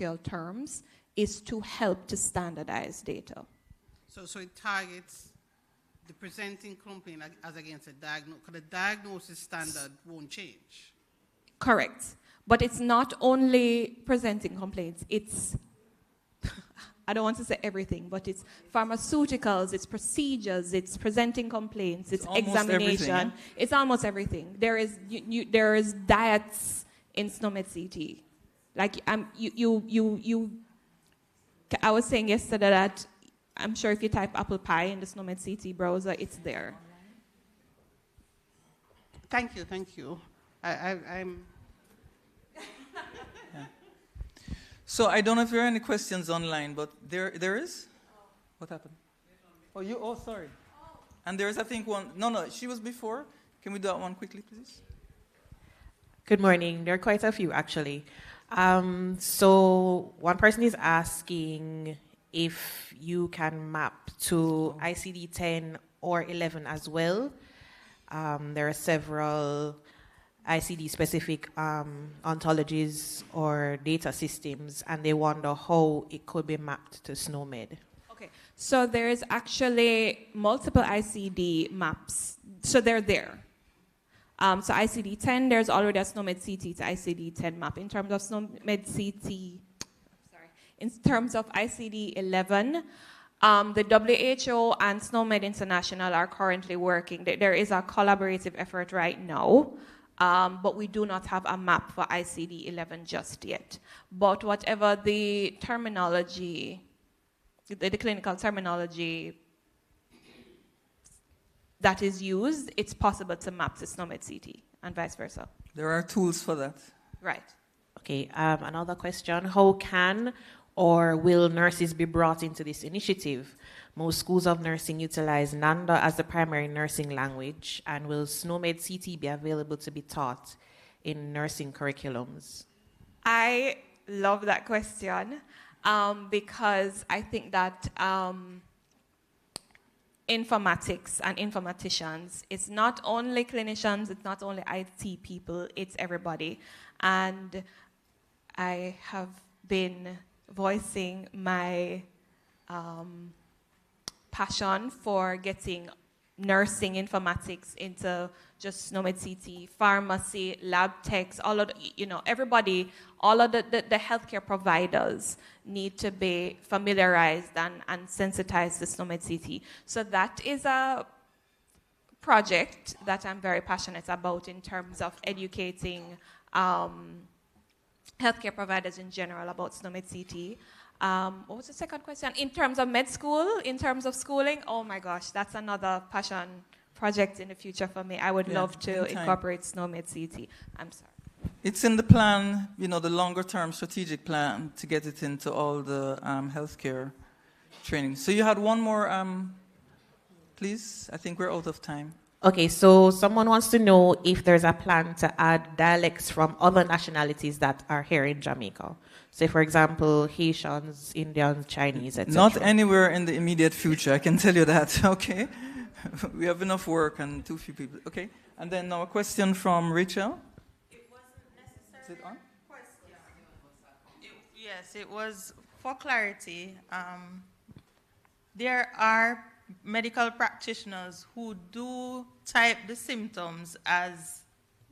colloquial terms, is to help to standardize data. So it targets the presenting complaint as against a diagnosis, because the diagnosis standard won't change. Correct. But it's not only presenting complaints, it's, I don't want to say everything, but it's pharmaceuticals, it's procedures, it's presenting complaints, it's examination. Yeah? It's almost everything. There is diets in SNOMED CT. Like I was saying yesterday that I'm sure if you type apple pie in the SNOMED CT browser, it's there. Thank you. I'm. Yeah. So I don't know if there are any questions online, but there is? What happened? Sorry. And there is, I think, one. No, she was before. Can we do that one quickly, please? Good morning. There are quite a few, actually. So one person is asking if you can map to ICD-10 or 11 as well. There are several ICD-specific ontologies or data systems, and they wonder how it could be mapped to SNOMED. Okay, so there is actually multiple ICD maps. So they're there. So ICD-10, there's already a SNOMED CT to ICD-10 map. In terms of SNOMED CT, in terms of ICD-11, the WHO and SNOMED International are currently working. There is a collaborative effort right now, but we do not have a map for ICD-11 just yet. But whatever the terminology, the clinical terminology that is used, it's possible to map to SNOMED CT and vice versa. There are tools for that. Right. Okay, another question. How can or will nurses be brought into this initiative? Most schools of nursing utilize NANDA as the primary nursing language, and will SNOMED CT be available to be taught in nursing curriculums? I love that question because I think that informatics and informaticians, it's not only clinicians, it's not only IT people, it's everybody. And I have been voicing my passion for getting nursing informatics into just SNOMED CT, pharmacy, lab techs, all of the, everybody, all of the healthcare providers need to be familiarized and sensitized to SNOMED CT. So that is a project that I'm very passionate about in terms of educating healthcare providers in general about SNOMED CT. What was the second question? In terms of med school, in terms of schooling, oh my gosh, that's another passion project in the future for me. I would love to incorporate SNOMED CT. I'm sorry. It's in the plan, the longer-term strategic plan to get it into all the healthcare training. So you had one more, please? I think we're out of time. Okay, so someone wants to know if there's a plan to add dialects from other nationalities that are here in Jamaica. Say, for example, Haitians, Indians, Chinese, etc. Not anywhere in the immediate future, I can tell you that, okay? We have enough work and too few people. Okay, and then now a question from Rachel. It wasn't necessary. Is it on? Yes, it was for clarity. There are medical practitioners who do type the symptoms as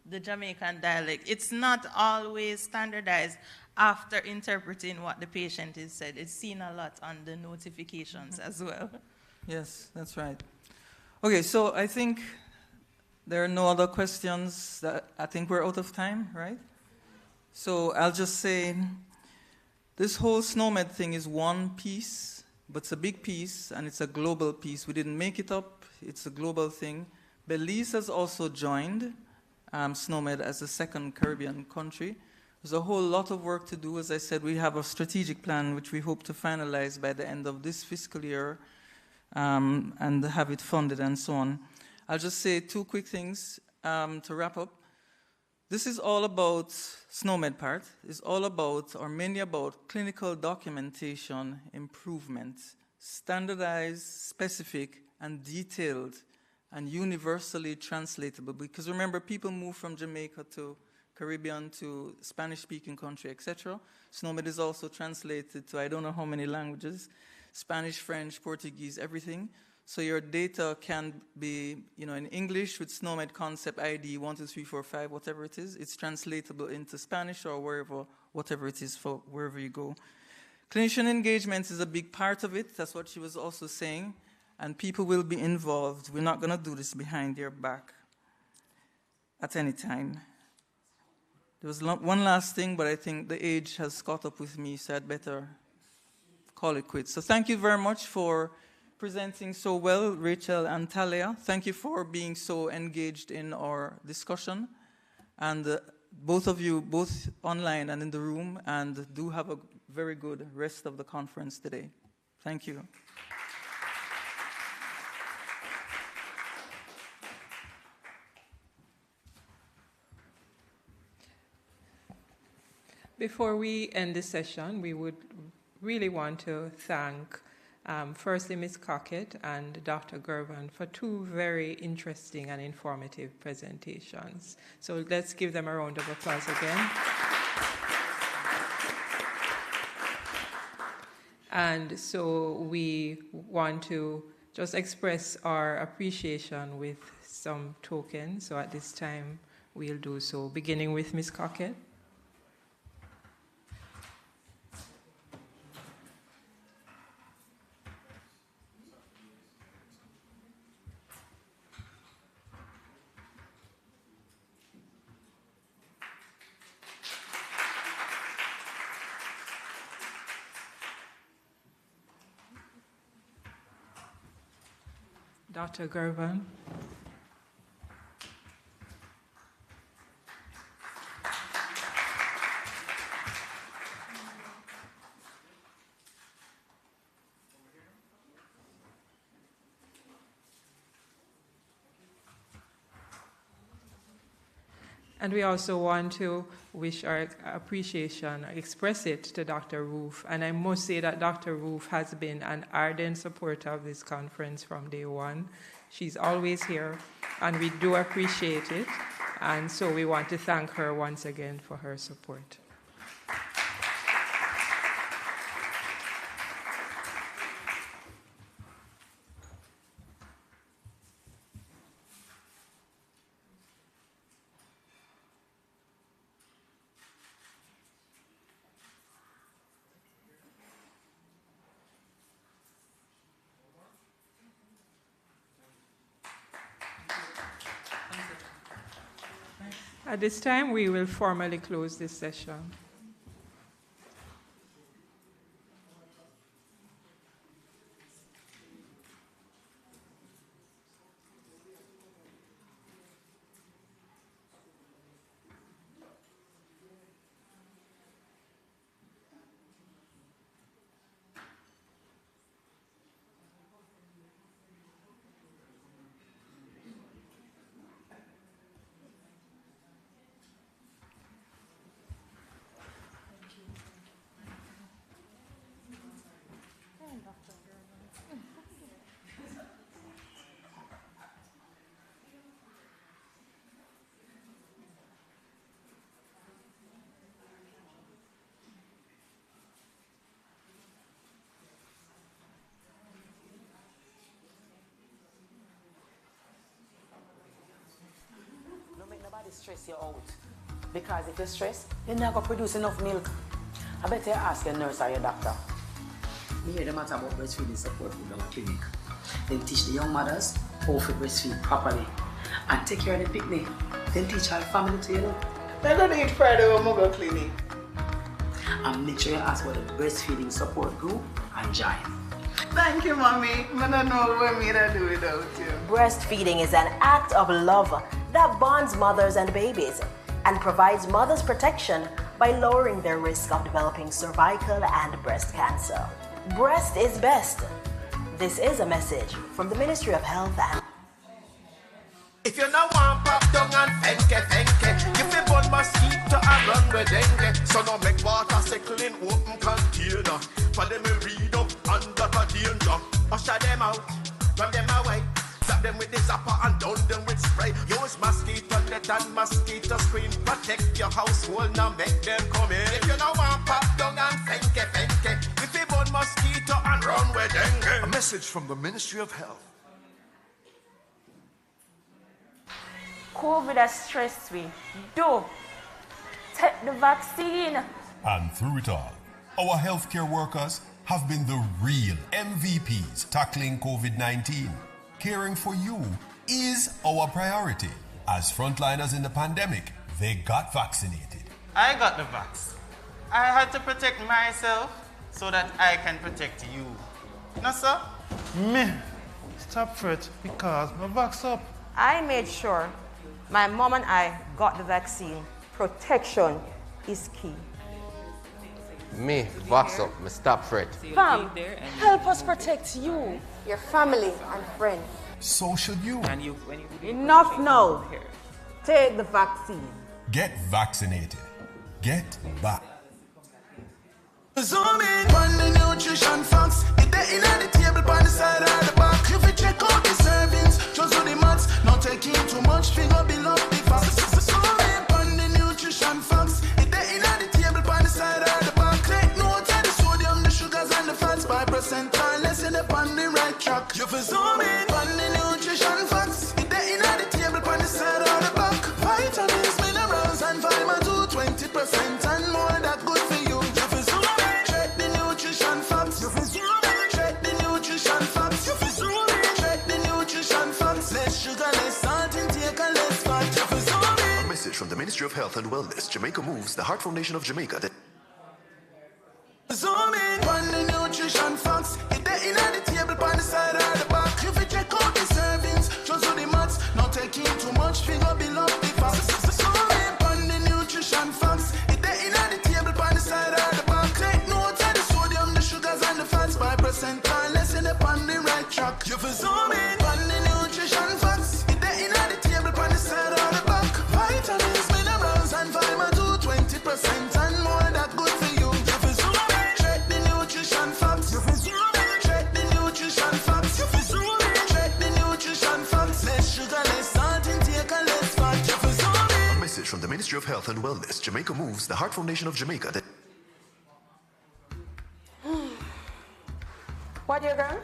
the Jamaican dialect. It's not always standardized after interpreting what the patient has said. It's seen a lot on the notifications as well. Yes, that's right. Okay, so I think there are no other questions. I think we're out of time, right? So I'll just say this whole SNOMED thing is one piece, but it's a big piece, and it's a global piece. We didn't make it up. It's a global thing. Belize has also joined SNOMED as a second Caribbean country. There's a whole lot of work to do. As I said, we have a strategic plan which we hope to finalize by the end of this fiscal year and have it funded and so on. I'll just say two quick things to wrap up. This is all about SNOMED part. It's all about, or mainly about, clinical documentation improvement, standardized, specific, and detailed, and universally translatable. Because remember, people move from Jamaica to Caribbean to Spanish-speaking country, etc. SNOMED is also translated to I don't know how many languages, Spanish, French, Portuguese, everything. So your data can be, in English with SNOMED concept ID 1, 2, 3, 4, 5, whatever it is. It's translatable into Spanish or whatever it is for wherever you go. Clinician engagement is a big part of it. That's what she was also saying. And people will be involved. We're not going to do this behind their back at any time. There was one last thing, but I think the age has caught up with me, so I'd better call it quits. So thank you very much for presenting so well, Rachel and Talia. Thank you for being so engaged in our discussion. And both of you, both online and in the room, and do have a very good rest of the conference today. Thank you. Before we end the session, we would really want to thank firstly Ms. Cockett and Dr. Gervan for two very interesting and informative presentations. So let's give them a round of applause again. And so we want to just express our appreciation with some tokens. So at this time, we'll do so, beginning with Ms. Cockett. Dr. Gervan. And we also want to wish our appreciation, express it to Dr. Roof. And I must say that Dr. Roof has been an ardent supporter of this conference from day one. She's always here, and we do appreciate it. And so we want to thank her once again for her support. At this time, we will formally close this session. Nobody stress you out. Because if you're stressed, you're not going to produce enough milk. I better ask your nurse or your doctor. We hear the matter about breastfeeding support in our clinic. They teach the young mothers how to breastfeed properly and take care of the picnic. Then teach our family to, They're going to eat Friday when we go clinic. And make sure you ask for the breastfeeding support group and join. Thank you, Mommy. I don't know what me to do without you. Breastfeeding is an act of love that bonds mothers and babies and provides mothers protection by lowering their risk of developing cervical and breast cancer. Breast is best. This is a message from the Ministry of Health and... If you know one pop down and fenke, you feel burn mosquito and run with dengue. So no make water Sickle in open container. For them to read up under the danger. Usher them out, run them away. Zap them with the zapper and down them with spray. Use mosquito net and mosquito screen. Protect your household, now make them come in. If you now want pop down and fenke. If you burn mosquito and run with dengue. A message from the Ministry of Health. COVID has stressed me. Do take the vaccine. And through it all, our healthcare workers have been the real MVPs tackling COVID-19. Caring for you is our priority. As frontliners in the pandemic, they got vaccinated. I got the vax. I had to protect myself so that I can protect you. No, sir? Me, stop for it because my vax up. I made sure my mom and I got the vaccine. Protection is key. Me, vax up, me stop for it. Fam, help us protect you, your family and friends. So should you. Enough now. Take the vaccine. Get vaccinated. Get back. Zoom in on the nutrition facts. It there in the table on the side of the back. If you check out the servings, just do the maths. Not taking too much, finger below the facts. Zoom in on the nutrition facts. It there in the table on the side of the back. Take note of the sodium, the sugars and the fats. 5% or less in the on the right track. You for zoom in on the nutrition facts. It there in the table on the side of the back. Vitamins, minerals and vitamin 2, 20% and more that good for you. You for zoom in. Check the nutrition facts. You for zoom in. Check the nutrition facts. You for zoom in. Check the nutrition facts. Less sugar, less salt intake and less fat. You for zoom in. A message from the Ministry of Health and Wellness, Jamaica Moves, the Heart Foundation of Jamaica. Zoom in on the nutrition facts. It there in the table on the side of the back. If you check out the servings, just do the maths. Not taking too much, finger below the facts. Zoom in on the nutrition facts. It there in the table on the side of the back. Take note of the sodium, the sugars and the fats. 5% or less in the on the right track. You for zoom in on the nutrition facts. It there in the table on the side of the back. Vitamins, minerals and vitamin 2, 20% and more that good for you. You for zoom in. Check the nutrition facts. You for zoom in. Check the nutrition facts. You for zoom in. Check the nutrition facts. Less sugar, less salt intake and less fat. You for zoom in. A message from the Ministry of Health and Wellness, Jamaica Moves, the Heart Foundation of Jamaica. What you got?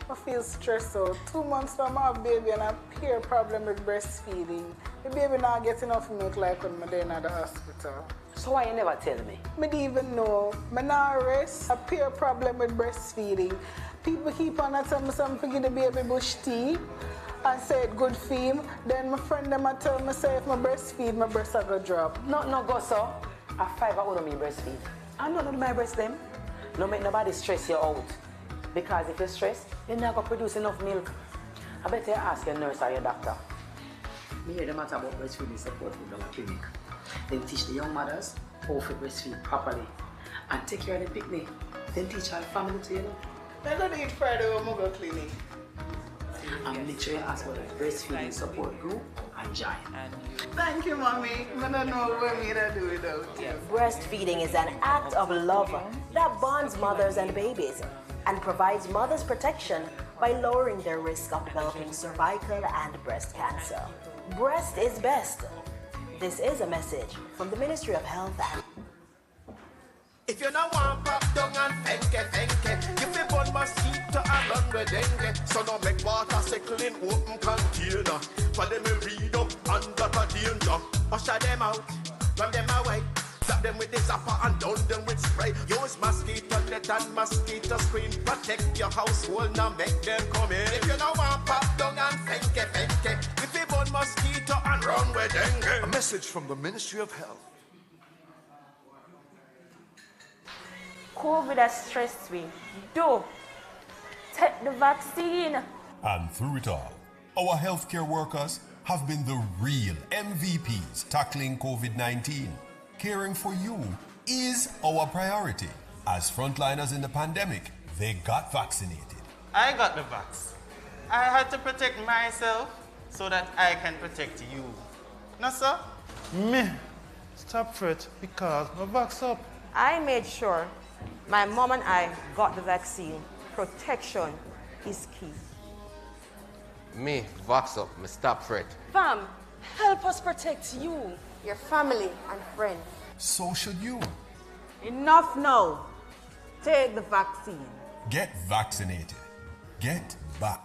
I feel stressed out. 2 months from my baby and a peer problem with breastfeeding. The baby not get enough milk like when I'm there at the hospital. So why you never tell me? I didn't even know. I not rest. A peer problem with breastfeeding. People keep on telling me something to give the baby bush tea and say it good for him. Then my friend them tell me say if I breastfeed, my breast are gonna drop. No, go so. A 5 hour me breastfeed. I don't know my breast them. No make nobody stress you out. Because if you stress, you're not gonna produce enough milk. I better ask your nurse or your doctor. Me hear the matter about breastfeeding support with the clinic. Then teach the young mothers how to breastfeed properly. And take care of the picnic. Then teach our family to you know. I don't need Friday when I go clinic. And make sure you ask for the breastfeeding support group and join. Thank you, Mommy. I don't know what me to do without you. Breastfeeding is an act of love that bonds mothers and babies and provides mothers protection by lowering their risk of developing cervical and breast cancer. Breast is best. This is a message from the Ministry of Health and If you don't want pop down and fenke, you feel burn mosquito and run with dengue. So now make water Sickle in open container. For them to read up under the danger. Usher them out, run them away. Zap them with the zapper and down them with spray. Use mosquito net and mosquito screen. Protect your household, now make them come in. If you don't want pop down and fenke, if you burn mosquito and run with dengue. A message from the Ministry of Health. COVID has stressed me. Do take the vaccine. And through it all, our healthcare workers have been the real MVPs tackling COVID-19. Caring for you is our priority. As frontliners in the pandemic, they got vaccinated. I got the vax. I had to protect myself so that I can protect you. No, sir? Me, stop for it because my vax up. I made sure my mom and I got the vaccine. Protection is key. Me, vox up, me stop fret. Fam, help us protect you, your family and friends. So should you. Enough now. Take the vaccine. Get vaccinated. Get back.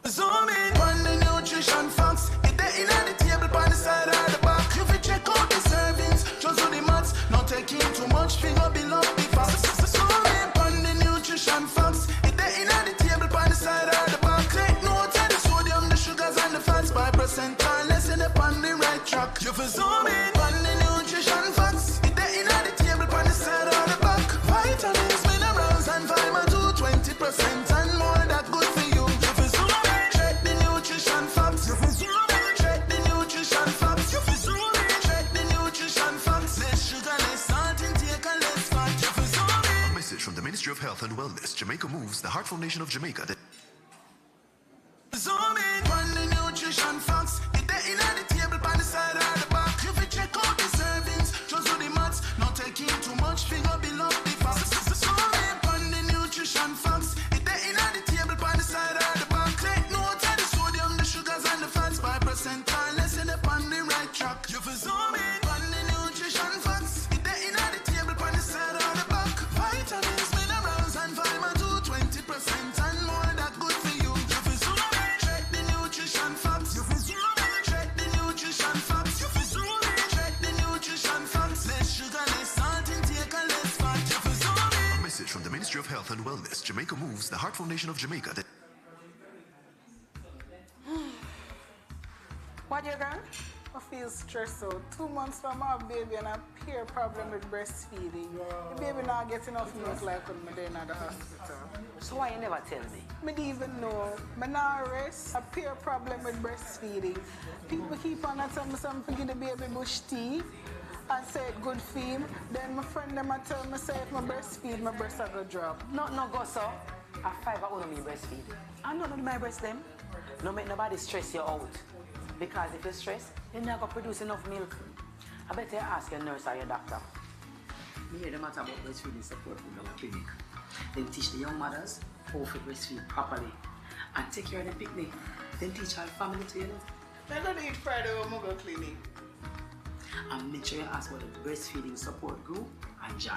Zoom in on the nutrition facts. If they in at the table by the side or the back, you fi check out the servings. Just do the maths, not taking too much. Finger below the facts. Zoom in on the nutrition facts. If they in at the table by the side or the back, take note of the sodium, the sugars and the fats by percentile. Let's end up on the right track. You fi zoom in on the nutrition facts. If they in at the table by the side or the back, vitamins, minerals and vitamin 2, 20% and more that good for you. You fi zoom in. Check the nutrition facts. You fi zoom in. Check the nutrition facts. You fi zoom in. Check the nutrition facts. Less sugar, less salt intake and less fat. You fi zoom in. A message from the Ministry of Health and Wellness, Jamaica Moves, the Heart Foundation of Jamaica. Zoom in on the nutrition facts. If they in at the table by the side or the back, you fi check out the servings. Just do the maths, not taking too much. Finger below the facts. Zoom in on the nutrition facts. If they in at the table by the side or the back, take note of the sodium, the sugars and the fats by percentile. Let's end up on the right track. You fi zoom in on the nutrition facts. If they in at the table by the side or the back, vitamins, minerals and vitamin 2, 20% and more that good for you. You fi zoom in. Check the nutrition facts. You fi zoom in. Check the nutrition facts. You fi zoom in. Check the nutrition facts. Less sugar, less salt intake and less fat. You fi zoom in. A message from the Ministry of Health and Wellness, Jamaica Moves, the Heart Foundation of Jamaica. What you got? I feel stressed out. 2 months from my baby and a peer problem with breastfeeding. The baby not get enough milk like when I'm in at the hospital. So why you never tell me? Me didn't even know. Me not rest. A peer problem with breastfeeding. People keep on telling me something to give the baby bush tea and say it good for him. Then my friend them a tell me say if my breastfeed, my breast a go drop. No go so. A 5 I only me breastfeed. I don't know my breast them. No make nobody stress you out. Because if you stress, you're not going to produce enough milk. I better ask your nurse or your doctor. Me hear the matter about breastfeeding support in our clinic. They teach the young mothers how to breastfeed properly and take care of the picnic. Then teach our family to, I don't eat Friday when I go clinic. And make sure you ask about the breastfeeding support group and join.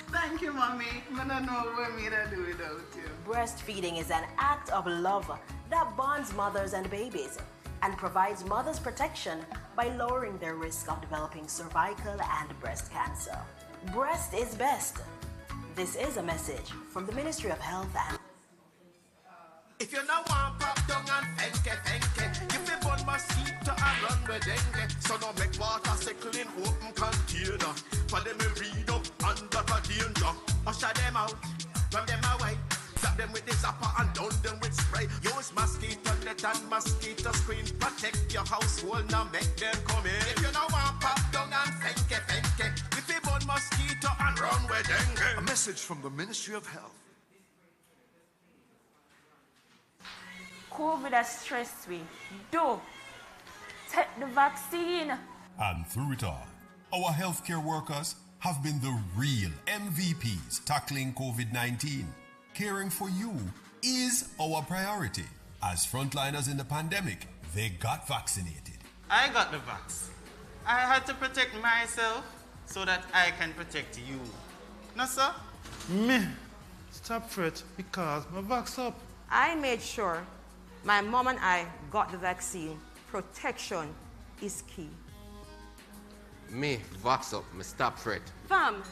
Thank you, Mommy. I don't know what me to do without you. Breastfeeding is an act of love that bonds mothers and babies and provides mothers protection by lowering their risk of developing cervical and breast cancer. Breast is best. This is a message from the Ministry of Health and... If you now want pop down and fenke, give me one mosquito and run with dengue. So don't make water Sickle in open container. For them to read up under the danger. Usher them out, run them away. Slap them with the zapper and down them with spray. Use mosquito net and mosquito screen. Protect your household, now make them come in. If you now want pop down and fenke, give me one mosquito and run with dengue. A message from the Ministry of Health. COVID has stressed me. Do take the vaccine. And through it all, our healthcare workers have been the real MVPs tackling COVID-19. Caring for you is our priority. As frontliners in the pandemic, they got vaccinated. I got the vax. I had to protect myself so that I can protect you. No, sir? Me, stop fret because my vax up. I made sure my mom and I got the vaccine. Protection is key. Me, vox up, me stop fret. Fam,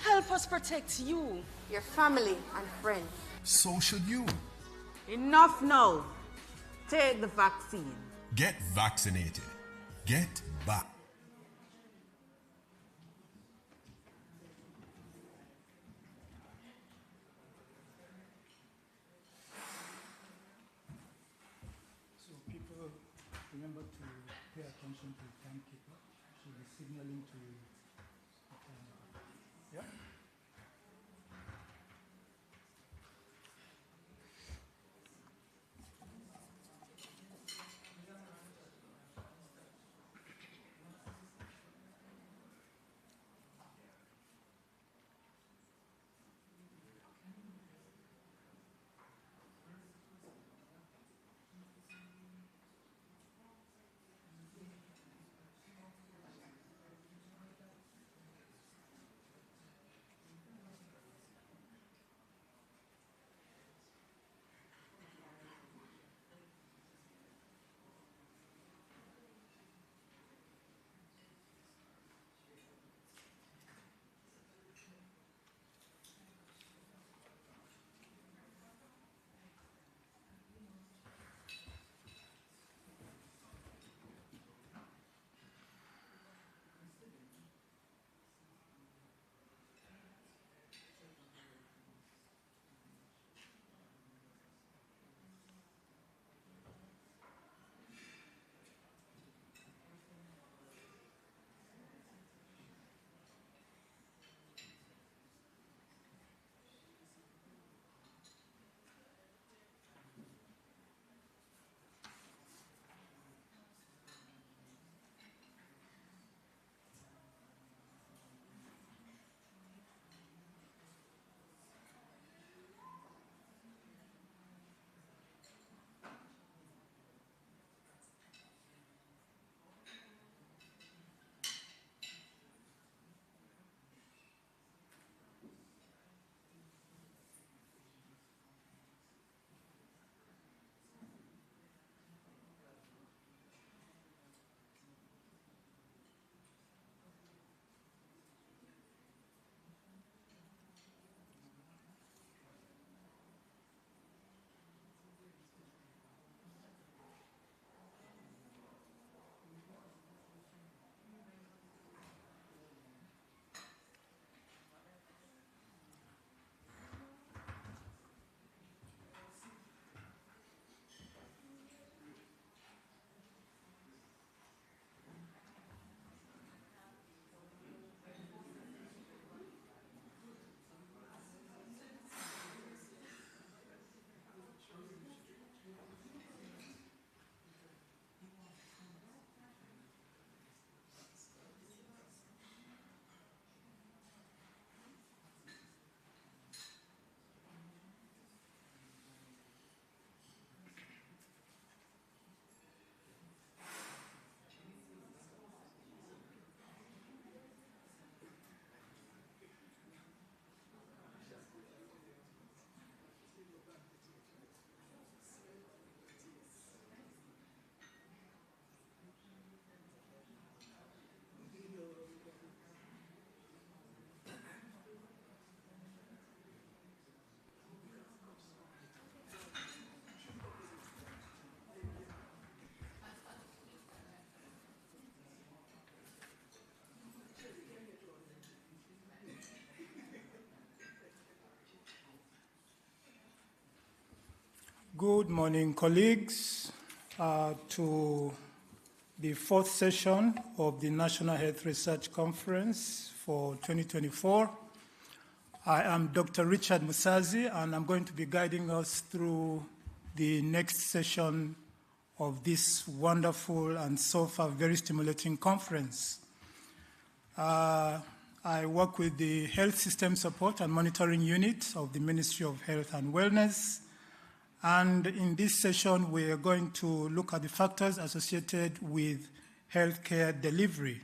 help us protect you, your family and friends. So should you. Enough now. Take the vaccine. Get vaccinated. Get back. So people remember to pay attention to the timekeeper. She'll be signaling to you. Yeah? Good morning, colleagues, to the fourth session of the National Health Research Conference for 2024. I am Dr. Richard Musazi, and I'm going to be guiding us through the next session of this wonderful and so far very stimulating conference. I work with the Health System Support and Monitoring Unit of the Ministry of Health and Wellness. And in this session, we are going to look at the factors associated with healthcare delivery.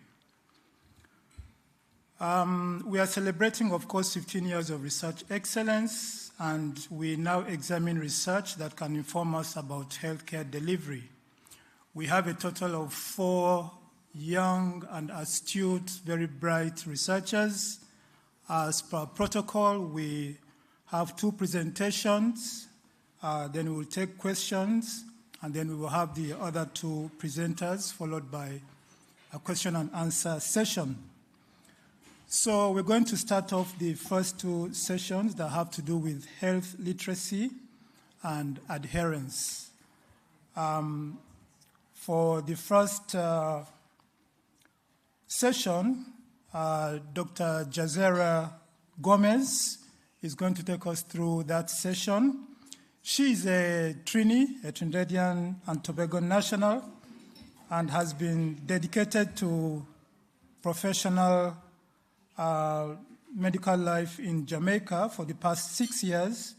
We are celebrating, of course, 15 years of research excellence, and we now examine research that can inform us about healthcare delivery. We have a total of 4 young and astute, very bright researchers. As per protocol, we have 2 presentations. Then we will take questions, and then we will have the other 2 presenters, followed by a question and answer session. So we're going to start off the first 2 sessions that have to do with health literacy and adherence. For the first session, Dr. Jazera Gomez is going to take us through that session. She is a Trini, a Trinidadian and Tobago national, and has been dedicated to professional medical life in Jamaica for the past 6 years.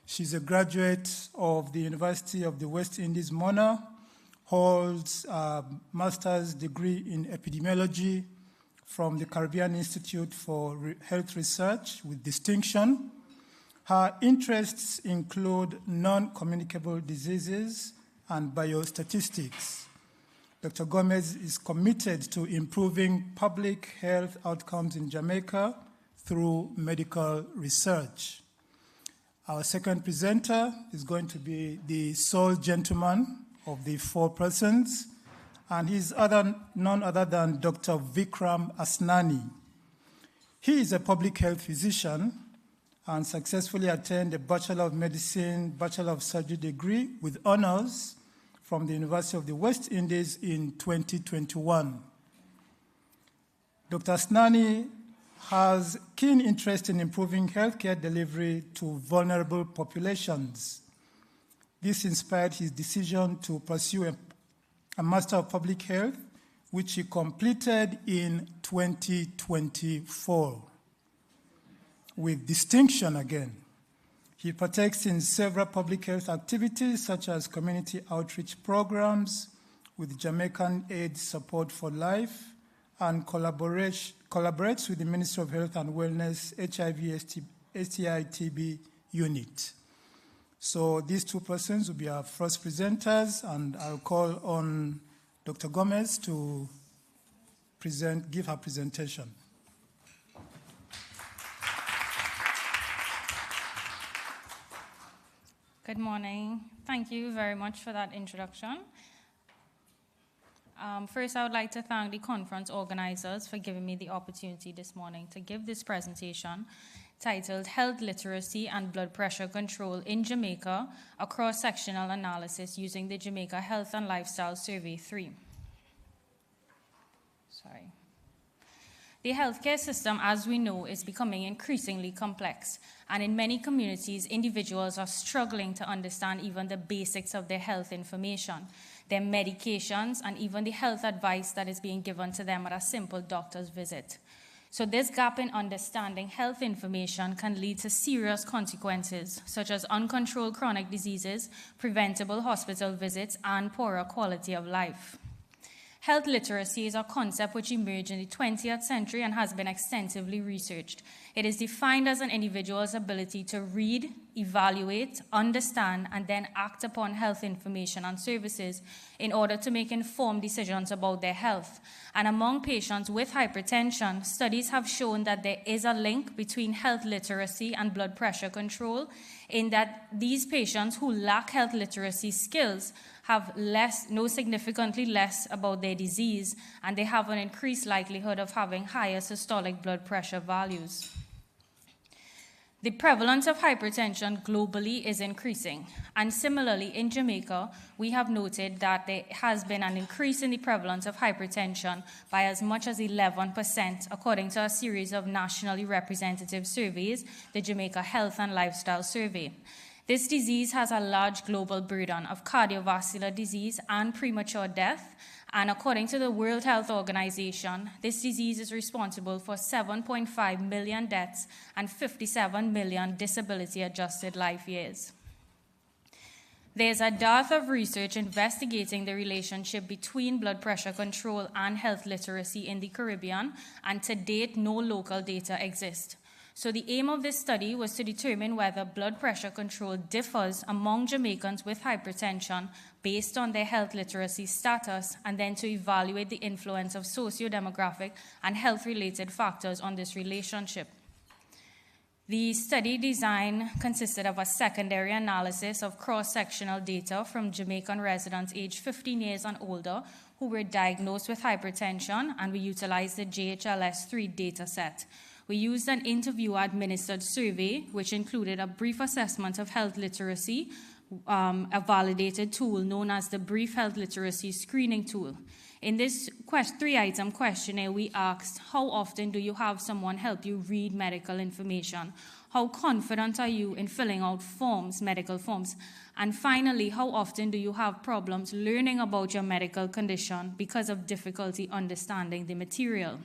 She's a graduate of the University of the West Indies, Mona, holds a master's degree in epidemiology from the Caribbean Institute for Health Research with distinction. Her interests include non-communicable diseases and biostatistics. Dr. Gomez is committed to improving public health outcomes in Jamaica through medical research. Our second presenter is going to be the sole gentleman of the 4 persons, and he's none other than Dr. Vikram Asnani. He is a public health physician and successfully attained a Bachelor of Medicine, Bachelor of Surgery degree with honors from the University of the West Indies in 2021. Dr. Asnani has keen interest in improving healthcare delivery to vulnerable populations. This inspired his decision to pursue a Master of Public Health, which he completed in 2024. With distinction again. He partakes in several public health activities such as community outreach programs with Jamaican AIDS Support for Life and collaborates with the Ministry of Health and Wellness HIV STI TB unit. So these 2 persons will be our first presenters, and I'll call on Dr. Gomez to give her presentation. Good morning. Thank you very much for that introduction. First, I would like to thank the conference organizers for giving me the opportunity this morning to give this presentation titled Health Literacy and Blood Pressure Control in Jamaica, a cross-sectional analysis using the Jamaica Health and Lifestyle Survey 3. The healthcare system, as we know, is becoming increasingly complex, and in many communities, individuals are struggling to understand even the basics of their health information, their medications, and even the health advice that is being given to them at a simple doctor's visit. So this gap in understanding health information can lead to serious consequences, such as uncontrolled chronic diseases, preventable hospital visits, and poorer quality of life. Health literacy is a concept which emerged in the 20th century and has been extensively researched. It is defined as an individual's ability to read, evaluate, understand, and then act upon health information and services in order to make informed decisions about their health. And among patients with hypertension, studies have shown that there is a link between health literacy and blood pressure control, in that these patients who lack health literacy skills have know significantly less about their disease, and they have an increased likelihood of having higher systolic blood pressure values. The prevalence of hypertension globally is increasing, and similarly in Jamaica, we have noted that there has been an increase in the prevalence of hypertension by as much as 11%, according to a series of nationally representative surveys, the Jamaica Health and Lifestyle Survey. This disease has a large global burden of cardiovascular disease and premature death, and according to the World Health Organization, this disease is responsible for 7.5 million deaths and 57 million disability-adjusted life years. There's a dearth of research investigating the relationship between blood pressure control and health literacy in the Caribbean, and to date, no local data exist. So the aim of this study was to determine whether blood pressure control differs among Jamaicans with hypertension based on their health literacy status, and then to evaluate the influence of socio-demographic and health-related factors on this relationship. The study design consisted of a secondary analysis of cross-sectional data from Jamaican residents aged 15 years and older who were diagnosed with hypertension, and we utilized the JHLS3 data set. We used an interviewer-administered survey, which included a brief assessment of health literacy, a validated tool known as the Brief Health Literacy Screening Tool. In this 3-item questionnaire, we asked, how often do you have someone help you read medical information? How confident are you in filling out forms, medical forms? And finally, how often do you have problems learning about your medical condition because of difficulty understanding the material?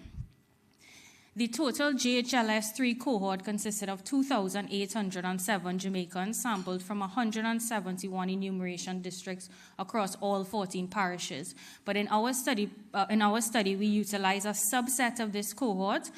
The total JHLS3 cohort consisted of 2,807 Jamaicans sampled from 171 enumeration districts across all 14 parishes. But in our study, we utilized a subset of this cohort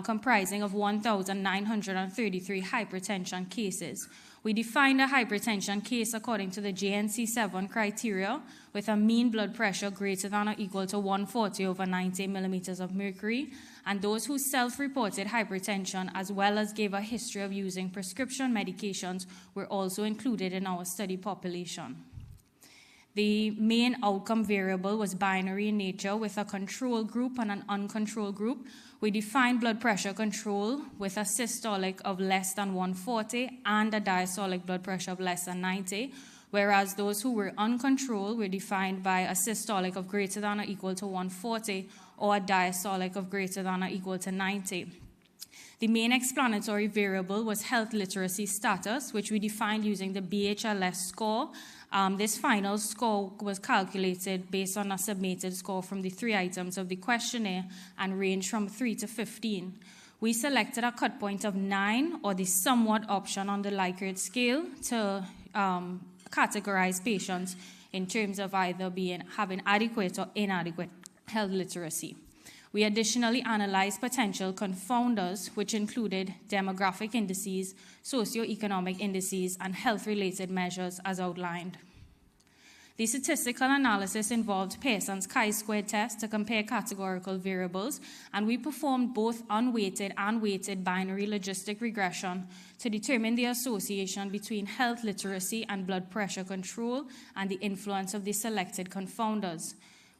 comprising of 1,933 hypertension cases. We defined a hypertension case according to the JNC7 criteria with a mean blood pressure greater than or equal to 140/90 millimeters of mercury, and those who self-reported hypertension as well as gave a history of using prescription medications were also included in our study population. The main outcome variable was binary in nature with a control group and an uncontrolled group. We defined blood pressure control with a systolic of less than 140 and a diastolic blood pressure of less than 90, whereas those who were uncontrolled were defined by a systolic of greater than or equal to 140 or a diastolic of greater than or equal to 90. The main explanatory variable was health literacy status, which we defined using the BHLS score. This final score was calculated based on a submitted score from the 3 items of the questionnaire and ranged from 3 to 15. We selected a cut point of 9, or the somewhat option on the Likert scale, to categorize patients in terms of either having adequate or inadequate health literacy. We additionally analyzed potential confounders, which included demographic indices, socioeconomic indices, and health-related measures as outlined. The statistical analysis involved Pearson's chi-squared test to compare categorical variables, and we performed both unweighted and weighted binary logistic regression to determine the association between health literacy and blood pressure control and the influence of the selected confounders.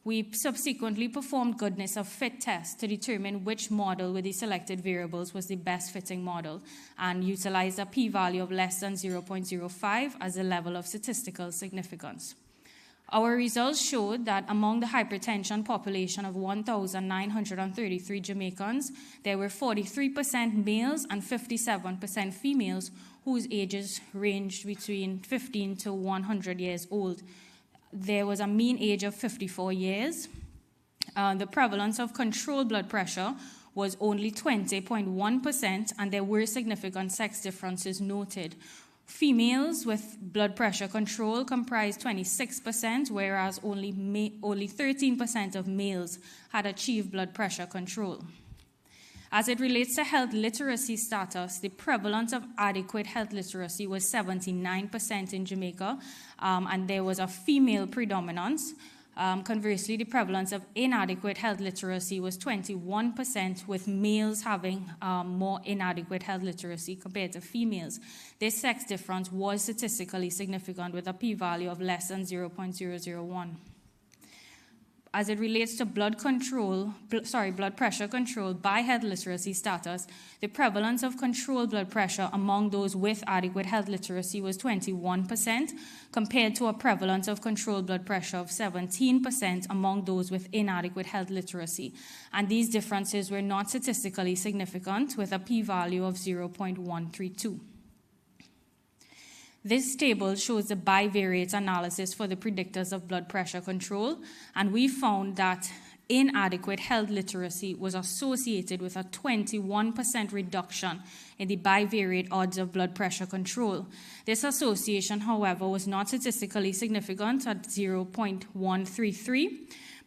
We subsequently performed goodness of fit tests to determine which model with the selected variables was the best fitting model, and utilized a p-value of less than 0.05 as a level of statistical significance. Our results showed that among the hypertension population of 1,933 Jamaicans, there were 43% males and 57% females whose ages ranged between 15 to 100 years old. There was a mean age of 54 years. The prevalence of controlled blood pressure was only 20.1%, and there were significant sex differences noted. Females with blood pressure control comprised 26%, whereas only 13% of males had achieved blood pressure control. As it relates to health literacy status, the prevalence of adequate health literacy was 79% in Jamaica, and there was a female predominance. Conversely, the prevalence of inadequate health literacy was 21%, with males having more inadequate health literacy compared to females. This sex difference was statistically significant with a p-value of less than 0.001. as it relates to blood pressure control by health literacy status, the prevalence of controlled blood pressure among those with adequate health literacy was 21%, compared to a prevalence of controlled blood pressure of 17% among those with inadequate health literacy. And these differences were not statistically significant, with a p-value of 0.132. This table shows the bivariate analysis for the predictors of blood pressure control, and we found that inadequate health literacy was associated with a 21% reduction in the bivariate odds of blood pressure control. This association, however, was not statistically significant at 0.133,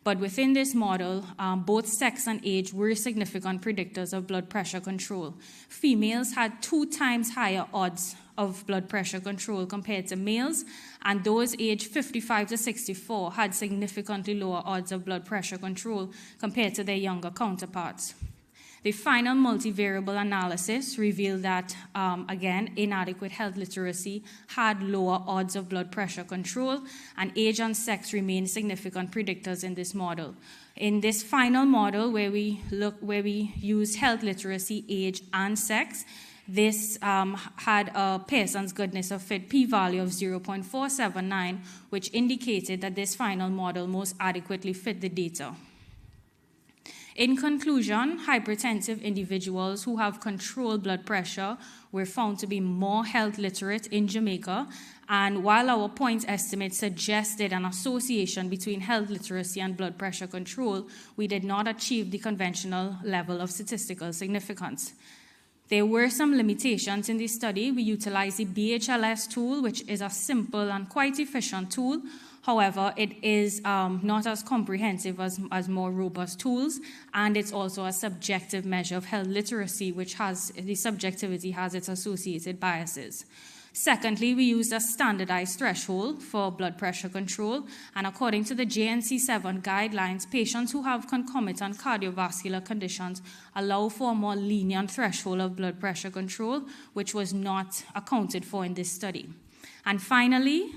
but within this model, both sex and age were significant predictors of blood pressure control. Females had 2 times higher odds of blood pressure control compared to males, and those aged 55 to 64 had significantly lower odds of blood pressure control compared to their younger counterparts. The final multivariable analysis revealed that, again, inadequate health literacy had lower odds of blood pressure control, and age and sex remained significant predictors in this model. In this final model, where we used health literacy, age, and sex, this had a Pearson's goodness of fit p-value of 0.479, which indicated that this final model most adequately fit the data. In conclusion, hypertensive individuals who have controlled blood pressure were found to be more health literate in Jamaica, and while our point estimate suggested an association between health literacy and blood pressure control, we did not achieve the conventional level of statistical significance. There were some limitations in this study. We utilized the BHLS tool, which is a simple and quite efficient tool. However, it is not as comprehensive as more robust tools, and it's also a subjective measure of health literacy, which the subjectivity has its associated biases. Secondly, we used a standardized threshold for blood pressure control, and according to the JNC7 guidelines, patients who have concomitant cardiovascular conditions allow for a more lenient threshold of blood pressure control, which was not accounted for in this study. And finally,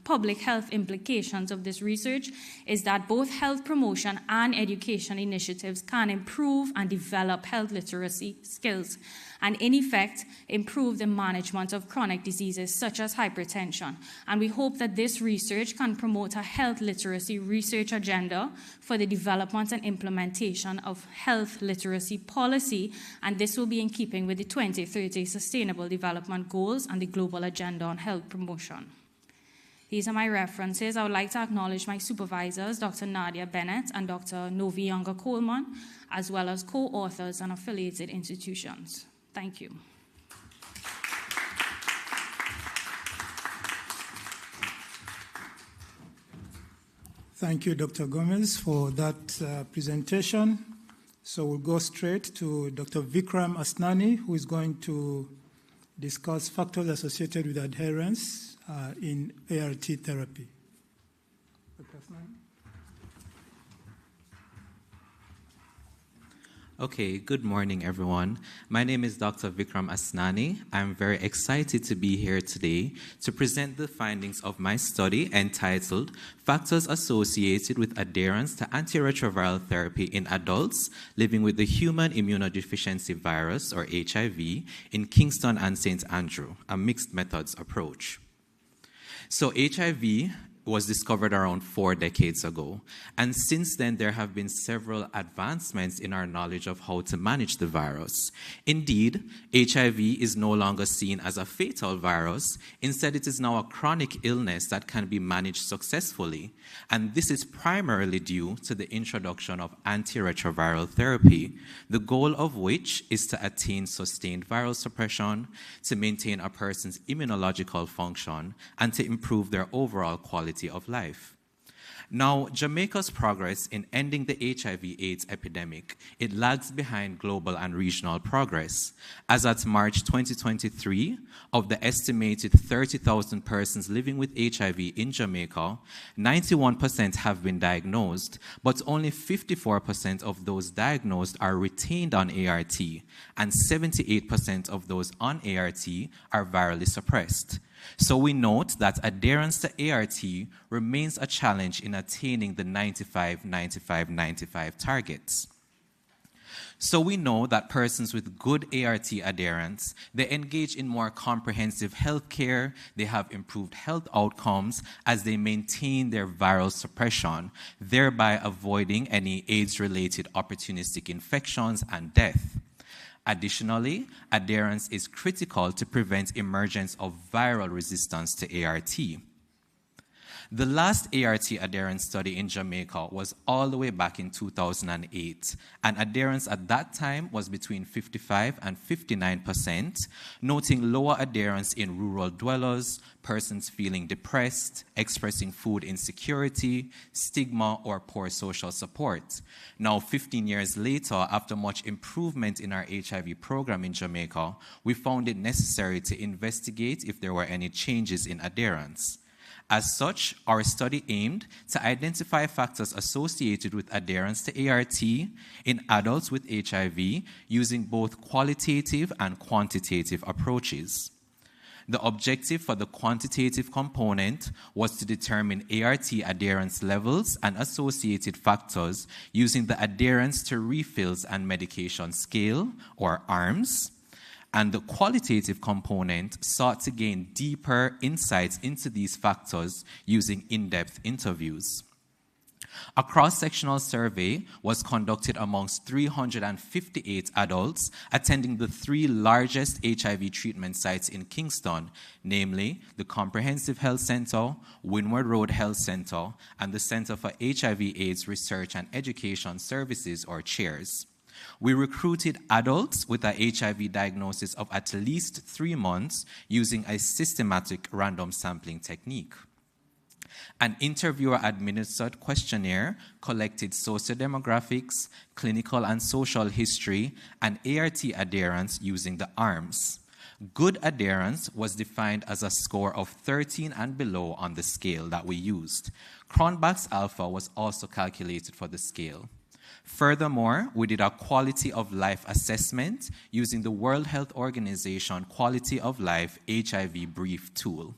public health implications of this research is that both health promotion and education initiatives can improve and develop health literacy skills, and in effect, improve the management of chronic diseases such as hypertension. And we hope that this research can promote a health literacy research agenda for the development and implementation of health literacy policy, and this will be in keeping with the 2030 Sustainable Development Goals and the Global Agenda on Health Promotion. These are my references. I would like to acknowledge my supervisors, Dr. Nadia Bennett and Dr. Novi Younger Coleman, as well as co-authors and affiliated institutions. Thank you. Thank you, Dr. Gomez, for that presentation. So we'll go straight to Dr. Vikram Asnani, who is going to discuss factors associated with adherence in ART therapy. Dr. Asnani? Okay, good morning, everyone. My name is Dr. Vikram Asnani. I'm very excited to be here today to present the findings of my study entitled Factors Associated with Adherence to Antiretroviral Therapy in Adults Living with the Human Immunodeficiency Virus, or HIV, in Kingston and St. Andrew, a mixed methods approach. So HIV was discovered around 4 decades ago. And since then, there have been several advancements in our knowledge of how to manage the virus. Indeed, HIV is no longer seen as a fatal virus. Instead, it is now a chronic illness that can be managed successfully. And this is primarily due to the introduction of antiretroviral therapy, the goal of which is to attain sustained viral suppression, to maintain a person's immunological function, and to improve their overall quality of life. Now, Jamaica's progress in ending the HIV/AIDS epidemic, it lags behind global and regional progress. As at March 2023, of the estimated 30,000 persons living with HIV in Jamaica, 91% have been diagnosed, but only 54% of those diagnosed are retained on ART, and 78% of those on ART are virally suppressed. So we note that adherence to ART remains a challenge in attaining the 95-95-95 targets. So we know that persons with good ART adherence, they engage in more comprehensive health care, they have improved health outcomes as they maintain their viral suppression, thereby avoiding any AIDS-related opportunistic infections and death. Additionally, adherence is critical to prevent emergence of viral resistance to ART. The last ART adherence study in Jamaica was all the way back in 2008, and adherence at that time was between 55 and 59%, noting lower adherence in rural dwellers, persons feeling depressed, expressing food insecurity, stigma, or poor social support. Now, 15 years later, after much improvement in our HIV program in Jamaica, we found it necessary to investigate if there were any changes in adherence. As such, our study aimed to identify factors associated with adherence to ART in adults with HIV using both qualitative and quantitative approaches. The objective for the quantitative component was to determine ART adherence levels and associated factors using the adherence to refills and medication scale, or ARMS. And the qualitative component sought to gain deeper insights into these factors using in-depth interviews. A cross-sectional survey was conducted amongst 358 adults attending the 3 largest HIV treatment sites in Kingston, namely the Comprehensive Health Center, Windward Road Health Center, and the Center for HIV/AIDS Research and Education Services, or CHAIRS. We recruited adults with a HIV diagnosis of at least 3 months using a systematic random sampling technique. An interviewer-administered questionnaire collected sociodemographics, clinical and social history, and ART adherence using the ARMS. Good adherence was defined as a score of 13 and below on the scale that we used. Cronbach's alpha was also calculated for the scale. Furthermore, we did a quality of life assessment using the World Health Organization Quality of Life HIV Brief tool.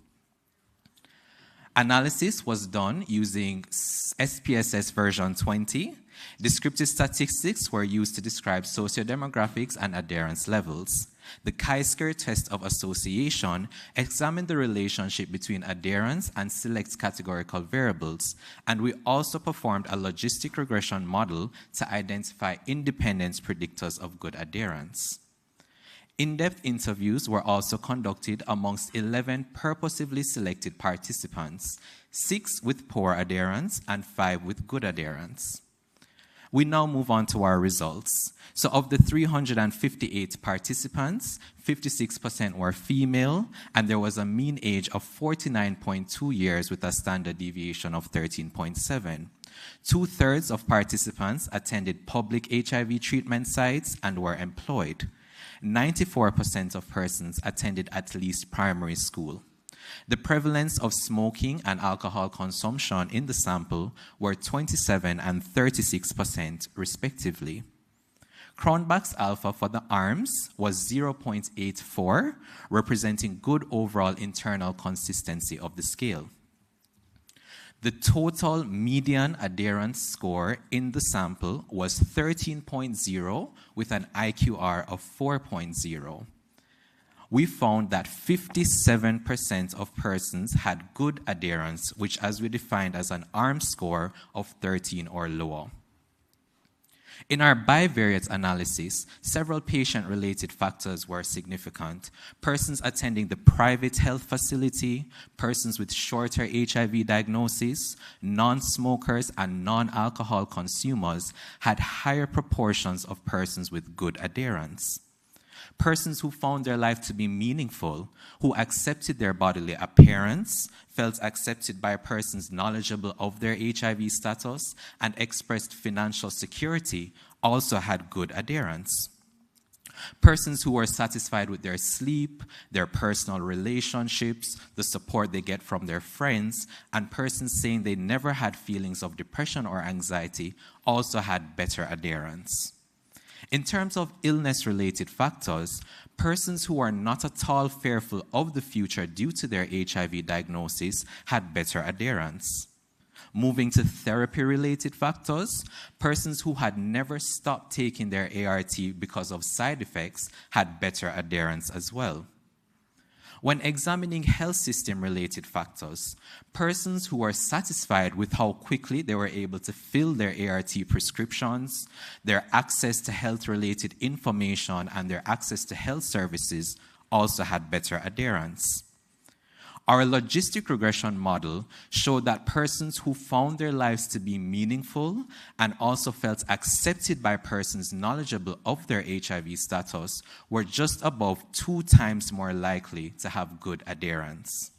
Analysis was done using SPSS version 20. Descriptive statistics were used to describe sociodemographics and adherence levels. The Chi-square test of association examined the relationship between adherence and select categorical variables, and we also performed a logistic regression model to identify independence predictors of good adherence. In-depth interviews were also conducted amongst 11 purposively selected participants, 6 with poor adherence and 5 with good adherence. We now move on to our results. So of the 358 participants, 56% were female, and there was a mean age of 49.2 years with a standard deviation of 13.7. 2/3 of participants attended public HIV treatment sites and were employed. 94% of persons attended at least primary school. The prevalence of smoking and alcohol consumption in the sample were 27% and 36% respectively. Cronbach's alpha for the ARMS was 0.84, representing good overall internal consistency of the scale. The total median adherence score in the sample was 13.0 with an IQR of 4.0. We found that 57% of persons had good adherence, which as we defined as an ARMS score of 13 or lower. In our bivariate analysis, several patient-related factors were significant. Persons attending the private health facility, persons with shorter HIV diagnosis, non-smokers and non-alcohol consumers had higher proportions of persons with good adherence. Persons who found their life to be meaningful, who accepted their bodily appearance, felt accepted by persons knowledgeable of their HIV status, and expressed financial security also had good adherence. Persons who were satisfied with their sleep, their personal relationships, the support they get from their friends, and persons saying they never had feelings of depression or anxiety also had better adherence. In terms of illness-related factors, persons who are not at all fearful of the future due to their HIV diagnosis had better adherence. Moving to therapy-related factors, persons who had never stopped taking their ART because of side effects had better adherence as well. When examining health system-related factors, persons who were satisfied with how quickly they were able to fill their ART prescriptions, their access to health-related information, and their access to health services also had better adherence. Our logistic regression model showed that persons who found their lives to be meaningful and also felt accepted by persons knowledgeable of their HIV status were just above 2 times more likely to have good adherence.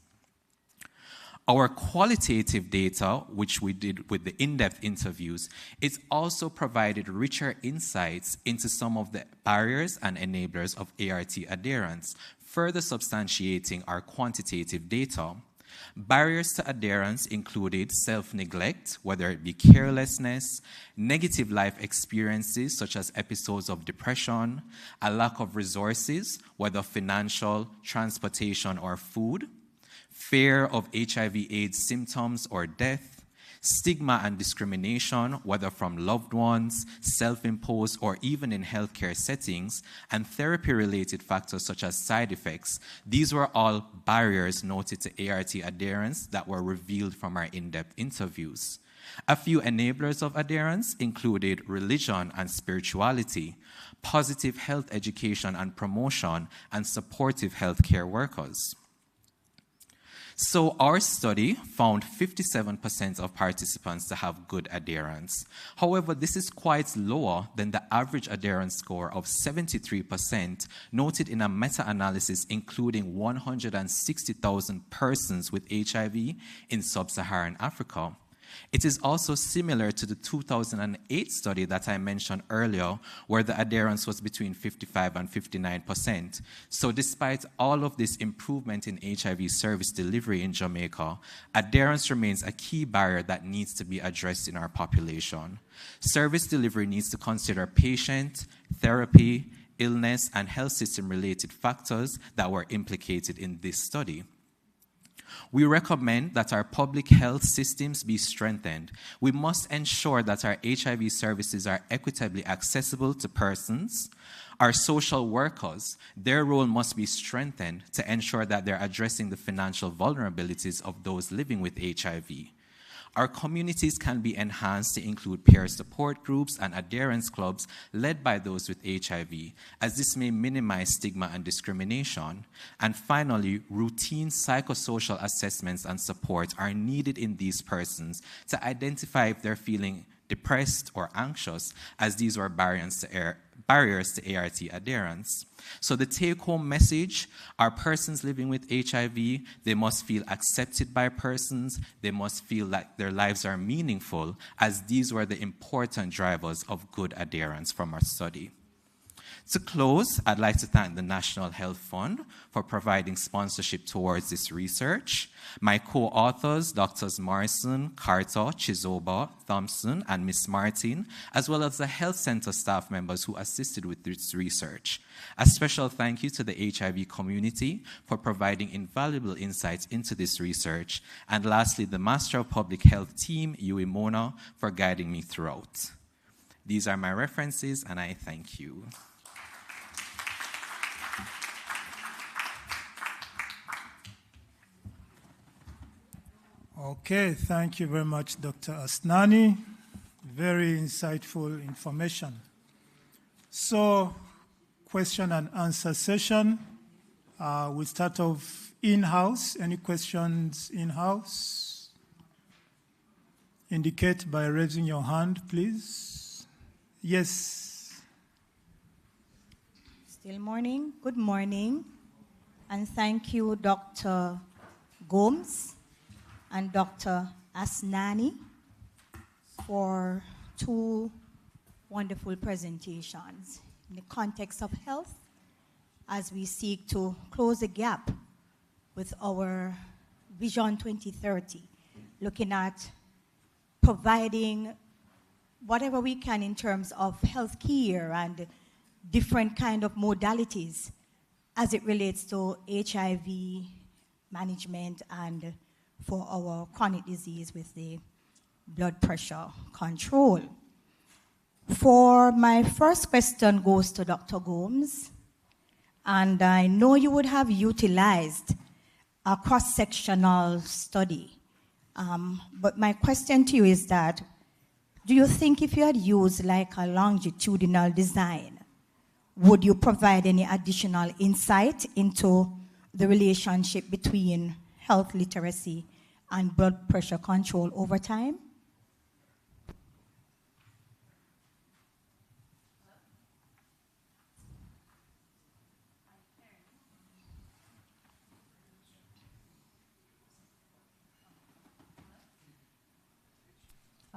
Our qualitative data, which we did with the in-depth interviews, it also provided richer insights into some of the barriers and enablers of ART adherence, further substantiating our quantitative data. Barriers to adherence included self-neglect, whether it be carelessness, negative life experiences such as episodes of depression, a lack of resources, whether financial, transportation, or food, fear of HIV/AIDS symptoms or death, stigma and discrimination, whether from loved ones, self-imposed, or even in healthcare settings, and therapy-related factors such as side effects. These were all barriers noted to ART adherence that were revealed from our in-depth interviews. A few enablers of adherence included religion and spirituality, positive health education and promotion, and supportive healthcare workers. So our study found 57% of participants to have good adherence. However, this is quite lower than the average adherence score of 73% noted in a meta-analysis including 160,000 persons with HIV in sub-Saharan Africa. It is also similar to the 2008 study that I mentioned earlier, where the adherence was between 55 and 59%. So despite all of this improvement in HIV service delivery in Jamaica, adherence remains a key barrier that needs to be addressed in our population. Service delivery needs to consider patient, therapy, illness, and health system-related factors that were implicated in this study. We recommend that our public health systems be strengthened. We must ensure that our HIV services are equitably accessible to persons. Our social workers, their role must be strengthened to ensure that they're addressing the financial vulnerabilities of those living with HIV. Our communities can be enhanced to include peer support groups and adherence clubs led by those with HIV, as this may minimize stigma and discrimination. And finally, routine psychosocial assessments and support are needed in these persons to identify if they're feeling depressed or anxious, as these were barriers to ART adherence. So the take-home message, are persons living with HIV, they must feel accepted by persons, they must feel like their lives are meaningful, as these were the important drivers of good adherence from our study. To close, I'd like to thank the National Health Fund for providing sponsorship towards this research. My co-authors, Drs. Morrison, Carter, Chizoba, Thompson, and Ms. Martin, as well as the health center staff members who assisted with this research. A special thank you to the HIV community for providing invaluable insights into this research. And lastly, the Master of Public Health team, Yui Mona, for guiding me throughout. These are my references, and I thank you. Okay, thank you very much, Dr. Asnani. Very insightful information. So, question and answer session. We'll start off in-house. Any questions in-house? Indicate by raising your hand, please. Yes. Still morning. Good morning. And thank you, Dr. Gomes and Dr. Asnani for 2 wonderful presentations in the context of health as we seek to close the gap with our Vision 2030, looking at providing whatever we can in terms of health care and different kind of modalities as it relates to HIV management and for our chronic disease with the blood pressure control. For my first question goes to Dr. Gomes, and I know you would have utilized a cross-sectional study. But my question to you is that, do you think if you had used like a longitudinal design, would you provide any additional insight into the relationship between health literacy and blood pressure control over time?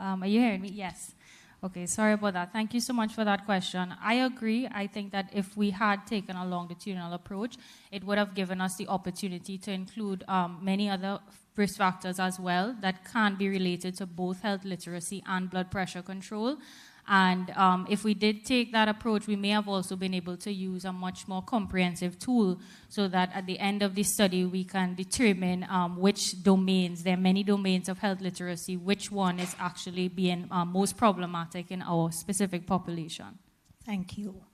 Are you hearing me? Yes. Okay, sorry about that. Thank you so much for that question. I agree. I think that if we had taken a longitudinal approach, it would have given us the opportunity to include many other risk factors as well that can be related to both health literacy and blood pressure control. And if we did take that approach, we may have also been able to use a much more comprehensive tool so that at the end of the study, we can determine which domains, there are many domains of health literacy, which one is actually being most problematic in our specific population. Thank you.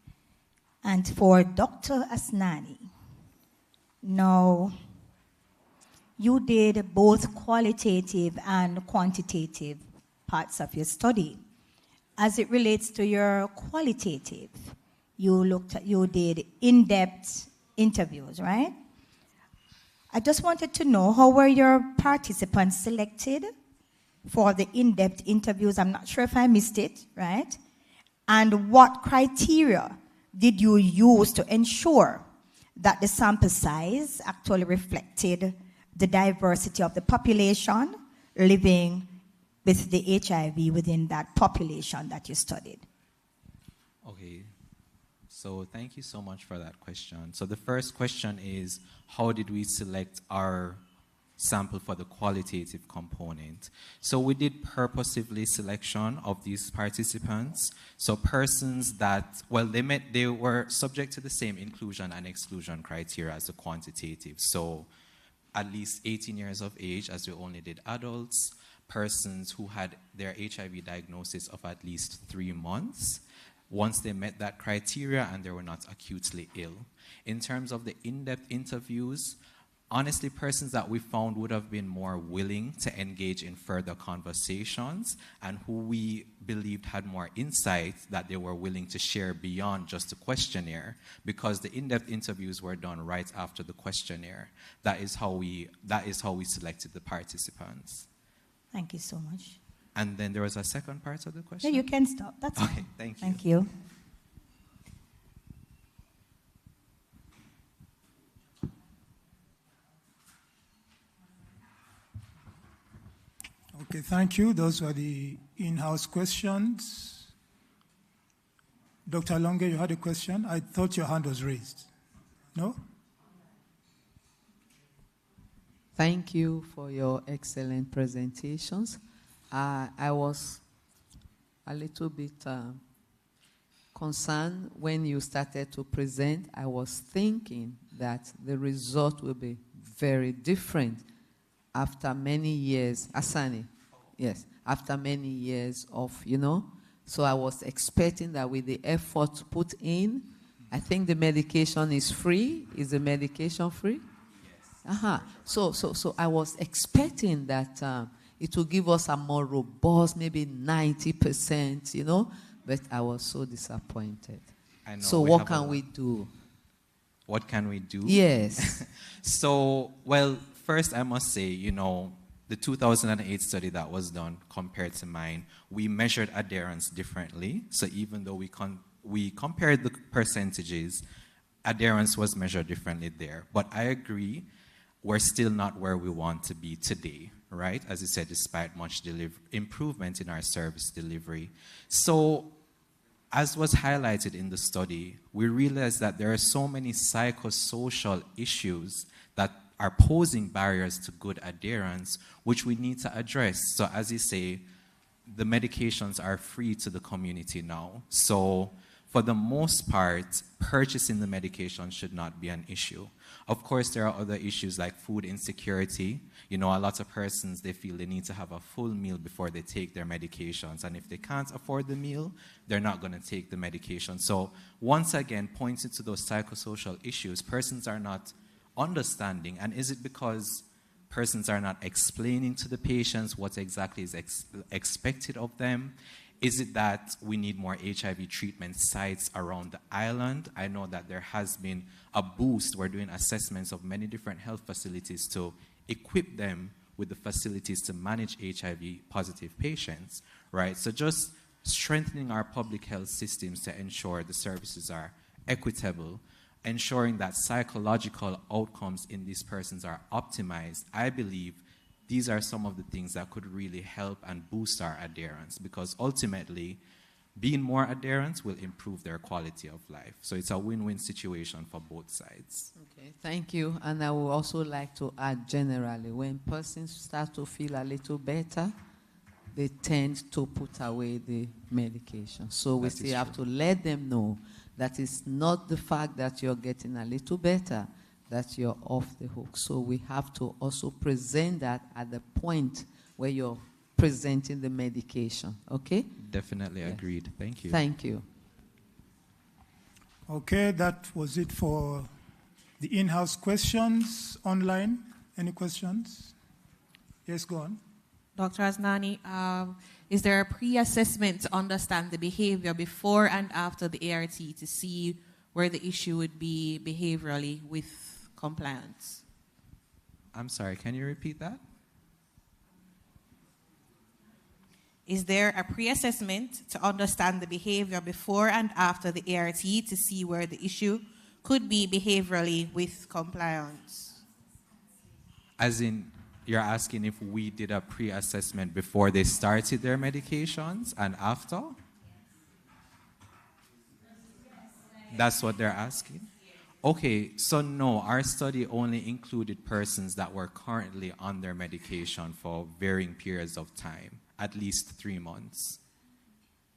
And for Dr. Asnani, now, you did both qualitative and quantitative parts of your study. As it relates to your qualitative, you did in-depth interviews, right? I just wanted to know, how were your participants selected for the in-depth interviews? I'm not sure if I missed it, right? And what criteria did you use to ensure that the sample size actually reflected the diversity of the population living with the HIV within that population that you studied? Okay, so thank you so much for that question. So the first question is, how did we select our sample for the qualitative component? So we did purposively selection of these participants. So persons that, well, they were subject to the same inclusion and exclusion criteria as the quantitative. So at least 18 years of age, as we only did adults, persons who had their HIV diagnosis of at least 3 months, once they met that criteria and they were not acutely ill. In terms of the in-depth interviews, honestly, persons that we found would have been more willing to engage in further conversations and who we believed had more insight that they were willing to share beyond just the questionnaire, because the in-depth interviews were done right after the questionnaire. That is how we selected the participants. Thank you so much. And then there was a second part of the question? Yeah, you can stop. That's okay, fine. thank you. Thank you. Okay, thank you. Those were the in-house questions. Dr. Longe, you had a question? I thought your hand was raised. No? Thank you for your excellent presentations. I was a little bit concerned when you started to present. I was thinking that the result will be very different after many years. Asani, yes, after many years of, so I was expecting that with the effort put in, I think the medication is free. Is the medication free? So I was expecting that it will give us a more robust, maybe 90%, but I was so disappointed. I know, so what can we do? What can we do? Yes. So, well, first I must say, the 2008 study that was done compared to mine, we measured adherence differently. So even though we compared the percentages, adherence was measured differently there. But I agree, we're still not where we want to be today, right? As you said, despite much improvement in our service delivery. So, as was highlighted in the study, we realized that there are so many psychosocial issues that are posing barriers to good adherence, which we need to address. So, as you say, the medications are free to the community now. So, for the most part, purchasing the medication should not be an issue. Of course, there are other issues like food insecurity. You know, a lot of persons, they feel they need to have a full meal before they take their medications. And if they can't afford the meal, they're not going to take the medication. So once again, pointing to those psychosocial issues, persons are not understanding. And is it because persons are not explaining to the patients what exactly is expected of them? Is it that we need more HIV treatment sites around the island? I know that there has been a boost. We're doing assessments of many different health facilities to equip them with the facilities to manage HIV-positive patients, right? So just strengthening our public health systems to ensure the services are equitable, ensuring that psychological outcomes in these persons are optimized. I believe these are some of the things that could really help and boost our adherence, because ultimately, being more adherent will improve their quality of life. So it's a win-win situation for both sides. Okay, thank you. And I would also like to add generally, when persons start to feel a little better, they tend to put away the medication. So we still have to let them know that it's not the fact that you're getting a little better that you're off the hook. So we have to also present that at the point where you're presenting the medication, okay? Definitely agreed. Thank you. Thank you. Okay, that was it for the in-house questions. Online, any questions? Yes, go on. Dr. Asnani, is there a pre-assessment to understand the behavior before and after the ART to see where the issue would be behaviorally with compliance? I'm sorry, can you repeat that? Is there a pre-assessment to understand the behavior before and after the ART to see where the issue could be behaviorally with compliance? As in, you're asking if we did a pre-assessment before they started their medications and after? That's what they're asking? Okay, so no, our study only included persons that were currently on their medication for varying periods of time, at least 3 months.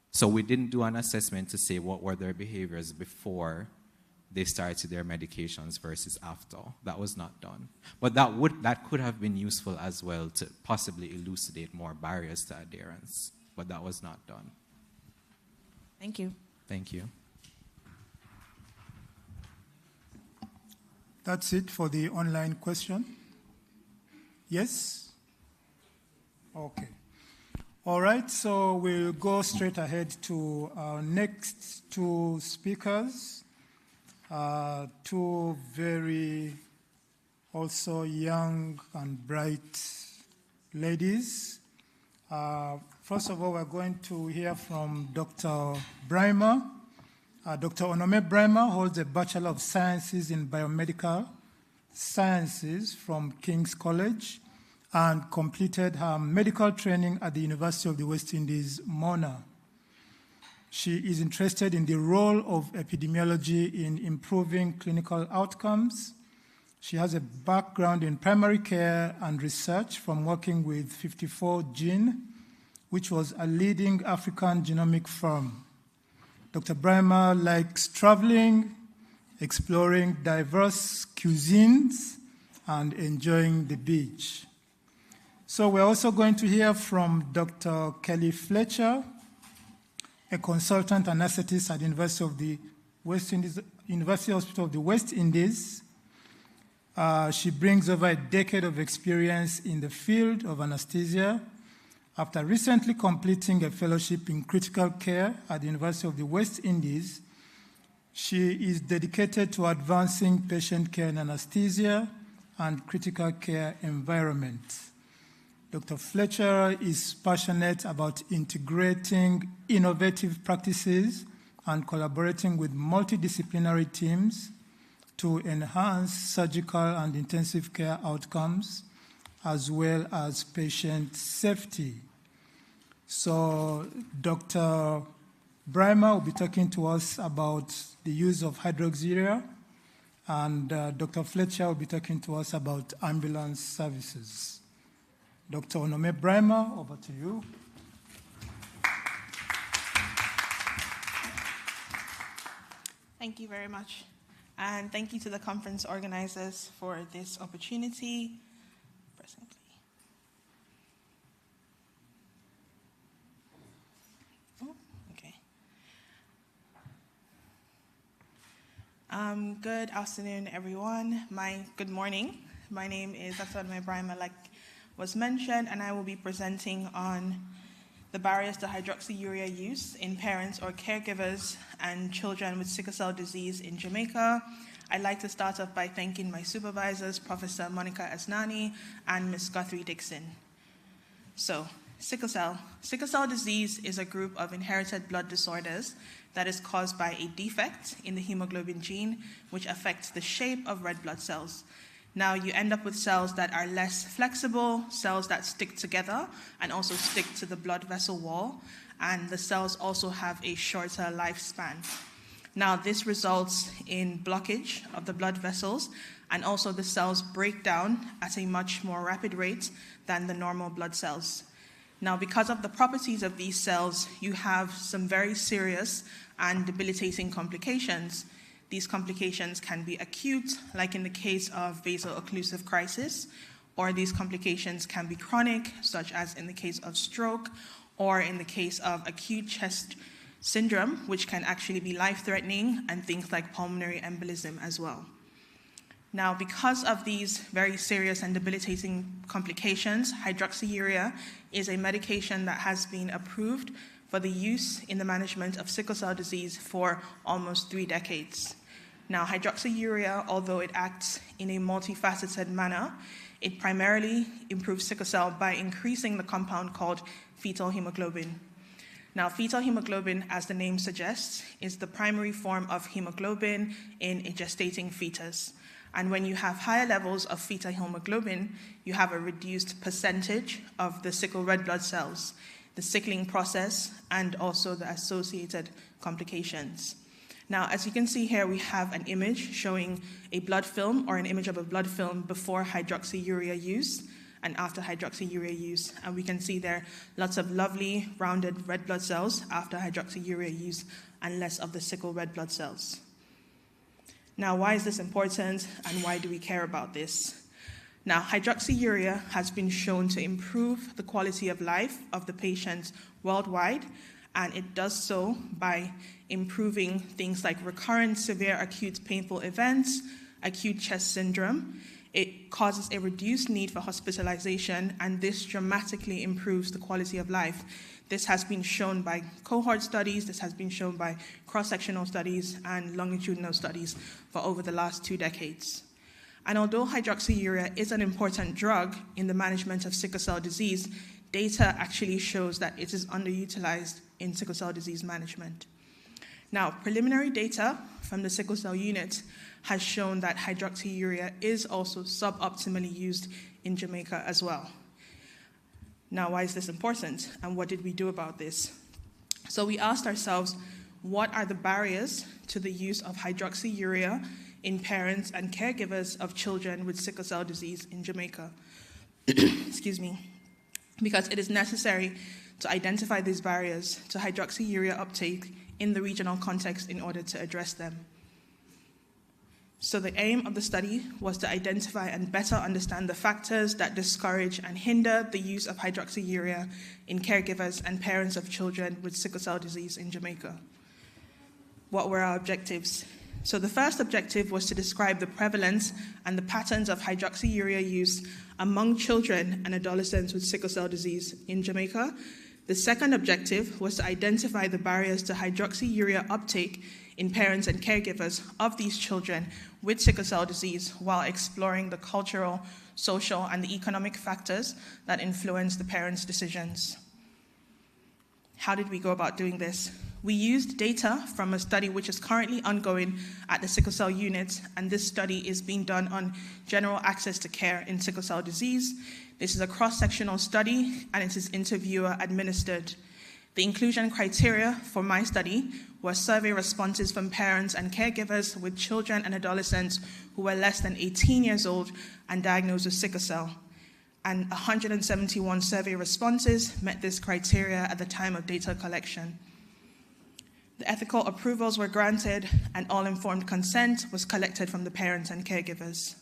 So we didn't do an assessment to say what were their behaviors before they started their medications versus after. That was not done. But that could have been useful as well to possibly elucidate more barriers to adherence. But that was not done. Thank you. Thank you. That's it for the online question. Yes? Okay. All right, so we'll go straight ahead to our next two speakers, two very also young and bright ladies. First of all, we're going to hear from Dr. Brimer. Dr. Onome Brimer holds a Bachelor of Sciences in Biomedical Sciences from King's College and completed her medical training at the University of the West Indies, Mona. She is interested in the role of epidemiology in improving clinical outcomes. She has a background in primary care and research from working with 54 Gene, which was a leading African genomic firm. Dr. Brimer likes traveling, exploring diverse cuisines, and enjoying the beach. So we're also going to hear from Dr. Kelly Fletcher, a consultant anesthetist at the University of the West Indies, University Hospital of the West Indies. She brings over a decade of experience in the field of anesthesia. After recently completing a fellowship in critical care at the University of the West Indies, she is dedicated to advancing patient care in anesthesia and critical care environments. Dr. Fletcher is passionate about integrating innovative practices and collaborating with multidisciplinary teams to enhance surgical and intensive care outcomes, as well as patient safety. So Dr. Brimer will be talking to us about the use of hydroxyurea, and Dr. Fletcher will be talking to us about ambulance services. Dr. Onome Brimer, over to you. Thank you very much. And thank you to the conference organizers for this opportunity. Good afternoon, everyone. Good morning. My name is Dr. Ibrahim, like was mentioned, and I will be presenting on the barriers to hydroxyurea use in parents or caregivers and children with sickle cell disease in Jamaica. I'd like to start off by thanking my supervisors, Professor Monica Asnani and Ms. Guthrie Dixon. So, sickle cell disease is a group of inherited blood disorders that is caused by a defect in the hemoglobin gene, which affects the shape of red blood cells. Now you end up with cells that are less flexible, cells that stick together and also stick to the blood vessel wall, and the cells also have a shorter lifespan. Now this results in blockage of the blood vessels, and also the cells break down at a much more rapid rate than the normal blood cells. Now, because of the properties of these cells, you have some very serious and debilitating complications. These complications can be acute, like in the case of vaso-occlusive crisis, or these complications can be chronic, such as in the case of stroke, or in the case of acute chest syndrome, which can actually be life-threatening, and things like pulmonary embolism as well. Now, because of these very serious and debilitating complications, hydroxyurea is a medication that has been approved for the use in the management of sickle cell disease for almost 3 decades. Now, hydroxyurea, although it acts in a multifaceted manner, it primarily improves sickle cell by increasing the compound called fetal hemoglobin. Now, fetal hemoglobin, as the name suggests, is the primary form of hemoglobin in a gestating fetus. And when you have higher levels of fetal hemoglobin, you have a reduced percentage of the sickle red blood cells, the sickling process, and also the associated complications. Now, as you can see here, we have an image showing a blood film or an image of a blood film before hydroxyurea use and after hydroxyurea use. And we can see there lots of lovely rounded red blood cells after hydroxyurea use and less of the sickle red blood cells. Now, why is this important and why do we care about this? Now, hydroxyurea has been shown to improve the quality of life of the patients worldwide, and it does so by improving things like recurrent severe acute painful events, acute chest syndrome. It causes a reduced need for hospitalization, and this dramatically improves the quality of life. This has been shown by cohort studies, this has been shown by cross-sectional studies and longitudinal studies for over the last 2 decades. And although hydroxyurea is an important drug in the management of sickle cell disease, data actually shows that it is underutilized in sickle cell disease management. Now, preliminary data from the sickle cell unit has shown that hydroxyurea is also suboptimally used in Jamaica as well. Now, why is this important, and what did we do about this? So we asked ourselves, what are the barriers to the use of hydroxyurea in parents and caregivers of children with sickle cell disease in Jamaica? Excuse me. Because it is necessary to identify these barriers to hydroxyurea uptake in the regional context in order to address them. So the aim of the study was to identify and better understand the factors that discourage and hinder the use of hydroxyurea in caregivers and parents of children with sickle cell disease in Jamaica. What were our objectives? So the first objective was to describe the prevalence and the patterns of hydroxyurea use among children and adolescents with sickle cell disease in Jamaica. The second objective was to identify the barriers to hydroxyurea uptake in parents and caregivers of these children with sickle cell disease while exploring the cultural, social, and the economic factors that influence the parents' decisions. How did we go about doing this? We used data from a study which is currently ongoing at the sickle cell unit, and this study is being done on general access to care in sickle cell disease. This is a cross-sectional study, and it is interviewer administered. The inclusion criteria for my study were survey responses from parents and caregivers with children and adolescents who were less than 18 years old and diagnosed with sickle cell. And 171 survey responses met this criteria at the time of data collection. The ethical approvals were granted, and all informed consent was collected from the parents and caregivers.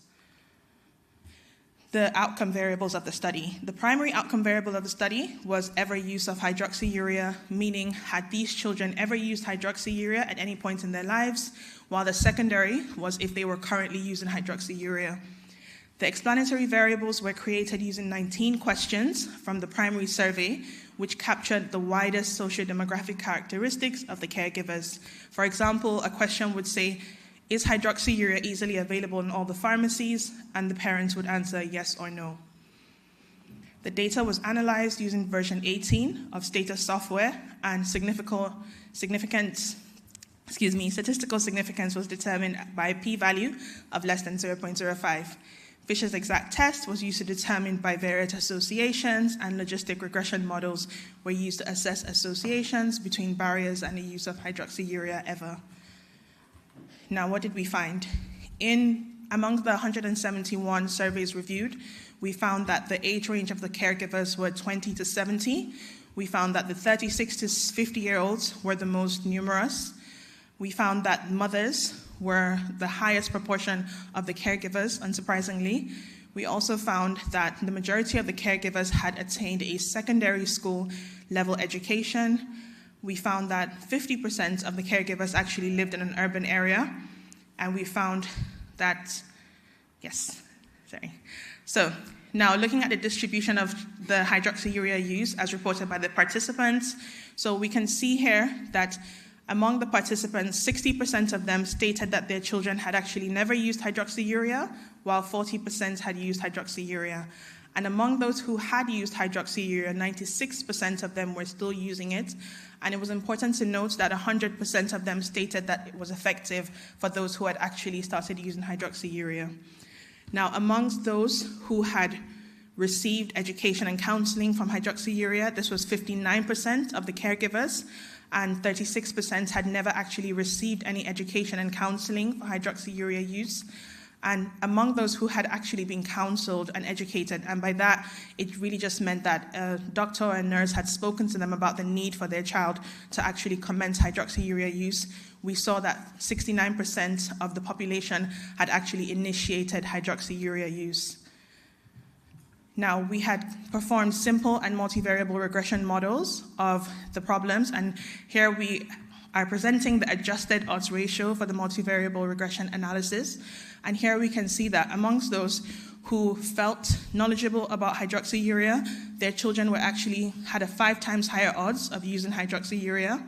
The outcome variables of the study. The primary outcome variable of the study was ever use of hydroxyurea, meaning had these children ever used hydroxyurea at any point in their lives, while the secondary was if they were currently using hydroxyurea. The explanatory variables were created using 19 questions from the primary survey, which captured the widest socio-demographic characteristics of the caregivers. For example, a question would say, is hydroxyurea easily available in all the pharmacies? And the parents would answer yes or no. The data was analyzed using version 18 of Status software, and statistical significance was determined by a p-value of less than 0.05. Fisher's exact test was used to determine bivariate associations, and logistic regression models were used to assess associations between barriers and the use of hydroxyurea ever. Now, what did we find? Among the 171 surveys reviewed, we found that the age range of the caregivers were 20 to 70. We found that the 36 to 50-year-olds were the most numerous. We found that mothers were the highest proportion of the caregivers, unsurprisingly. We also found that the majority of the caregivers had attained a secondary school level education. We found that 50% of the caregivers actually lived in an urban area, and we found that, So now looking at the distribution of the hydroxyurea use as reported by the participants, so we can see here that among the participants, 60% of them stated that their children had actually never used hydroxyurea, while 40% had used hydroxyurea. And among those who had used hydroxyurea, 96% of them were still using it. And it was important to note that 100% of them stated that it was effective for those who had actually started using hydroxyurea. Now, amongst those who had received education and counseling from hydroxyurea, this was 59% of the caregivers, and 36% had never actually received any education and counseling for hydroxyurea use. And among those who had actually been counseled and educated, and by that, it really just meant that a doctor or a nurse had spoken to them about the need for their child to actually commence hydroxyurea use, we saw that 69% of the population had actually initiated hydroxyurea use. Now, we had performed simple and multivariable regression models of the problems, and here we are presenting the adjusted odds ratio for the multivariable regression analysis. And here we can see that amongst those who felt knowledgeable about hydroxyurea, their children had a 5 times higher odds of using hydroxyurea.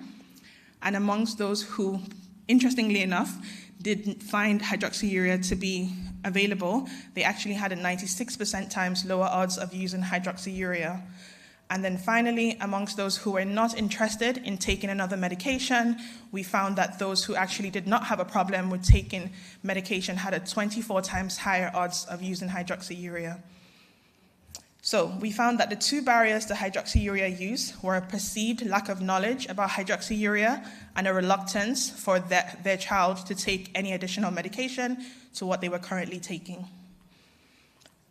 And amongst those who, interestingly enough, didn't find hydroxyurea to be available, they actually had a 96% times lower odds of using hydroxyurea. And then finally, amongst those who were not interested in taking another medication, we found that those who actually did not have a problem with taking medication had a 24 times higher odds of using hydroxyurea. So we found that the 2 barriers to hydroxyurea use were a perceived lack of knowledge about hydroxyurea and a reluctance for their child to take any additional medication to what they were currently taking.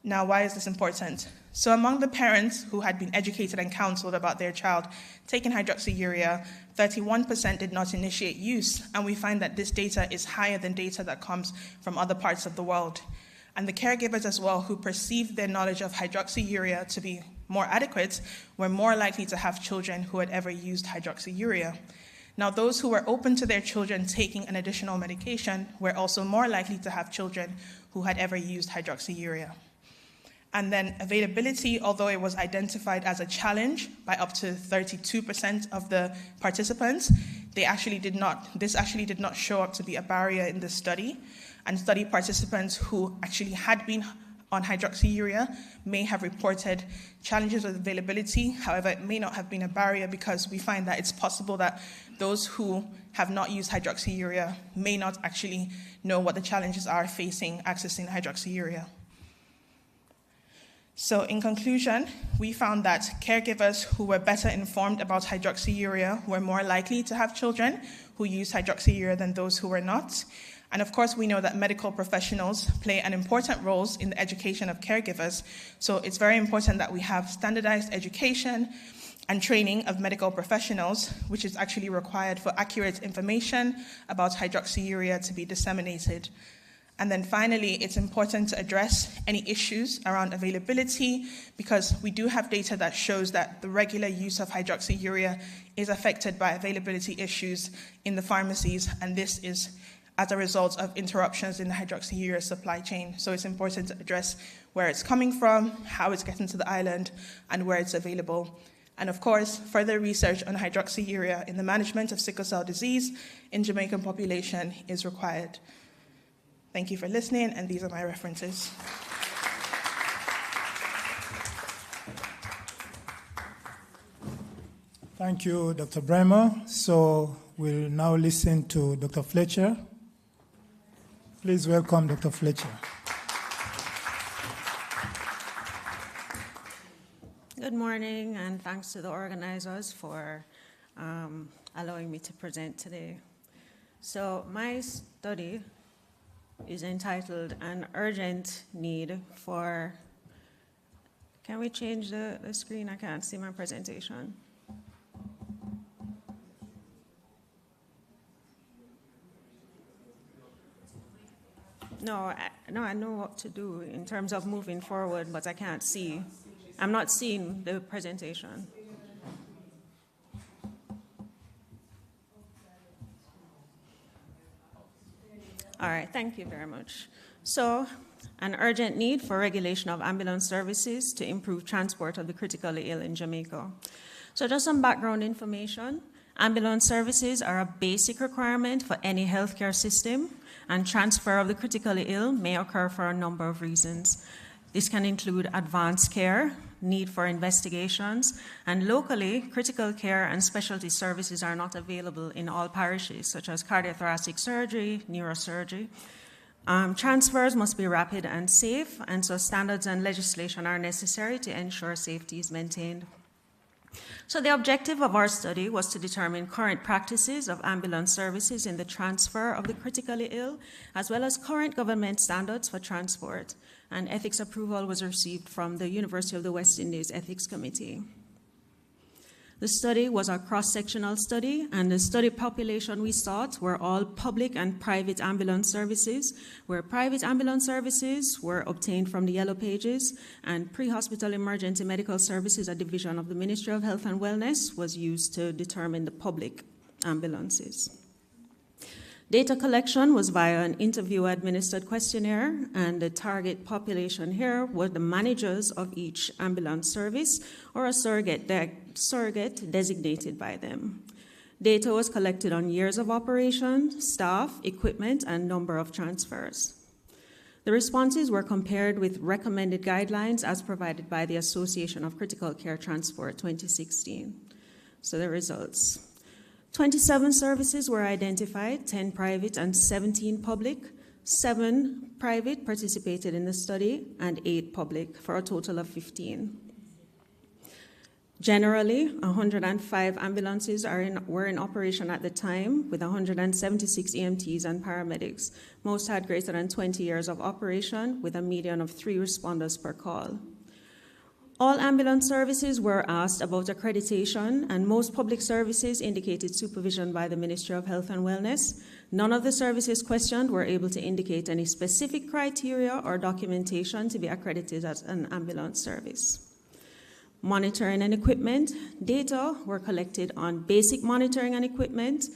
Now, why is this important? So among the parents who had been educated and counseled about their child taking hydroxyurea, 31% did not initiate use, and we find that this data is higher than data that comes from other parts of the world. And the caregivers as well, who perceived their knowledge of hydroxyurea to be more adequate, were more likely to have children who had ever used hydroxyurea. Now, those who were open to their children taking an additional medication were also more likely to have children who had ever used hydroxyurea. And then availability, although it was identified as a challenge by up to 32% of the participants, this actually did not show up to be a barrier in the study. And study participants who actually had been on hydroxyurea may have reported challenges with availability. However, it may not have been a barrier because we find that it's possible that those who have not used hydroxyurea may not actually know what the challenges are facing accessing hydroxyurea. So in conclusion, we found that caregivers who were better informed about hydroxyurea were more likely to have children who used hydroxyurea than those who were not. And of course, we know that medical professionals play an important role in the education of caregivers. So it's very important that we have standardized education and training of medical professionals, which is actually required for accurate information about hydroxyurea to be disseminated. And then finally, it's important to address any issues around availability, because we do have data that shows that the regular use of hydroxyurea is affected by availability issues in the pharmacies, and this is as a result of interruptions in the hydroxyurea supply chain. So it's important to address where it's coming from, how it's getting to the island, and where it's available. And of course, further research on hydroxyurea in the management of sickle cell disease in Jamaican population is required. Thank you for listening, and these are my references. Thank you, Dr. Bremer. So we'll now listen to Dr. Fletcher. Please welcome Dr. Fletcher. Good morning, and thanks to the organizers for allowing me to present today. So my study is entitled An Urgent Need for... Can we change the screen? I can't see my presentation. No, I know what to do in terms of moving forward, but I can't see. I'm not seeing the presentation. All right, thank you very much. So, an urgent need for regulation of ambulance services to improve transport of the critically ill in Jamaica. So just some background information. Ambulance services are a basic requirement for any healthcare system, and transfer of the critically ill may occur for a number of reasons. This can include advanced care, need for investigations, and locally, critical care and specialty services are not available in all parishes, such as cardiothoracic surgery, neurosurgery. Transfers must be rapid and safe, and so standards and legislation are necessary to ensure safety is maintained. So the objective of our study was to determine current practices of ambulance services in the transfer of the critically ill, as well as current government standards for transport. And ethics approval was received from the University of the West Indies Ethics Committee. The study was a cross-sectional study, and the study population we sought were all public and private ambulance services, where private ambulance services were obtained from the Yellow Pages, and pre-hospital emergency medical services, a division of the Ministry of Health and Wellness, was used to determine the public ambulances. Data collection was via an interview-administered questionnaire, and the target population here were the managers of each ambulance service or a surrogate designated by them. Data was collected on years of operation, staff, equipment, and number of transfers. The responses were compared with recommended guidelines as provided by the Association of Critical Care Transport 2016. So the results. 27 services were identified, 10 private and 17 public. 7 private participated in the study and 8 public, for a total of 15. Generally, 105 ambulances were in operation at the time, with 176 EMTs and paramedics. Most had greater than 20 years of operation, with a median of 3 responders per call. All ambulance services were asked about accreditation, and most public services indicated supervision by the Ministry of Health and Wellness. None of the services questioned were able to indicate any specific criteria or documentation to be accredited as an ambulance service. Monitoring and equipment. Data were collected on basic monitoring and equipment.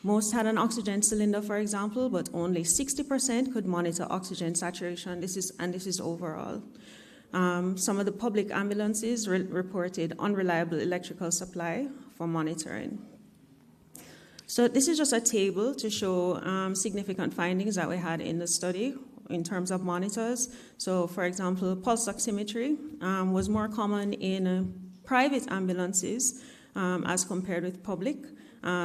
Most had an oxygen cylinder, for example, but only 60% could monitor oxygen saturation. This is overall. Some of the public ambulances reported unreliable electrical supply for monitoring. So this is just a table to show significant findings that we had in the study in terms of monitors. So, for example, pulse oximetry was more common in private ambulances as compared with public.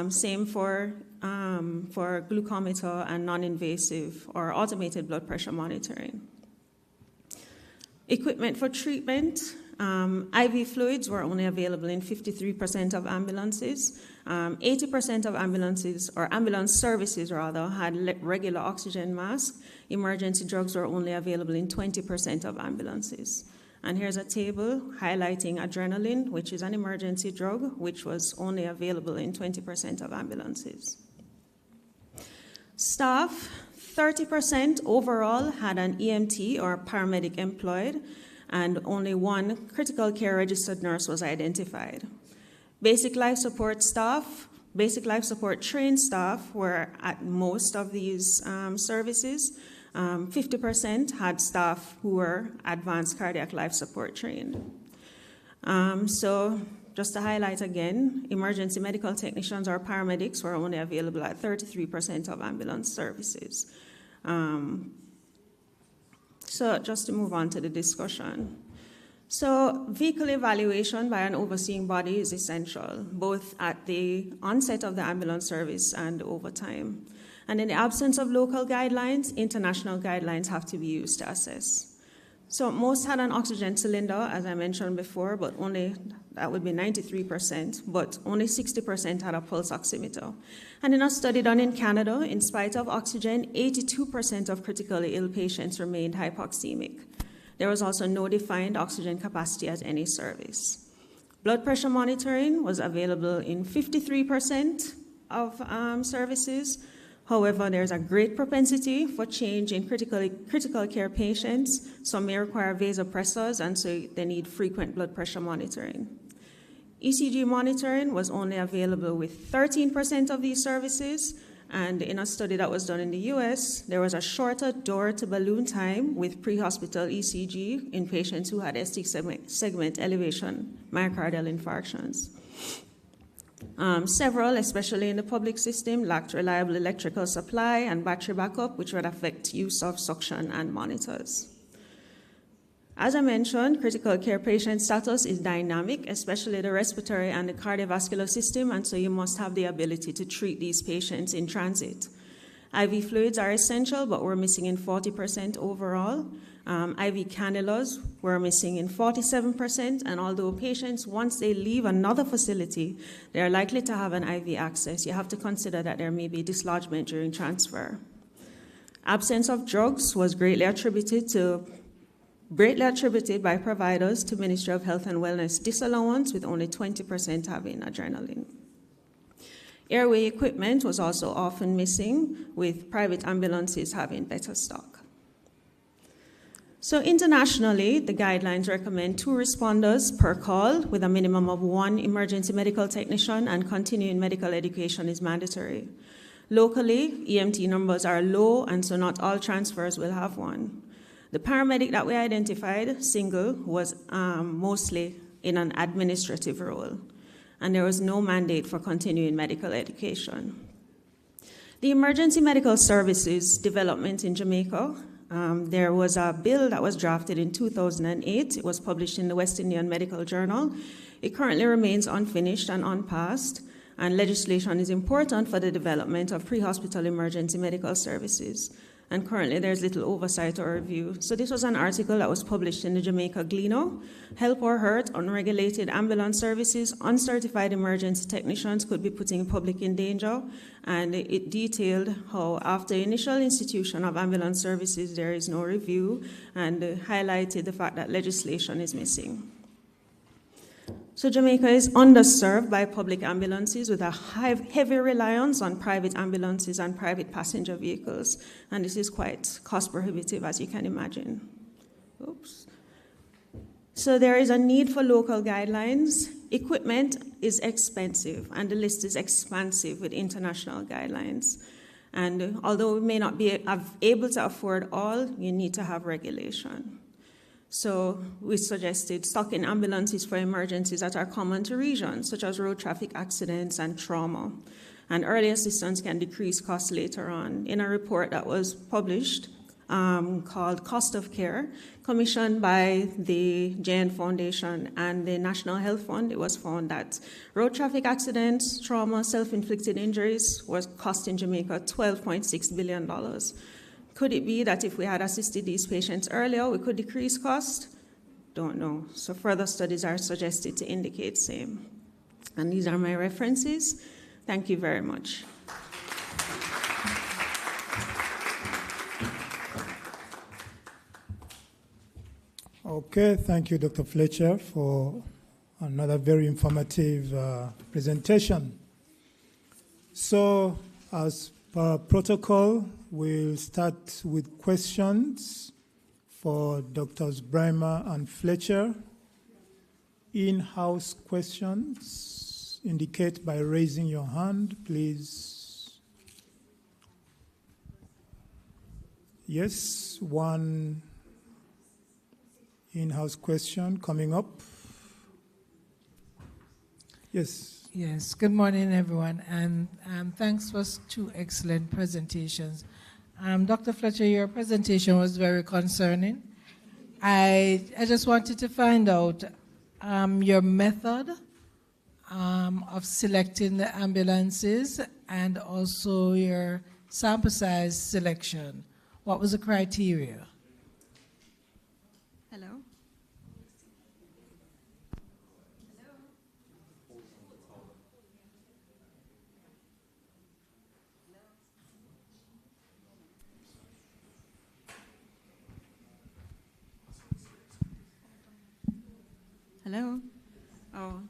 Same for glucometer and non-invasive or automated blood pressure monitoring. Equipment for treatment. IV fluids were only available in 53% of ambulances. 80% of ambulances, or ambulance services rather, had regular oxygen masks. Emergency drugs were only available in 20% of ambulances. And here's a table highlighting adrenaline, which is an emergency drug, which was only available in 20% of ambulances. Staff, 30% overall had an EMT or paramedic employed, and only one critical care registered nurse was identified. Basic life support trained staff were at most of these services. 50% had staff who were advanced cardiac life support trained. So just to highlight again, emergency medical technicians or paramedics were only available at 33% of ambulance services. So just to move on to the discussion. So vehicle evaluation by an overseeing body is essential, both at the onset of the ambulance service and over time. And in the absence of local guidelines, international guidelines have to be used to assess. So most had an oxygen cylinder, as I mentioned before, but only, that would be 93%, but only 60% had a pulse oximeter. And in a study done in Canada, in spite of oxygen, 82% of critically ill patients remained hypoxemic. There was also no defined oxygen capacity at any service. Blood pressure monitoring was available in 53% of services. However, there's a great propensity for change in critical care patients. Some may require vasopressors, and so they need frequent blood pressure monitoring. ECG monitoring was only available with 13% of these services, and in a study that was done in the US, there was a shorter door-to-balloon time with pre-hospital ECG in patients who had ST segment elevation myocardial infarctions. Several, especially in the public system, lacked reliable electrical supply and battery backup, which would affect use of suction and monitors. As I mentioned, critical care patient status is dynamic, especially the respiratory and the cardiovascular system, and so you must have the ability to treat these patients in transit. IV fluids are essential, but we're missing in 40% overall. IV cannulas were missing in 47%, and although patients, once they leave another facility, they are likely to have an IV access, you have to consider that there may be dislodgement during transfer. Absence of drugs was greatly attributed by providers to Ministry of Health and Wellness disallowance, with only 20% having adrenaline. Airway equipment was also often missing, with private ambulances having better stock. So internationally, the guidelines recommend 2 responders per call with a minimum of 1 emergency medical technician, and continuing medical education is mandatory. Locally, EMT numbers are low, and so not all transfers will have one. The paramedic that we identified, Sickle, was mostly in an administrative role, and there was no mandate for continuing medical education. The emergency medical services development in Jamaica, there was a bill that was drafted in 2008. It was published in the West Indian Medical Journal. It currently remains unfinished and unpassed, and legislation is important for the development of pre-hospital emergency medical services. And currently there's little oversight or review. So this was an article that was published in the Jamaica Gleno. Help or hurt, unregulated ambulance services, uncertified emergency technicians could be putting public in danger. And it detailed how after initial institution of ambulance services, there is no review, and highlighted the fact that legislation is missing. So Jamaica is underserved by public ambulances, with a heavy reliance on private ambulances and private passenger vehicles. And this is quite cost prohibitive, as you can imagine. Oops. So there is a need for local guidelines. Equipment is expensive, and the list is expansive with international guidelines. And although we may not be able to afford all, you need to have regulation. So we suggested stocking ambulances for emergencies that are common to regions, such as road traffic accidents and trauma. And early assistance can decrease costs later on. In a report that was published called Cost of Care, commissioned by the JN Foundation and the National Health Fund, it was found that road traffic accidents, trauma, self-inflicted injuries was costing Jamaica $12.6 billion. Could it be that if we had assisted these patients earlier, we could decrease cost? Don't know. So further studies are suggested to indicate same. And these are my references. Thank you very much. Okay, thank you, Dr. Fletcher, for another very informative presentation. So, as per protocol, we'll start with questions for Drs. Brymer and Fletcher. In-house questions, indicate by raising your hand, please. Yes, one in-house question coming up. Yes. Yes, good morning, everyone, and thanks for 2 excellent presentations. Dr. Fletcher, your presentation was very concerning. I just wanted to find out your method of selecting the ambulances and also your sample size selection. What was the criteria? Hello? Hello? Oh,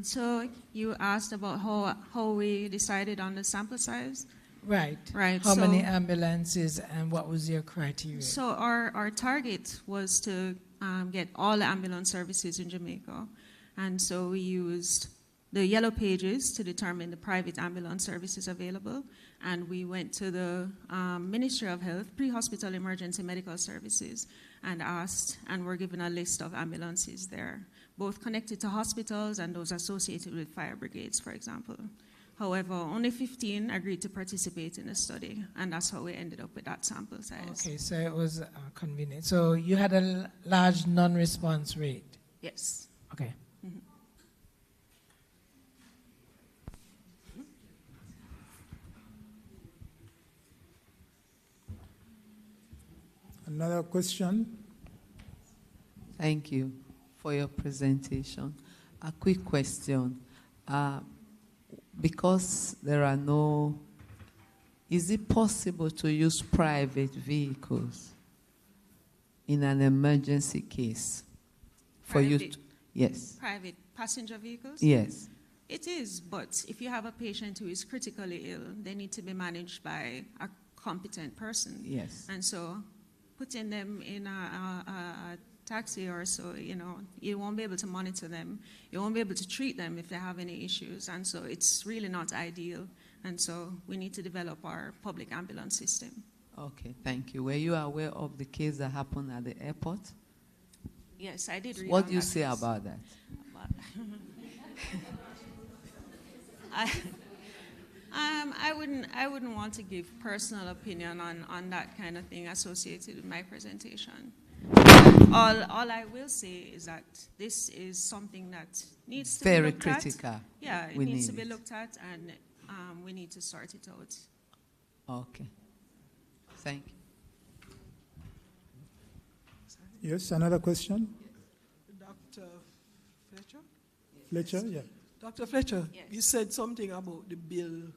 so you asked about how we decided on the sample size? Right. Right. How many ambulances and what was your criteria? So our target was to get all the ambulance services in Jamaica. And so we used the yellow pages to determine the private ambulance services available. And we went to the Ministry of Health, pre-hospital emergency medical services, and asked, and were given a list of ambulances there, both connected to hospitals and those associated with fire brigades, for example. However, only 15 agreed to participate in the study, and that's how we ended up with that sample size. Okay, so it was convenient. So you had a large non-response rate? Yes. Okay. Mm-hmm. Another question? Thank you for your presentation. A quick question. Because there are no, is it possible to use private vehicles in an emergency case? For you to, yes. Private passenger vehicles? Yes. It is, but if you have a patient who is critically ill, they need to be managed by a competent person. Yes. And so putting them in a taxi or so, you won't be able to monitor them. You won't be able to treat them if they have any issues. And so it's really not ideal. And so we need to develop our public ambulance system. Okay, thank you. Were you aware of the case that happened at the airport? Yes, I did read What on do you that say case. about that? I wouldn't want to give personal opinion on that kind of thing associated with my presentation. All I will say is that this is something that needs to be looked at. Very critical. Yeah, it needs to be looked at, and we need to sort it out. Okay. Thank you. Yes, another question? Dr. Fletcher? Fletcher, yeah. Dr. Fletcher, you said something about the bill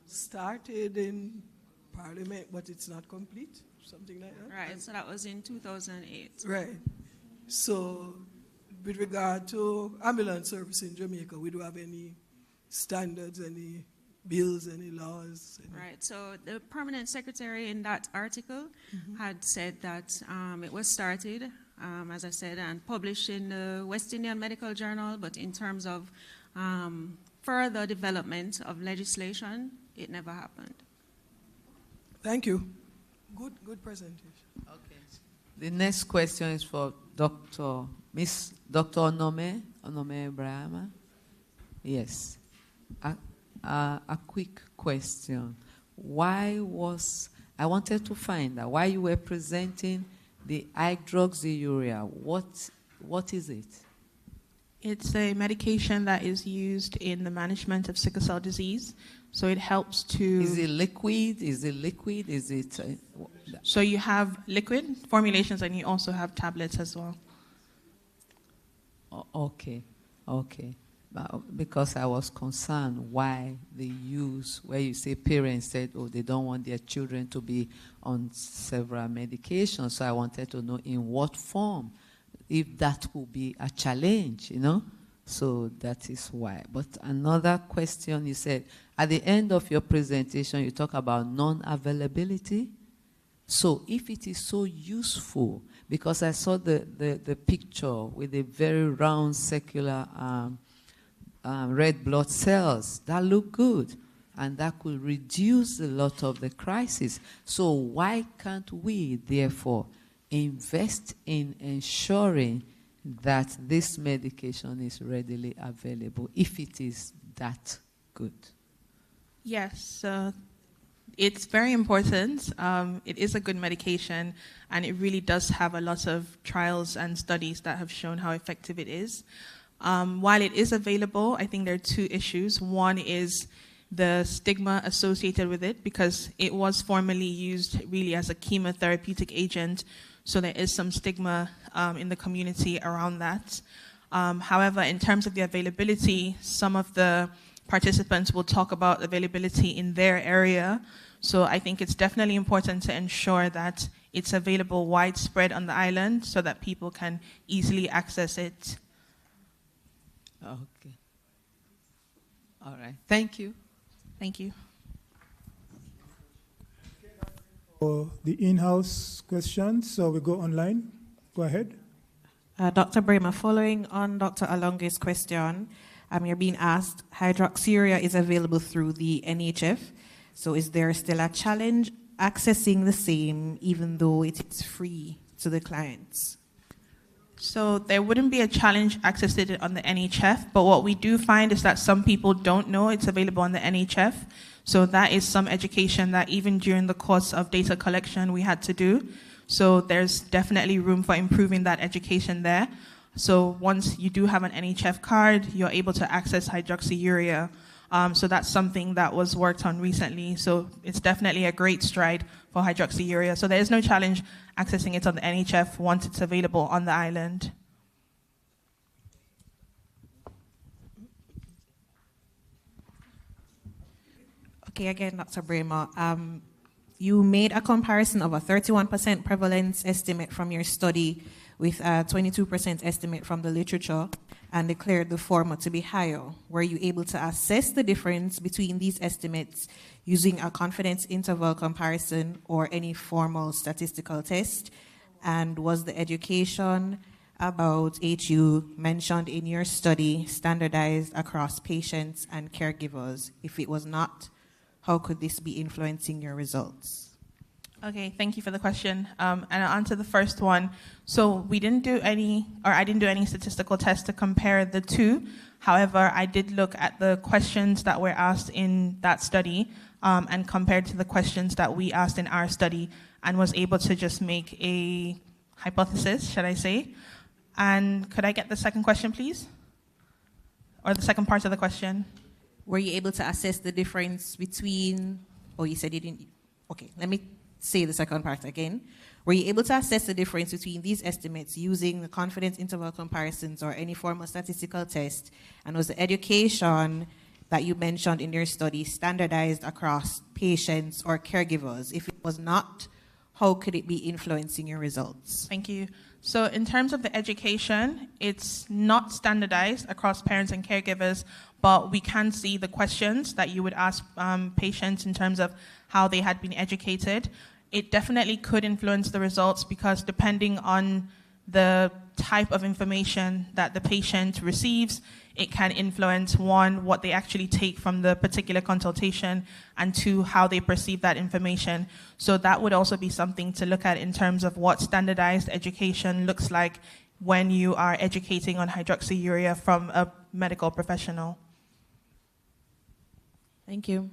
started in Parliament, but it's not complete, something like that? Right, so that was in 2008. Right. So with regard to ambulance service in Jamaica, we don't have any standards, any bills, any laws? Right, so the permanent secretary in that article had said that it was started, as I said, and published in the West Indian Medical Journal, but in terms of further development of legislation, it never happened. Thank you. Good presentation. Okay. The next question is for Dr. Onome Brahma. Yes. A quick question. I wanted to find out why you were presenting the hydroxyurea. What is it? It's a medication that is used in the management of sickle cell disease. So it helps to... Is it liquid? Is it... So you have liquid formulations and you also have tablets as well. Okay. Because I was concerned why they use, where you say parents said, they don't want their children to be on several medications. So I wanted to know in what form if that will be a challenge, you know. So that is why. But another question, you said, at the end of your presentation, you talk about non-availability. So if it is so useful, because I saw the picture with a very round circular red blood cells, that look good. And that could reduce a lot of the crisis. So why can't we, therefore, invest in ensuring that this medication is readily available if it is that good? Yes, it's very important. It is a good medication, and it really does have a lot of trials and studies that have shown how effective it is. While it is available, I think there are two issues. One is the stigma associated with it, because it was formerly used really as a chemotherapeutic agent, so there is some stigma in the community around that. However, in terms of the availability, some of the participants will talk about availability in their area, so I think it's definitely important to ensure that it's available widespread on the island so that people can easily access it. Okay. All right. Thank you. Thank you. For the in-house questions, so we go online. Go ahead. Dr. Bremer, following on Dr. Alonge's question, you're being asked, hydroxyurea is available through the NHF, so is there still a challenge accessing the same even though it is free to the clients? So there wouldn't be a challenge accessing it on the NHF, but what we do find is that some people don't know it's available on the NHF. So that is some education that even during the course of data collection we had to do. So there's definitely room for improving that education there. So once you do have an NHF card, you're able to access hydroxyurea. So that's something that was worked on recently. So it's definitely a great stride for hydroxyurea. So there is no challenge accessing it on the NHF once it's available on the island. Okay, again, Dr. Bremer, you made a comparison of a 31% prevalence estimate from your study with a 22% estimate from the literature and declared the former to be higher. Were you able to assess the difference between these estimates using a confidence interval comparison or any formal statistical test? And was the education about HU mentioned in your study standardized across patients and caregivers? If it was not, how could this be influencing your results? Okay, thank you for the question. And I'll answer the first one. So I didn't do any statistical tests to compare the two. However, I did look at the questions that were asked in that study and compared to the questions that we asked in our study, and was able to just make a hypothesis, should I say. And could I get the second question, please? Or the second part of the question? Were you able to assess the difference between, oh, you said you didn't, okay, let me say the second part again. Were you able to assess the difference between these estimates using the confidence interval comparisons or any formal statistical test? And was the education that you mentioned in your study standardized across patients or caregivers? If it was not, how could it be influencing your results? Thank you. So in terms of the education, it's not standardized across parents and caregivers, but we can see the questions that you would ask patients in terms of how they had been educated. It definitely could influence the results because depending on the type of information that the patient receives, it can influence, one, what they actually take from the particular consultation, and two, how they perceive that information. So that would also be something to look at in terms of what standardized education looks like when you are educating on hydroxyurea from a medical professional. Thank you.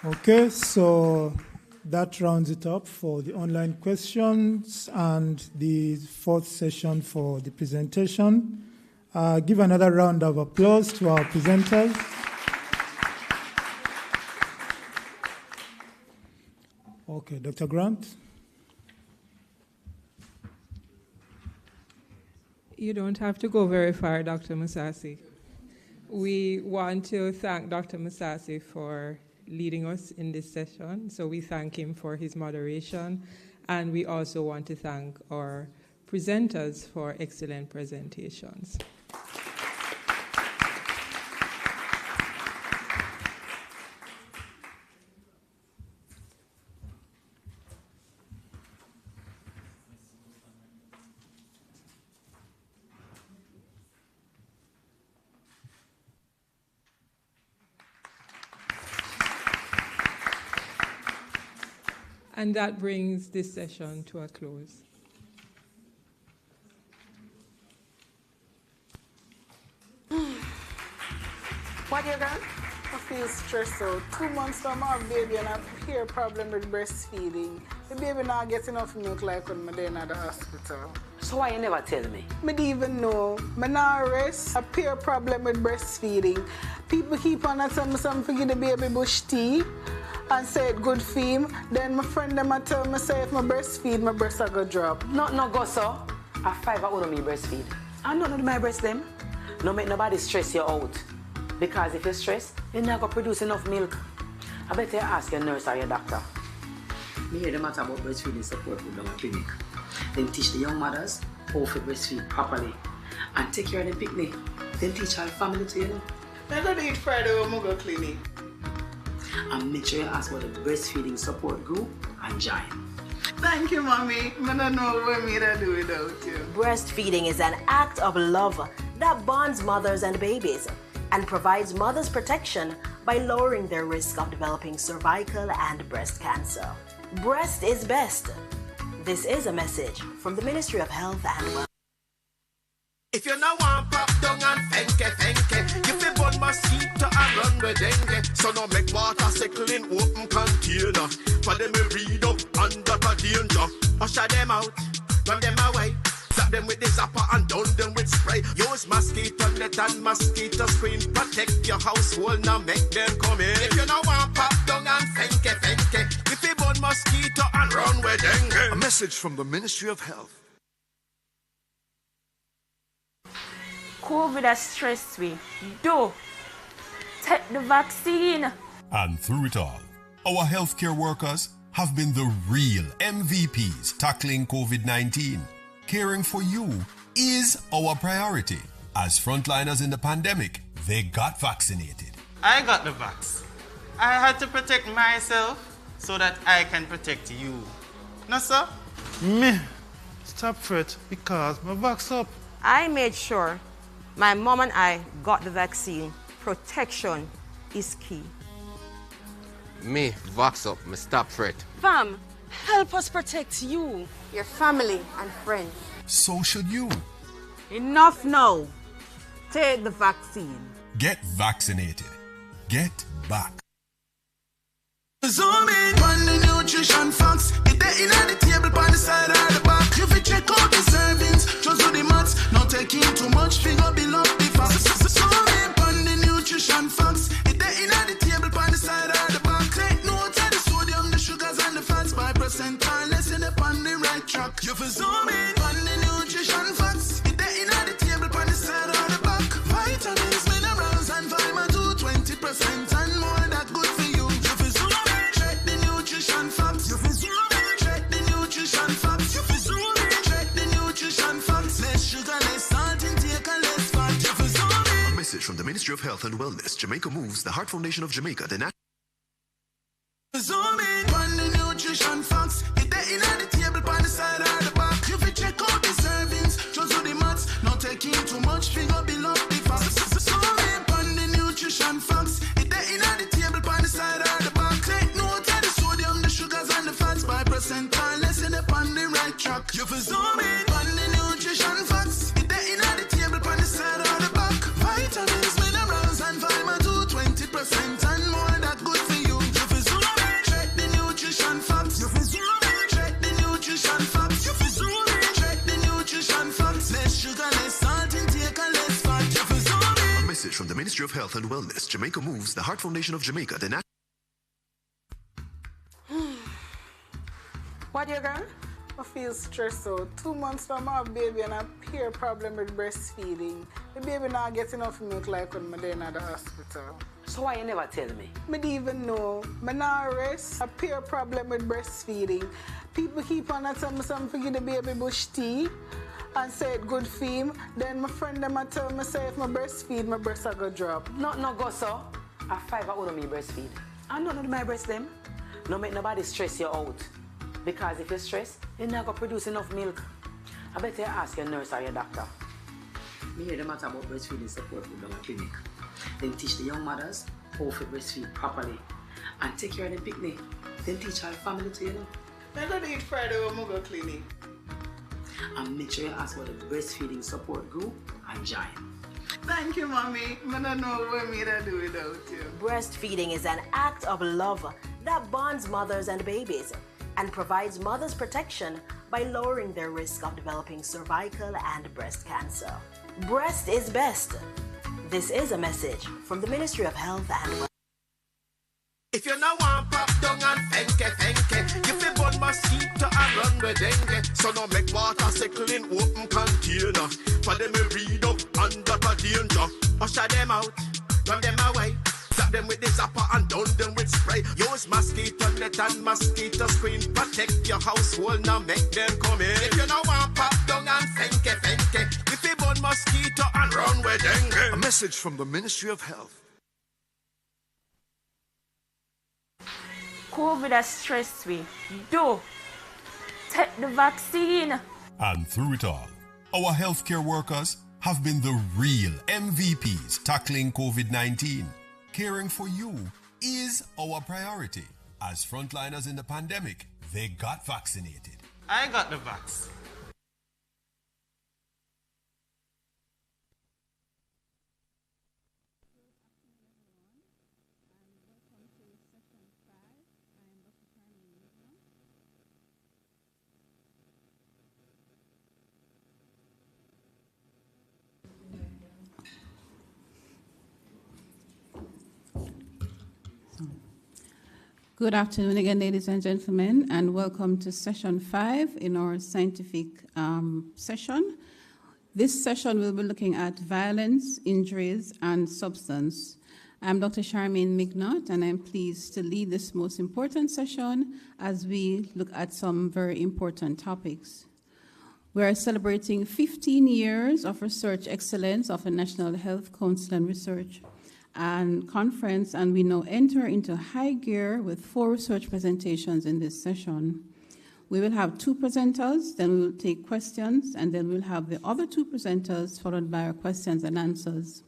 Okay, so that rounds it up for the online questions and the fourth session for the presentation. Give another round of applause to our presenters. Okay, Dr. Grant. You don't have to go very far, Dr. Musasi. We want to thank Dr. Musasi for leading us in this session. So we thank him for his moderation, and we also want to thank our presenters for excellent presentations. And that brings this session to a close. What you got? I feel stressed out. 2 months from my baby and I have a problem with breastfeeding. The baby not get enough milk like when I'm there at the hospital. So why you never tell me? I didn't even know. I not rest. A peer problem with breastfeeding. People keep on telling me something to give the baby bush tea and say it good for him. Then my friend them tell me say if I breastfeed, my breast are gonna drop. No go so. A 5 hour me breastfeed. And none of my breast them. No make nobody stress you out. Because if you're stressed, you're not going to produce enough milk. I better ask your nurse or your doctor. Me hear the matter about breastfeeding support with the clinic. Then teach the young mothers how to breastfeed properly. And take care of the picnic. Then teach our family to, you know. I'm going to eat Friday when I go clinic. And make sure you ask about the breastfeeding support group and join. Thank you, Mommy. I don't know what me to do without you. Breastfeeding is an act of love that bonds mothers and babies and provides mothers protection by lowering their risk of developing cervical and breast cancer. Breast is best. This is a message from the Ministry of Health and Welfare. If you no want pop down and fenke, you fi burn mosquito and run with dengue. So no make water Sickle in open container. For them we read up under the danger. Usher them out, run them away. Zap them with the zapper and down them with spray. Use mosquito net and mosquito screen. Protect your household, now make them come in. If you no want pop down and fenke, you fi burn mosquito and run with dengue. A message from the Ministry of Health. COVID has stressed me. Do take the vaccine. And through it all, our healthcare workers have been the real MVPs tackling COVID-19. Caring for you is our priority. As frontliners in the pandemic, they got vaccinated. I got the vax. I had to protect myself so that I can protect you. No, sir? Me, stop for it because my vax up. I made sure my mom and I got the vaccine. Protection is key. Me, vax up, me stop for it. Fam, help us protect you, your family and friends. So should you. Enough now. Take the vaccine. Get vaccinated. Get back. Zoom in on the nutrition facts. It there in the table on the side or the back. You fi check out the servings, just do the maths. Not taking too much, finger below the facts. Zoom in on the nutrition facts. It there in the table on the side or the back. Take note of the sodium, the sugars and the fats by percentile. Let's in on the right track. You fi zoom in on the nutrition facts. It there in the table on the side or the back. Vitamins, minerals and vitamin 2, 20% and more that good for you. You fi zoom in. Check the nutrition facts. You fi zoom in. Check the nutrition facts. You fi zoom in. Check the nutrition facts. Less sugar, less salt intake and less fat. You fi zoom in. A message from the Ministry of Health and Wellness, Jamaica Moves, the Heart Foundation of Jamaica, the Zoom in on the nutrition facts. It there in the table on the side or the back. You fi check out the servings, just do the maths. Not taking too much, finger below the facts. Zoom in on the nutrition facts. It there in the table on the side or the back. Take note of the sodium, the sugars and the fats by percentile. Let's in on the right track. You fi zoom in on the nutrition facts. It there in the table on the side or the back. Vitamins, minerals and vitamin 2, 20% and more that good for you. You fi zoom in. Check the nutrition facts. You fi zoom in. Check the nutrition facts. You fi zoom in. Check the nutrition facts. Less sugar, less salt intake and less fat. You fi zoom in. A message from the Ministry of Health and Wellness, Jamaica Moves, the Heart Foundation of Jamaica, the What you got? I feel stressed out. 2 months from my baby and I have a problem with breastfeeding. The baby not get enough milk like when I'm there at the hospital. So why you never tell me? Me didn't even know. Me not rest. A peer problem with breastfeeding. People keep on telling me something for the baby bush tea and say it good for him. Then my friend them tell me say if I breastfeed, my breast are gonna drop. No go so. A 5 hour me breastfeed. I don't know my breast them. No make nobody stress you out. Because if you stress, you're not gonna produce enough milk. I better ask your nurse or your doctor. Me hear the matter about breastfeeding support with the clinic. Then teach the young mothers how to breastfeed properly. And take care of the picnic. Then teach our family to, you know. I'm gonna eat Friday when I go clinic. And make sure you ask about the breastfeeding support group and join. Thank you, Mommy. I don't know what me to do without you. Breastfeeding is an act of love that bonds mothers and babies and provides mothers protection by lowering their risk of developing cervical and breast cancer. Breast is best. This is a message from the Ministry of Health and Welfare. If you no want pop down and fenke, you fi burn mosquito and run with dengue. So no make water Sickle in open container. For them to read up under the danger. Usher them out, run them away. Zap them with the zapper and down them with spray. Use mosquito net and mosquito screen. Protect your household, now make them come in. If you no want pop down and fenke, you fi burn mosquito and run with dengue. A message from the Ministry of Health. COVID has stressed me. Do take the vaccine. And through it all, our healthcare workers have been the real MVPs tackling COVID-19. Caring for you is our priority. As frontliners in the pandemic, they got vaccinated. I got the vax. Good afternoon again, ladies and gentlemen, and welcome to session 5 in our scientific session. This session will be looking at violence, injuries, and substance. I'm Dr. Charmaine Mignot, and I'm pleased to lead this most important session as we look at some very important topics. We are celebrating 15 years of research excellence of the National Health Council and Research and Conference, and we now enter into high gear with 4 research presentations in this session. We will have 2 presenters, then we will take questions, and then we'll have the other 2 presenters followed by our questions and answers.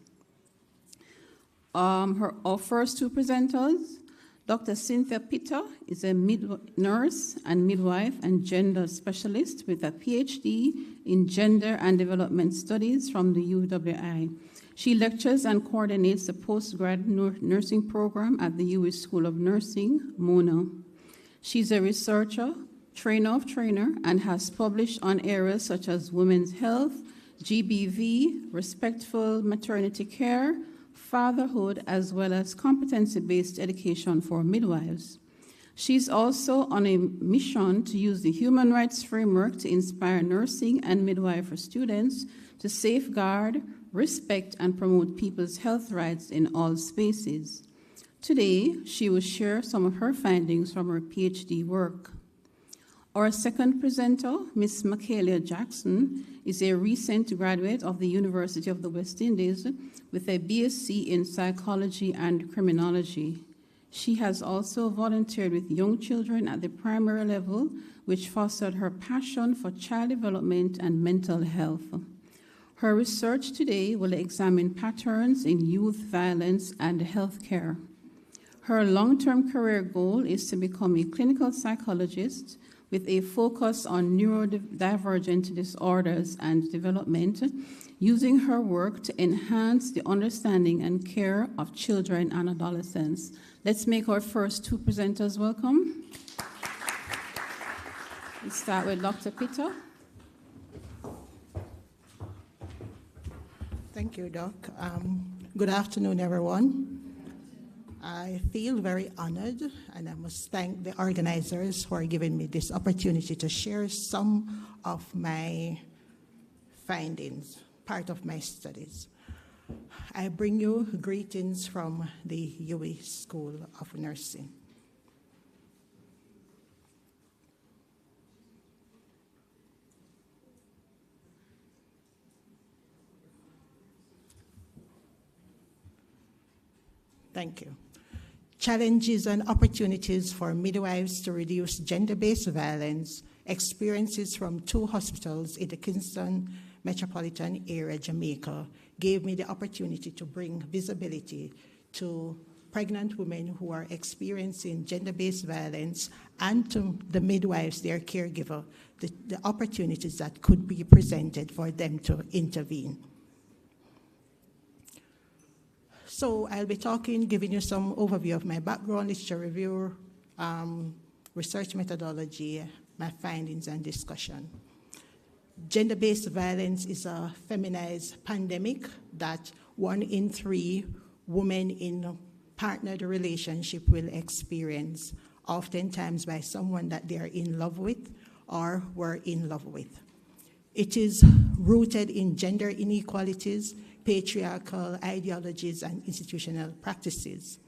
Our first 2 presenters, Dr. Cynthia Pitta is a nurse and midwife and gender specialist with a PhD in Gender and Development Studies from the UWI. She lectures and coordinates the postgrad nursing program at the U.S. School of Nursing, Mona. She's a researcher, trainer of trainer, and has published on areas such as women's health, GBV, respectful maternity care, fatherhood, as well as competency-based education for midwives. She's also on a mission to use the human rights framework to inspire nursing and midwifery students to safeguard, respect, and promote people's health rights in all spaces. Today, she will share some of her findings from her PhD work. Our second presenter, Ms. Michaela Jackson, is a recent graduate of the University of the West Indies with a BSc in psychology and criminology. She has also volunteered with young children at the primary level, which fostered her passion for child development and mental health. Her research today will examine patterns in youth violence and healthcare. Her long-term career goal is to become a clinical psychologist with a focus on neurodivergent disorders and development, using her work to enhance the understanding and care of children and adolescents. Let's make our first 2 presenters welcome. We start with Dr. Pitta. Thank you, Doc. Good afternoon, everyone. I feel very honored, and I must thank the organizers for giving me this opportunity to share some of my findings, part of my studies. I bring you greetings from the UWI School of Nursing. Thank you. Challenges and opportunities for midwives to reduce gender-based violence, experiences from 2 hospitals in the Kingston metropolitan area, Jamaica, gave me the opportunity to bring visibility to pregnant women who are experiencing gender-based violence and to the midwives, their caregiver, the opportunities that could be presented for them to intervene. So I'll be giving you some overview of my background, literature review, research methodology, my findings and discussion. Gender-based violence is a feminized pandemic that 1 in 3 women in partnered relationship will experience, oftentimes by someone that they are in love with or were in love with. It is rooted in gender inequalities, patriarchal ideologies, and institutional practices.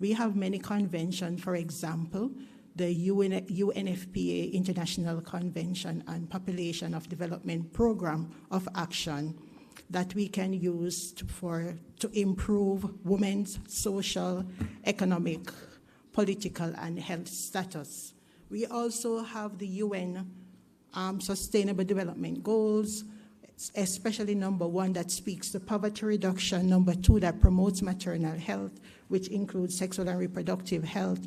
We have many conventions, for example, the UNFPA International Convention on Population of Development Program of Action that we can use to improve women's social, economic, political, and health status. We also have the UN Sustainable Development Goals, especially number 1 that speaks to poverty reduction, number 2 that promotes maternal health, which includes sexual and reproductive health,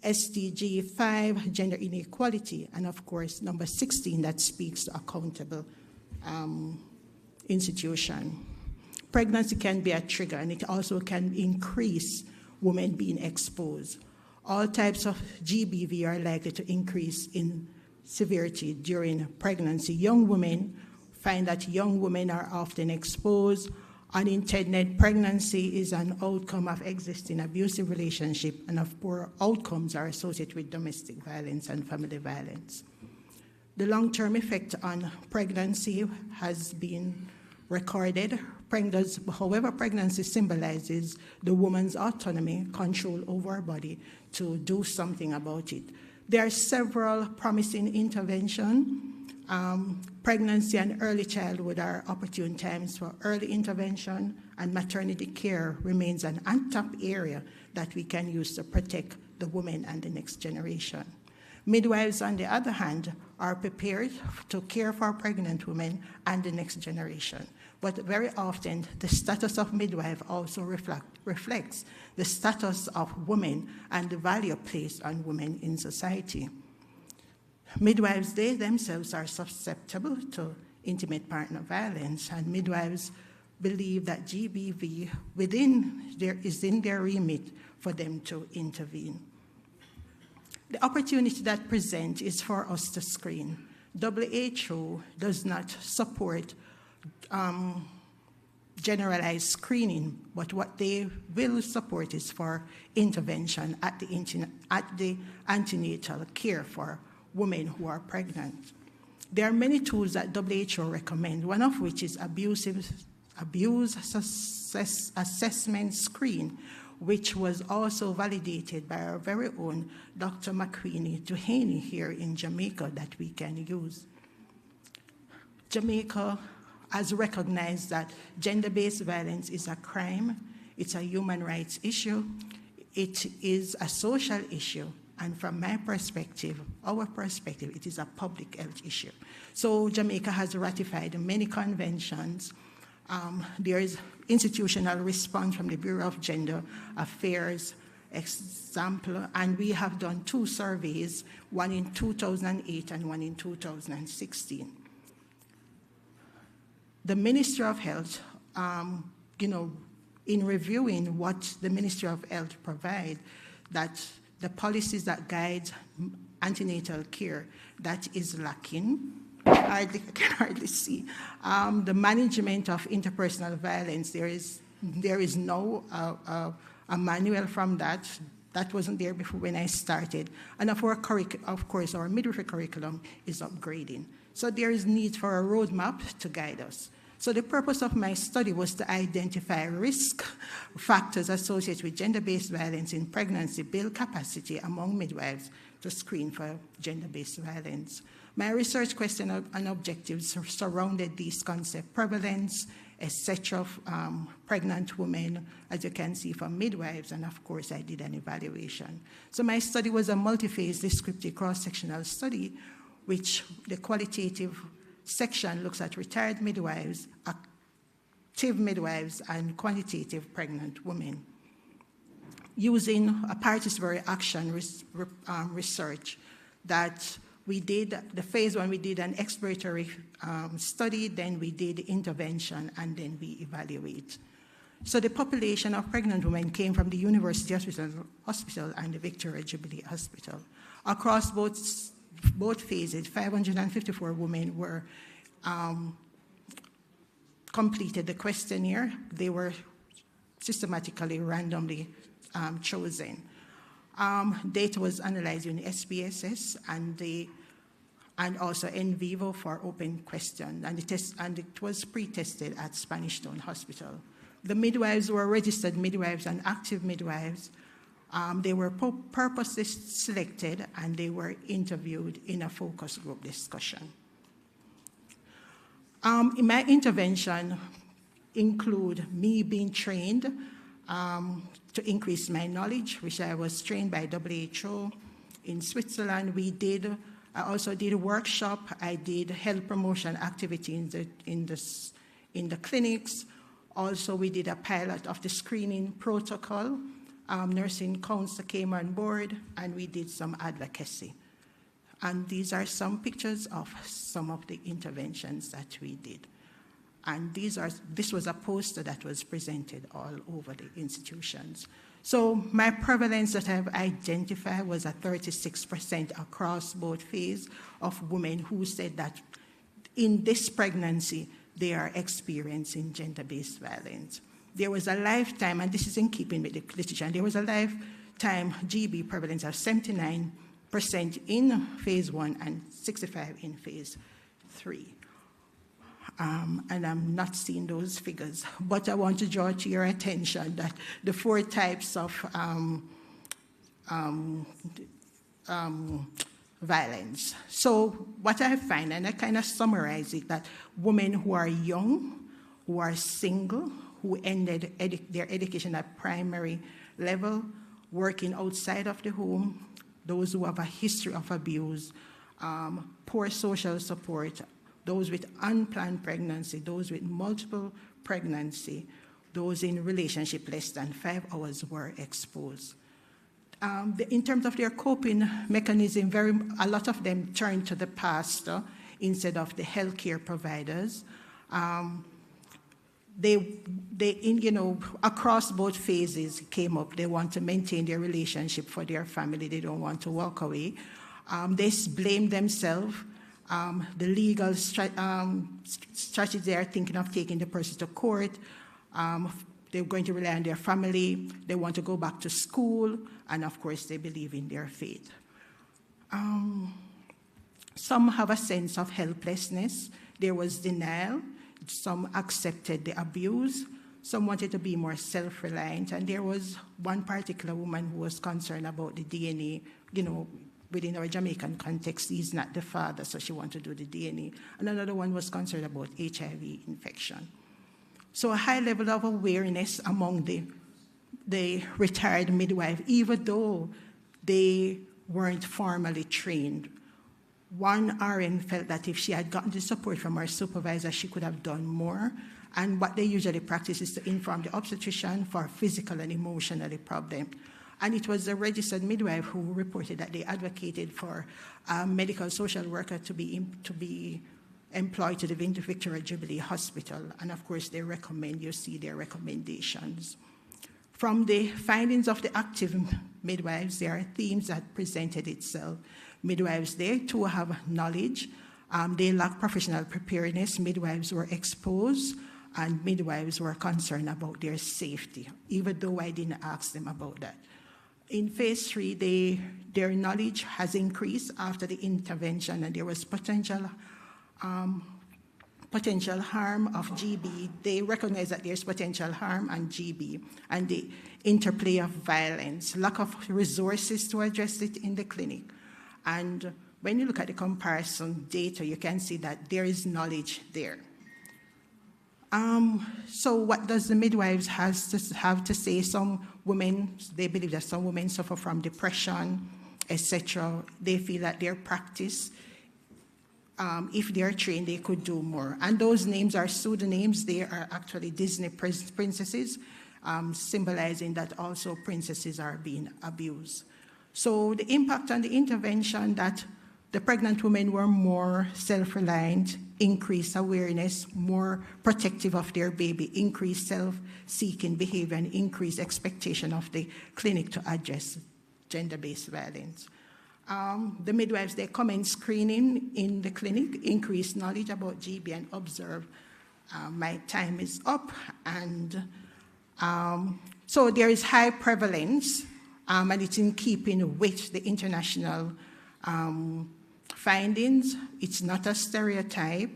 SDG 5, gender inequality, and of course number 16 that speaks to accountable institution. Pregnancy can be a trigger, and it also can increase women being exposed. All types of GBV are likely to increase in severity during pregnancy. Young women find that young women are often exposed. Unintended pregnancy is an outcome of existing abusive relationship, and of poor outcomes are associated with domestic violence and family violence. The long-term effect on pregnancy has been recorded. However, pregnancy symbolizes the woman's autonomy, control over her body to do something about it. There are several promising interventions. Pregnancy and early childhood are opportune times for early intervention, and maternity care remains an untapped area that we can use to protect the women and the next generation. Midwives, on the other hand, are prepared to care for pregnant women and the next generation. But very often, the status of midwife also reflects the status of women and the value placed on women in society. Midwives, they themselves are susceptible to intimate partner violence, and midwives believe that GBV is in their remit for them to intervene. The opportunity that presents is for us to screen. WHO does not support generalized screening, but what they will support is for intervention at the antenatal care for women who are pregnant. There are many tools that WHO recommend, one of which is abuse assessment screen, which was also validated by our very own Dr. McQueenie Duhaney here in Jamaica that we can use. Jamaica has recognized that gender-based violence is a crime, it's a human rights issue, it is a social issue, and from my perspective, our perspective, it is a public health issue. So Jamaica has ratified many conventions. There is institutional response from the Bureau of Gender Affairs, example, and we have done 2 surveys, one in 2008 and one in 2016. The Ministry of Health, in reviewing what the Ministry of Health provide, that the policies that guide antenatal care, that is lacking. I can hardly see. The management of interpersonal violence, there is no a manual from that. That wasn't there before when I started. And of course, our midwifery curriculum is upgrading. So there is need for a roadmap to guide us. So the purpose of my study was to identify risk factors associated with gender-based violence in pregnancy, build capacity among midwives to screen for gender-based violence. My research question and objectives surrounded these concepts: prevalence, etc. of pregnant women, as you can see, for midwives, and of course I did an evaluation. So my study was a multi-phase descriptive cross-sectional study, which the qualitative section looks at retired midwives, active midwives, and quantitative pregnant women. Using a participatory action research that we did, the phase one, we did an exploratory study, then we did intervention, and then we evaluate. So the population of pregnant women came from the University Hospital and the Victoria Jubilee Hospital. Across both phases, 554 women were completed the questionnaire. They were systematically, randomly chosen. Data was analyzed in SPSS and also in vivo for open question, and it was pre-tested at Spanish Town Hospital. The midwives were registered midwives and active midwives. They were purposely selected, and they were interviewed in a focus group discussion. In my intervention include me being trained to increase my knowledge, which I was trained by WHO in Switzerland. I also did a workshop. I did health promotion activities in the clinics. Also, we did a pilot of the screening protocol. Nursing council came on board, and we did some advocacy. And these are some pictures of some of the interventions that we did. And this was a poster that was presented all over the institutions. So my prevalence that I've identified was at 36% across both phases of women who said that in this pregnancy, they are experiencing gender-based violence. There was a lifetime, and this is in keeping with the literature, and there was a lifetime GB prevalence of 79% in phase 1 and 65% in phase 3. And I'm not seeing those figures, but I want to draw to your attention that the 4 types of violence. So what I find, and I kind of summarize it, that women who are young, who are single, who ended their education at primary level, working outside of the home, those who have a history of abuse, poor social support, those with unplanned pregnancy, those with multiple pregnancy, those in relationship less than 5 hours were exposed. In terms of their coping mechanism, a lot of them turned to the pastor instead of the healthcare providers. Across both phases came up. They want to maintain their relationship for their family. They don't want to walk away. They blame themselves. The legal strategy, they are thinking of taking the person to court. They're going to rely on their family. They want to go back to school. And of course, they believe in their faith. Some have a sense of helplessness. There was denial. Some accepted the abuse. Some wanted to be more self-reliant. And there was one particular woman who was concerned about the DNA. Within our Jamaican context, he's not the father, so she wanted to do the DNA. And another one was concerned about HIV infection. So a high level of awareness among the retired midwife, even though they weren't formally trained. One RN felt that if she had gotten the support from her supervisor, she could have done more. And what they usually practice is to inform the obstetrician for physical and emotional problems. And it was a registered midwife who reported that they advocated for a medical social worker to be employed to the Victoria Jubilee Hospital. And of course, you see their recommendations. From the findings of the active midwives, there are themes that presented itself. Midwives, they too have knowledge. They lack professional preparedness. Midwives were exposed, and midwives were concerned about their safety, even though I didn't ask them about that. In phase 3, their knowledge has increased after the intervention, and there was potential potential harm of GB. They recognize that there's potential harm on GB and the interplay of violence, lack of resources to address it in the clinic. And when you look at the comparison data, you can see that there is knowledge there. So what does the midwives have to say? Some women, they believe that some women suffer from depression, etc. They feel that their practice, if they are trained, they could do more. And those names are pseudonyms. They are actually Disney princesses, symbolizing that also princesses are being abused. So the impact on the intervention, that the pregnant women were more self-reliant, increased awareness, more protective of their baby, increased self-seeking behavior, and increased expectation of the clinic to address gender-based violence. The midwives, they come in screening in the clinic, increase knowledge about GB and observe. My time is up. And so there is high prevalence, and it's in keeping with the international findings. It's not a stereotype,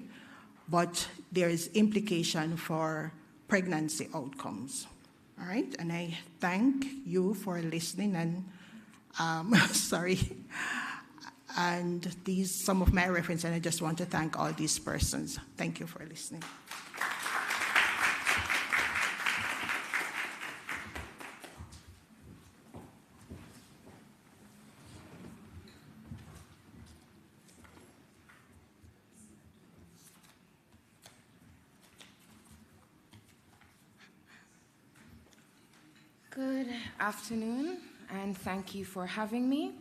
but there is implication for pregnancy outcomes. All right, and I thank you for listening, and sorry. And these some of my references, and I just want to thank all these persons. Thank you for listening. Good afternoon, and thank you for having me.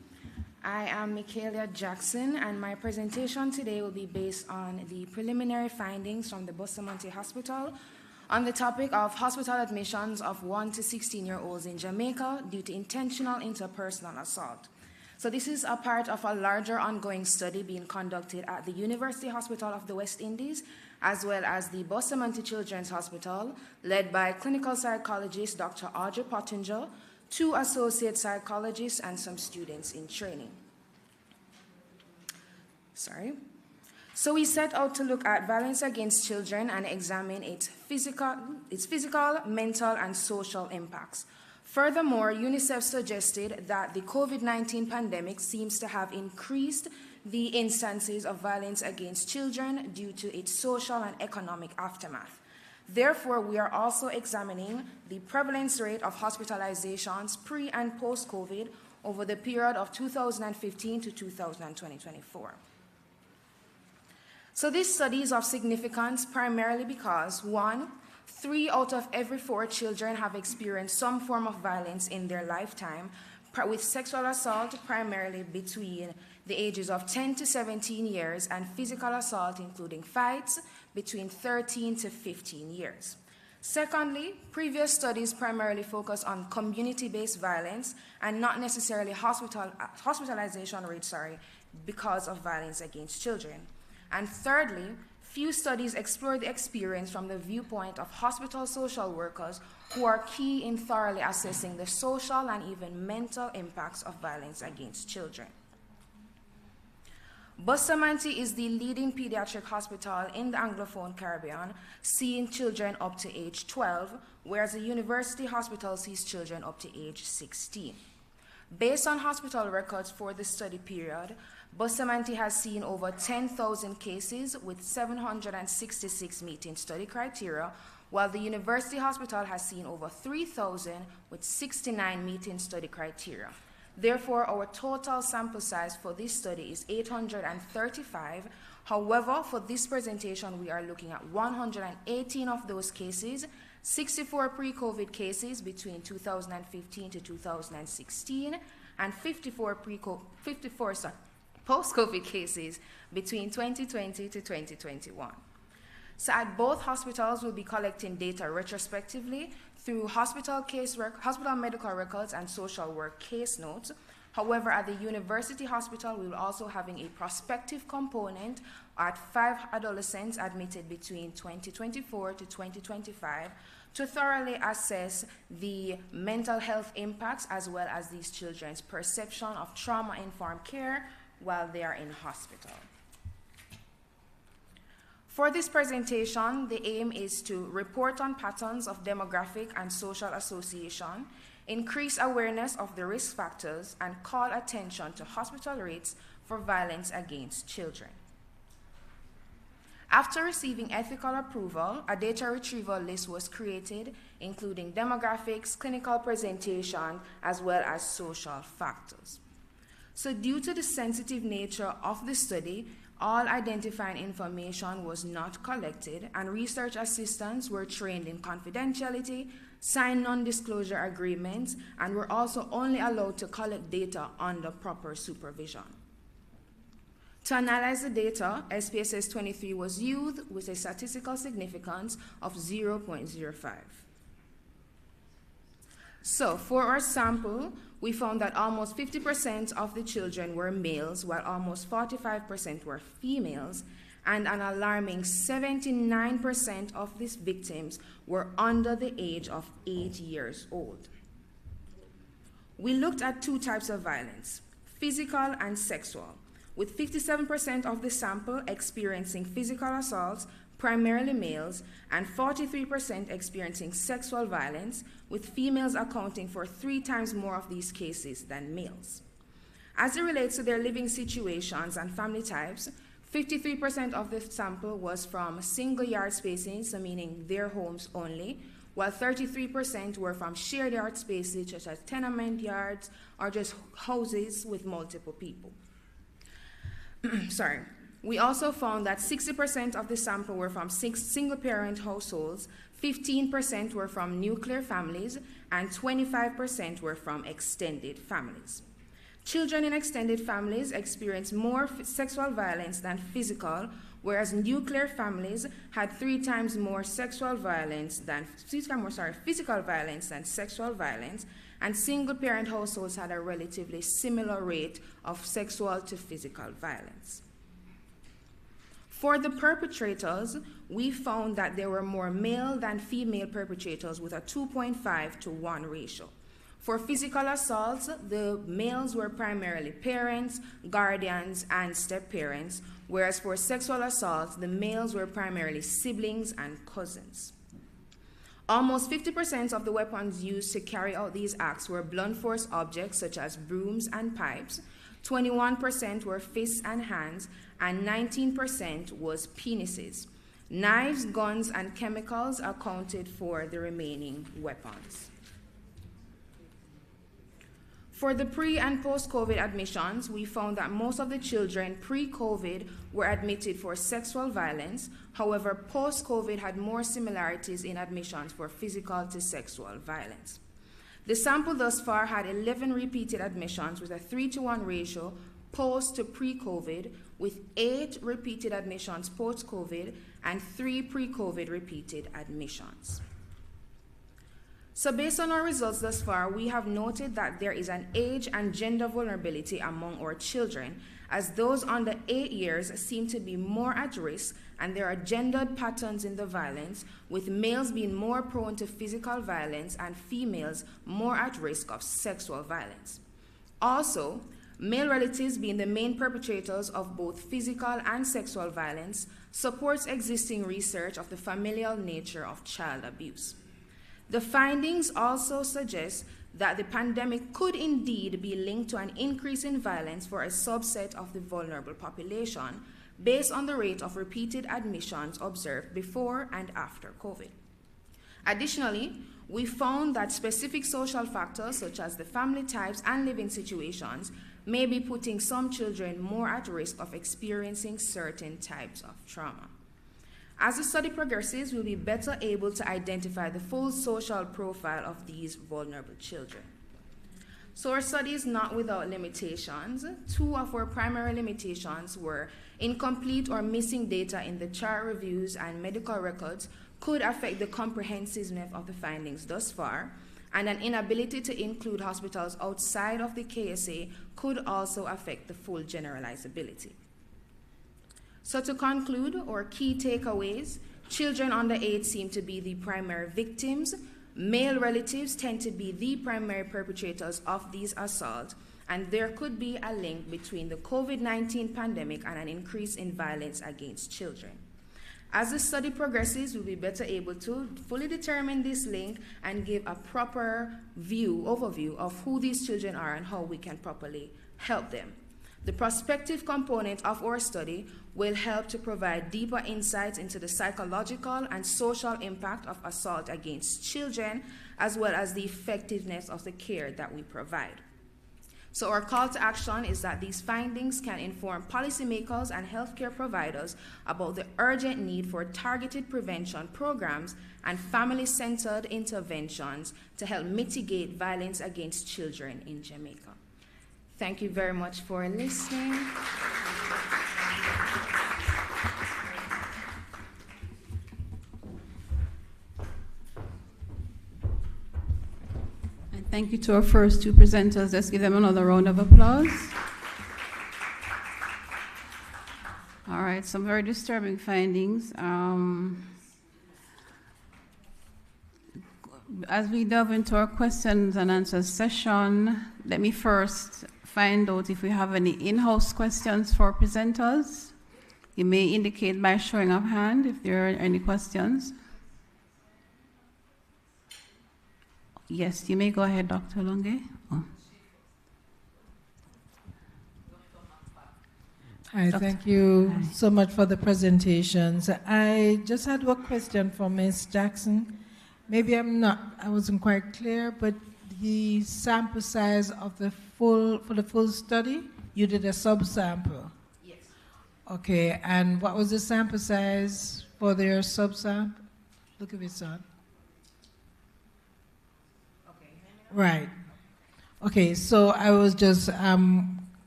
I am Michaela Jackson, and my presentation today will be based on the preliminary findings from the Bustamante Hospital on the topic of hospital admissions of 1 to 16-year-olds in Jamaica due to intentional interpersonal assault. So this is a part of a larger ongoing study being conducted at the University Hospital of the West Indies, as well as the Bustamante Children's Hospital, led by clinical psychologist Dr. Audrey Pottinger, 2 associate psychologists, and some students in training. So we set out to look at violence against children and examine its physical, mental, and social impacts. Furthermore, UNICEF suggested that the COVID-19 pandemic seems to have increased the instances of violence against children due to its social and economic aftermath. Therefore, we are also examining the prevalence rate of hospitalizations pre- and post-COVID over the period of 2015 to 2024. So this study is of significance primarily because, 1, 3 out of every 4 children have experienced some form of violence in their lifetime, with sexual assault primarily between the ages of 10 to 17 years and physical assault, including fights, between 13 to 15 years. Secondly, previous studies primarily focus on community-based violence and not necessarily hospitalization rates, because of violence against children. And thirdly, few studies explore the experience from the viewpoint of hospital social workers who are key in thoroughly assessing the social and even mental impacts of violence against children. Bustamante is the leading pediatric hospital in the Anglophone Caribbean, seeing children up to age 12, whereas the university hospital sees children up to age 16. Based on hospital records for the study period, Bustamante has seen over 10,000 cases with 766 meeting study criteria, while the university hospital has seen over 3,000 with 69 meeting study criteria. Therefore, our total sample size for this study is 835. However, for this presentation, we are looking at 118 of those cases, 64 pre-COVID cases between 2015 to 2016, and 54 post-COVID cases between 2020 to 2021. So at both hospitals, we'll be collecting data retrospectively through hospital medical records and social work case notes. However, at the university hospital, we will also having a prospective component at 5 adolescents admitted between 2024 to 2025 to thoroughly assess the mental health impacts as well as these children's perception of trauma-informed care while they are in hospital. For this presentation, the aim is to report on patterns of demographic and social association, increase awareness of the risk factors, and call attention to hospital rates for violence against children. After receiving ethical approval, a data retrieval list was created, including demographics, clinical presentation, as well as social factors. So due to the sensitive nature of the study, all identifying information was not collected, and research assistants were trained in confidentiality, signed non-disclosure agreements, and were also only allowed to collect data under proper supervision. To analyze the data, SPSS 23 was used with a statistical significance of 0.05. So for our sample, we found that almost 50% of the children were males, while almost 45% were females, and an alarming 79% of these victims were under the age of 8 years old. We looked at two types of violence, physical and sexual, with 57% of the sample experiencing physical assaults, primarily males, and 43% experiencing sexual violence, with females accounting for 3 times more of these cases than males. As it relates to their living situations and family types, 53% of the sample was from single yard spaces, so meaning their homes only, while 33% were from shared yard spaces, such as tenement yards or just houses with multiple people. Sorry. We also found that 60% of the sample were from single-parent households, 15% were from nuclear families, and 25% were from extended families. Children in extended families experience more sexual violence than physical, whereas nuclear families had 3 times more physical violence than sexual violence, and single-parent households had a relatively similar rate of sexual to physical violence. For the perpetrators, we found that there were more male than female perpetrators with a 2.5 to 1 ratio. For physical assaults, the males were primarily parents, guardians, and step-parents, whereas for sexual assaults, the males were primarily siblings and cousins. Almost 50% of the weapons used to carry out these acts were blunt force objects such as brooms and pipes, 21% were fists and hands, and 19% was penises. Knives, guns, and chemicals accounted for the remaining weapons. For the pre- and post-COVID admissions, we found that most of the children pre-COVID were admitted for sexual violence. However, post-COVID had more similarities in admissions for physical to sexual violence. The sample thus far had 11 repeated admissions with a 3-to-1 ratio post to pre-COVID, with 8 repeated admissions post-COVID and 3 pre-COVID repeated admissions. So based on our results thus far, we have noted that there is an age and gender vulnerability among our children, as those under 8 years seem to be more at risk, and there are gendered patterns in the violence, with males being more prone to physical violence and females more at risk of sexual violence. Also, male relatives being the main perpetrators of both physical and sexual violence supports existing research of the familial nature of child abuse. The findings also suggest that the pandemic could indeed be linked to an increase in violence for a subset of the vulnerable population based on the rate of repeated admissions observed before and after COVID. Additionally, we found that specific social factors such as the family types and living situations may be putting some children more at risk of experiencing certain types of trauma. As the study progresses, we'll be better able to identify the full social profile of these vulnerable children. So our study is not without limitations. 2 of our primary limitations were incomplete or missing data in the chart reviews and medical records could affect the comprehensiveness of the findings thus far, and an inability to include hospitals outside of the KSA could also affect the full generalizability. So to conclude, our key takeaways: children under 8 seem to be the primary victims, male relatives tend to be the primary perpetrators of these assaults, and there could be a link between the COVID-19 pandemic and an increase in violence against children. As the study progresses, we'll be better able to fully determine this link and give a proper overview of who these children are and how we can properly help them. The prospective component of our study will help to provide deeper insights into the psychological and social impact of assault against children, as well as the effectiveness of the care that we provide. So our call to action is that these findings can inform policymakers and healthcare providers about the urgent need for targeted prevention programs and family-centered interventions to help mitigate violence against children in Jamaica. Thank you very much for listening. Thank you to our first two presenters. Let's give them another round of applause. All right, some very disturbing findings. As we delve into our questions and answers session, let me first find out if we have any in-house questions for presenters. You may indicate by showing of hand if there are any questions. Yes, you may go ahead, Dr. Longe. Oh. Hi, thank you so much for the presentations. I just had one question for Ms. Jackson. Maybe I wasn't quite clear, but the sample size of the for the full study, you did a subsample. Yes. Okay, and what was the sample size for their subsample? Look at it, son. Right. Okay, so I was just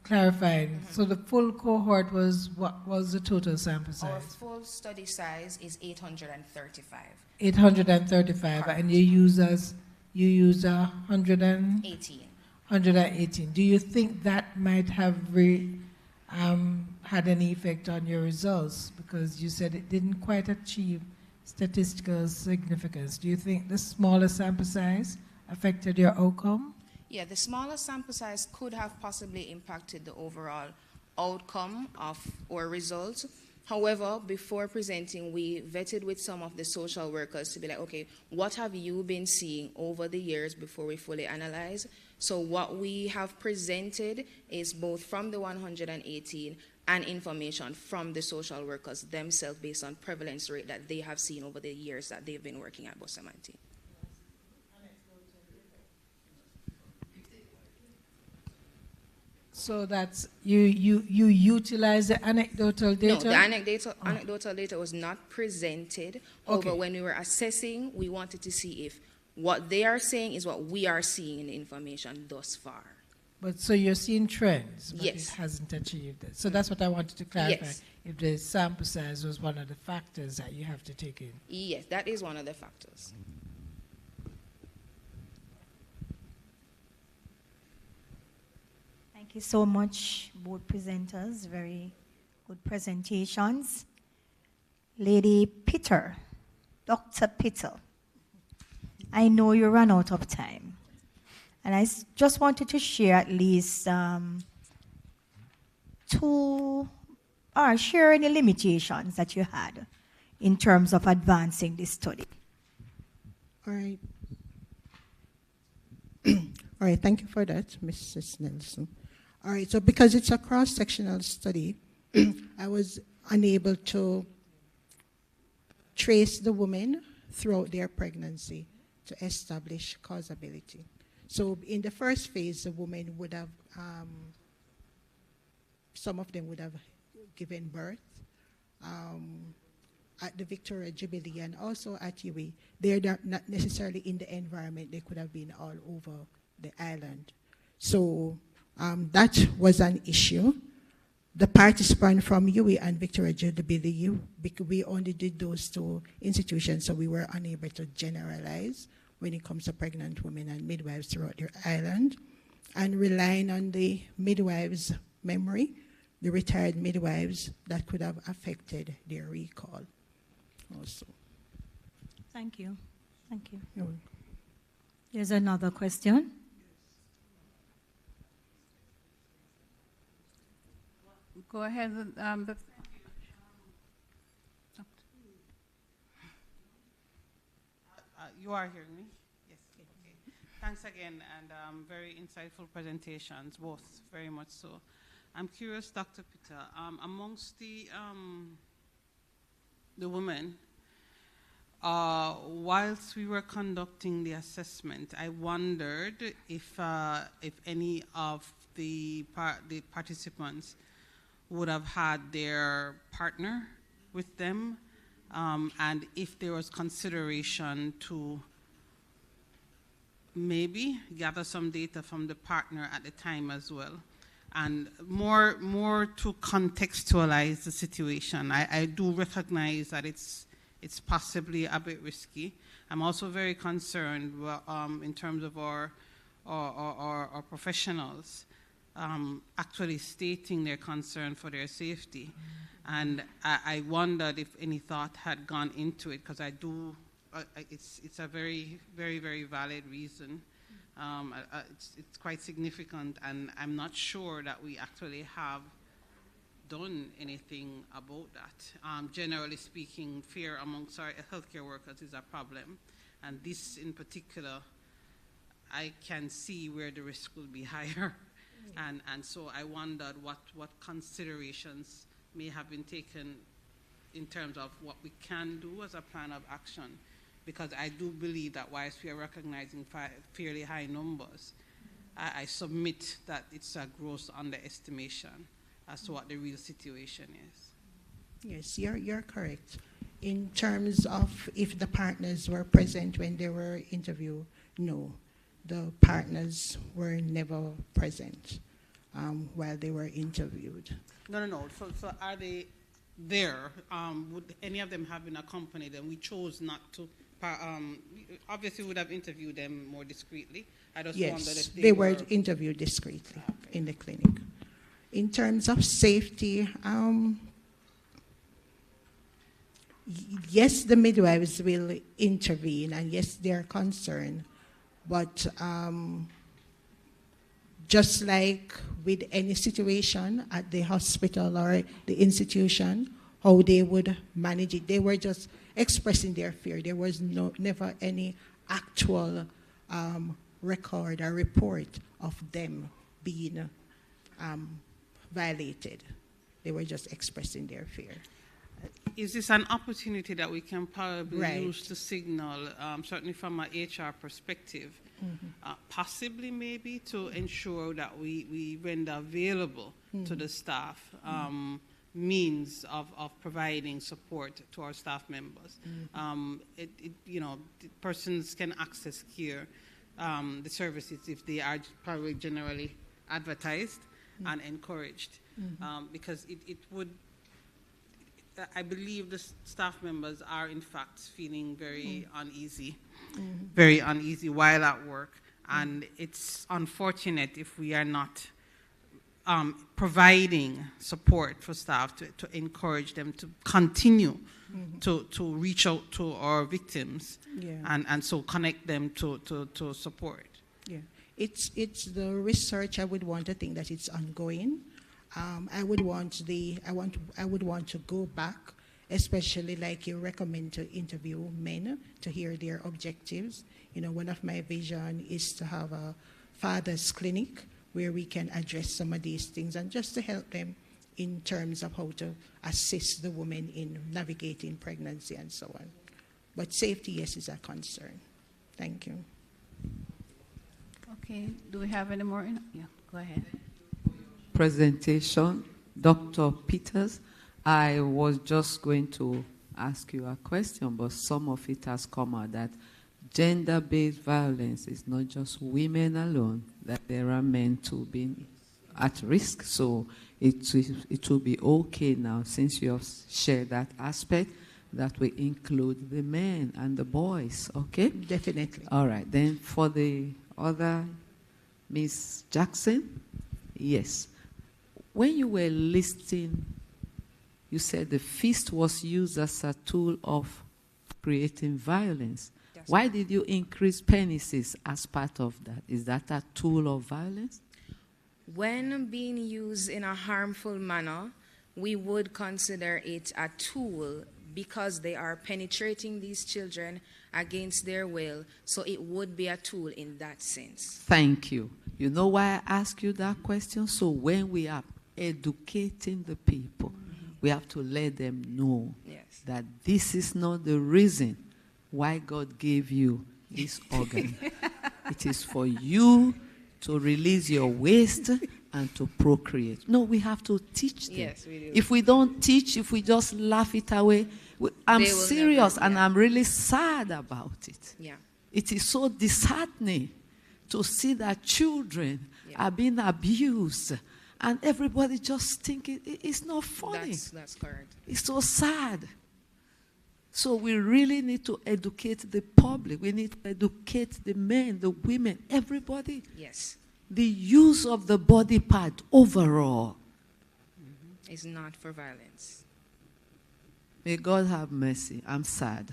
clarifying. So the full cohort was, what was the total sample size? Our full study size is 835. 835, correct. And you use 118. 118. Do you think that might have had any effect on your results? Because you said it didn't quite achieve statistical significance. Do you think the smaller sample size affected your outcome? Yeah, the smaller sample size could have possibly impacted the overall outcome of our results. However, before presenting, we vetted with some of the social workers to be like, okay, what have you been seeing over the years before we fully analyze? So what we have presented is both from the 118 and information from the social workers themselves based on prevalence rate that they have seen over the years that they've been working at Bustamante. So that's you utilize the anecdotal data? No, the anecdotal data was not presented. However, when we were assessing, we wanted to see if what they are saying is what we are seeing in the information thus far. But so you're seeing trends, but yes, it hasn't achieved it. So that's what I wanted to clarify. Yes. If the sample size was one of the factors that you have to take in. Yes, that is one of the factors. Thank you so much, both presenters. Very good presentations. Lady Peter, Dr. Peter, I know you ran out of time. And I just wanted to share at least share any limitations that you had in terms of advancing this study. All right. All right, thank you for that, Mrs. Nelson. All right, so because it's a cross-sectional study, I was unable to trace the women throughout their pregnancy to establish causability. So in the first phase, the women would have, some of them would have given birth at the Victoria Jubilee and also at UWI. They're not necessarily in the environment. They could have been all over the island. So that was an issue. The participant from UWI and Victoria Jubilee, we only did those two institutions, so we were unable to generalize when it comes to pregnant women and midwives throughout the island. And relying on the midwives' memory, the retired midwives, that could have affected their recall also. Thank you. Thank you. There's another question. Go ahead. You are hearing me? Yes. Okay. Thanks again, and very insightful presentations, both very much so. I'm curious, Dr. Peter, amongst the women, whilst we were conducting the assessment, I wondered if any of the participants would have had their partner with them, and if there was consideration to maybe gather some data from the partner at the time as well, and more to contextualize the situation. I do recognize that it's possibly a bit risky. I'm also very concerned in terms of our professionals actually stating their concern for their safety. And I wondered if any thought had gone into it, because it's a very, very, very valid reason. It's quite significant, and I'm not sure that we actually have done anything about that. Generally speaking, fear amongst our healthcare workers is a problem, and this in particular, I can see where the risk will be higher. And so I wondered what considerations may have been taken in terms of what we can do as a plan of action, because I do believe that whilst we are recognizing fairly high numbers, I submit that it's a gross underestimation as to what the real situation is. Yes, you're correct. In terms of if the partners were present when they were interviewed, no. The partners were never present while they were interviewed. No. So are they there? Would any of them have been accompanied? And we chose not to. Obviously, we would have interviewed them more discreetly. I just wondered if they were interviewed discreetly in the clinic. In terms of safety, yes, the midwives will intervene, and yes, they are concerned. But just like with any situation at the hospital or the institution, how they would manage it, they were just expressing their fear. There was never any actual record or report of them being violated. They were just expressing their fear. Is this an opportunity that we can probably use to signal, certainly from an HR perspective, possibly maybe to ensure that we render available to the staff means of providing support to our staff members? Persons can access care, the services, if they are probably generally advertised and encouraged, because it would. I believe the staff members are in fact feeling very uneasy, very uneasy while at work, and it's unfortunate if we are not providing support for staff to encourage them to continue to reach out to our victims and so connect them to support. Yeah, it's the research. I would want to think that it's ongoing. I would want to go back, especially like you recommend to interview men to hear their objectives. One of my vision is to have a father's clinic where we can address some of these things and just to help them in terms of how to assist the women in navigating pregnancy and so on. But safety, yes, is a concern. Thank you. Okay, do we have any more? Yeah, go ahead. Presentation, Dr. Peters. I was just going to ask you a question, but some of it has come out that gender-based violence is not just women alone, that there are men too being at risk. So it will be okay now, since you have shared that aspect, that we include the men and the boys, okay? Definitely. All right, then for the other, Ms. Jackson, yes. When you were listing, you said the fist was used as a tool of creating violence. Yes. Why did you increase penises as part of that? Is that a tool of violence? When being used in a harmful manner, we would consider it a tool because they are penetrating these children against their will, so it would be a tool in that sense. Thank you. You know why I ask you that question? So when we are educating the people, we have to let them know that this is not the reason why God gave you this organ. It is for you to release your waste and to procreate. No, we have to teach them. Yes, we do. If we don't teach, if we just laugh it away, I'm They will serious never, and I'm really sad about it. Yeah. It is so disheartening to see that children are being abused and everybody just think it's not funny. That's correct. It's so sad. So we really need to educate the public. We need to educate the men, the women, everybody. Yes. The use of the body part overall Is not for violence. May God have mercy. I'm sad.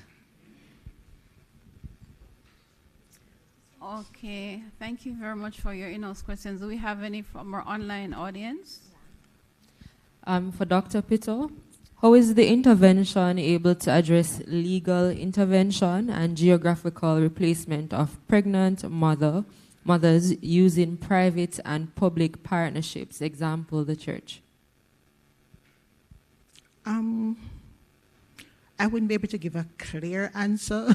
Okay, thank you very much for your in-house questions. Do we have any from our online audience? For Dr. Pitto, how is the intervention able to address legal intervention and geographical replacement of pregnant mothers using private and public partnerships, example, the church? I wouldn't be able to give a clear answer,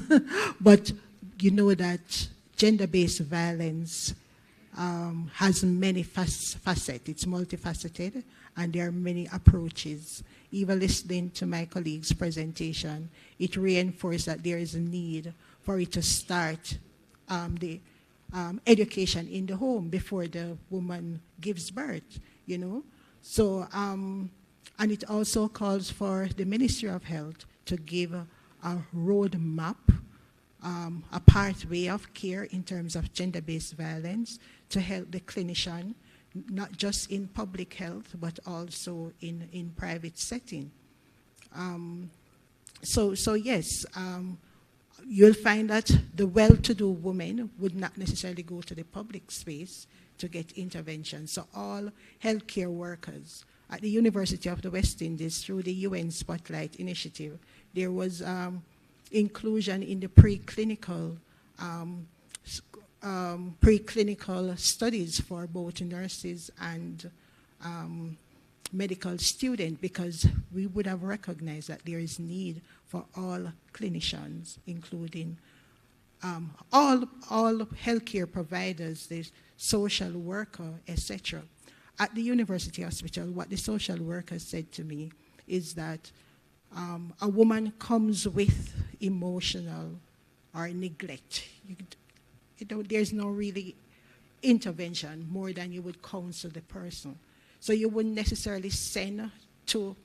but you know that gender-based violence has many facets. It's multifaceted, and there are many approaches. Even listening to my colleague's presentation, it reinforced that there is a need for it to start the education in the home before the woman gives birth, you know. So, and it also calls for the Ministry of Health to give a roadmap, a pathway of care in terms of gender-based violence to help the clinician, not just in public health, but also in private setting. So yes, you'll find that the well-to-do woman would not necessarily go to the public space to get intervention. So all healthcare workers at the University of the West Indies, through the UN Spotlight Initiative, there was inclusion in the preclinical studies for both nurses and medical students, because we would have recognized that there is need for all clinicians, including all healthcare providers, the social worker, etc. At the university hospital, what the social worker said to me is that a woman comes with emotional or neglect. There's no really intervention more than you would counsel the person. So you wouldn't necessarily send to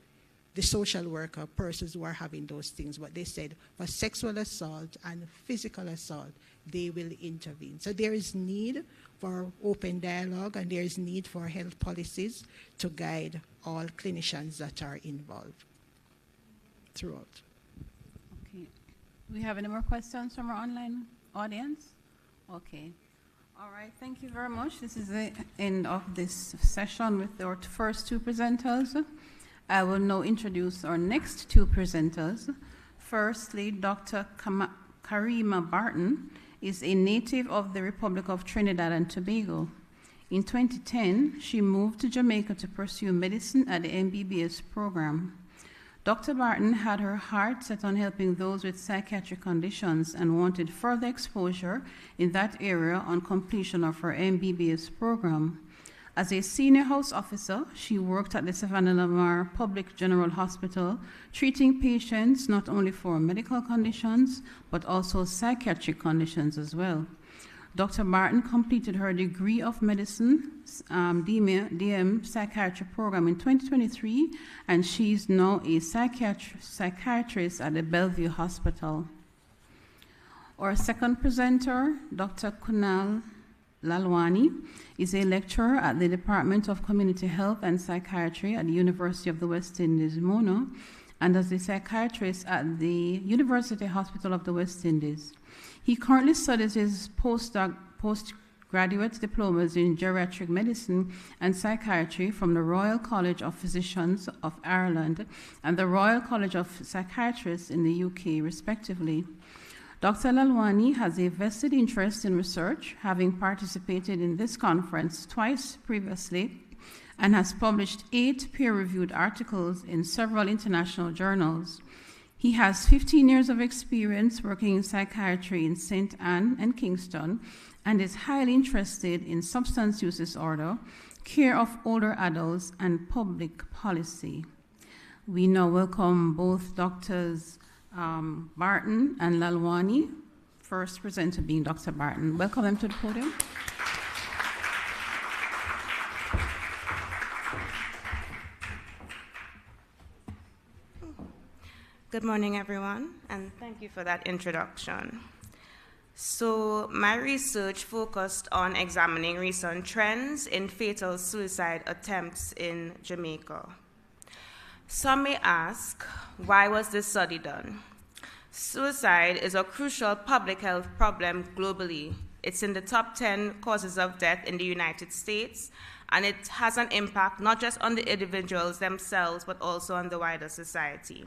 the social worker persons who are having those things, but they said for sexual assault and physical assault, they will intervene. So there is need for open dialogue, and there is need for health policies to guide all clinicians that are involved throughout. Okay. Do we have any more questions from our online audience? Okay. All right, thank you very much. This is the end of this session with our first two presenters. I will now introduce our next two presenters. Firstly, Dr. Karima Barton is a native of the Republic of Trinidad and Tobago. In 2010, she moved to Jamaica to pursue medicine at the MBBS program. Dr. Barton had her heart set on helping those with psychiatric conditions and wanted further exposure in that area on completion of her MBBS program. As a senior house officer, she worked at the Savannah Lamar Public General Hospital, treating patients not only for medical conditions, but also psychiatric conditions as well. Dr. Barton completed her degree of medicine, DM psychiatry program in 2023, and she's now a psychiatrist at the Bellevue Hospital. Our second presenter, Dr. Kunal Lalwani, is a lecturer at the Department of Community Health and Psychiatry at the University of the West Indies, Mono, and as a psychiatrist at the University Hospital of the West Indies. He currently studies his postgraduate graduate diplomas in geriatric medicine and psychiatry from the Royal College of Physicians of Ireland and the Royal College of Psychiatrists in the UK, respectively. Dr. Lalwani has a vested interest in research, having participated in this conference twice previously, and has published 8 peer-reviewed articles in several international journals. He has 15 years of experience working in psychiatry in St. Anne and Kingston, and is highly interested in substance use disorder, care of older adults, and public policy. We now welcome both Drs. Barton and Lalwani. First presenter being Dr. Barton. Welcome them to the podium. Good morning, everyone, and thank you for that introduction. So, my research focused on examining recent trends in fatal suicide attempts in Jamaica. Some may ask, why was this study done? Suicide is a crucial public health problem globally. It's in the top 10 causes of death in the United States, and it has an impact not just on the individuals themselves, but also on the wider society.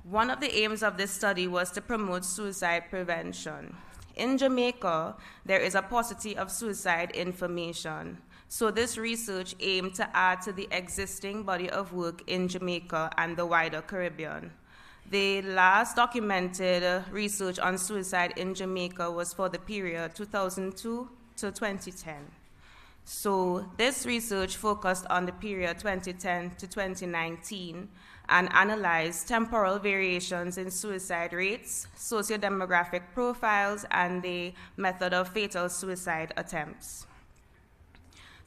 One of the aims of this study was to promote suicide prevention. In Jamaica, there is a paucity of suicide information. So this research aimed to add to the existing body of work in Jamaica and the wider Caribbean. The last documented research on suicide in Jamaica was for the period 2002 to 2010. So this research focused on the period 2010 to 2019 and analyzed temporal variations in suicide rates, sociodemographic profiles, and the method of fatal suicide attempts.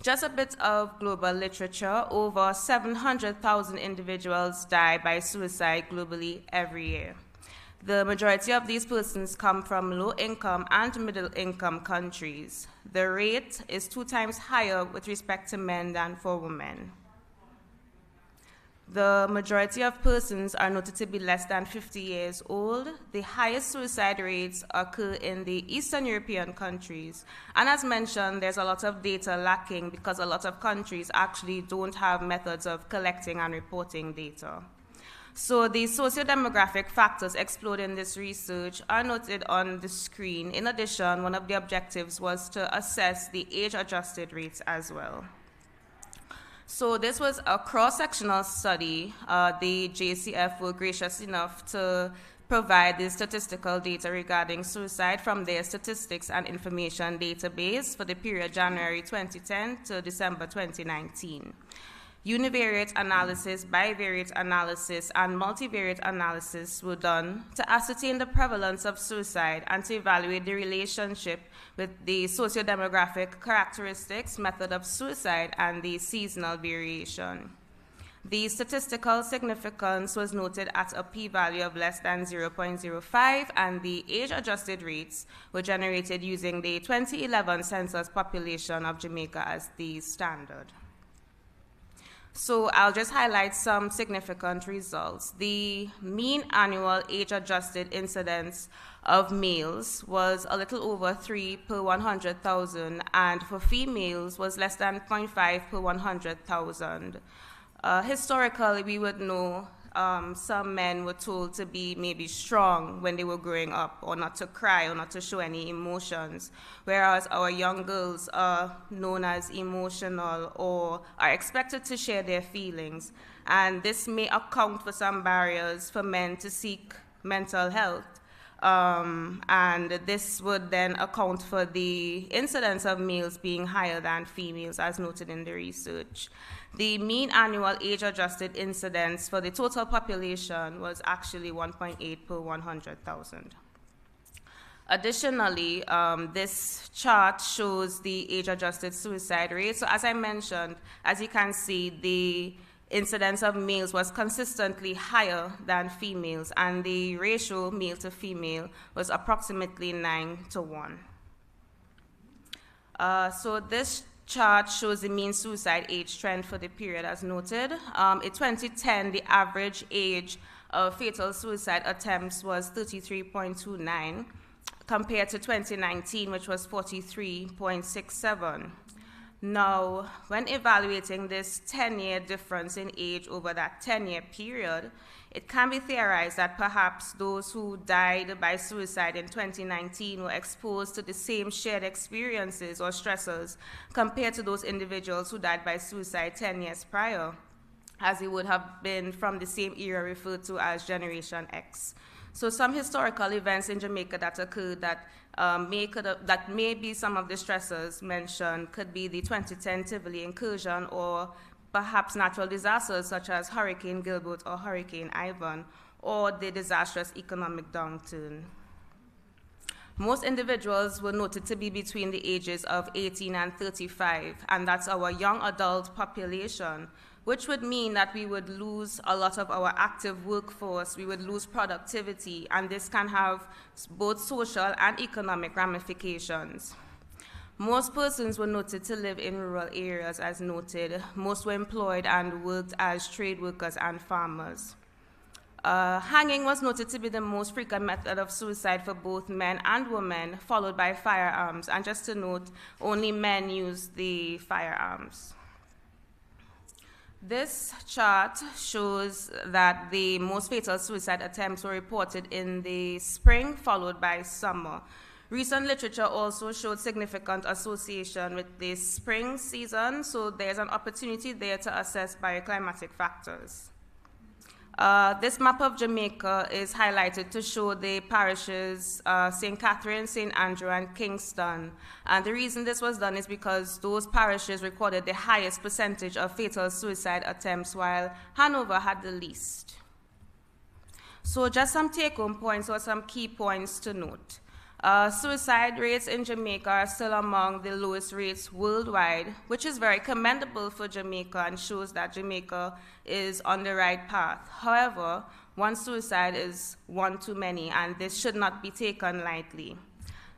Just a bit of global literature: over 700,000 individuals die by suicide globally every year. The majority of these persons come from low-income and middle-income countries. The rate is 2 times higher with respect to men than for women. The majority of persons are noted to be less than 50 years old. The highest suicide rates occur in the Eastern European countries. And as mentioned, there's a lot of data lacking because a lot of countries actually don't have methods of collecting and reporting data. So the socio-demographic factors explored in this research are noted on the screen. In addition, one of the objectives was to assess the age-adjusted rates as well. So this was a cross-sectional study. The JCF were gracious enough to provide the statistical data regarding suicide from their statistics and information database for the period January 2010 to December 2019. Univariate analysis, bivariate analysis, and multivariate analysis were done to ascertain the prevalence of suicide and to evaluate the relationship with the socio-demographic characteristics, method of suicide, and the seasonal variation. The statistical significance was noted at a p-value of less than 0.05, and the age-adjusted rates were generated using the 2011 census population of Jamaica as the standard. So I'll just highlight some significant results. The mean annual age-adjusted incidence of males was a little over 3 per 100,000, and for females was less than 0.5 per 100,000. Historically, we would know some men were told to be maybe strong when they were growing up, or not to cry, or not to show any emotions, whereas our young girls are known as emotional or are expected to share their feelings. And this may account for some barriers for men to seek mental health. And this would then account for the incidence of males being higher than females, as noted in the research. The mean annual age-adjusted incidence for the total population was actually 1.8 per 100,000. Additionally, this chart shows the age-adjusted suicide rate. So as I mentioned, as you can see, the incidence of males was consistently higher than females, and the ratio male to female was approximately 9:1. So this chart shows the mean suicide age trend for the period as noted. In 2010, the average age of fatal suicide attempts was 33.29, compared to 2019, which was 43.67. Now, when evaluating this 10-year difference in age over that 10-year period, it can be theorized that perhaps those who died by suicide in 2019 were exposed to the same shared experiences or stressors compared to those individuals who died by suicide 10 years prior, as it would have been from the same era referred to as Generation X. So some historical events in Jamaica that occurred that maybe some of the stressors mentioned could be the 2010 Tivoli incursion, or perhaps natural disasters such as Hurricane Gilbert or Hurricane Ivan, or the disastrous economic downturn. Most individuals were noted to be between the ages of 18 and 35, and that's our young adult population, which would mean that we would lose a lot of our active workforce, we would lose productivity, and this can have both social and economic ramifications. Most persons were noted to live in rural areas, as noted. Most were employed and worked as trade workers and farmers. Hanging was noted to be the most frequent method of suicide for both men and women, followed by firearms. And just to note, only men use the firearms. This chart shows that the most fatal suicide attempts were reported in the spring, followed by summer. Recent literature also showed significant association with the spring season, so there's an opportunity there to assess bioclimatic factors. This map of Jamaica is highlighted to show the parishes St. Catherine, St. Andrew, and Kingston. And the reason this was done is because those parishes recorded the highest percentage of fatal suicide attempts, while Hanover had the least. So just some take-home points or some key points to note. Suicide rates in Jamaica are still among the lowest rates worldwide, which is very commendable for Jamaica and shows that Jamaica is on the right path. However, one suicide is one too many, and this should not be taken lightly.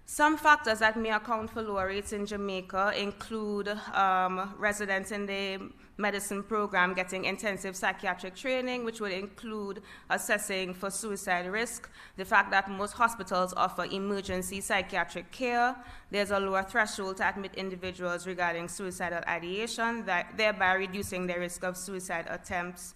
Some factors that may account for lower rates in Jamaica include residents in the medicine program getting intensive psychiatric training, which would include assessing for suicide risk, the fact that most hospitals offer emergency psychiatric care, there's a lower threshold to admit individuals regarding suicidal ideation, thereby reducing the risk of suicide attempts.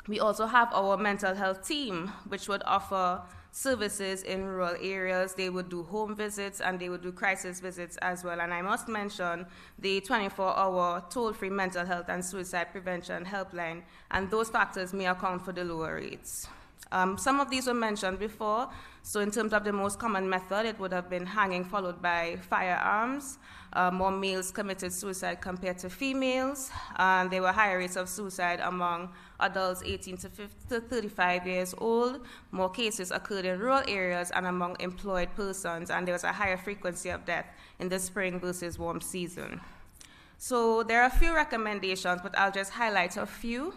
We also have our mental health team, which would offer services in rural areas. They would do home visits and they would do crisis visits as well. And I must mention the 24-hour toll-free mental health and suicide prevention helpline, and those factors may account for the lower rates. Some of these were mentioned before. So in terms of the most common method, it would have been hanging followed by firearms. More males committed suicide compared to females. There were higher rates of suicide among adults 18 to 35 years old. More cases occurred in rural areas and among employed persons, and there was a higher frequency of death in the spring versus warm season. So there are a few recommendations, but I'll just highlight a few.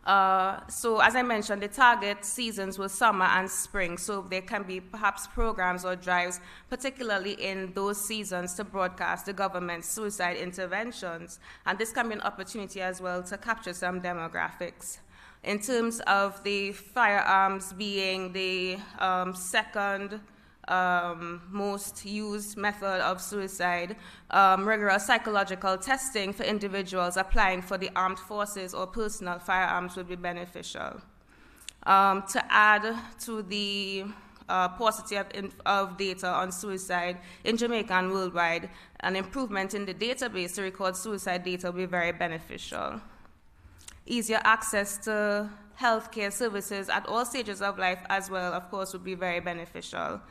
So as I mentioned, the target seasons were summer and spring, so there can be perhaps programs or drives, particularly in those seasons, to broadcast the government's suicide interventions. And this can be an opportunity as well to capture some demographics. In terms of the firearms being the second most used method of suicide, rigorous psychological testing for individuals applying for the armed forces or personal firearms would be beneficial. To add to the paucity of data on suicide in Jamaica and worldwide, an improvement in the database to record suicide data will be very beneficial. Easier access to healthcare services at all stages of life as well, of course, would be very beneficial.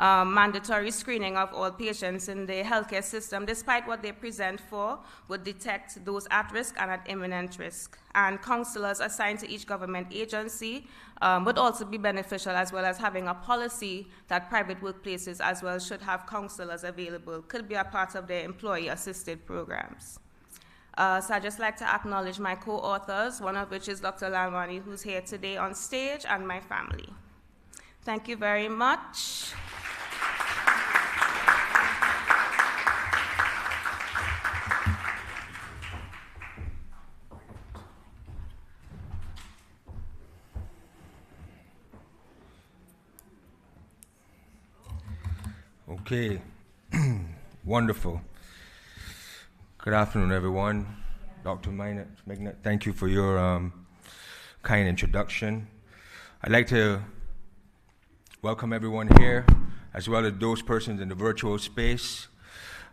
Mandatory screening of all patients in the healthcare system, despite what they present for, would detect those at risk and at imminent risk. And counselors assigned to each government agency would also be beneficial, as well as having a policy that private workplaces as well should have counselors available, could be a part of their employee-assisted programs. So I'd just like to acknowledge my co-authors, one of which is Dr. Lalwani, who's here today on stage, and my family. Thank you very much. Okay, wonderful. Good afternoon, everyone. Dr. Magnet, thank you for your kind introduction. I'd like to welcome everyone here, as well as those persons in the virtual space.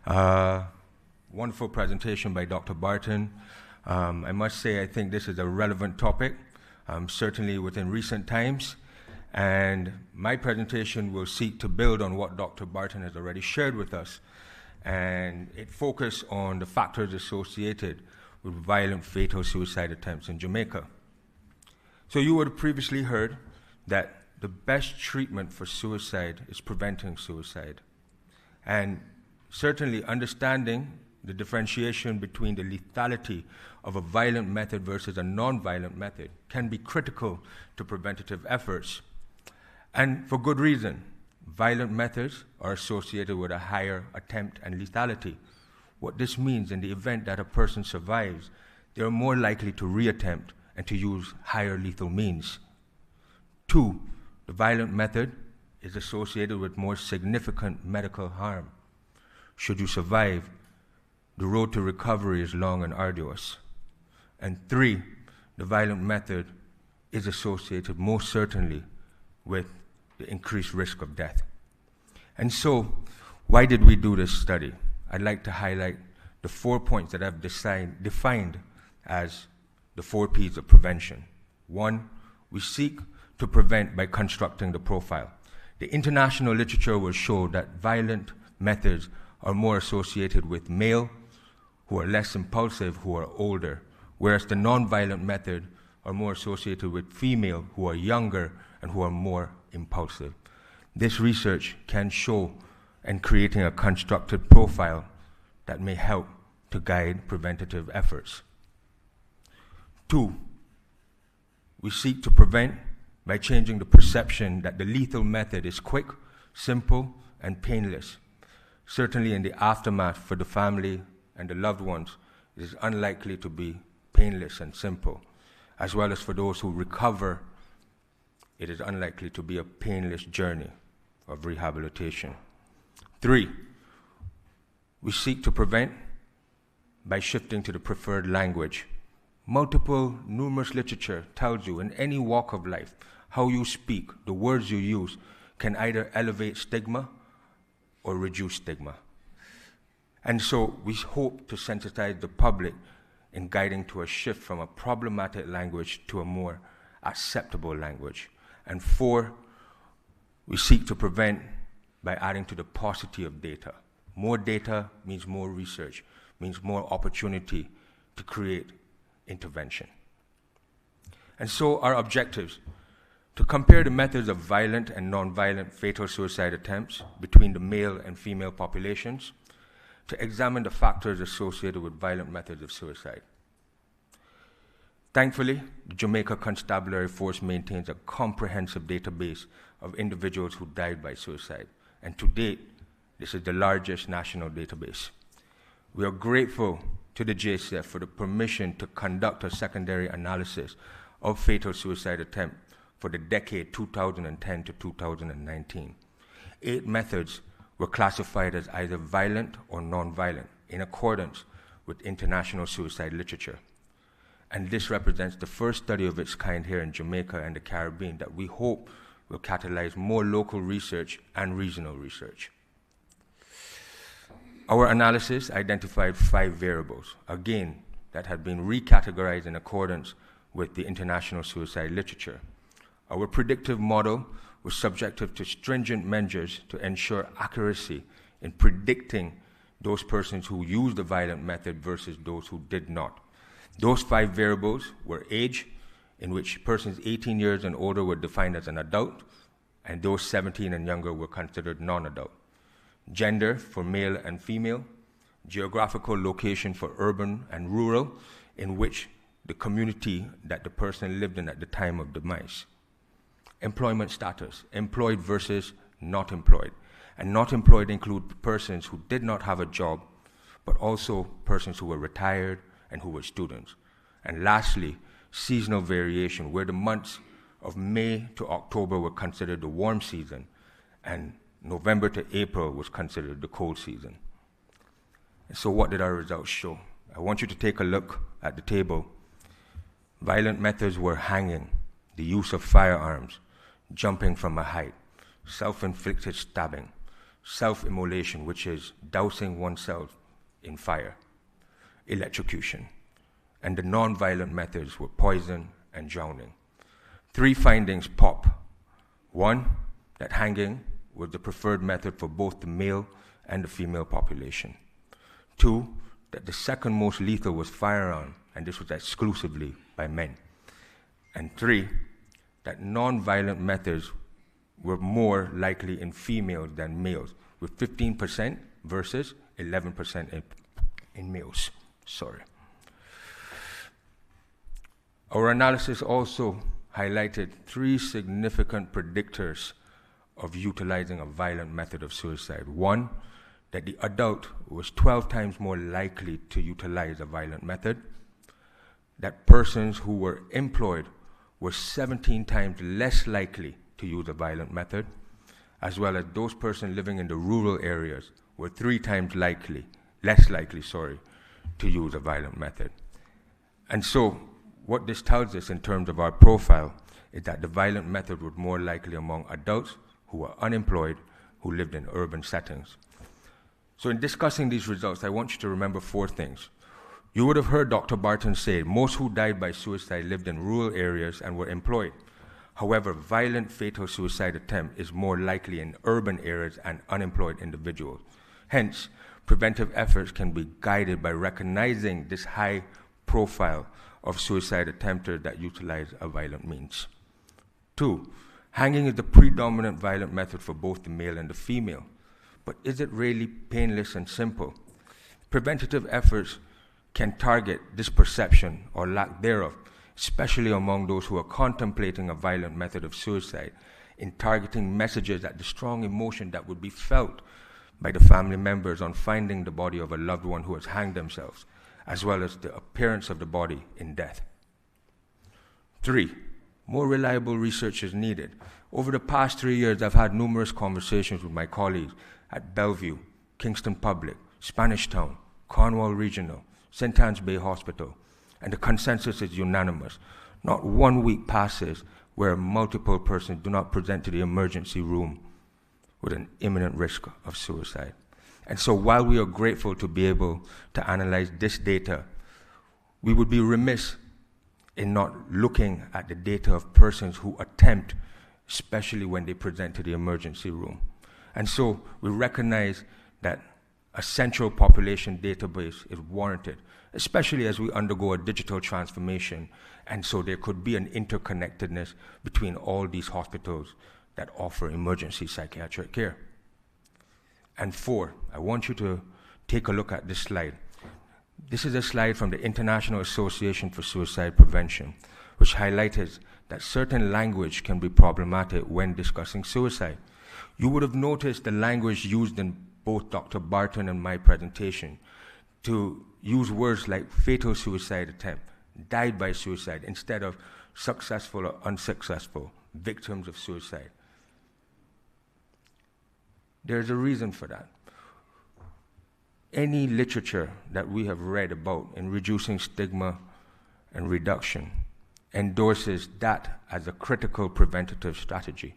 Wonderful presentation by Dr. Barton. I must say, I think this is a relevant topic, certainly within recent times. And my presentation will seek to build on what Dr. Barton has already shared with us. And it focuses on the factors associated with violent fatal suicide attempts in Jamaica. So you would have previously heard that the best treatment for suicide is preventing suicide. And certainly understanding the differentiation between the lethality of a violent method versus a non-violent method can be critical to preventative efforts. And for good reason. Violent methods are associated with a higher attempt and lethality. What this means, in the event that a person survives, they are more likely to reattempt and to use higher lethal means. 2, the violent method is associated with more significant medical harm. Should you survive, the road to recovery is long and arduous. And 3, the violent method is associated most certainly with the increased risk of death. And so, why did we do this study? I'd like to highlight the 4 points that I've defined as the 4 P's of prevention. 1, we seek to prevent by constructing the profile. The international literature will show that violent methods are more associated with male, who are less impulsive, who are older, whereas the non-violent method are more associated with female, who are younger, and who are more impulsive. This research can show and creating a constructed profile that may help to guide preventative efforts. 2, we seek to prevent by changing the perception that the lethal method is quick, simple, and painless. Certainly in the aftermath for the family and the loved ones, it is unlikely to be painless and simple, as well as for those who recover, it is unlikely to be a painless journey of rehabilitation. 3, we seek to prevent by shifting to the preferred language. Numerous literature tells you in any walk of life, how you speak, the words you use, can either elevate stigma or reduce stigma. And so we hope to sensitize the public in guiding to a shift from a problematic language to a more acceptable language. And 4, we seek to prevent by adding to the paucity of data. More data means more research, means more opportunity to create intervention. And so our objectives, to compare the methods of violent and non-violent fatal suicide attempts between the male and female populations, to examine the factors associated with violent methods of suicide. Thankfully, the Jamaica Constabulary Force maintains a comprehensive database of individuals who died by suicide, and to date, this is the largest national database. We are grateful to the JCF for the permission to conduct a secondary analysis of fatal suicide attempt for the decade 2010 to 2019. 8 methods were classified as either violent or non-violent in accordance with international suicide literature. And this represents the first study of its kind here in Jamaica and the Caribbean that we hope will catalyze more local research and regional research. Our analysis identified 5 variables, again, that had been recategorized in accordance with the international suicide literature. Our predictive model was subjected to stringent measures to ensure accuracy in predicting those persons who used the violent method versus those who did not. Those 5 variables were age, in which persons 18 years and older were defined as an adult, and those 17 and younger were considered non-adult. Gender for male and female, geographical location for urban and rural, in which the community that the person lived in at the time of demise. Employment status, employed versus not employed. And not employed include persons who did not have a job, but also persons who were retired and who were students. And lastly, seasonal variation, where the months of May to October were considered the warm season, and November to April was considered the cold season. And so what did our results show? I want you to take a look at the table. Violent methods were hanging, the use of firearms, jumping from a height, self-inflicted stabbing, self-immolation, which is dousing oneself in fire, electrocution, and the non-violent methods were poison and drowning. 3 findings pop. 1, that hanging was the preferred method for both the male and the female population. 2, that the second most lethal was firearm, and this was exclusively by men. And 3, that non-violent methods were more likely in females than males, with 15% versus 11% in males. Sorry. Our analysis also highlighted 3 significant predictors of utilizing a violent method of suicide. 1, that the adult was 12 times more likely to utilize a violent method, that persons who were employed were 17 times less likely to use a violent method, as well as those persons living in the rural areas were 3 times less likely to use a violent method. And so what this tells us in terms of our profile is that the violent method was more likely among adults who were unemployed, who lived in urban settings. So in discussing these results, I want you to remember 4 things. You would have heard Dr. Barton say most who died by suicide lived in rural areas and were employed. However, violent fatal suicide attempt is more likely in urban areas and unemployed individuals. Hence, preventive efforts can be guided by recognizing this high profile of suicide attempters that utilize a violent means. 2, hanging is the predominant violent method for both the male and the female. But is it really painless and simple? Preventative efforts can target this perception or lack thereof, especially among those who are contemplating a violent method of suicide, in targeting messages at the strong emotion that would be felt by the family members on finding the body of a loved one who has hanged themselves, as well as the appearance of the body in death. 3, more reliable research is needed. Over the past 3 years, I've had numerous conversations with my colleagues at Bellevue, Kingston Public, Spanish Town, Cornwall Regional, St. Anne's Bay Hospital, and the consensus is unanimous. Not 1 week passes where multiple persons do not present to the emergency room with an imminent risk of suicide. And so while we are grateful to be able to analyze this data, we would be remiss in not looking at the data of persons who attempt, especially when they present to the emergency room. And so we recognize that a central population database is warranted, especially as we undergo a digital transformation. And so there could be an interconnectedness between all these hospitals that offer emergency psychiatric care. And 4, I want you to take a look at this slide. This is a slide from the International Association for Suicide Prevention, which highlighted that certain language can be problematic when discussing suicide. You would have noticed the language used in both Dr. Barton and my presentation to use words like fatal suicide attempt, died by suicide, instead of successful or unsuccessful, victims of suicide. There's a reason for that. Any literature that we have read about in reducing stigma and reduction endorses that as a critical preventative strategy.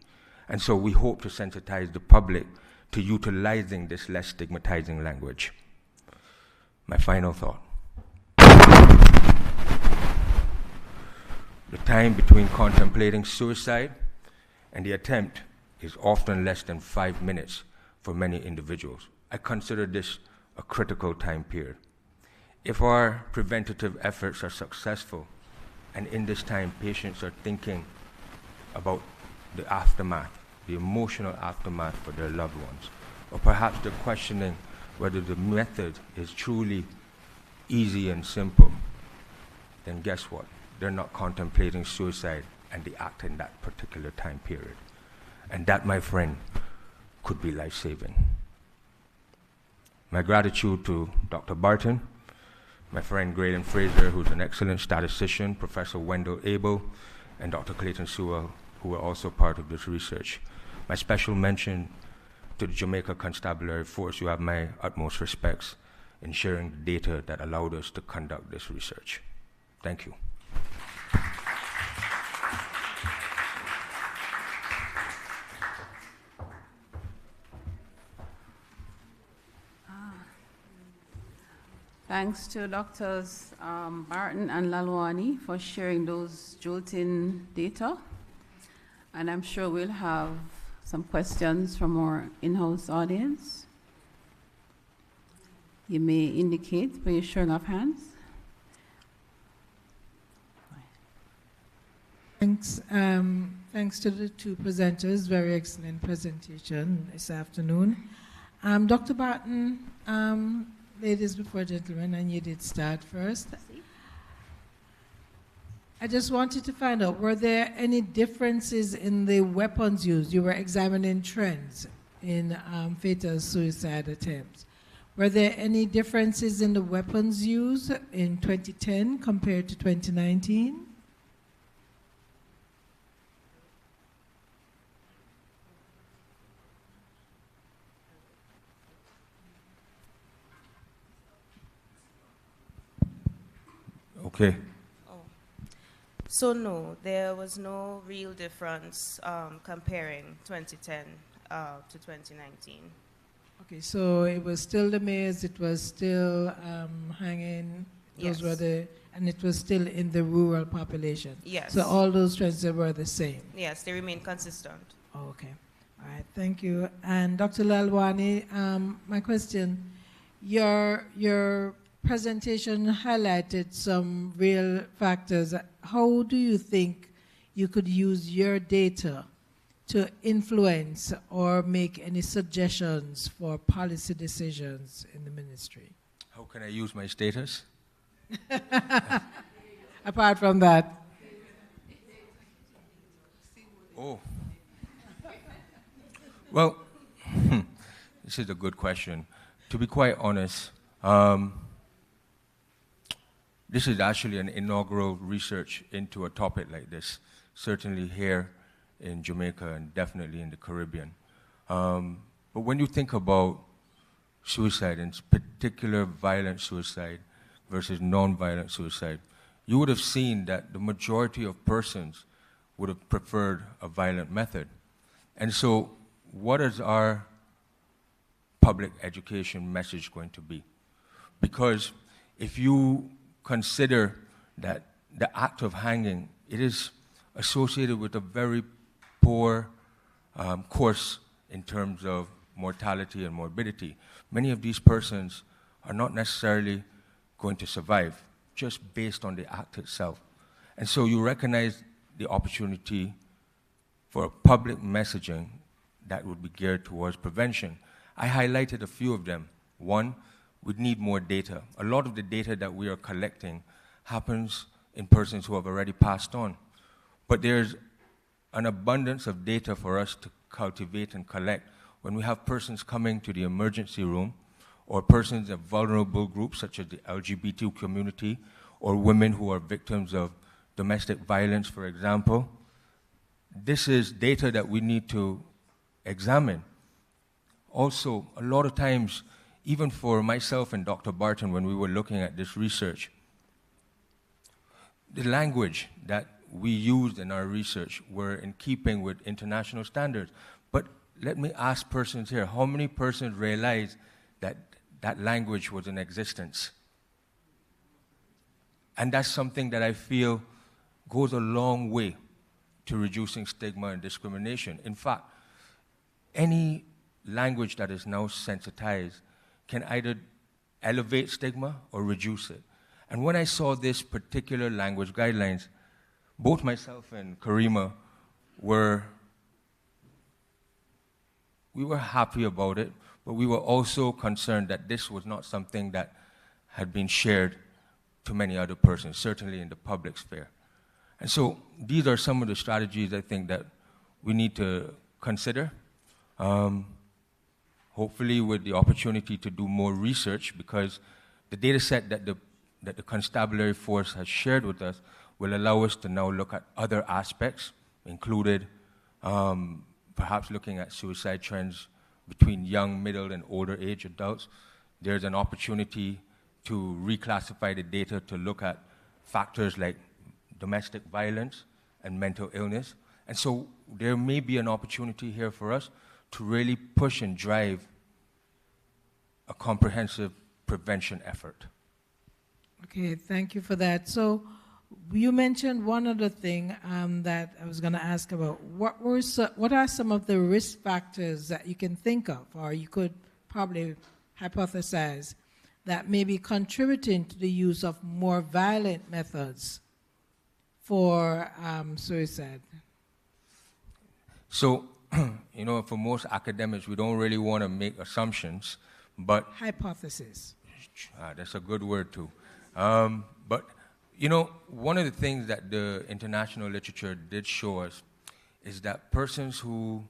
And so we hope to sensitize the public to utilizing this less stigmatizing language. My final thought. The time between contemplating suicide and the attempt is often less than 5 minutes for many individuals. I consider this a critical time period. If our preventative efforts are successful, and in this time patients are thinking about the aftermath, the emotional aftermath for their loved ones, or perhaps they're questioning whether the method is truly easy and simple, then guess what? They're not contemplating suicide and they act in that particular time period. And that, my friend, could be life-saving. My gratitude to Dr. Barton, my friend Graydon Fraser, who's an excellent statistician, Professor Wendell Abel, and Dr. Clayton Sewell, who were also part of this research. My special mention to the Jamaica Constabulary Force, you have my utmost respects in sharing the data that allowed us to conduct this research. Thank you. Thanks to Doctors Barton and Lalwani for sharing those jolting data. And I'm sure we'll have some questions from our in-house audience. You may indicate by your showing of hands. Thanks. Thanks to the two presenters. Very excellent presentation this afternoon. Dr. Barton, ladies before gentlemen, and you did start first. I just wanted to find out, were there any differences in the weapons used? You were examining trends in fatal suicide attempts. Were there any differences in the weapons used in 2010 compared to 2019? Okay. So no, there was no real difference comparing 2010 to 2019. Okay, so it was still the maze, it was still hanging, those Yes. were the, and it was still in the rural population. Yes. So all those trends were the same. Yes, they remain consistent. Okay, all right, thank you. And Dr. Lalwani, my question, your presentation highlighted some real factors. How do you think you could use your data to influence or make any suggestions for policy decisions in the ministry? How can I use my status? Apart from that. Oh. Well, this is a good question. To be quite honest, this is actually an inaugural research into a topic like this, certainly here in Jamaica and definitely in the Caribbean. But when you think about suicide, in particular violent suicide versus non-violent suicide, you would have seen that the majority of persons would have preferred a violent method. And so what is our public education message going to be? Because if you consider that the act of hanging, it is associated with a very poor course in terms of mortality and morbidity. Many of these persons are not necessarily going to survive just based on the act itself. And so you recognize the opportunity for public messaging that would be geared towards prevention. I highlighted a few of them. One, we need more data. A lot of the data that we are collecting happens in persons who have already passed on. But there's an abundance of data for us to cultivate and collect when we have persons coming to the emergency room or persons in vulnerable groups such as the LGBT community or women who are victims of domestic violence, for example. This is data that we need to examine. Also, a lot of times, even for myself and Dr. Barton, when we were looking at this research, the language that we used in our research were in keeping with international standards. But let me ask persons here, how many persons realize that that language was in existence? And that's something that I feel goes a long way to reducing stigma and discrimination. In fact, any language that is now sensitized can either elevate stigma or reduce it. And when I saw this particular language guidelines, both myself and Karima we were happy about it, but we were also concerned that this was not something that had been shared to many other persons, certainly in the public sphere. And so these are some of the strategies I think that we need to consider. Hopefully with the opportunity to do more research, because the data set that the constabulary force has shared with us will allow us to now look at other aspects, included perhaps looking at suicide trends between young, middle, and older age adults. There's an opportunity to reclassify the data to look at factors like domestic violence and mental illness. And so there may be an opportunity here for us to really push and drive a comprehensive prevention effort. Okay, thank you for that. So you mentioned one other thing that I was going to ask about. What are some of the risk factors that you can think of, or you could probably hypothesize, that may be contributing to the use of more violent methods for suicide? So, you know, for most academics, we don't really want to make assumptions, but... Hypothesis. That's a good word, too. But, you know, one of the things that the international literature did show us is that persons who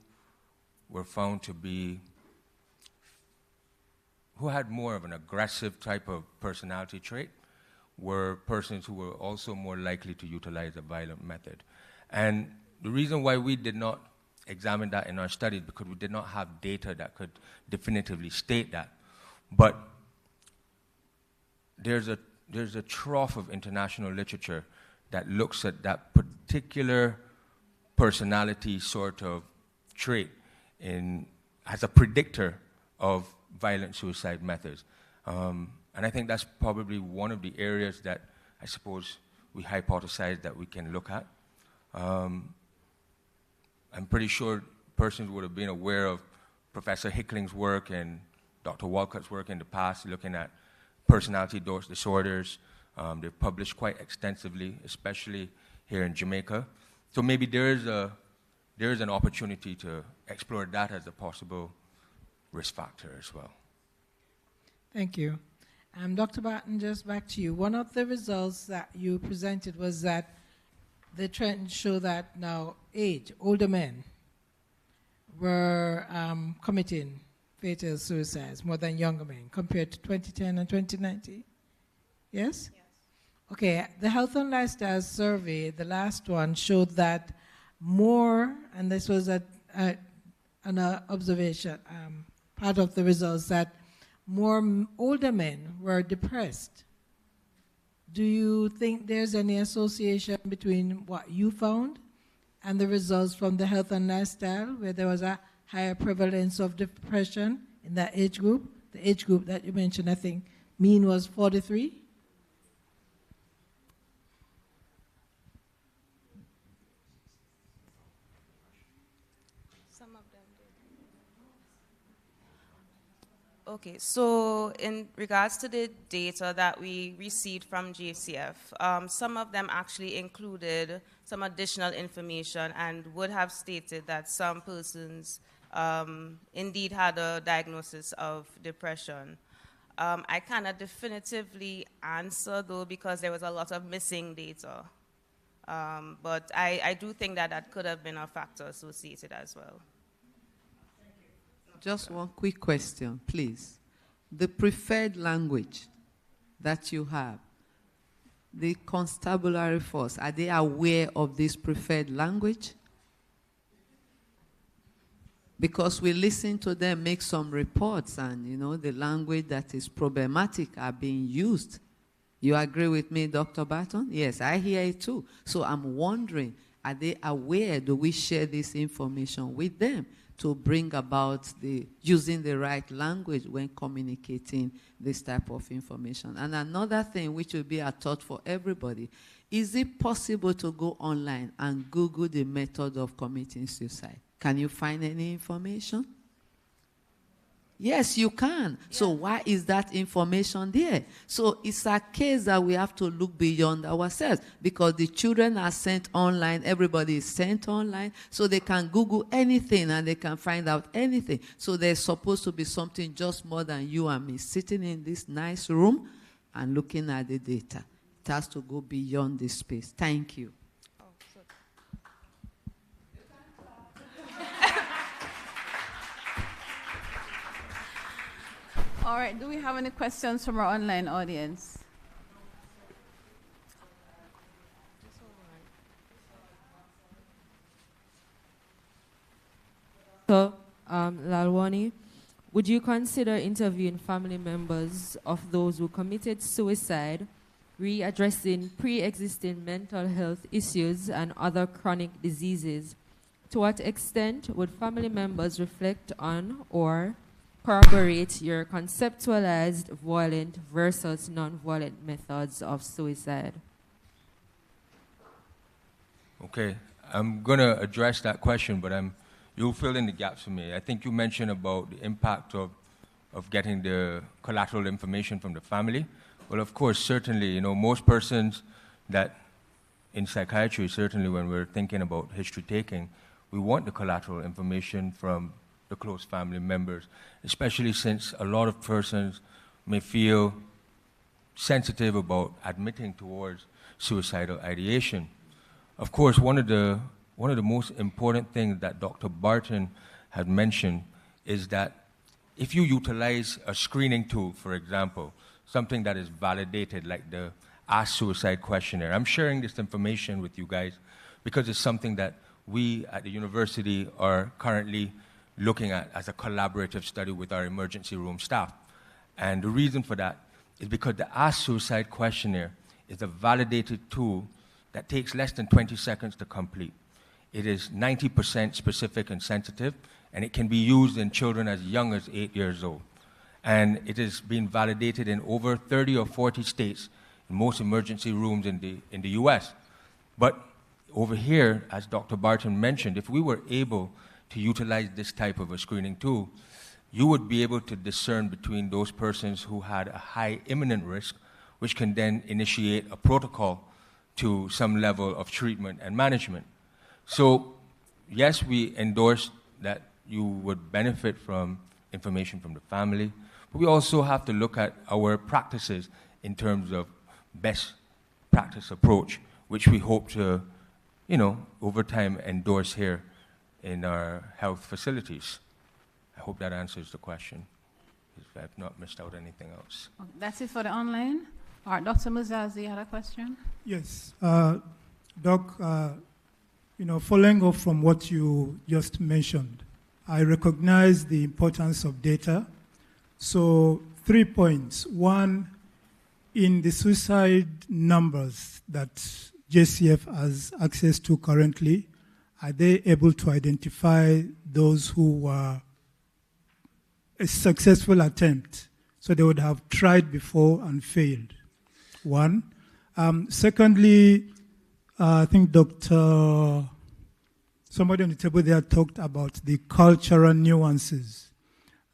were found to be, who had more of an aggressive type of personality trait, were persons who were also more likely to utilize a violent method. And the reason why we did not examine that in our studies, because we did not have data that could definitively state that. But there's a trough of international literature that looks at that particular personality sort of trait as a predictor of violent suicide methods. And I think that's probably one of the areas that I suppose we hypothesize that we can look at. I'm pretty sure persons would have been aware of Professor Hickling's work and Dr. Walcott's work in the past, looking at personality disorders. They've published quite extensively, especially here in Jamaica. So maybe there is an opportunity to explore that as a possible risk factor as well. Thank you. Dr. Barton, just back to you. One of the results that you presented was that the trend show that now older men were committing fatal suicides more than younger men compared to 2010 and 2019. Yes? Yes. Okay, the Health and Lifestyle Survey, the last one, showed that more, and this was an observation, part of the results, that more older men were depressed. Do you think there's any association between what you found and the results from the Health and Lifestyle, where there was a higher prevalence of depression in that age group? The age group that you mentioned, I think, mean was 43? Okay, so in regards to the data that we received from JCF, some of them actually included some additional information and would have stated that some persons indeed had a diagnosis of depression. I cannot definitively answer, though, because there was a lot of missing data. But I do think that that could have been a factor associated as well. Just one quick question, please. The preferred language that you have, the constabulary force, are they aware of this preferred language? Because we listen to them make some reports and, you know, the language that is problematic are being used. You agree with me, Dr. Barton? Yes, I hear it too. So I'm wondering, are they aware? Do we share this information with them to bring about using the right language when communicating this type of information? And another thing, which will be a thought for everybody, is it possible to go online and Google the method of committing suicide? Can you find any information? Yes, you can. Yeah. So why is that information there? So it's a case that we have to look beyond ourselves, because the children are sent online, everybody is sent online, so they can Google anything and they can find out anything. So there's supposed to be something just more than you and me sitting in this nice room and looking at the data. It has to go beyond this space. Thank you. All right, do we have any questions from our online audience? So, Lalwani, would you consider interviewing family members of those who committed suicide, readdressing pre-existing mental health issues and other chronic diseases? To what extent would family members reflect on or corroborate your conceptualized violent versus non-violent methods of suicide? Okay, I'm going to address that question, but you'll fill in the gaps for me. I think you mentioned about the impact of getting the collateral information from the family. Well, of course, certainly, you know, most persons that in psychiatry, certainly when we're thinking about history taking, we want the collateral information from the close family members, especially since a lot of persons may feel sensitive about admitting towards suicidal ideation. Of course, one of the most important things that Dr. Barton had mentioned is that if you utilize a screening tool, for example, something that is validated like the Ask Suicide questionnaire. I'm sharing this information with you guys because it's something that we at the university are currently looking at as a collaborative study with our emergency room staff. And the reason for that is because the Ask Suicide questionnaire is a validated tool that takes less than 20 seconds to complete. It is 90% specific and sensitive, and it can be used in children as young as 8 years old. And it is being validated in over 30 or 40 states, in most emergency rooms in the US. But over here, as Dr. Barton mentioned, if we were able to utilize this type of a screening tool, you would be able to discern between those persons who had a high imminent risk, which can then initiate a protocol to some level of treatment and management. So, yes, we endorse that you would benefit from information from the family, but we also have to look at our practices in terms of best practice approach, which we hope to, you know, over time endorse here in our health facilities. I hope that answers the question, if I've not missed out anything else. Okay, that's it for the online. All right, Dr. Muzazi, you had a question? Yes. Doc, you know, following up from what you just mentioned, I recognize the importance of data. So 3 points. One, in the suicide numbers that JCF has access to currently, are they able to identify those who were a successful attempt? So they would have tried before and failed. One. Secondly, I think somebody on the table there talked about the cultural nuances.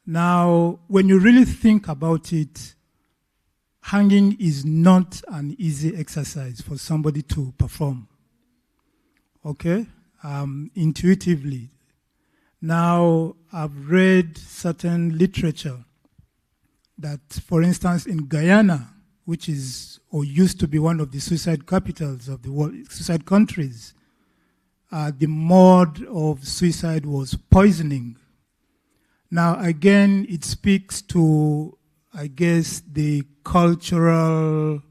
Now, when you really think about it, hanging is not an easy exercise for somebody to perform. Okay? Intuitively. Now, I've read certain literature that, for instance, in Guyana, which is or used to be one of the suicide capitals of the world, suicide countries, the mode of suicide was poisoning. Now, again, it speaks to, I guess, the cultural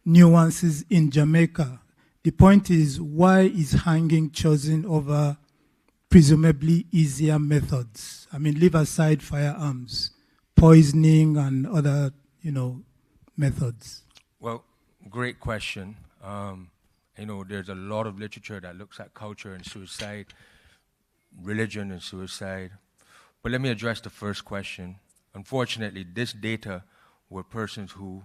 nuances in Jamaica. The point is, why is hanging chosen over presumably easier methods? I mean, leave aside firearms, poisoning and other, you know, methods. Well, great question. You know, there's a lot of literature that looks at culture and suicide, religion and suicide. But let me address the first question. Unfortunately, this data were persons who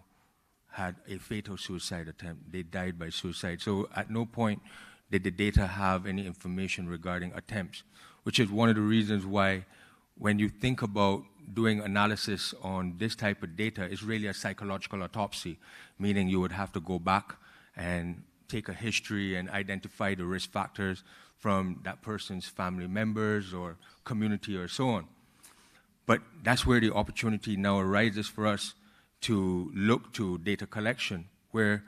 had a fatal suicide attempt. They died by suicide. So at no point did the data have any information regarding attempts, which is one of the reasons why when you think about doing analysis on this type of data, it's really a psychological autopsy, meaning you would have to go back and take a history and identify the risk factors from that person's family members or community or so on. But that's where the opportunity now arises for us to look to data collection, where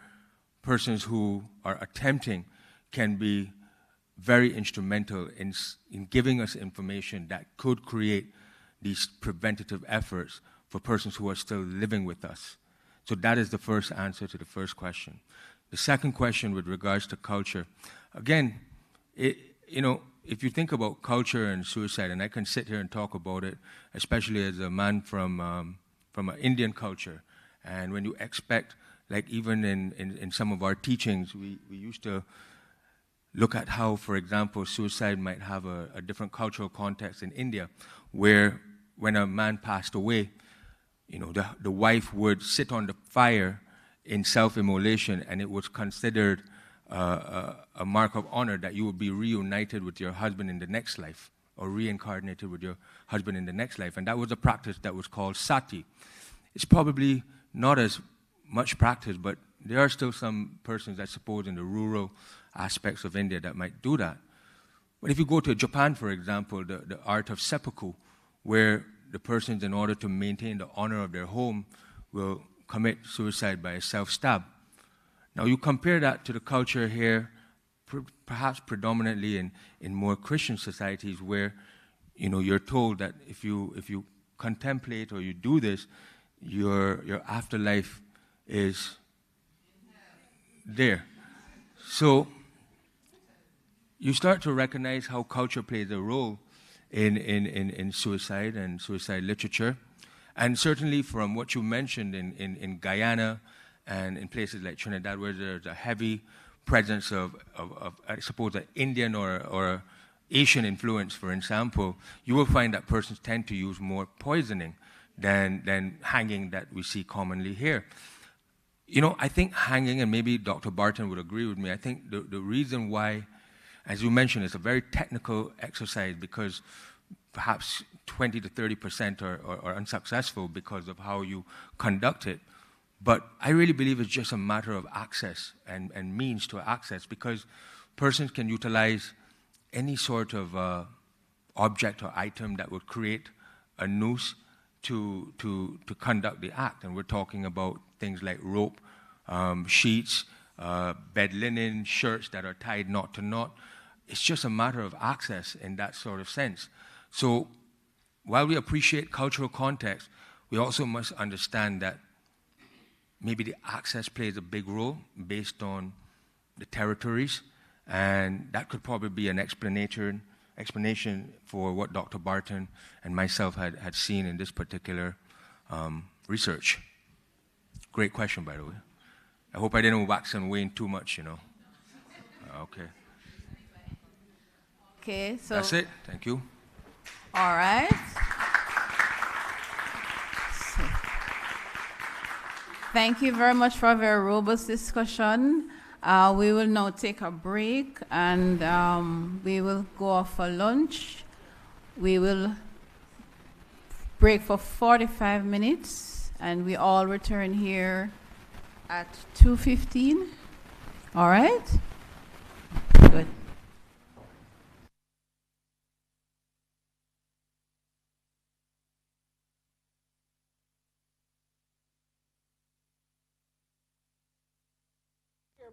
persons who are attempting can be very instrumental in giving us information that could create these preventative efforts for persons who are still living with us. So that is the first answer to the first question. The second question with regards to culture, again, you know, if you think about culture and suicide, and I can sit here and talk about it, especially as a man from an Indian culture, and when you expect, like even in some of our teachings, we used to look at how, for example, suicide might have a different cultural context in India, where when a man passed away, you know, the wife would sit on the fire in self-immolation, and it was considered a mark of honor that you would be reunited with your husband in the next life, or reincarnated with your husband in the next life. And that was a practice that was called sati. It's probably not as much practice, but there are still some persons, I suppose, in the rural aspects of India that might do that. But if you go to Japan, for example, the art of seppuku, where the persons, in order to maintain the honor of their home, will commit suicide by a self-stab. Now, you compare that to the culture here, perhaps predominantly in more Christian societies, where, you know, you're told that if you contemplate or you do this, your afterlife is there. So you start to recognize how culture plays a role in suicide and suicide literature. And certainly from what you mentioned in Guyana and in places like Trinidad, where there's a heavy presence of I suppose, an Indian or Asian influence, for example, you will find that persons tend to use more poisoning than hanging that we see commonly here. You know, I think hanging, and maybe Dr. Barton would agree with me, I think the reason why, as you mentioned, it's a very technical exercise because perhaps 20 to 30% are unsuccessful because of how you conduct it. But I really believe it's just a matter of access and means to access, because persons can utilize any sort of object or item that would create a noose to conduct the act. And we're talking about things like rope, sheets, bed linen, shirts that are tied knot to knot. It's just a matter of access in that sort of sense. So while we appreciate cultural context, we also must understand that maybe the access plays a big role based on the territories, and that could probably be an explanation for what Dr. Barton and myself had seen in this particular research. Great question, by the way. I hope I didn't wax and wane too much, you know. Okay. Okay, so that's it. Thank you. All right. Thank you very much for a very robust discussion. We will now take a break, and we will go off for lunch. We will break for 45 minutes, and we all return here at 2:15. All right? Good.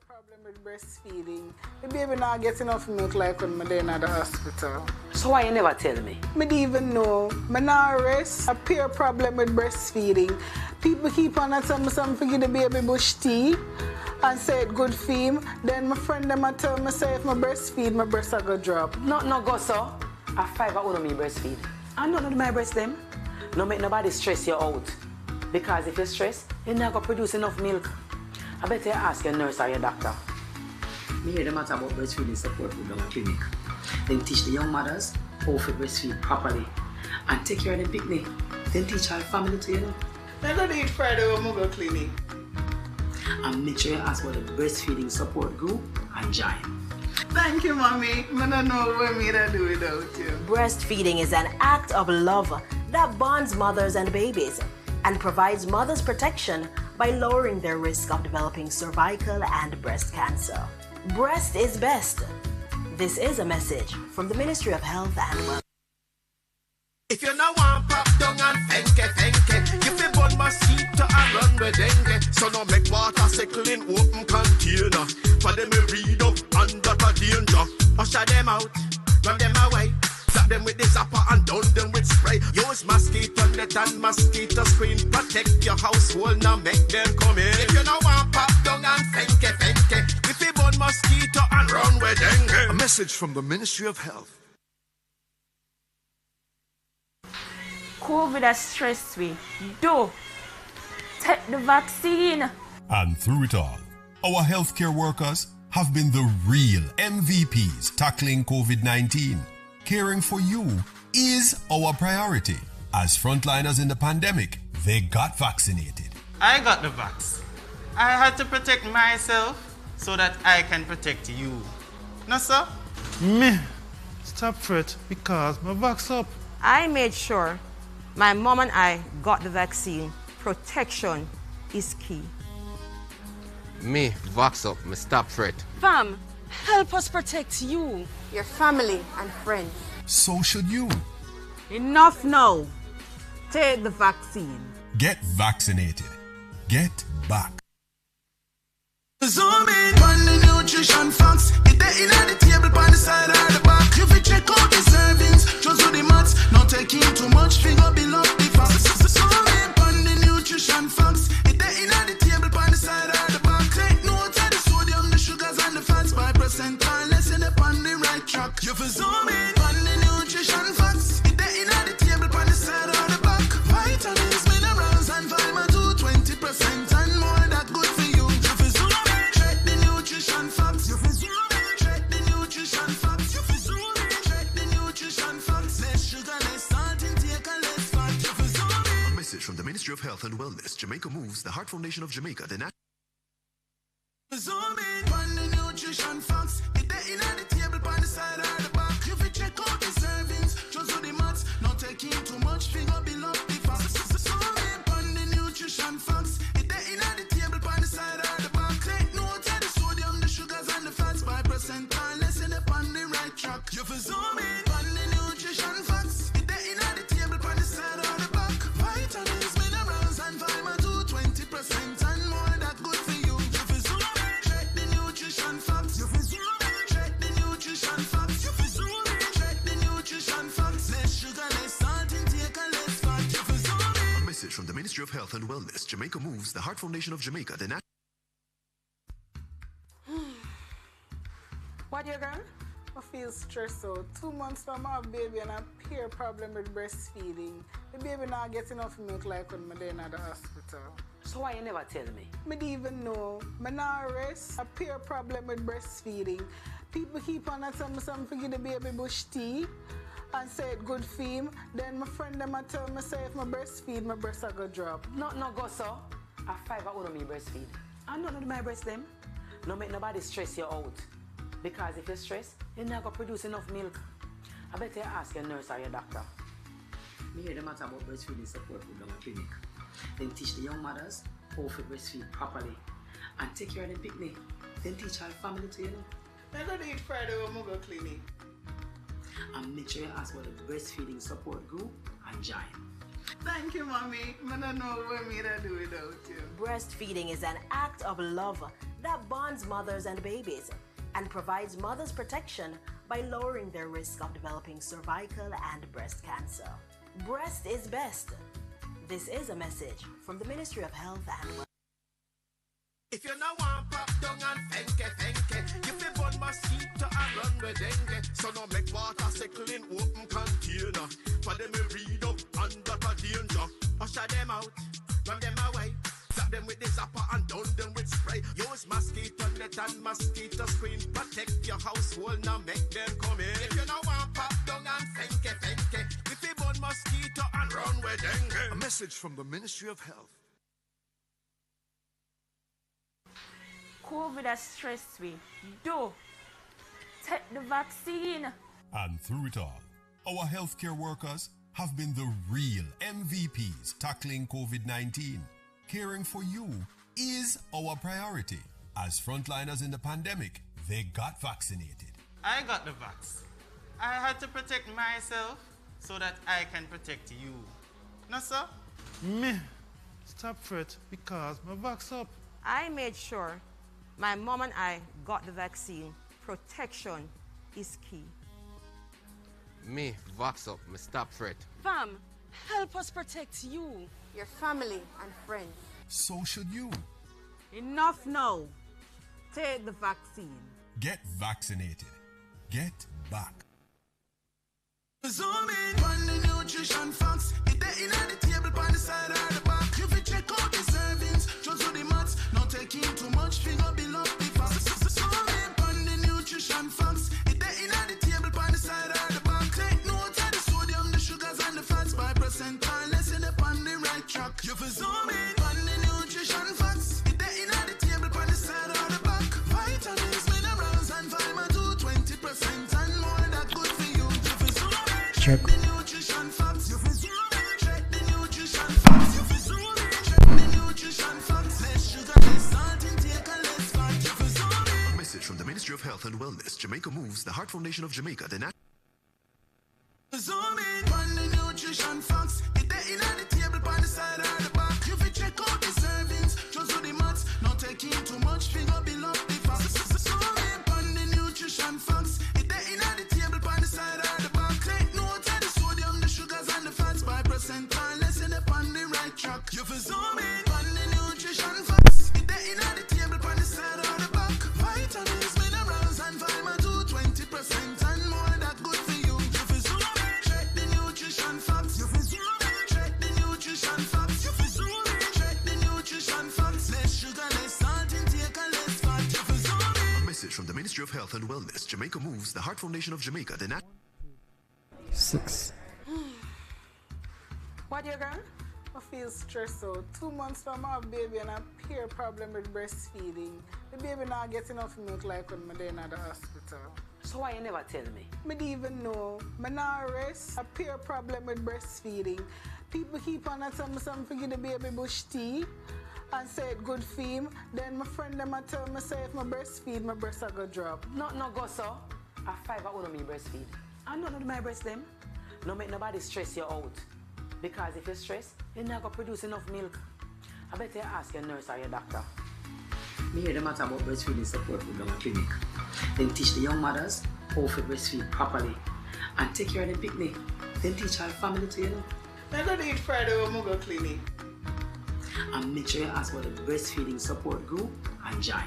Problem with breastfeeding. The baby not get enough milk like when I'm in at the hospital. So why you never tell me? I didn't even know. I not rest. A peer problem with breastfeeding. People keep on telling me something for the baby bush tea and say it good for him. Then my friend them tell me say if I breastfeed, my breast are go drop. No go so. A 5 hour me breastfeed. I don't know my breast them. No make nobody stress you out. Because if you stress, you're not gonna produce enough milk. I better ask your nurse or your doctor. Me hear them about breastfeeding support with the clinic. Then teach the young mothers how to breastfeed properly and take care of the picnic. Then teach our family to, you know. I'm going to eat Friday when I go clinic. And make sure you ask about the breastfeeding support group and join. Thank you, Mommy. I don't know what me to do without you. Breastfeeding is an act of love that bonds mothers and babies and provides mothers protection by lowering their risk of developing cervical and breast cancer. Breast is best. This is a message from the Ministry of Health and Welfare. If you no want pop down and fenke, give me one mosquito and run with dengue. So no make water Sickle in open container. For them read up under the danger. Usher them out, run them away. Zap them with the zapper and down them with spray. Use mosquito net and mosquito screen. Protect your household, now make them come in. If you know want pop down and fenke. If you burn mosquito and run with dengue. A message from the Ministry of Health. COVID has stressed me. Do take the vaccine. And through it all, our healthcare workers have been the real MVPs tackling COVID-19. Caring for you is our priority. As frontliners in the pandemic, they got vaccinated. I got the vax. I had to protect myself so that I can protect you. No, sir? Me, stop fret because my vax up. I made sure my mom and I got the vaccine. Protection is key. Me, vax up, me stop fret. Fam, help us protect you, your family and friends. So should you. Enough now. Take the vaccine. Get vaccinated. Get back. Zoom in on the nutrition facts. It there in the table on the side or the back. You fi check out the servings, just do the maths. Not taking too much, finger below the facts. Zoom in on the nutrition facts. It there in the table on the side or the back. Take note of the sodium, the sugars and the fats by percentile. Let's end up on the right track. You fi zoom in on the nutrition facts. It there in the table on the side or the back. Vitamins, minerals and vitamin 2, 20% and more that good for you. You fi zoom in, check the nutrition facts. You fi zoom in, check the nutrition facts. You fi zoom in, check the nutrition facts. Less sugar, less salt intake and less fat. You fi zoom in. A message from the Ministry of Health and Wellness, Jamaica Moves, the Heart Foundation of Jamaica, the Zoom in on the nutrition facts. It there in the table on the side or the back. You fi check out the servings, just do the maths. Not taking too much, finger below the facts. Zoom in on the nutrition facts. It there in the table on the side or the back. Take note of the sodium, the sugars and the fats by percentile. Let's end up on the right track. You fi zoom in on the nutrition facts. It there in the table on the side or the back. Vitamins, minerals and vitamin 2, 20% and more that good for you. You fi zoom in, check the nutrition facts. You fi zoom in, check the nutrition facts. You fi zoom in, check the nutrition facts. Less sugar, less salt intake and less fat. You fi zoom in. A message from the Ministry of Health and Wellness, Jamaica Moves, the Heart Foundation of Jamaica, the What you girl? I feel stressed out. 2 months from my baby and a peer problem with breastfeeding. The baby not get enough milk like when I'm in the hospital. So why you never tell me? I didn't even know. I not rest. A peer problem with breastfeeding. People keep on telling me something to give the baby bush tea and say it good for him. Then my friend them tell me say if I breastfeed, my breast are go drop. No go so. A 5 hour me breastfeed. I don't know my breast them. No make nobody stress you out. Because if you stress, you're not going to produce enough milk. I better ask your nurse or your doctor. Me hear the matter about breastfeeding support with the clinic. Then teach the young mothers how to breastfeed properly. And take care of the picnic. Then teach our family to, I'm going to eat Friday when I go clinic. And make sure you ask about the breastfeeding support group and join. Thank you, Mommy. I don't know what me to do without you. Breastfeeding is an act of love that bonds mothers and babies and provides mothers protection by lowering their risk of developing cervical and breast cancer. Breast is best. This is a message from the Ministry of Health and Wellness. If you know one pop down and fenke, you fi burn mosquito and run with dengue. So no make water Sickle in open container. For them we read up under the danger. Usher them out, run them away. Zap them with the zapper and down them with spray. Use mosquito net and mosquito screen. Protect your household, now make them come in. If you know one pop down and fenke, if you burn mosquito and run with dengue. A message from the Ministry of Health. COVID has stressed me. Do take the vaccine. And through it all, our healthcare workers have been the real MVPs tackling COVID-19. Caring for you is our priority. As frontliners in the pandemic, they got vaccinated. I got the vax. I had to protect myself so that I can protect you. No, sir? Me, stop fret because my vax up. I made sure my mom and I got the vaccine. Protection is key. Me, vox up, me stop fret. Fam, help us protect you, your family and friends. So should you. Enough now. Take the vaccine. Get vaccinated. Get back. Zoom in on the nutrition facts. It there in the table on the side or the back. You fi check out the servings, just do the maths. Not taking too much, figure below the facts. Zoom in on the nutrition facts. It there in the table on the side or the back. Take note of the sodium, the sugars and the fats by percentile. Let's end up on the right track. You fi zoom in on the nutrition facts. It there in the table on the side or the back. Vitamins, minerals and vitamin 2, 20% and more that good for you. You fi zoom in. Check. The nutrition facts. You fi zoom in. Check the nutrition facts. You fi zoom in. Check the nutrition facts. Less sugar, less salt intake and less fat. You fi zoom in. A message from the Ministry of Health and Wellness, Jamaica Moves, the Heart Foundation of Jamaica, the Zoom in on the nutrition facts. It there in the table on the side or the back. You fi check out the servings, just do the maths. Not taking too much, figure below the facts. Zoom in on the nutrition facts. It there in the table on the side or the back. Take note of the sodium, the sugars and the fats by percentile. Let's end up on the right track. You fi zoom in on the nutrition facts. It there in the table on the side or the back. Vitamins, minerals and vitamin 2, 20% and more that good for you. You fi zoom in. Check the nutrition facts. You fi zoom in. Check the nutrition facts. You fi zoom in. Check the nutrition facts. Less sugar, less salt intake and less fat. You fi zoom in. A message from the Ministry of Health and Wellness, Jamaica Moves, the Heart Foundation of Jamaica, the 6. What you girl? I feel stressed out. 2 months from my baby and a peer problem with breastfeeding. The baby not get enough milk like when I'm in the hospital. So why you never tell me? I didn't even know. I not rest. A peer problem with breastfeeding. People keep on telling me something for the baby bush tea and say it good for him. Then my friend them tell me say if I breastfeed, my breast are go drop. No go so. A 5 hour me breastfeed. I don't know my breast them. No make nobody stress you out. Because if you stress, you're not gonna produce enough milk. I better ask your nurse or your doctor. Me hear the matter about breastfeeding support with the clinic. Then teach the young mothers how to breastfeed properly and take care of the picnic. Then teach our family to, you know. I'm going to eat Friday when I go clinic. And make sure you ask about the breastfeeding support group and join.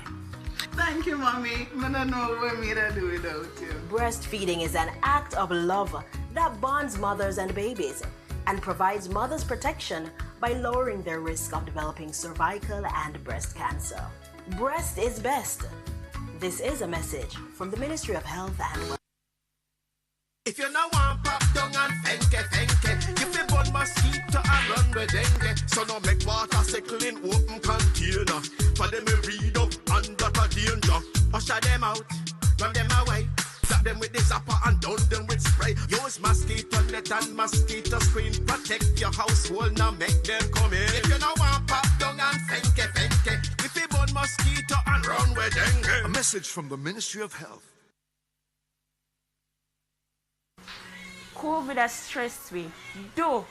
Thank you, Mommy. I don't know what me to do without you. Breastfeeding is an act of love that bonds mothers and babies and provides mothers protection by lowering their risk of developing cervical and breast cancer. Breast is best. This is a message from the Ministry of Health and Wellness. If you now want pop down and fenke, you fi burn mosquito and run with dengue. So now make water Sickle in open container. For them we read up under the danger. Usher them out, run them away. Slap them with the zapper and down them with spray. Use mosquito net and mosquito screen. Protect your household, now make them come in. If you now want pop down and fenke, if you burn mosquito and run with dengue. A message from the Ministry of Health. COVID has stressed me. Do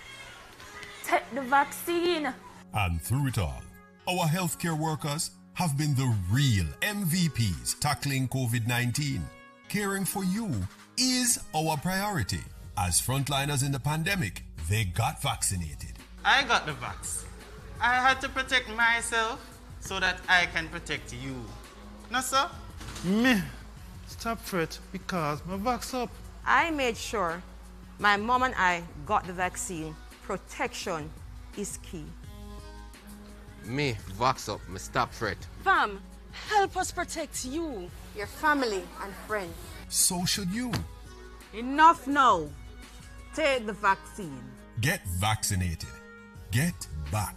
take the vaccine. And through it all, our healthcare workers have been the real MVPs tackling COVID-19. Caring for you is our priority. As frontliners in the pandemic, they got vaccinated. I got the vax. I had to protect myself so that I can protect you. No, sir? Me, stop fret because my vax up. I made sure my mom and I got the vaccine. Protection is key. Me, vox up, me stop fret. Fam, help us protect you, your family and friends. So should you. Enough now. Take the vaccine. Get vaccinated. Get back.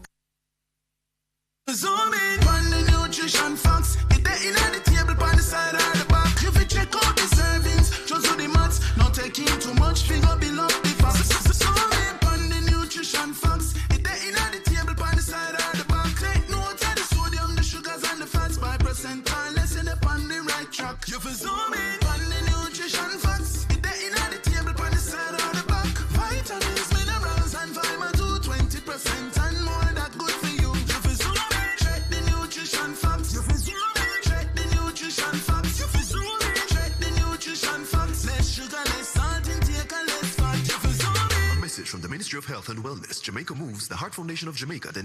Zoom in on the nutrition facts. It there in the table on the side or the back. You fi check out the servings, just do the maths. Not taking too much, figure below the facts. Zoom in on the nutrition facts. It there in the table on the side or the back. Take note of the sodium, the sugars and the fats by percentile. Let's end up on the right track. You fi zoom in on the nutrition facts. It there in the table on the side or the back. Vitamins, minerals and vitamin 2, 20% and more that good for you. You fi zoom in. Check the nutrition facts. You fi zoom in. Check the nutrition facts. You fi zoom in. Check the nutrition facts. Less sugar, from the Ministry of Health and Wellness, Jamaica Moves, the Heart Foundation of Jamaica, the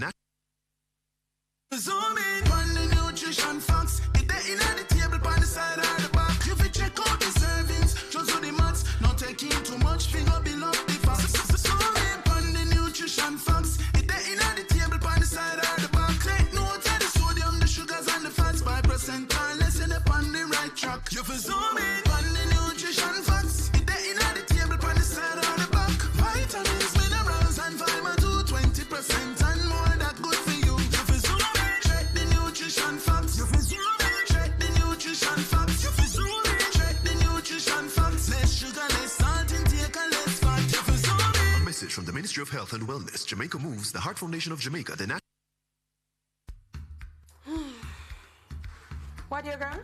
Zoom in on the nutrition facts. It there in the table by the side of the back. You fi check out the servings, just do the maths. Not taking too much, finger below the facts. Zoom in on the nutrition facts. It there in the table by the side of the back. Take note of the sodium, the sugars and the fats by percentile. Let's end up on the right track. You fi zoom in on the nutrition facts. It there in the table by the side of the back. Vitamins, minerals and vitamin 2, 20% and more that good for you. You fi zoom in. Check the nutrition facts. You fi zoom in. Check the nutrition facts. You fi zoom in. Check the nutrition facts. Less sugar, less salt intake and less fat. You fi zoom in. A message from the Ministry of Health and Wellness, Jamaica Moves, the Heart Foundation of Jamaica, the What you girl?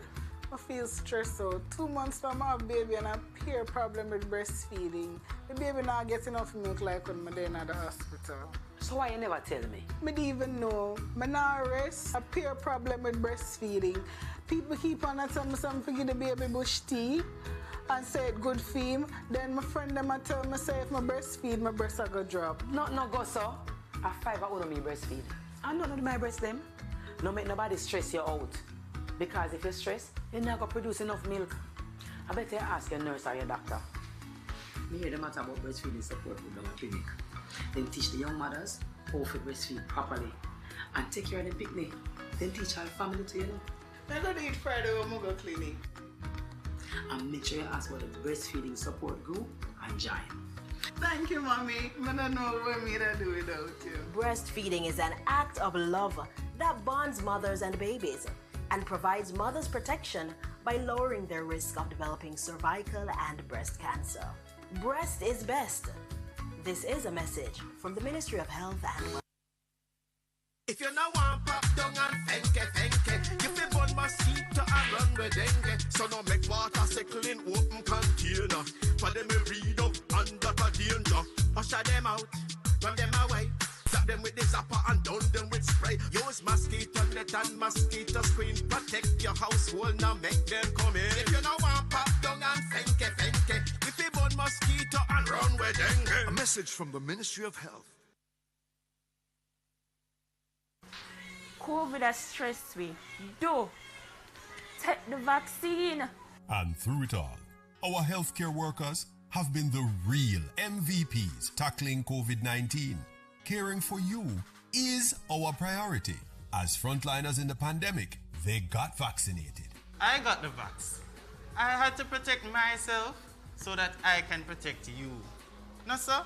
I feel stressed out. 2 months from my baby and a peer problem with breastfeeding. The baby not get enough milk like when I'm in at the hospital. So why you never tell me? I didn't even know. I not rest. A peer problem with breastfeeding. People keep on telling me something to give the baby bush tea and say it good for him. Then my friend them tell me say if my breastfeed, my breast are gonna drop. No go so. A 5 hour me breastfeed. I don't know my breast them. No make nobody stress you out. Because if you stress, you're not gonna produce enough milk. I better ask your nurse or your doctor. Me hear the matter about breastfeeding support with the clinic. Then teach the young mothers how to breastfeed properly. And take care of the picnic. Then teach our family to, I'm gonna eat Friday when I go clinic. And make sure you ask for the breastfeeding support group and join. Thank you, Mommy. I don't know what me to do without you. Breastfeeding is an act of love that bonds mothers and babies and provides mothers protection by lowering their risk of developing cervical and breast cancer. Breast is best. This is a message from the Ministry of Health and Wellness. If you no want pop down and fenke, you fi burn mosquito and run with dengue. So no make water Sickle in open container. For them we read up under the danger. Usher them out, run them away. Zap them with the zapper and down them with spray. Use mosquito net and mosquito screen. Protect your household, now make them come in. If you no want pop down and fenke, you fi burn mosquito and run with dengue. A message from the Ministry of Health. COVID has stressed me. Do take the vaccine. And through it all, our healthcare workers have been the real MVPs tackling COVID-19. Caring for you is our priority. As frontliners in the pandemic, they got vaccinated. I got the vax. I had to protect myself so that I can protect you. No, sir?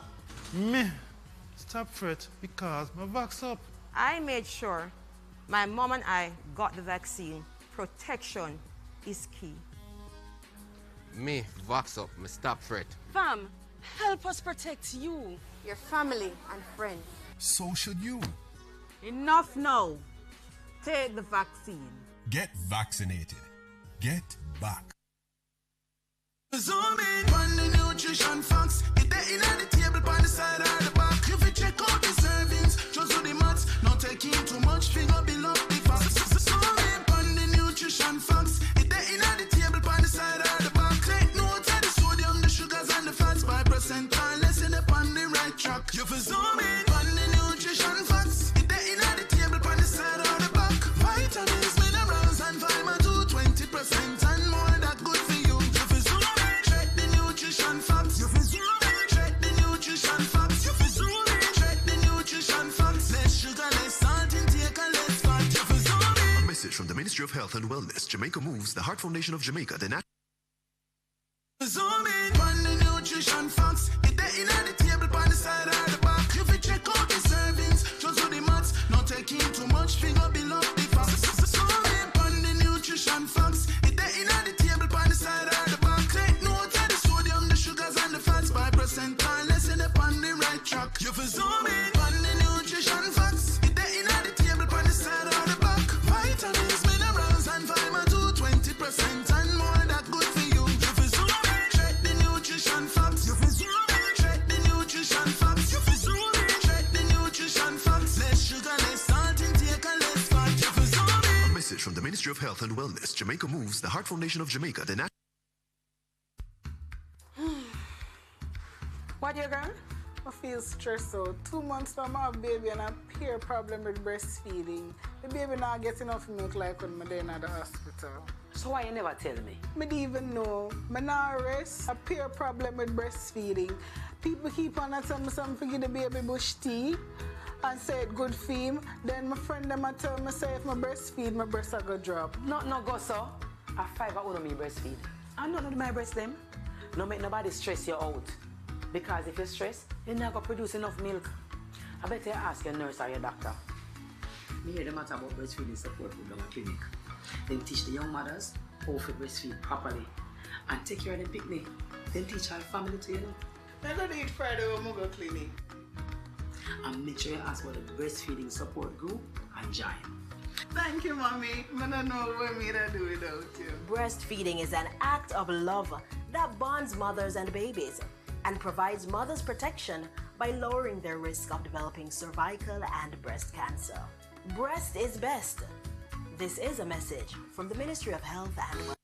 Me, stop fret because my vax up. I made sure my mom and I got the vaccine. Protection is key. Me, vax up, me stop fret. Fam, help us protect you, your family and friends. So should you. Enough now. Take the vaccine. Get vaccinated. Get back. Zoom in on the nutrition facts. It there in the table by the side of the back. You fi check out the servings, just do the maths. Not taking too much, finger below the facts. Zoom in on the nutrition facts. It there in the table by the side of the back. Take note of the sodium, the sugars and the fats by percentile. Let's end up on the right track. You fi zoom in on the nutrition facts. It there in the table by the side of the back. Vitamins, minerals and vitamin 2, 20% and more that good for you. You fi zoom in. Check the nutrition facts. You fi zoom in. Check the nutrition facts. You fi zoom in. Check the nutrition facts. Less sugar, less salt intake and less fat. You fi zoom in. A message from the Ministry of Health and Wellness, Jamaica Moves, the Heart Foundation of Jamaica, the Zoom in on the nutrition facts. It there in the table by the side of the back. You fi check out the servings, just do the maths. Not taking too much, finger below the facts. Zoom in on the nutrition facts. It there in the table by the side of the back. Take note of the sodium, the sugars and the fats by percentile. Let's end up on the right track. You fi zoom in on the nutrition facts. It there in the table by the side of the back. Vitamins, minerals and vitamin 2, 20% and more that good for you. You fi zoom in. Check the nutrition facts. You fi zoom in. Check the nutrition facts. You fi zoom in. Check the nutrition facts. Less sugar, less salt intake and less fat. You fi zoom in. A message from the Ministry of Health and Wellness, Jamaica Moves, the Heart Foundation of Jamaica, the What you girl? I feel stressed out. 2 months from I have baby and a peer problem with breastfeeding. The baby not get enough milk like when I'm in the hospital. So why you never tell me? I didn't even know. I not rest. A peer problem with breastfeeding. People keep on telling me something for the baby bush tea and say it good for him. Then my friend them tell me say if I breastfeed, my breast are go drop. No go so. A 5 hour me breastfeed. I don't know my breast them. No make nobody stress you out. Because if you stress, you're not going to produce enough milk. I better ask your nurse or your doctor. Me hear the matter about breastfeeding support group down at clinic. Then teach the young mothers how to breastfeed properly. And take care of the picnic. Then teach our family to, you know. I'm going to eat Friday when I go clinic. And make sure you ask for the breastfeeding support group and join. Thank you, Mommy. I don't know what me to do without you. Breastfeeding is an act of love that bonds mothers and babies and provides mothers protection by lowering their risk of developing cervical and breast cancer. Breast is best. This is a message from the Ministry of Health and Welfare.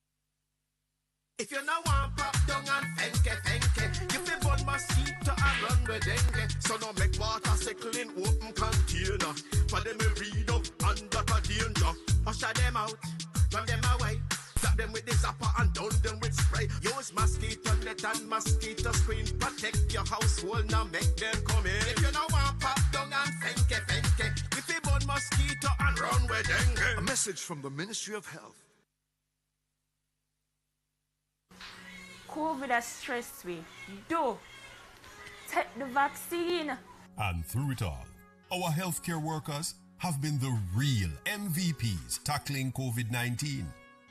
If you no want pop down and fenke, you fi burn mosquito and run with dengue. So no make water Sickle in open container. For them we read up under the danger. Usher them out, run them away. Slap them with the zapper and down them with spray. Use mosquito net and mosquito screen. Protect your household, now make them come in. If you no want pop down and fenke, you fi burn mosquito and run with dengue. A message from the Ministry of Health. COVID has stressed me. Do take the vaccine. And through it all, our healthcare workers have been the real MVPs tackling COVID-19.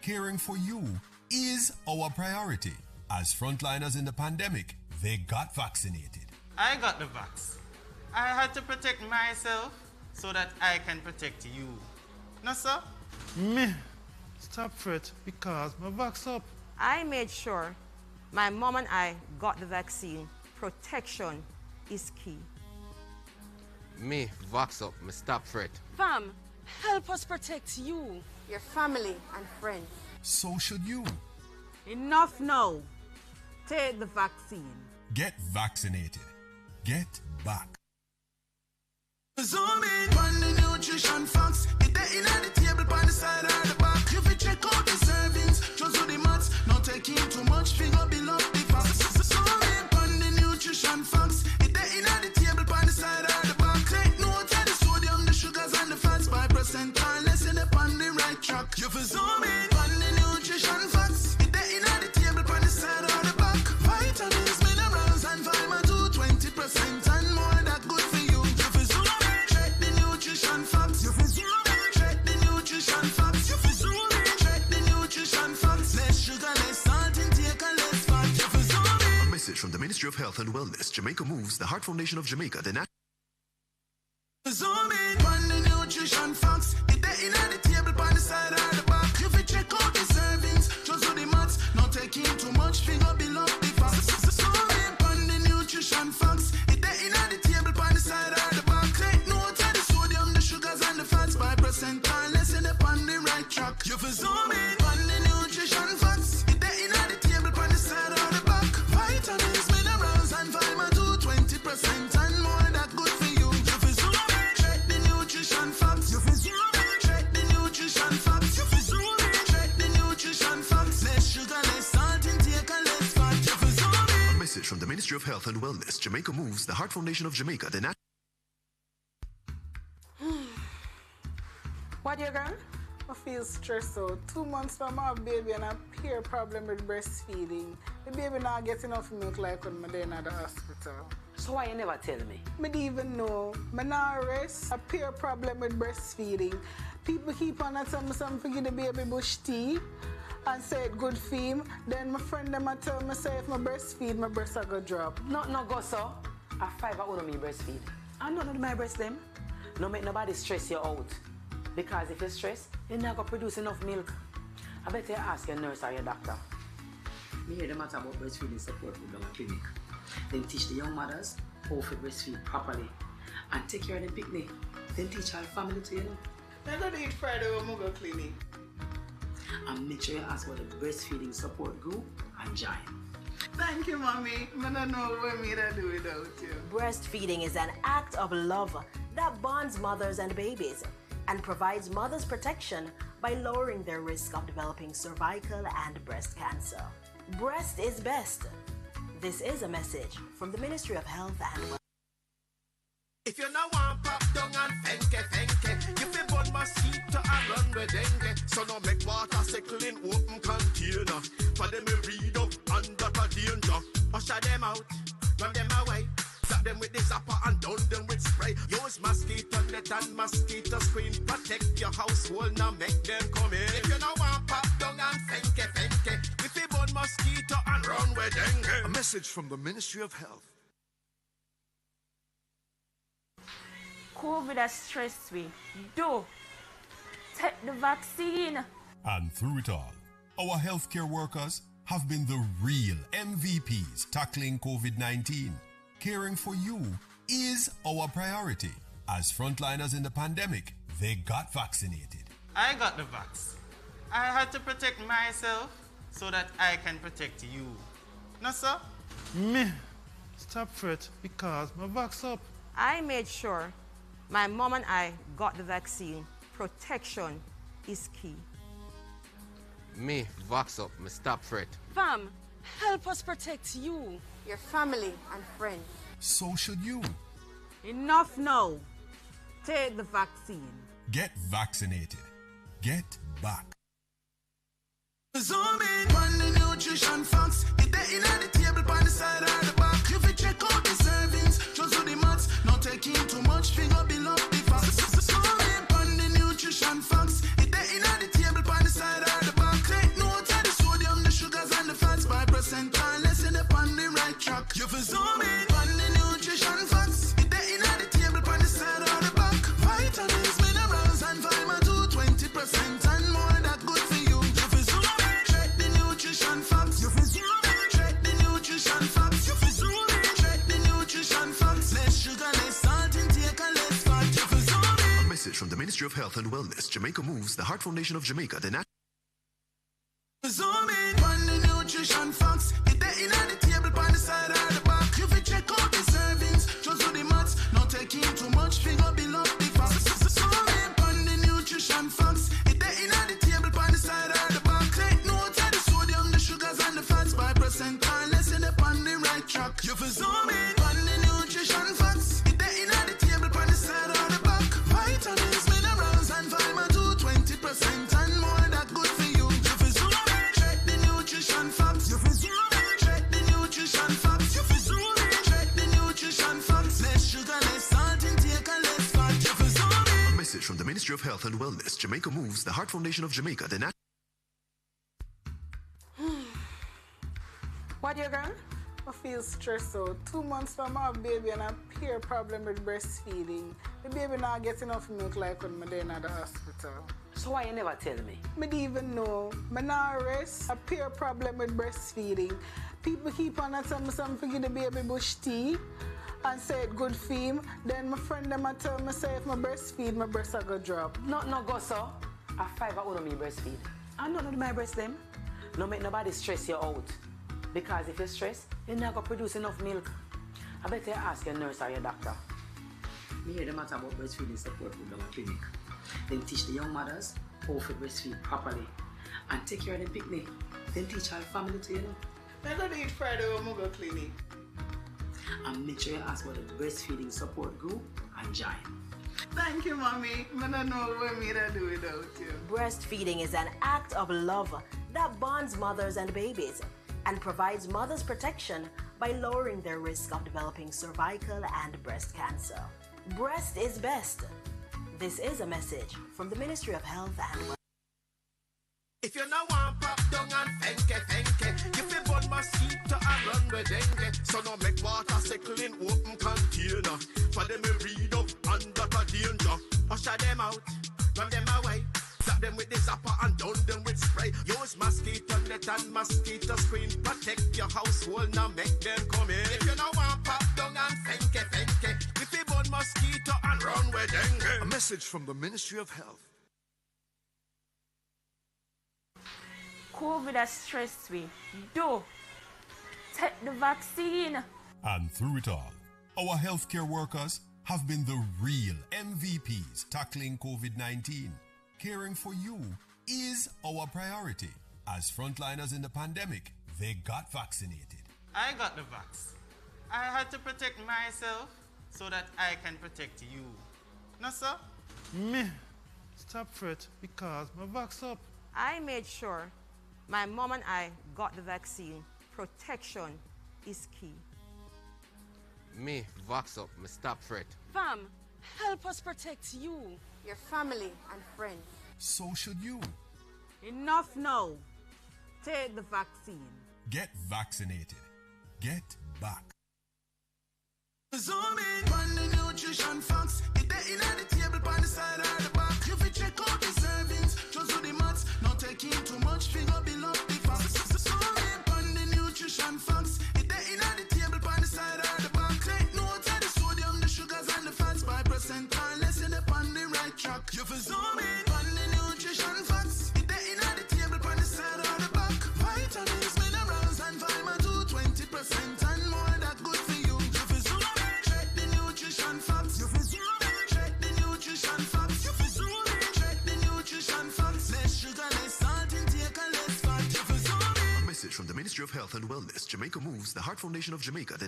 Caring for you is our priority. As frontliners in the pandemic, they got vaccinated. I got the vax. I had to protect myself so that I can protect you. No, sir? Me, stop fret because my vax up. I made sure my mom and I got the vaccine. Protection is key. Me, vax up, me stop fret. Fam, help us protect you, your family and friends. So should you. Enough now. Take the vaccine. Get vaccinated. Get back. Zoom in on the nutrition facts. It there in the table on the side or the back. You fi check out the servings, just do the maths. Not taking too much, finger below the facts. Zoom in on the nutrition facts. It there in the table on the side or the back. Take note of the sodium, the sugars and the fats. 5% or less in the on the right track. You fi zoom in on the nutrition facts. It there in the table on the side or the back. Vitamins, minerals and vitamin 2, 20% and more that good for you. You fi zoom in. Check the nutrition facts. You fi zoom in. Check the nutrition facts. You fi zoom in. Check the nutrition facts. Less sugar, less salt intake and less fat. You fi zoom in. A message from the Ministry of Health and Wellness, Jamaica Moves, the Heart Foundation of Jamaica, the Zoom in on the nutrition facts. It there in the table on the side or the back. You fi check out the servings, just do the maths. Not taking too much, finger below the facts. Zoom in on the nutrition facts. It there in the table on the side or the back. Take note of the sodium, the sugars and the fats. 5% or less in the on the right track. You fi zoom in on the nutrition facts. It there in the table on the side or the back. Vitamins, minerals and vitamin 2, 20% and more that good for you. You fi zoom in. Check the nutrition facts. You fi zoom in. Check the nutrition facts. You fi zoom in. Check the nutrition facts. Less sugar, less salt intake and less fat. You fi zoom in. A message from the Ministry of Health and Wellness, Jamaica Moves, the Heart Foundation of Jamaica, the What you girl? I feel stressed out. 2 months from I have baby and a peer problem with breastfeeding. The baby not get enough milk like when I'm in the hospital. So why you never tell me? I didn't even know. I not rest. A peer problem with breastfeeding. People keep on telling me something for the baby bush tea and say it good for him. Then my friend them tell me say if I breastfeed, my breast are go drop. No go so. A 5 hour me breastfeed. I don't know my breast them. No make nobody stress you out. Because if you stress, you're not going to produce enough milk. I better ask your nurse or your doctor. Me hear the matter about breastfeeding support group down at clinic. Then teach the young mothers how to breastfeed properly. And take care of the picnic. Then teach our family to, you know. I'm going to eat Friday when I go clinic. And make sure you ask for the breastfeeding support group and join. Thank you, Mommy. I don't know what me to do without you. Breastfeeding is an act of love that bonds mothers and babies and provides mothers protection by lowering their risk of developing cervical and breast cancer. Breast is best. This is a message from the Ministry of Health and Welfare. If you no want pop down and fenke, you fi burn mosquito and run with dengue. So no make water Sickle in open container. For them we read up under the danger. Usher them out, run them away. Zap them with the zapper and down them with spray. Use mosquito net and mosquito screen. Protect your household, now make them come in. If you no want pop down and fenke, you fi burn mosquito and run with dengue. A message from the Ministry of Health. COVID has stressed me. Do take the vaccine. And through it all, our healthcare workers have been the real MVPs tackling COVID-19. Caring for you is our priority. As frontliners in the pandemic, they got vaccinated. I got the vax. I had to protect myself so that I can protect you. No, sir? Me. Stop fret because my vax up. I made sure my mom and I got the vaccine. Protection is key. Me, vox up, me stop fret. Fam, help us protect you, your family and friends. So should you. Enough now. Take the vaccine. Get vaccinated. Get back. Zoom in on the nutrition facts. It dey in the table by the side or the back. You fi check out the servings, just do the maths. Not taking too much, figure below the facts. Zoom in on the nutrition facts. It dey in the table by the side or the back. Take note of the sodium, the sugars and the fats by percentile. Let's end up on the right track. You fi zoom in on the nutrition facts. It dey in the table by the side or the back. Vitamins, minerals and vitamin 2, 20% and more that good for you. You fi zoom in. Check the nutrition facts. You fi zoom in. Check the nutrition facts. You fi zoom in. Check the nutrition facts. Less sugar, less salt intake and less fat. You fi zoom in. A message from the Ministry of Health and Wellness, Jamaica Moves, the Heart Foundation of Jamaica, the Zoom in on the nutrition facts. It dey in the table by the side or the back. You fi check out the servings, just do the maths. Not taking too much, figure below the facts. Zoom in on the nutrition facts. It dey in the table by the side or the back. Take note of the sodium, the sugars and the fats by percentile. Let's end up on the right track. You fi zoom in on the nutrition facts. It dey in the table by the side or the back. Vitamins, minerals and vitamin 2, 20% and more that good for you. You fi zoom in. Check the nutrition facts. You fi zoom in. Check the nutrition facts. You fi zoom in. Check the nutrition facts. Less sugar, less salt intake and less fat. You fi zoom in. A message from the Ministry of Health and Wellness, Jamaica Moves, the Heart Foundation of Jamaica, the What you girl? I feel stressed out. 2 months from my baby and a peer problem with breastfeeding. The baby not get enough milk like when I'm in the hospital. So why you never tell me? I didn't even know. I not rest. A peer problem with breastfeeding. People keep on telling me something to give the baby bush tea and say it good for him. Then my friend them tell me say if I breastfeed, my breast are gonna drop. No go so. A 5 hour me breastfeed. And none of my breast them. No make nobody stress you out. Because if you stress, you're not gonna produce enough milk. I better ask your nurse or your doctor. Me hear the matter about breastfeeding support with our clinic. Then teach the young mothers how to breastfeed properly. And take care of the picnic. Then teach our family to, you know. I'm gonna eat Friday when I go clinic. And make sure you ask about the breastfeeding support group and join. Thank you, Mommy. I don't know what me to do without you. Breastfeeding is an act of love that bonds mothers and babies and provides mothers protection by lowering their risk of developing cervical and breast cancer. Breast is best. This is a message from the Ministry of Health and Welfare. If you no want pop down and fenke, you fi burn mosquito and run with dengue. So no make water Sickle in open container. For them we read up under the danger. Usher them out, run them away. Zap them with the zapper and down them with spray. Use mosquito net and mosquito screen. Protect your household, now make them come in. If you no want pop down and fenke, you fi burn mosquito and run with dengue. A message from the Ministry of Health. COVID has stressed me. Do take the vaccine. And through it all, our healthcare workers have been the real MVPs tackling COVID-19. Caring for you is our priority. As frontliners in the pandemic, they got vaccinated. I got the vax. I had to protect myself so that I can protect you. No, sir? Me. Stop fret because my vax up. I made sure my mom and I got the vaccine. Protection is key. Me, vax up, me stop fret. Fam, help us protect you, your family and friends. So should you. Enough now. Take the vaccine. Get vaccinated. Get back. Zoom in on the nutrition facts. It there in the table by the side or the back. You fi check out the servings, just do the maths. Not taking too much, figure below the facts. Zoom in on the nutrition facts. It there in the table by the side or the back. Take note of the sodium, the sugars and the fats by percent. Unless you're on the right track. You fi zoom in on the nutrition facts. It there in the table by the side or the back. Vitamins, minerals and vitamin 2, 20% and more that good for you. You fi zoom in. Check the nutrition facts. You fi zoom in. Check the nutrition facts. You fi zoom in. Check the nutrition facts. Less sugar, less salt, intake and less fat. You fi zoom in. A message from the Ministry of Health and Wellness, Jamaica Moves, the Heart Foundation of Jamaica, the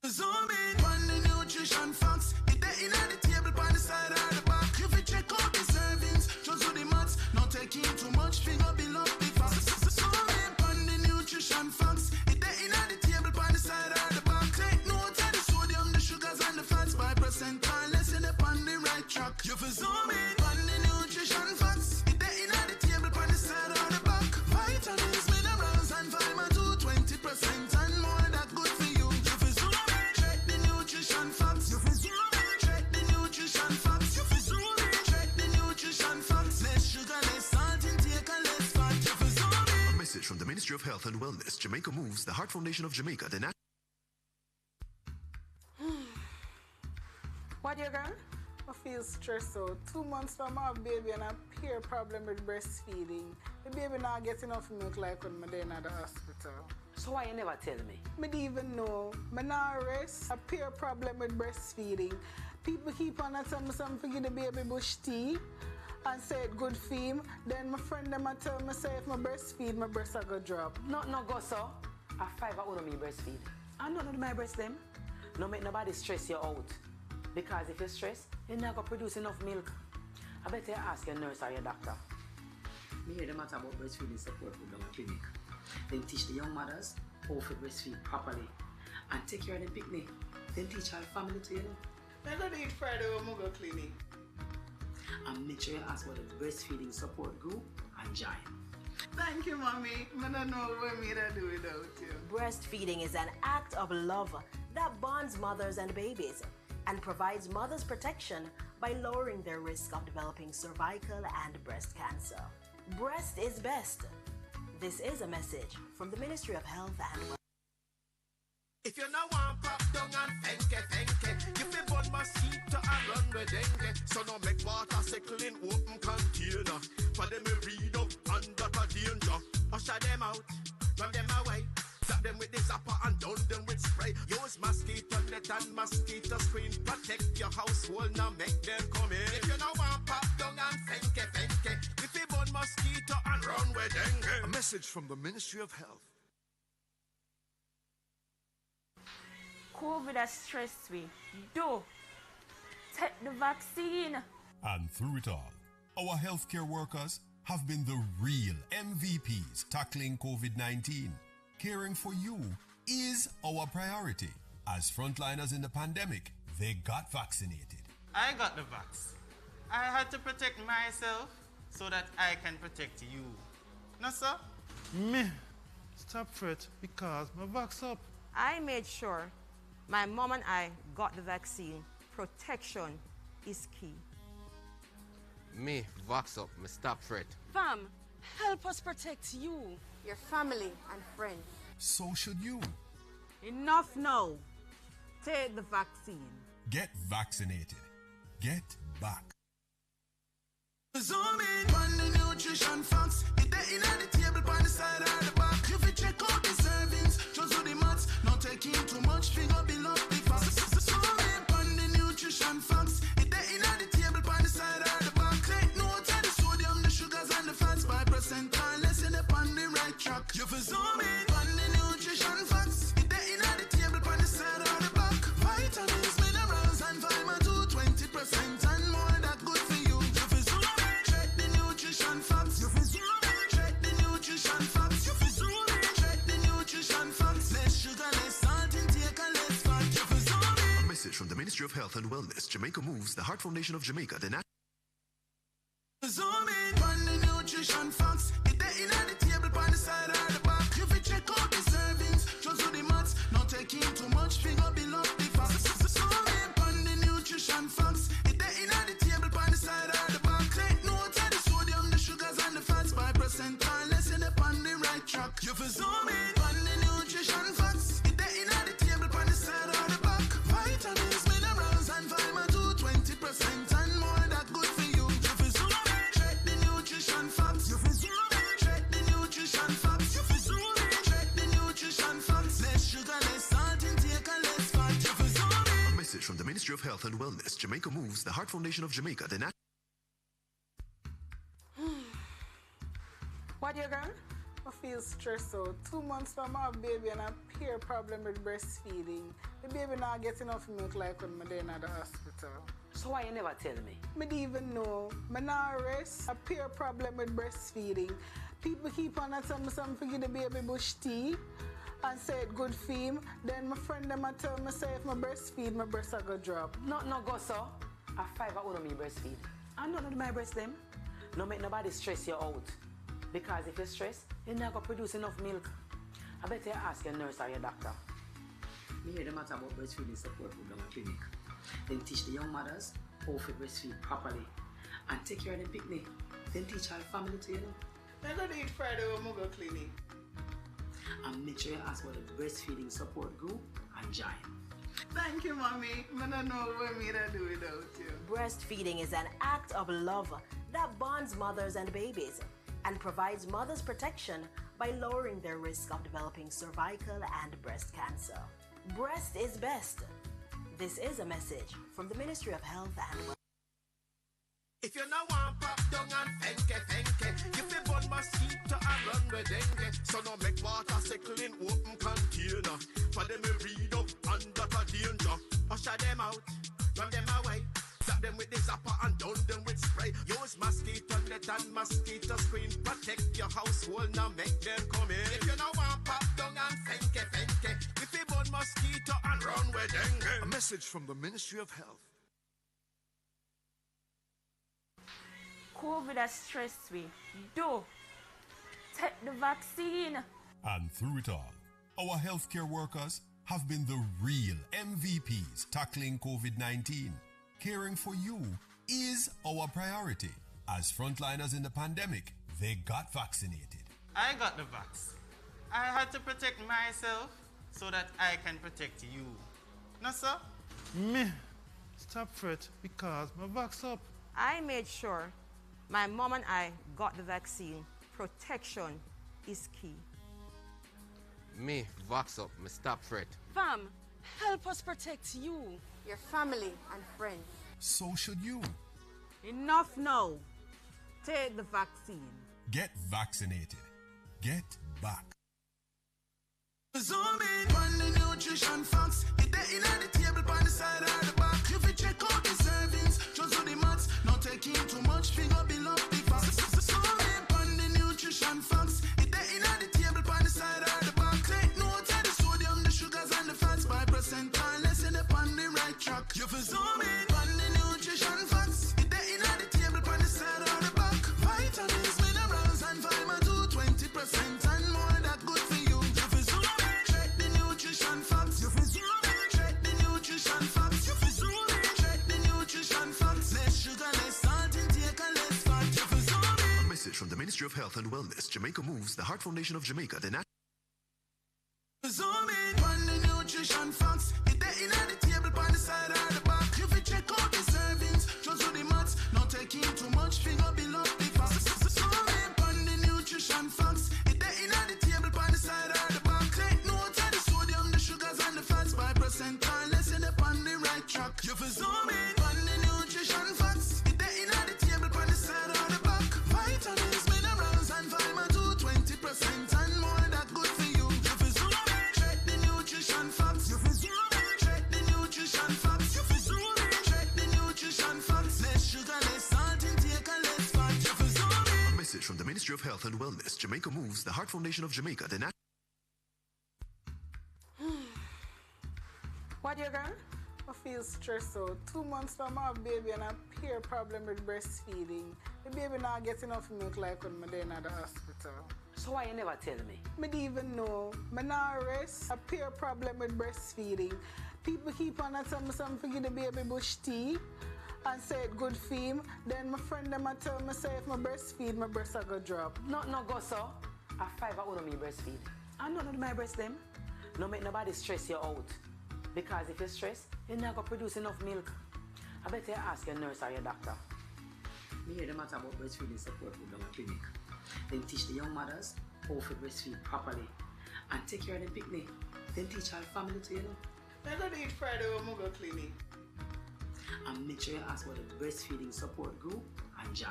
Zoom in on the nutrition facts. It there in the table by the side or the back. You fi check out the servings, just do the maths. Not taking too much, figure below the facts. Zoom in on the nutrition facts. It there in the table by the side or the back. Take note of the sodium, the sugars and the fats by percent. Unless you're on the right track. You fi zoom in on the nutrition facts. It there in the table by the side or the back. Vitamins, minerals and vitamin 2, 20% and more that good for you. You fi zoom in. Check the nutrition facts. You fi zoom in. Check the nutrition facts. You fi zoom in. Check the nutrition facts. Less sugar, less salt, intake and less fat. You fi zoom in. A message from the Ministry of Health and Wellness, Jamaica Moves, the Heart Foundation of Jamaica, the What you girl? I feel stressed out. 2 months from my baby and a peer problem with breastfeeding. The baby not get enough milk like when I'm at the hospital. So why you never tell me? I didn't even know. I not rest. A peer problem with breastfeeding. People keep on telling me something to give the baby bush tea and say it good for him. Then my friend them tell me say if I breastfeed, my breast are gonna drop. No go so. A 5 hour me breastfeed. I don't know my breast them. No make nobody stress you out. Because if you stress, you're not going to produce enough milk. I better ask your nurse or your doctor. Me hear the matter about breastfeeding support program at clinic. Then teach the young mothers how to breastfeed properly. And take care of the picnic. Then teach our family to, you know. I'm going to eat Friday when I go clinic. And make sure you ask about the breastfeeding support group and join. Thank you, Mommy. I don't know what me to do without you. Breastfeeding is an act of love that bonds mothers and babies and provides mothers protection by lowering their risk of developing cervical and breast cancer. Breast is best. This is a message from the Ministry of Health and Wellness. If you no want pop down and fenke, you fi burn mosquito and run with dengue. So no make water Sickle in open container. For them we read up under the danger. Usher them out, run them away. Slap them with the zapper and down them with spray. Use mosquito net and mosquito screen. Protect your household, now make them come in. If you no want pop down and fenke, you fi burn mosquito and run with dengue. A message from the Ministry of Health. COVID has stressed me. Do take the vaccine. And through it all, our healthcare workers have been the real MVPs tackling COVID-19. Caring for you is our priority. As frontliners in the pandemic, they got vaccinated. I got the vax. I had to protect myself so that I can protect you. No, sir? Me. Stop fret because my vax up. I made sure my mom and I got the vaccine. Protection is key. Me, vax up, me stop fret. Fam, help us protect you, your family and friends. So should you. Enough now. Take the vaccine. Get vaccinated. Get back. Zoom in on the nutrition facts. It there in the table by the side or the back. You fi check out the serving. Ministry of Health and Wellness, Jamaica Moves, the Heart Foundation of Jamaica, the Zoom in on the nutrition facts. It there in the table by the side or the back. You fi check out the servings, just do the maths. Not taking too much, figure below the facts. Zoom in on the nutrition facts. It there in the table by the side or the back. Take note of the sodium, the sugars and the fats by percentile. Let's end up on the right track. You fi zoom in on the nutrition facts. It there in the table by the side or the back. Vitamins, minerals and vitamin 2, 20% and more that good for you. You fi zoom in. Check the nutrition facts. You fi zoom in. Check the nutrition facts. You fi zoom in. Check the nutrition facts. Less sugar, less salt intake and less fat. You fi zoom in. A message from the Ministry of Health and Wellness, Jamaica Moves, the Heart Foundation of Jamaica, the What you girl? I feel stressed out. 2 months from my baby and a peer problem with breastfeeding. The baby not get enough milk like when I'm in the hospital. So why you never tell me? I didn't even know. I not rest. A peer problem with breastfeeding. People keep on telling me something for give the baby bush tea and say it good for him. Then my friend them tell me say if I breastfeed, my breast are gonna drop. No go so. A 5 hour me breastfeed. I don't know my breast them. No make nobody stress you out. Because if you stress, you're not gonna produce enough milk. I better ask your nurse or your doctor. Me hear the matter about breastfeeding support program at clinic. Then teach the young mothers how to breastfeed properly and take care of the picnic. Then teach our family to, you know. I'm gonna eat Friday when I go clinic. And make sure you ask about the breastfeeding support group and join. Thank you, Mommy. I don't know what me to do without you. Breastfeeding is an act of love that bonds mothers and babies and provides mothers protection by lowering their risk of developing cervical and breast cancer. Breast is best. This is a message from the Ministry of Health and Wellness. If you now want pop down and fenke, you fi burn mosquito and run with dengue. So no make water Sickle in open container. For them we read up under the danger. Usher them out, run them away. Zap them with the zapper and down them with spray. Use mosquito net and mosquito screen. Protect your household, now make them come in. If you now want pop down and fenke, if you burn mosquito and run with dengue. A message from the Ministry of Health. COVID has stressed me. Do take the vaccine. And through it all, our healthcare workers have been the real MVPs tackling COVID-19. Caring for you is our priority. As frontliners in the pandemic, they got vaccinated. I got the vax. I had to protect myself so that I can protect you. No, sir? Me. Stop fret because my vax up. I made sure my mom and I got the vaccine. Protection is key. Me, vox up, me stop fret. Fam, help us protect you, your family and friends. So should you. Enough now. Take the vaccine. Get vaccinated. Get back. Zoom in on the nutrition facts. It there in the table by the side or the back. You fi check out the servings, just do the maths. Not taking too much, figure below the facts. Zoom in on the nutrition facts. It there in the table by the side or the back. Take note of the sodium, the sugars and the fats by percentile. Let's end up on the right track. You fi zoom in on the nutrition facts. It there in the table by the side or the back. Vitamins, minerals and vitamin 2, 20% and more that good for you. You fi zoom in. Check the nutrition facts. You fi zoom in. Check the nutrition facts. You fi zoom in. Check the nutrition facts. Less sugar, less salt intake and less fat. You fi zoom in. A message from the Ministry of Health and Wellness, Jamaica Moves, the Heart Foundation of Jamaica, the Zoom in on the nutrition facts. It there in the table by the side or the back. You fi check out the servings, just do the maths. Not taking too much, figure below the facts. Zoom in on the nutrition facts. It there in the table by the side or the back. Take note of the sodium, the sugars and the fats by percentile. Let's end up on the right track. You fi zoom in on the nutrition facts. It there in the table by the side or the back. Vitamins, minerals and vitamin 2, 20% and more that good for you. You fi zoom in. Check the nutrition facts. You fi zoom in. Check the nutrition facts. You fi zoom in. Check the nutrition facts. Less sugar, less salt intake and less fat. You fi zoom in. A message from the Ministry of Health and Wellness, Jamaica Moves, the Heart Foundation of Jamaica, the What you girl? I feel stressed out. 2 months from my baby and a peer problem with breastfeeding. The baby not get enough milk like when I'm in the hospital. So why you never tell me? I didn't even know. I not rest. A peer problem with breastfeeding. People keep on telling me something to give the baby bush tea and say it good for him. Then my friend them tell me say if I breastfeed, my breast are gonna drop. No go so. A 5 hour me breastfeed. I don't know my breast them. No make nobody stress you out. Because if you stress, you're not gonna produce enough milk. I better ask your nurse or your doctor. Me hear the matter about breastfeeding support program at clinic. Then teach the young mothers how to breastfeed properly. And take care of the picnic. Then teach our family to, you know. I'm gonna eat Friday when I go clinic. And make sure you ask about the breastfeeding support group and join.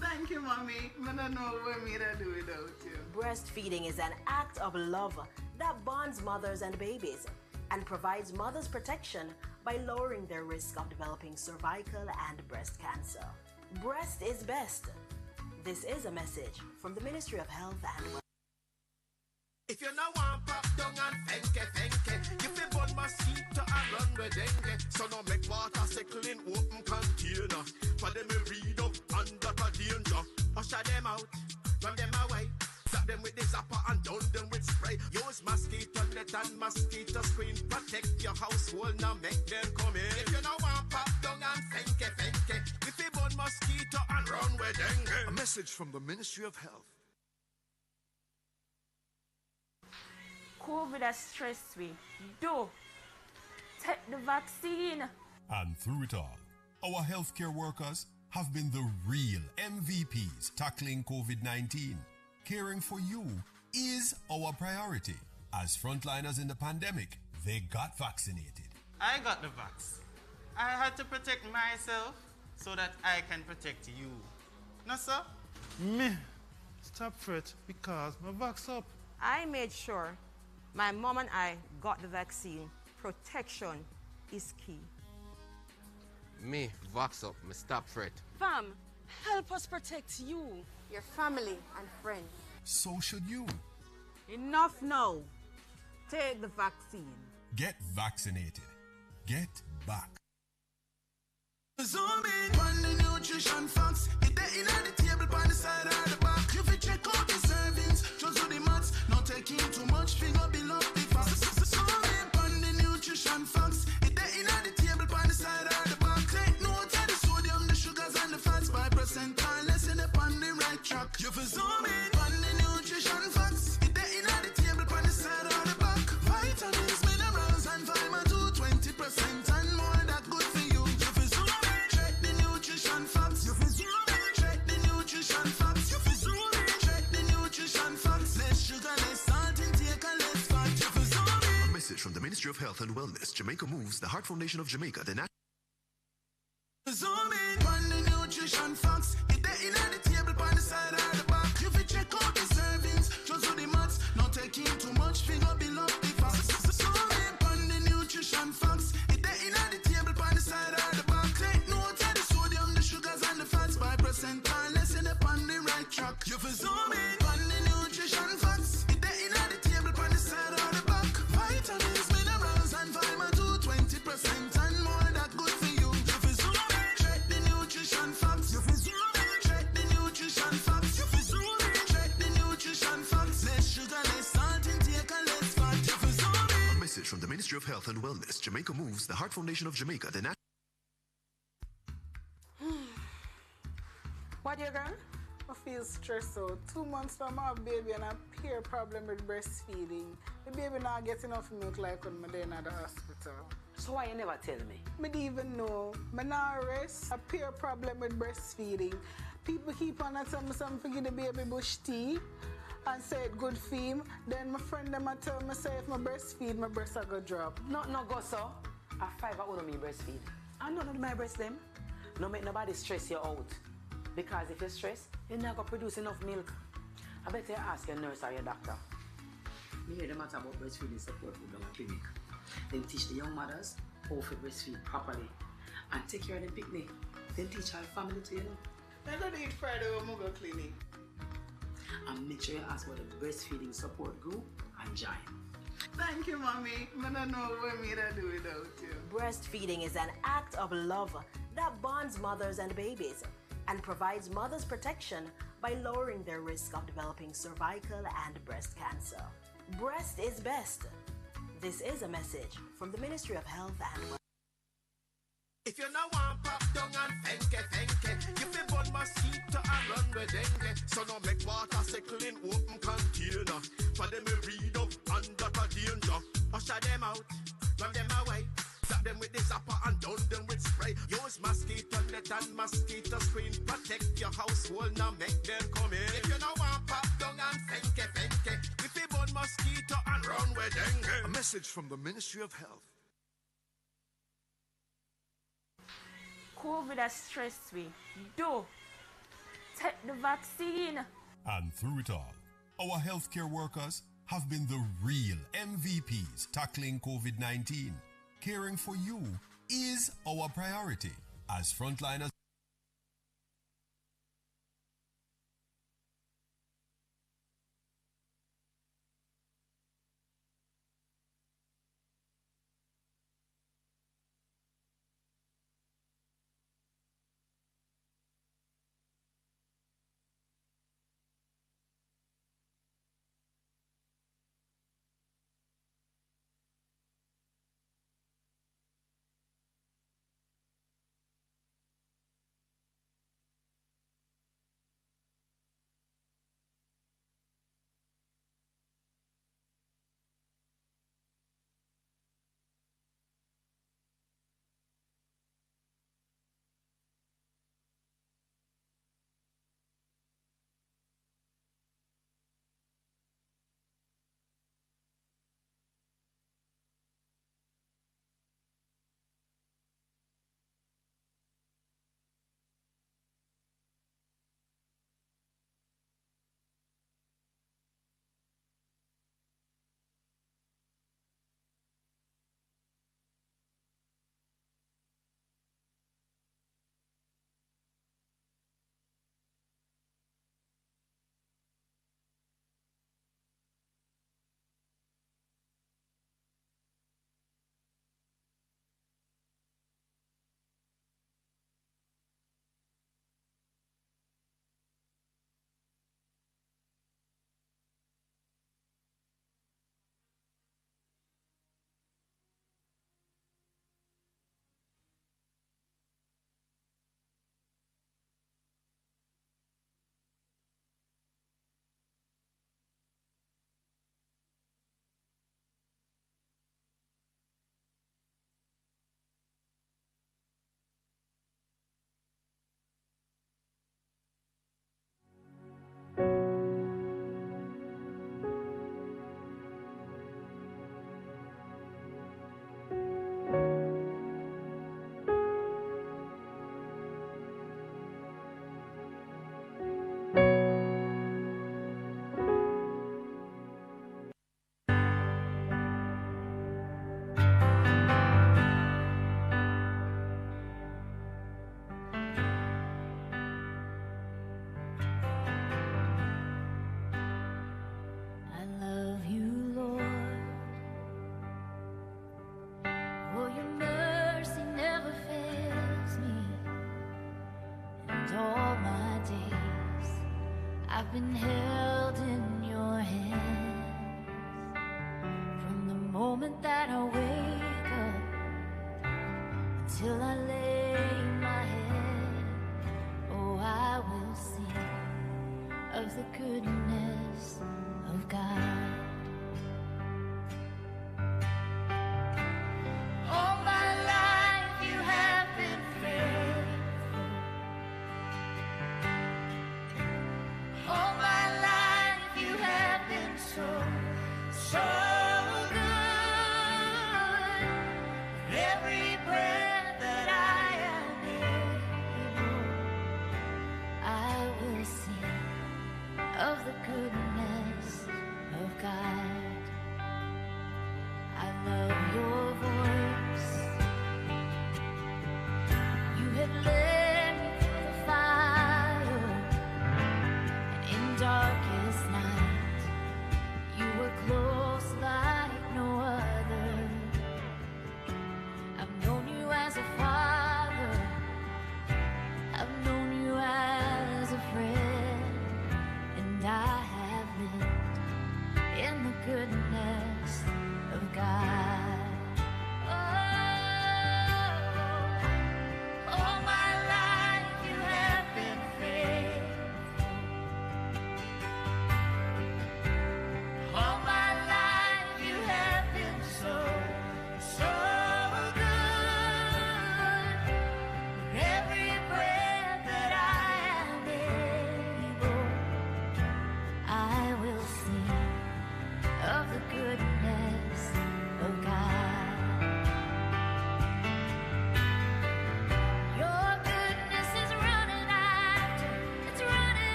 Thank you, Mommy. I don't know what me to do without you. Breastfeeding is an act of love that bonds mothers and babies and provides mothers protection by lowering their risk of developing cervical and breast cancer. Breast is best. This is a message from the Ministry of Health and Welfare. If you no want pop down and fenke, you fi burn mosquito and run with dengue. So no make water Sickle in open container. For them we read up under the danger. Usher them out, run them away. Slap them with the zapper and down them with spray. Use mosquito net and mosquito screen. Protect your household, now make them come in. If you no want pop down and fenke, you fi burn mosquito and run with dengue. A message from the Ministry of Health. COVID has stressed me. Do take the vaccine. And through it all, our healthcare workers have been the real MVPs tackling COVID-19. Caring for you is our priority. As frontliners in the pandemic, they got vaccinated. I got the vax. I had to protect myself so that I can protect you. No, sir? Me. Stop fret because my vax up. I made sure my mom and I got the vaccine. Protection is key. Me, vox up, me stop fret. Fam, help us protect you, your family and friends. So should you. Enough now. Take the vaccine. Get vaccinated. Get back. Zoom in on the nutrition facts. It there in the table by the side or the back. You fit check out the servings, just do the maths. Not taking too much, figure below the fast. Zoom in on the nutrition facts. It there in the table by the side or the back. Take note of the sodium, the sugars and the fats. 5% or less in the on the right track. You fit zoom in on the nutrition facts. It there in the table by the side or the back. Vitamins, minerals and fiber to 20% and more that good for you. You fit zoom in. Nutrition facts. You feel zoom in. Check the nutrition facts. You feel zoom in. Check the nutrition facts. Less sugar, less salt, intake and less fat. You feel zoom in. A message from the Ministry of Health and Wellness, Jamaica Moves, the Heart Foundation of Jamaica, the Zoom in on the nutrition facts. It there in the table by the side or the back. You feel check out the servings, just do the maths. Not taking too much, figure below the facts. Zoom in on the nutrition facts. It there in the table by the side or the back. Take note of the sodium, the sugars and the fats. 5% or less in the on the right track. You feel zoom in on the nutrition facts. It there in the table by the side or the back. Vitamins, minerals and fiber to 20% and more that good for you. You feel zoom in. Check the nutrition facts. You feel zoom in. Check the nutrition facts. You feel zoom in. Check the nutrition facts. Less sugar, less salt, intake and less fat. You feel zoom in. A message from the Ministry of Health and Wellness, Jamaica Moves, the Heart Foundation of Jamaica, the What you girl? I feel stressed out. 2 months from my baby and a peer problem with breastfeeding. The baby not get enough milk like when I'm in the hospital. So why you never tell me? I didn't even know. I not rest. A peer problem with breastfeeding. People keep on telling me something to give the baby bush tea and say it good for him. Then my friend them tell me say if I breastfeed, my breast are gonna drop. No go so. A 5 hour me breastfeed. I don't know my breast them. No make nobody stress you out. Because if you stress, you're not gonna produce enough milk. I better ask your nurse or your doctor. Me hear the matter about breastfeeding support program at clinic. Then teach the young mothers how to breastfeed properly. And take care of the picnic. Then teach our family to, you know. I'm gonna eat Friday when I go clinic. And make sure you ask about the breastfeeding support group and join. Thank you, Mommy. I don't know what me to do without you. Breastfeeding is an act of love that bonds mothers and babies and provides mothers protection by lowering their risk of developing cervical and breast cancer. Breast is best. This is a message from the Ministry of Health and Welfare. If you no want pop down and fenke, you fi burn mosquito and run with dengue. So no make water Sickle in open container. For them we read up under the danger. Usher them out, run them away. Zap them with the zapper and down them with spray. Use mosquito net and mosquito screen. Protect your household, now make them come in. If you no want pop down and fenke, you fi burn mosquito and run with dengue. A message from the Ministry of Health. COVID has stressed me. Do take the vaccine. And through it all, our healthcare workers have been the real MVPs tackling COVID-19. Caring for you is our priority as frontliners. I've been held in your hands from the moment that I wake up until I lay my head. Oh, I will sing of the goodness of God. All my life you have been faithful. All my life you have been so, so good. Every breath that I am able, I will sing of the goodness of God. I love your voice. You have led me through the fire, and in darkest night, you were close like no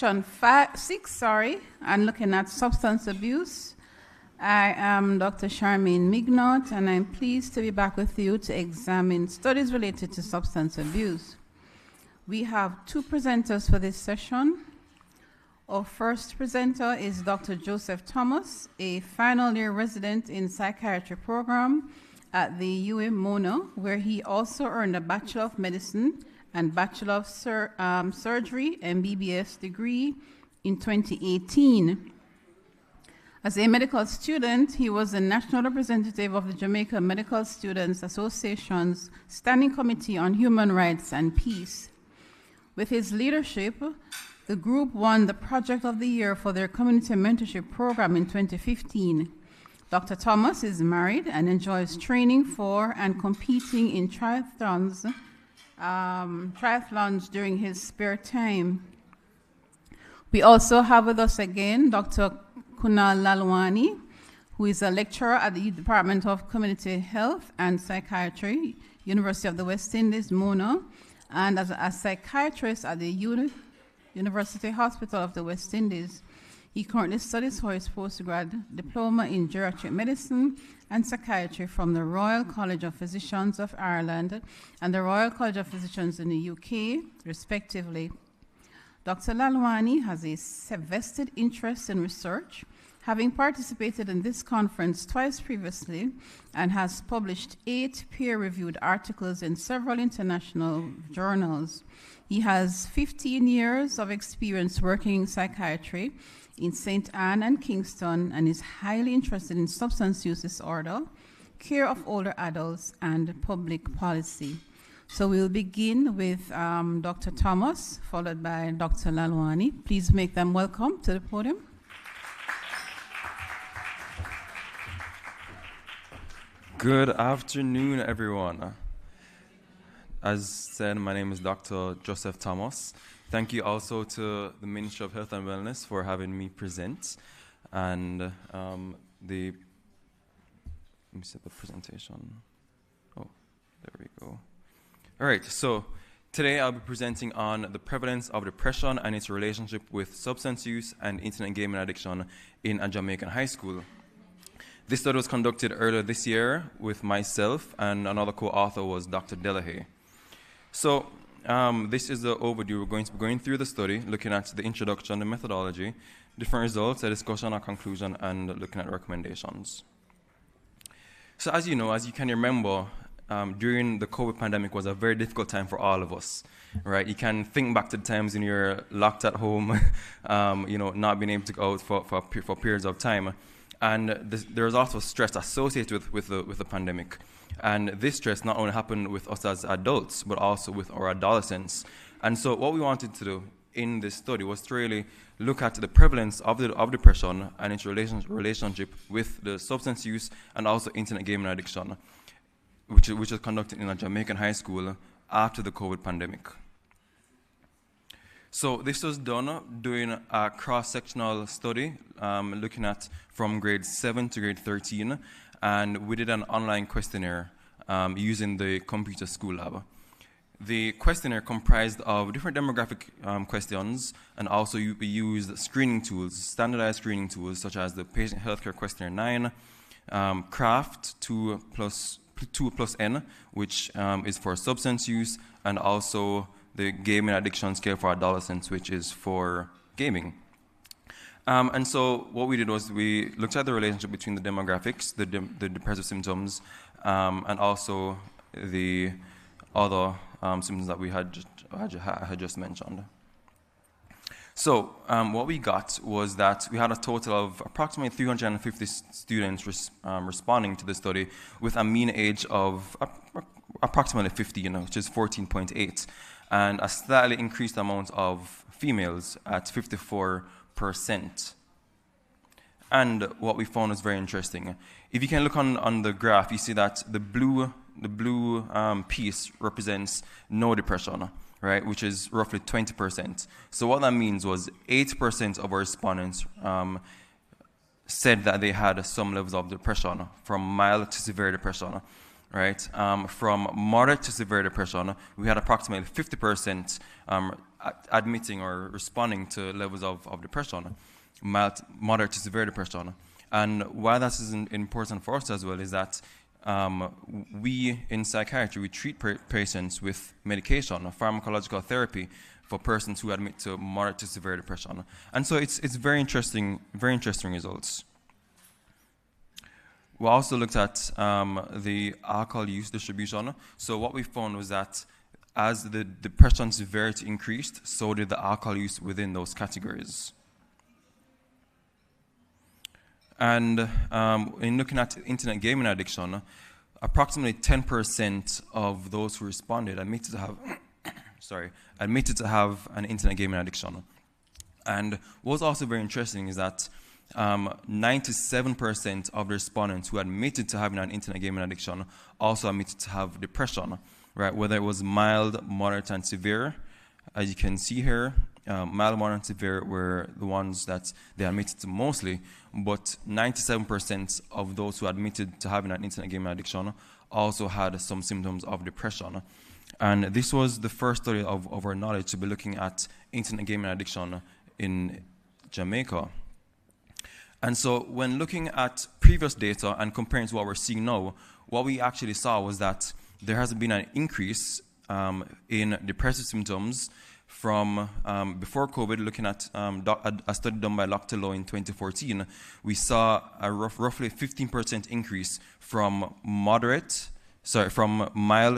6, and looking at substance abuse. I am Dr. Charmaine Mignot, and I'm pleased to be back with you to examine studies related to substance abuse. We have 2 presenters for this session. Our first presenter is Dr. Joseph Thomas, a final year resident in psychiatry program at the UM Mona, where he also earned a Bachelor of Medicine and Bachelor of Surgery MBBS degree in 2018. As a medical student, he was the national representative of the Jamaica Medical Students Association's Standing Committee on Human Rights and Peace. With his leadership, the group won the Project of the Year for their community mentorship program in 2015. Dr. Thomas is married and enjoys training for and competing in triathlons during his spare time. We also have with us again Dr. Kunal Lalwani, who is a lecturer at the Department of Community Health and Psychiatry, University of the West Indies, Mona, and as a psychiatrist at the University Hospital of the West Indies. He currently studies for his postgrad diploma in geriatric medicine and psychiatry from the Royal College of Physicians of Ireland and the Royal College of Physicians in the UK, respectively. Dr. Lalwani has a vested interest in research, having participated in this conference twice previously, and has published 8 peer-reviewed articles in several international journals. He has 15 years of experience working in psychiatry in St. Anne and Kingston, and is highly interested in substance use disorder, care of older adults, and public policy. So we'll begin with Dr. Thomas, followed by Dr. Lalwani. Please make them welcome to the podium. Good afternoon, everyone. As said, my name is Dr. Joseph Thomas. Thank you also to the Ministry of Health and Wellness for having me present. And let me set the presentation. Oh, there we go. All right, so today I'll be presenting on the prevalence of depression and its relationship with substance use and internet gaming addiction in a Jamaican high school. This study was conducted earlier this year with myself, and another co-author was Dr. Delahaye. So this is the overview. We're going to be going through the study, looking at the introduction, the methodology, different results, a discussion, a conclusion, and looking at recommendations. So as you know, as you can remember, during the COVID pandemic was a very difficult time for all of us, right? You can think back to the times when you're locked at home, not being able to go out for periods of time. And there's also stress associated with the pandemic. And this stress not only happened with us as adults, but also with our adolescents. And so what we wanted to do in this study was to really look at the prevalence of depression and its relationship with the substance use and also internet gaming addiction, which was conducted in a Jamaican high school after the COVID pandemic. So this was done doing a cross-sectional study, looking at from grade 7 to grade 13, and we did an online questionnaire using the computer school lab. The questionnaire comprised of different demographic questions, and also we used screening tools, standardized screening tools such as the Patient Healthcare Questionnaire 9, CRAFT 2+N, which is for substance use, and also the gaming addiction scale for adolescents, which is for gaming. And so what we did was we looked at the relationship between the demographics, the depressive symptoms, and also the other symptoms that we had just mentioned. So what we got was that we had a total of approximately 350 students responding to the study with a mean age of approximately 50, which is 14.8, and a slightly increased amount of females at 54%. And what we found was very interesting. If you can look on the graph, you see that the blue piece represents no depression, right, which is roughly 20%. So what that means was 8% of our respondents said that they had some levels of depression, from mild to severe depression, right? From moderate to severe depression, we had approximately 50% admitting or responding to levels of depression, mild, moderate to severe depression. And why that is important for us as well is that we in psychiatry, we treat patients with medication or pharmacological therapy for persons who admit to moderate to severe depression. And so it's very interesting results. We also looked at the alcohol use distribution. So what we found was that as the depression severity increased, so did the alcohol use within those categories. And in looking at internet gaming addiction, approximately 10% of those who responded admitted to have an internet gaming addiction. And what's also very interesting is that 97% of the respondents who admitted to having an internet gaming addiction also admitted to have depression, right? Whether it was mild, moderate, and severe. As you can see here, mild, moderate, and severe were the ones that they admitted to mostly, but 97% of those who admitted to having an internet gaming addiction also had some symptoms of depression. And this was the first study of our knowledge to be looking at internet gaming addiction in Jamaica. And so when looking at previous data and comparing to what we're seeing now, what we actually saw was that there has been an increase in depressive symptoms from before COVID. Looking at a study done by Dr. Lowe in 2014, we saw a roughly 15% increase from mild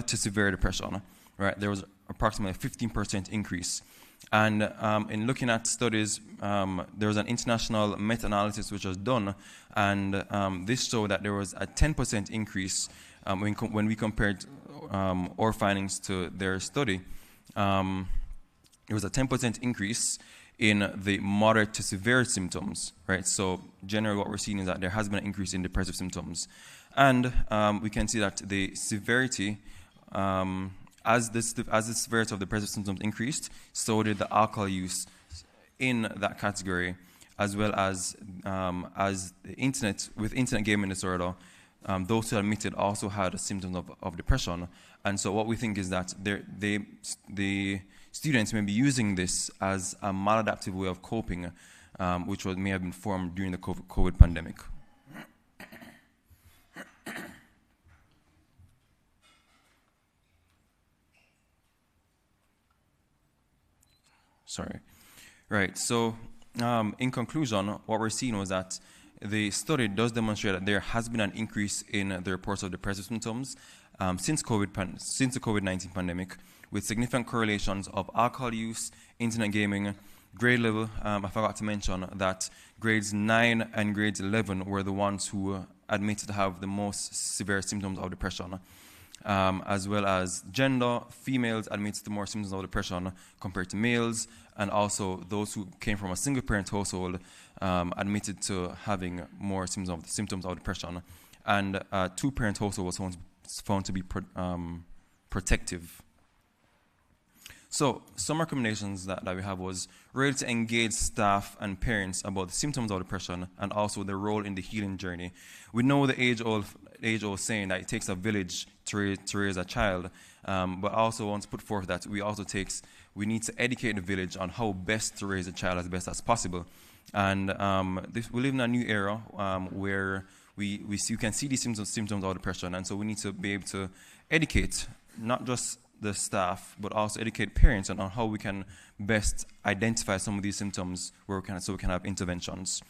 to severe depression. Right, there was approximately a 15% increase. And in looking at studies, there was an international meta-analysis which was done, and this showed that there was a 10% increase when we compared our findings to their study. There was a 10% increase in the moderate to severe symptoms, right? So generally what we're seeing is that there has been an increase in depressive symptoms. And we can see that the severity, as the severity of depressive symptoms increased, so did the alcohol use in that category, as well as the internet gaming disorder. Those who admitted also had symptoms of depression. And so what we think is that the students may be using this as a maladaptive way of coping, which may have been formed during the COVID pandemic. Sorry. Right, so in conclusion, what we're seeing was that the study does demonstrate that there has been an increase in the reports of depressive symptoms since the COVID-19 pandemic, with significant correlations of alcohol use, internet gaming, grade level. I forgot to mention that grades 9 and grades 11 were the ones who admitted to have the most severe symptoms of depression. As well as gender, females admitted to more symptoms of depression compared to males, and also those who came from a single-parent household admitted to having more symptoms of depression. And two-parent household was found to be protective. So some recommendations that we have was really to engage staff and parents about the symptoms of depression and also their role in the healing journey. We know the age-old saying that it takes a village to raise a child, but also want to put forth that we need to educate the village on how best to raise a child as best as possible. And we live in a new era where we can see these symptoms of depression, and so we need to be able to educate not just the staff, but also educate parents on how we can best identify some of these symptoms so we can have interventions.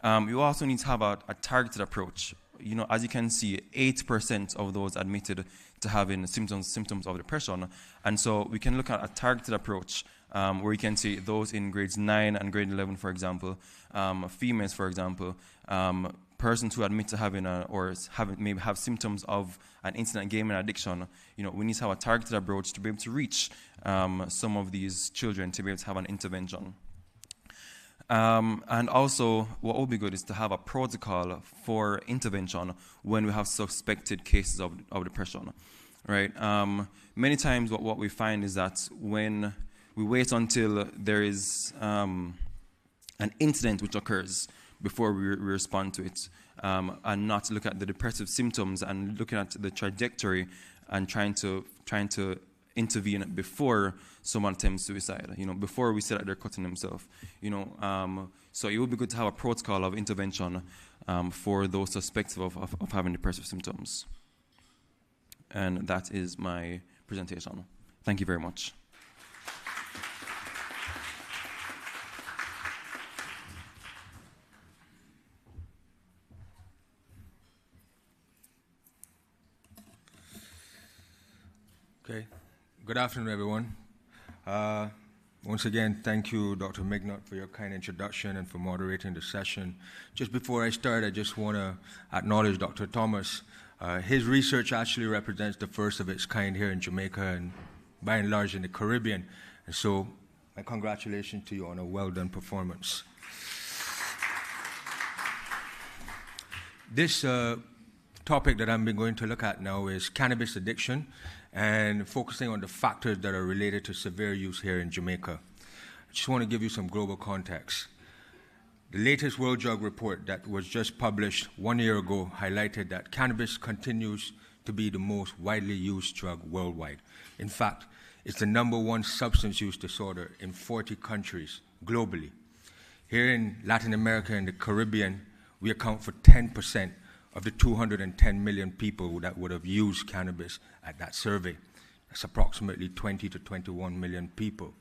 You also need to have a targeted approach. You know, as you can see, 8% of those admitted to having symptoms of depression, and so we can look at a targeted approach where you can see those in grades 9 and grade 11, for example, females, for example, persons who admit to having maybe have symptoms of an internet gaming addiction. You know, we need to have a targeted approach to be able to reach some of these children to be able to have an intervention. And also, what would be good is to have a protocol for intervention when we have suspected cases of depression, right? Many times what we find is that when we wait until there is an incident which occurs before we respond to it, and not look at the depressive symptoms and looking at the trajectory and trying to intervene before someone attempts suicide, before we say that they're cutting themselves, so it would be good to have a protocol of intervention for those suspects of having depressive symptoms. And that is my presentation. Thank you very much. Okay. Good afternoon, everyone. Once again, thank you, Dr. Mignot, for your kind introduction and for moderating the session. Just before I start, I just want to acknowledge Dr. Thomas. His research actually represents the first of its kind here in Jamaica and by and large in the Caribbean. And so my congratulations to you on a well-done performance. This topic that I'm going to look at now is cannabis addiction, and focusing on the factors that are related to severe use here in Jamaica. I just want to give you some global context. The latest World Drug Report that was just published 1 year ago highlighted that cannabis continues to be the most widely used drug worldwide. In fact, it's the #1 substance use disorder in 40 countries globally. Here in Latin America and the Caribbean, we account for 10% of the 210 million people that would have used cannabis at that survey. That's approximately 20 to 21 million people.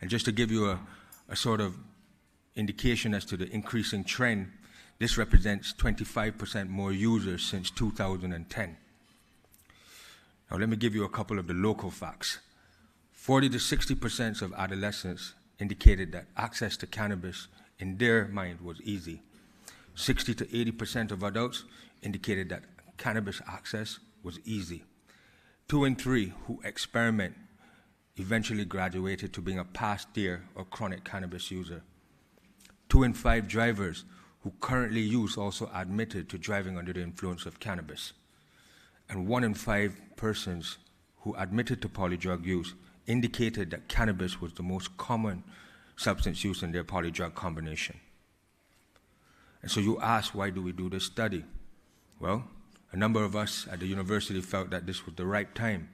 And just to give you a sort of indication as to the increasing trend, this represents 25% more users since 2010. Now let me give you a couple of the local facts. 40 to 60% of adolescents indicated that access to cannabis in their mind was easy. 60 to 80% of adults indicated that cannabis access was easy. 2 in 3 who experiment eventually graduated to being a past year or chronic cannabis user. 2 in 5 drivers who currently use also admitted to driving under the influence of cannabis. And 1 in 5 persons who admitted to polydrug use indicated that cannabis was the most common substance use in their polydrug combination. And so you ask, why do we do this study? Well, a number of us at the university felt that this was the right time.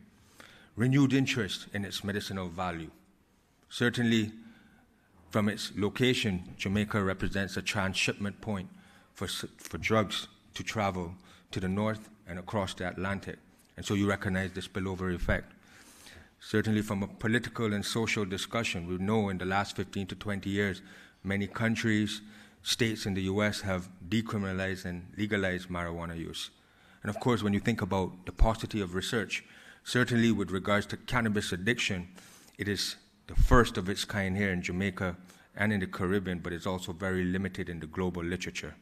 Renewed interest in its medicinal value. Certainly, from its location, Jamaica represents a transshipment point for drugs to travel to the north and across the Atlantic. And so you recognize the spillover effect. Certainly from a political and social discussion, we know in the last 15 to 20 years, many countries, states in the US have decriminalized and legalized marijuana use. And of course, when you think about the paucity of research, certainly with regards to cannabis addiction, it is the first of its kind here in Jamaica and in the Caribbean, but it's also very limited in the global literature.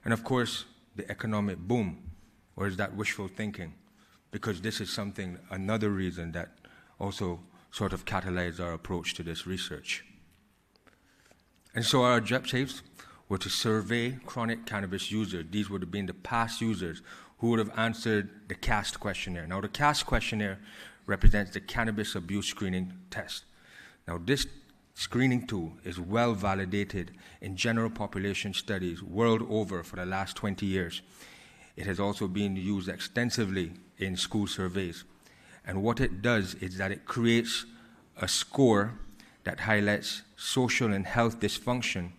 And of course, the economic boom, or is that wishful thinking? Because this is something, another reason that also sort of catalyzed our approach to this research. And so our objectives were to survey chronic cannabis users. These would have been the past users who would have answered the CAST questionnaire. Now, the CAST questionnaire represents the Cannabis Abuse Screening Test. Now, this screening tool is well validated in general population studies world over for the last 20 years. It has also been used extensively in school surveys. And what it does is that it creates a score that highlights social and health dysfunction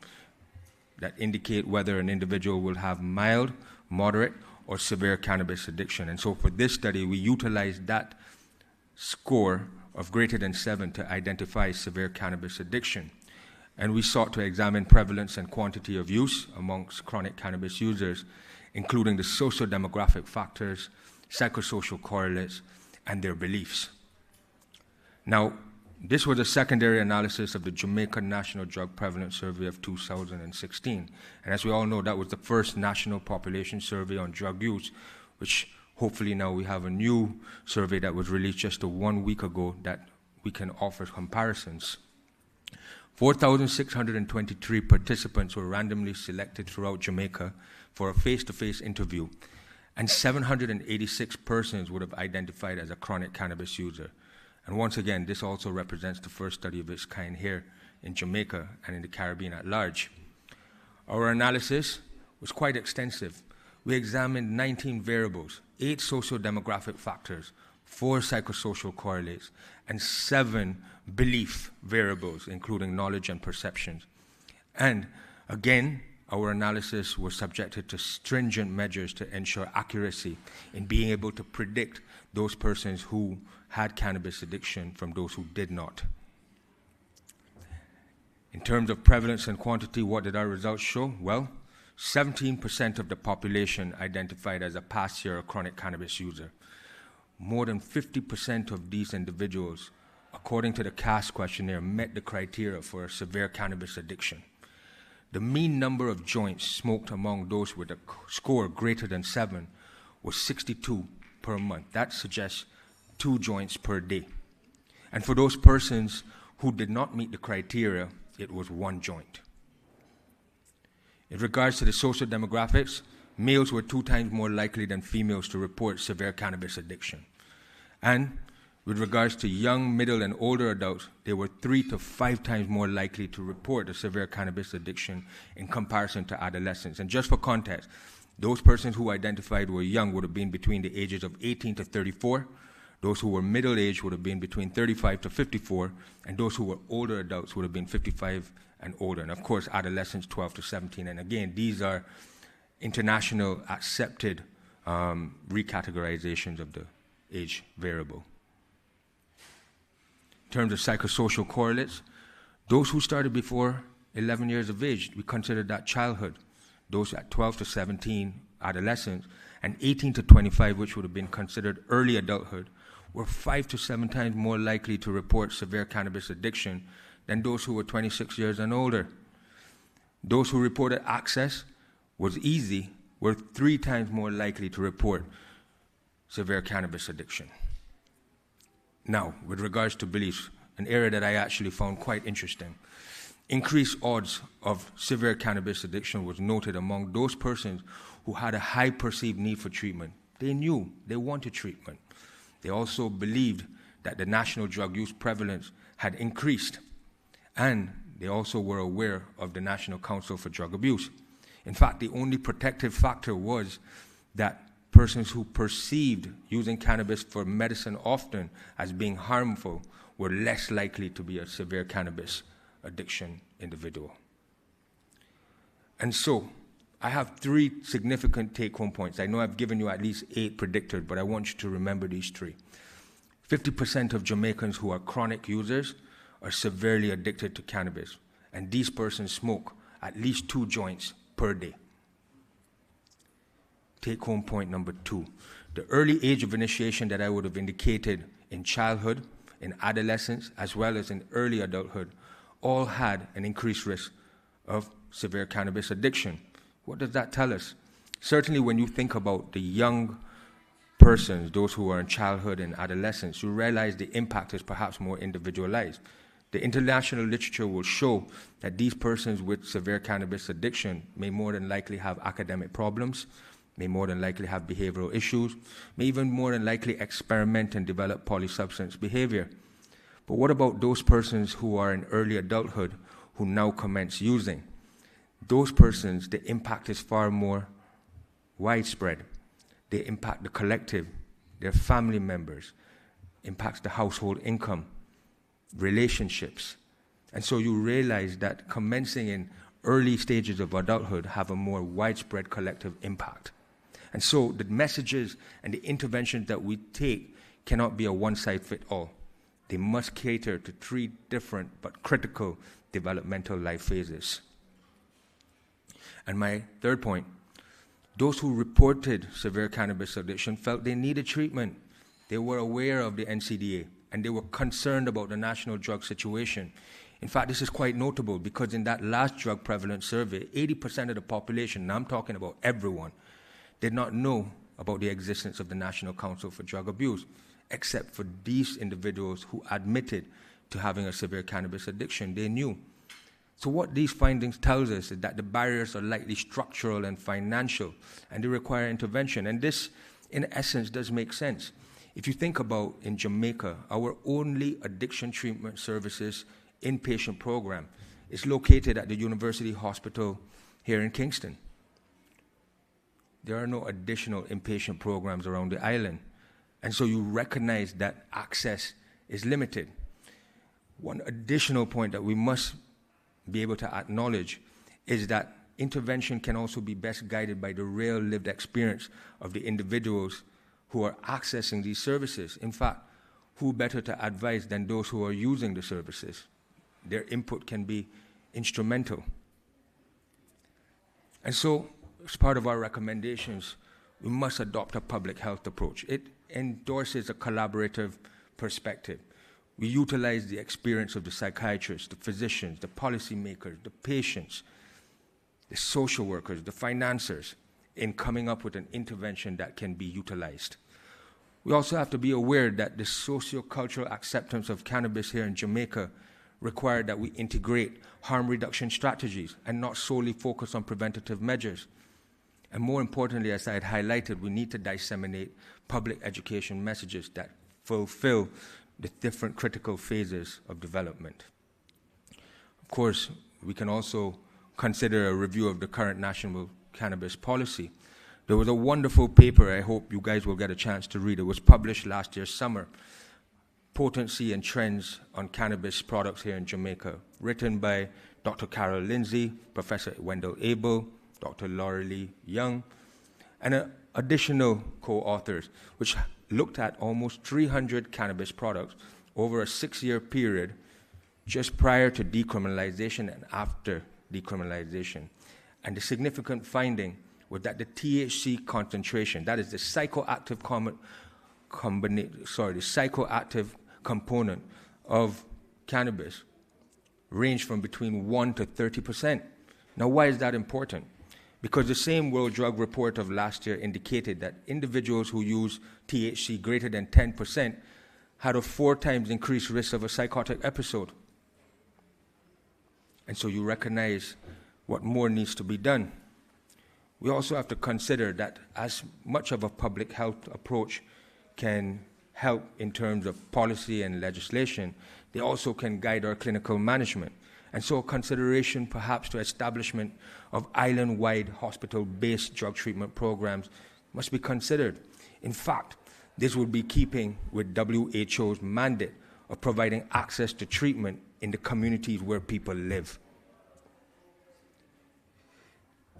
that indicate whether an individual will have mild, moderate, or severe cannabis addiction. And so for this study, we utilized that score of greater than 7 to identify severe cannabis addiction. And we sought to examine prevalence and quantity of use amongst chronic cannabis users, including the socio-demographic factors, psychosocial correlates, and their beliefs. Now, this was a secondary analysis of the Jamaica National Drug Prevalence Survey of 2016. And as we all know, that was the first national population survey on drug use, which hopefully now we have a new survey that was released just 1 week ago that we can offer comparisons. 4,623 participants were randomly selected throughout Jamaica for a face-to-face interview, and 786 persons would have identified as a chronic cannabis user. And once again, this also represents the first study of its kind here in Jamaica and in the Caribbean at large. Our analysis was quite extensive. We examined 19 variables, 8 socio-demographic factors, 4 psychosocial correlates, and 7 belief variables, including knowledge and perceptions. And again, our analysis was subjected to stringent measures to ensure accuracy in being able to predict those persons who had cannabis addiction from those who did not. In terms of prevalence and quantity, what did our results show? Well, 17% of the population identified as a past year or chronic cannabis user. More than 50% of these individuals, according to the CAS questionnaire, met the criteria for a severe cannabis addiction. The mean number of joints smoked among those with a score greater than 7 was 62 per month. That suggests 2 joints per day. And for those persons who did not meet the criteria, it was 1 joint. In regards to the social demographics, males were 2 times more likely than females to report severe cannabis addiction. And with regards to young, middle, and older adults, they were 3 to 5 times more likely to report a severe cannabis addiction in comparison to adolescents. And just for context, those persons who identified were young would have been between the ages of 18 to 34. Those who were middle-aged would have been between 35 to 54, and those who were older adults would have been 55 and older. And of course, adolescents 12 to 17. And again, these are international accepted recategorizations of the age variable. In terms of psychosocial correlates, those who started before 11 years of age, we considered that childhood. Those at 12 to 17, adolescents, and 18 to 25, which would have been considered early adulthood, were 5 to 7 times more likely to report severe cannabis addiction than those who were 26 years and older. Those who reported access was easy were 3 times more likely to report severe cannabis addiction. Now, with regards to beliefs, an area that I actually found quite interesting, increased odds of severe cannabis addiction was noted among those persons who had a high perceived need for treatment. They knew they wanted treatment. They also believed that the national drug use prevalence had increased, and they also were aware of the National Council for Drug Abuse. In fact, the only protective factor was that persons who perceived using cannabis for medicine often as being harmful were less likely to be a severe cannabis addiction individual. And so, I have 3 significant take-home points. I know I've given you at least 8 predictors, but I want you to remember these 3. 50% of Jamaicans who are chronic users are severely addicted to cannabis, and these persons smoke at least 2 joints per day. Take-home point number 2. The early age of initiation that I would have indicated in childhood, in adolescence, as well as in early adulthood, all had an increased risk of severe cannabis addiction. What does that tell us? Certainly when you think about the young persons, those who are in childhood and adolescence, you realize the impact is perhaps more individualized. The international literature will show that these persons with severe cannabis addiction may more than likely have academic problems, may more than likely have behavioral issues, may even more than likely experiment and develop polysubstance behavior. But what about those persons who are in early adulthood who now commence using? Those persons, the impact is far more widespread. They impact the collective, their family members, impacts the household income, relationships. And so you realize that commencing in early stages of adulthood have a more widespread collective impact. And so the messages and the interventions that we take cannot be a one-size-fits-all. They must cater to 3 different but critical developmental life phases. And my third point, those who reported severe cannabis addiction felt they needed treatment. They were aware of the NCDA, and they were concerned about the national drug situation. In fact, this is quite notable because in that last drug prevalence survey, 80% of the population, and I'm talking about everyone, did not know about the existence of the National Council for Drug Abuse, except for these individuals who admitted to having a severe cannabis addiction. They knew. So what these findings tells us is that the barriers are likely structural and financial, and they require intervention. And this, in essence, does make sense. If you think about in Jamaica, our only addiction treatment services inpatient program is located at the University Hospital here in Kingston. There are no additional inpatient programs around the island. And so you recognize that access is limited. One additional point that we must be able to acknowledge is that intervention can also be best guided by the real lived experience of the individuals who are accessing these services. In fact, who better to advise than those who are using the services? Their input can be instrumental. And so, as part of our recommendations, we must adopt a public health approach. It endorses a collaborative perspective. We utilize the experience of the psychiatrists, the physicians, the policymakers, the patients, the social workers, the financiers, in coming up with an intervention that can be utilized. We also have to be aware that the socio-cultural acceptance of cannabis here in Jamaica require that we integrate harm reduction strategies and not solely focus on preventative measures. And more importantly, as I had highlighted, we need to disseminate public education messages that fulfill the different critical phases of development. Of course, we can also consider a review of the current national cannabis policy. There was a wonderful paper I hope you guys will get a chance to read. It was published last year summer, Potency and Trends on Cannabis Products here in Jamaica, written by Dr. Carol Lindsay, Professor Wendell Abel, Dr. Laura Lee Young, and additional co-authors, which looked at almost 300 cannabis products over a 6-year period just prior to decriminalization and after decriminalization. And the significant finding was that the THC concentration, that is the psychoactive component of cannabis, ranged from between 1 to 30%. Now, why is that important? Because the same World Drug Report of last year indicated that individuals who use THC greater than 10% had a 4 times increased risk of a psychotic episode. And so you recognize what more needs to be done. We also have to consider that as much of a public health approach can help in terms of policy and legislation, they also can guide our clinical management. And so consideration perhaps to establishment of island-wide hospital-based drug treatment programs must be considered. In fact, this would be keeping with WHO's mandate of providing access to treatment in the communities where people live.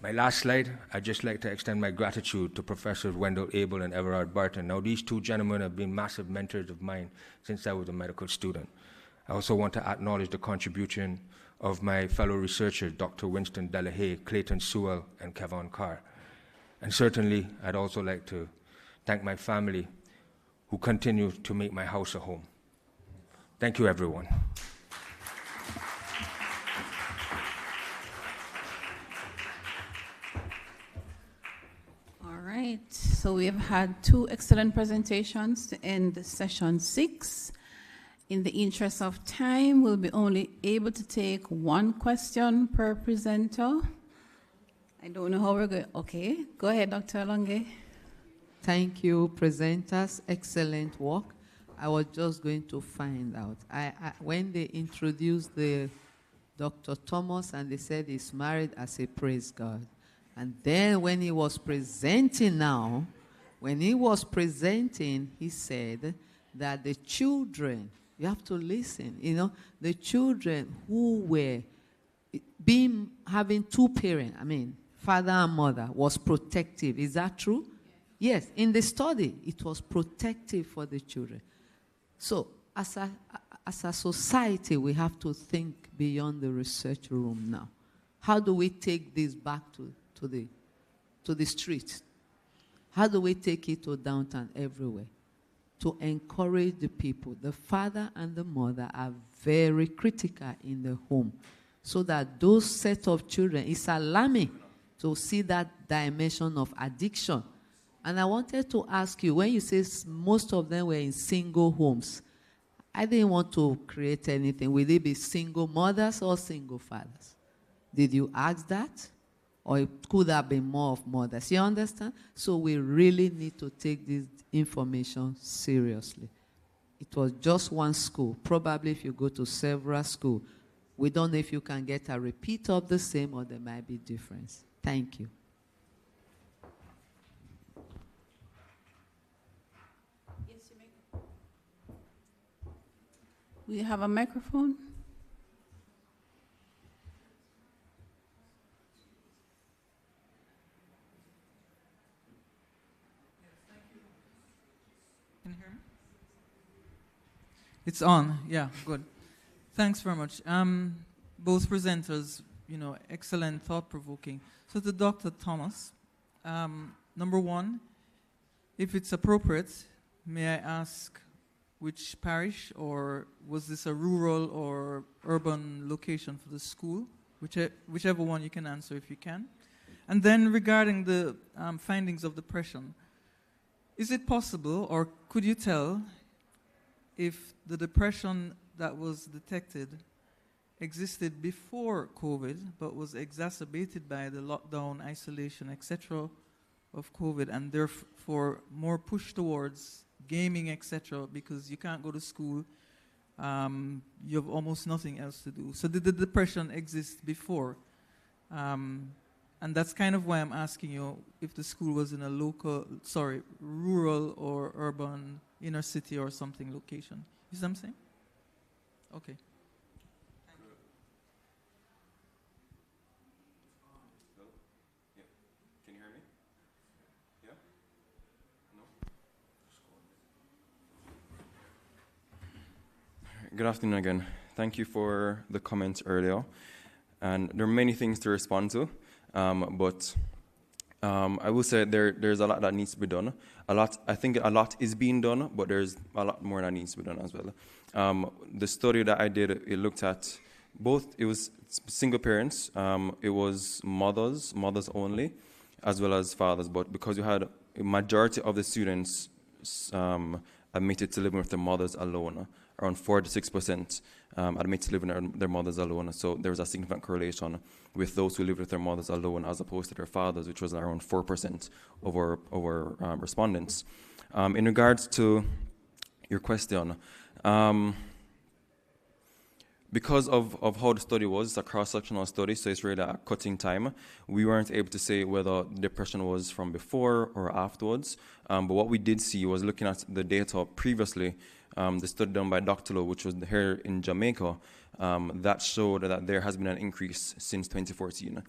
My last slide, I'd just like to extend my gratitude to Professors Wendell Abel and Everard Barton. Now, these two gentlemen have been massive mentors of mine since I was a medical student. I also want to acknowledge the contribution of my fellow researchers, Dr. Winston Delahaye, Clayton Sewell, and Kevon Carr. And certainly, I'd also like to thank my family who continue to make my house a home. Thank you, everyone. All right, so we have had 2 excellent presentations to end session 6. In the interest of time, we'll be only able to take 1 question per presenter. I don't know how we're going. Okay, go ahead, Dr. Alonge. Thank you, presenters. Excellent work. I was just going to find out. When they introduced the Dr. Thomas and they said he's married, I say, praise God. And then when he was presenting now, he said that the children, you have to listen, the children who were having 2 parents, father and mother, was protective. Is that true? Yes, in the study, it was protective for the children. So, as a society, we have to think beyond the research room now. How do we take this back to the street? How do we take it to downtown, everywhere? To encourage the people. The father and the mother are very critical in the home, so that those set of children, it's alarming to see that dimension of addiction. And I wanted to ask you, when you say most of them were in single homes, I didn't want to create anything. Will they be single mothers or single fathers? Did you ask that? Or it could have been more of mothers. You understand? So we really need to take this information seriously. It was just 1 school. Probably if you go to several schools, we don't know if you can get a repeat of the same or there might be difference. Thank you. Yes, We have a microphone. Can you hear me? It's on. Yeah, good. Thanks very much. Both presenters, excellent, thought-provoking. So to Dr. Thomas, number one, if it's appropriate, may I ask which parish, or was this a rural or urban location for the school? Whichever one you can answer if you can. And then regarding the findings of depression, is it possible, or could you tell if the depression that was detected existed before COVID but was exacerbated by the lockdown, isolation, etc. of COVID, and therefore more push towards gaming, etc., because you can't go to school, you have almost nothing else to do. So did the depression exist before? And that's kind of why I'm asking you if the school was in a rural or urban, inner city or something location. You see what I'm saying? Okay. Can you hear me? Yeah? No? Good afternoon again. Thank you for the comments earlier. And there are many things to respond to, but I will say there's a lot that needs to be done. I think a lot is being done, but there's a lot more that needs to be done as well. The study that I did, it looked at both, it was single parents, it was mothers only, as well as fathers, but because you had a majority of the students admitted to living with their mothers alone, around 46% admitted to living with their mothers alone, so there was a significant correlation with those who lived with their mothers alone as opposed to their fathers, which was around 4% of our respondents. In regards to your question, because of how the study was, it's a cross-sectional study, so it's really a cutting time. We weren't able to say whether depression was from before or afterwards, but what we did see was looking at the data previously, the study done by Dr. Lowe, which was here in Jamaica, that showed that there has been an increase since 2014.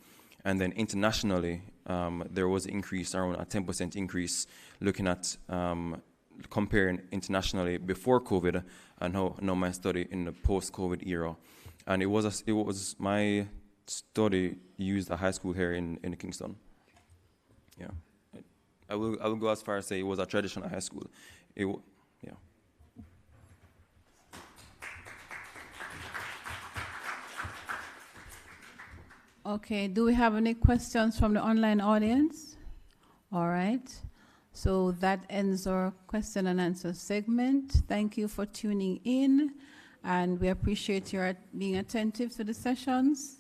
And then internationally, there was an increase, around a 10% increase, looking at comparing internationally before COVID and now my study in the post-COVID era. And it was my study used a high school here in Kingston. Yeah, I will go as far as say it was a traditional high school. Yeah. Okay, do we have any questions from the online audience? All right. So that ends our question and answer segment. Thank you for tuning in, and we appreciate your being attentive to the sessions.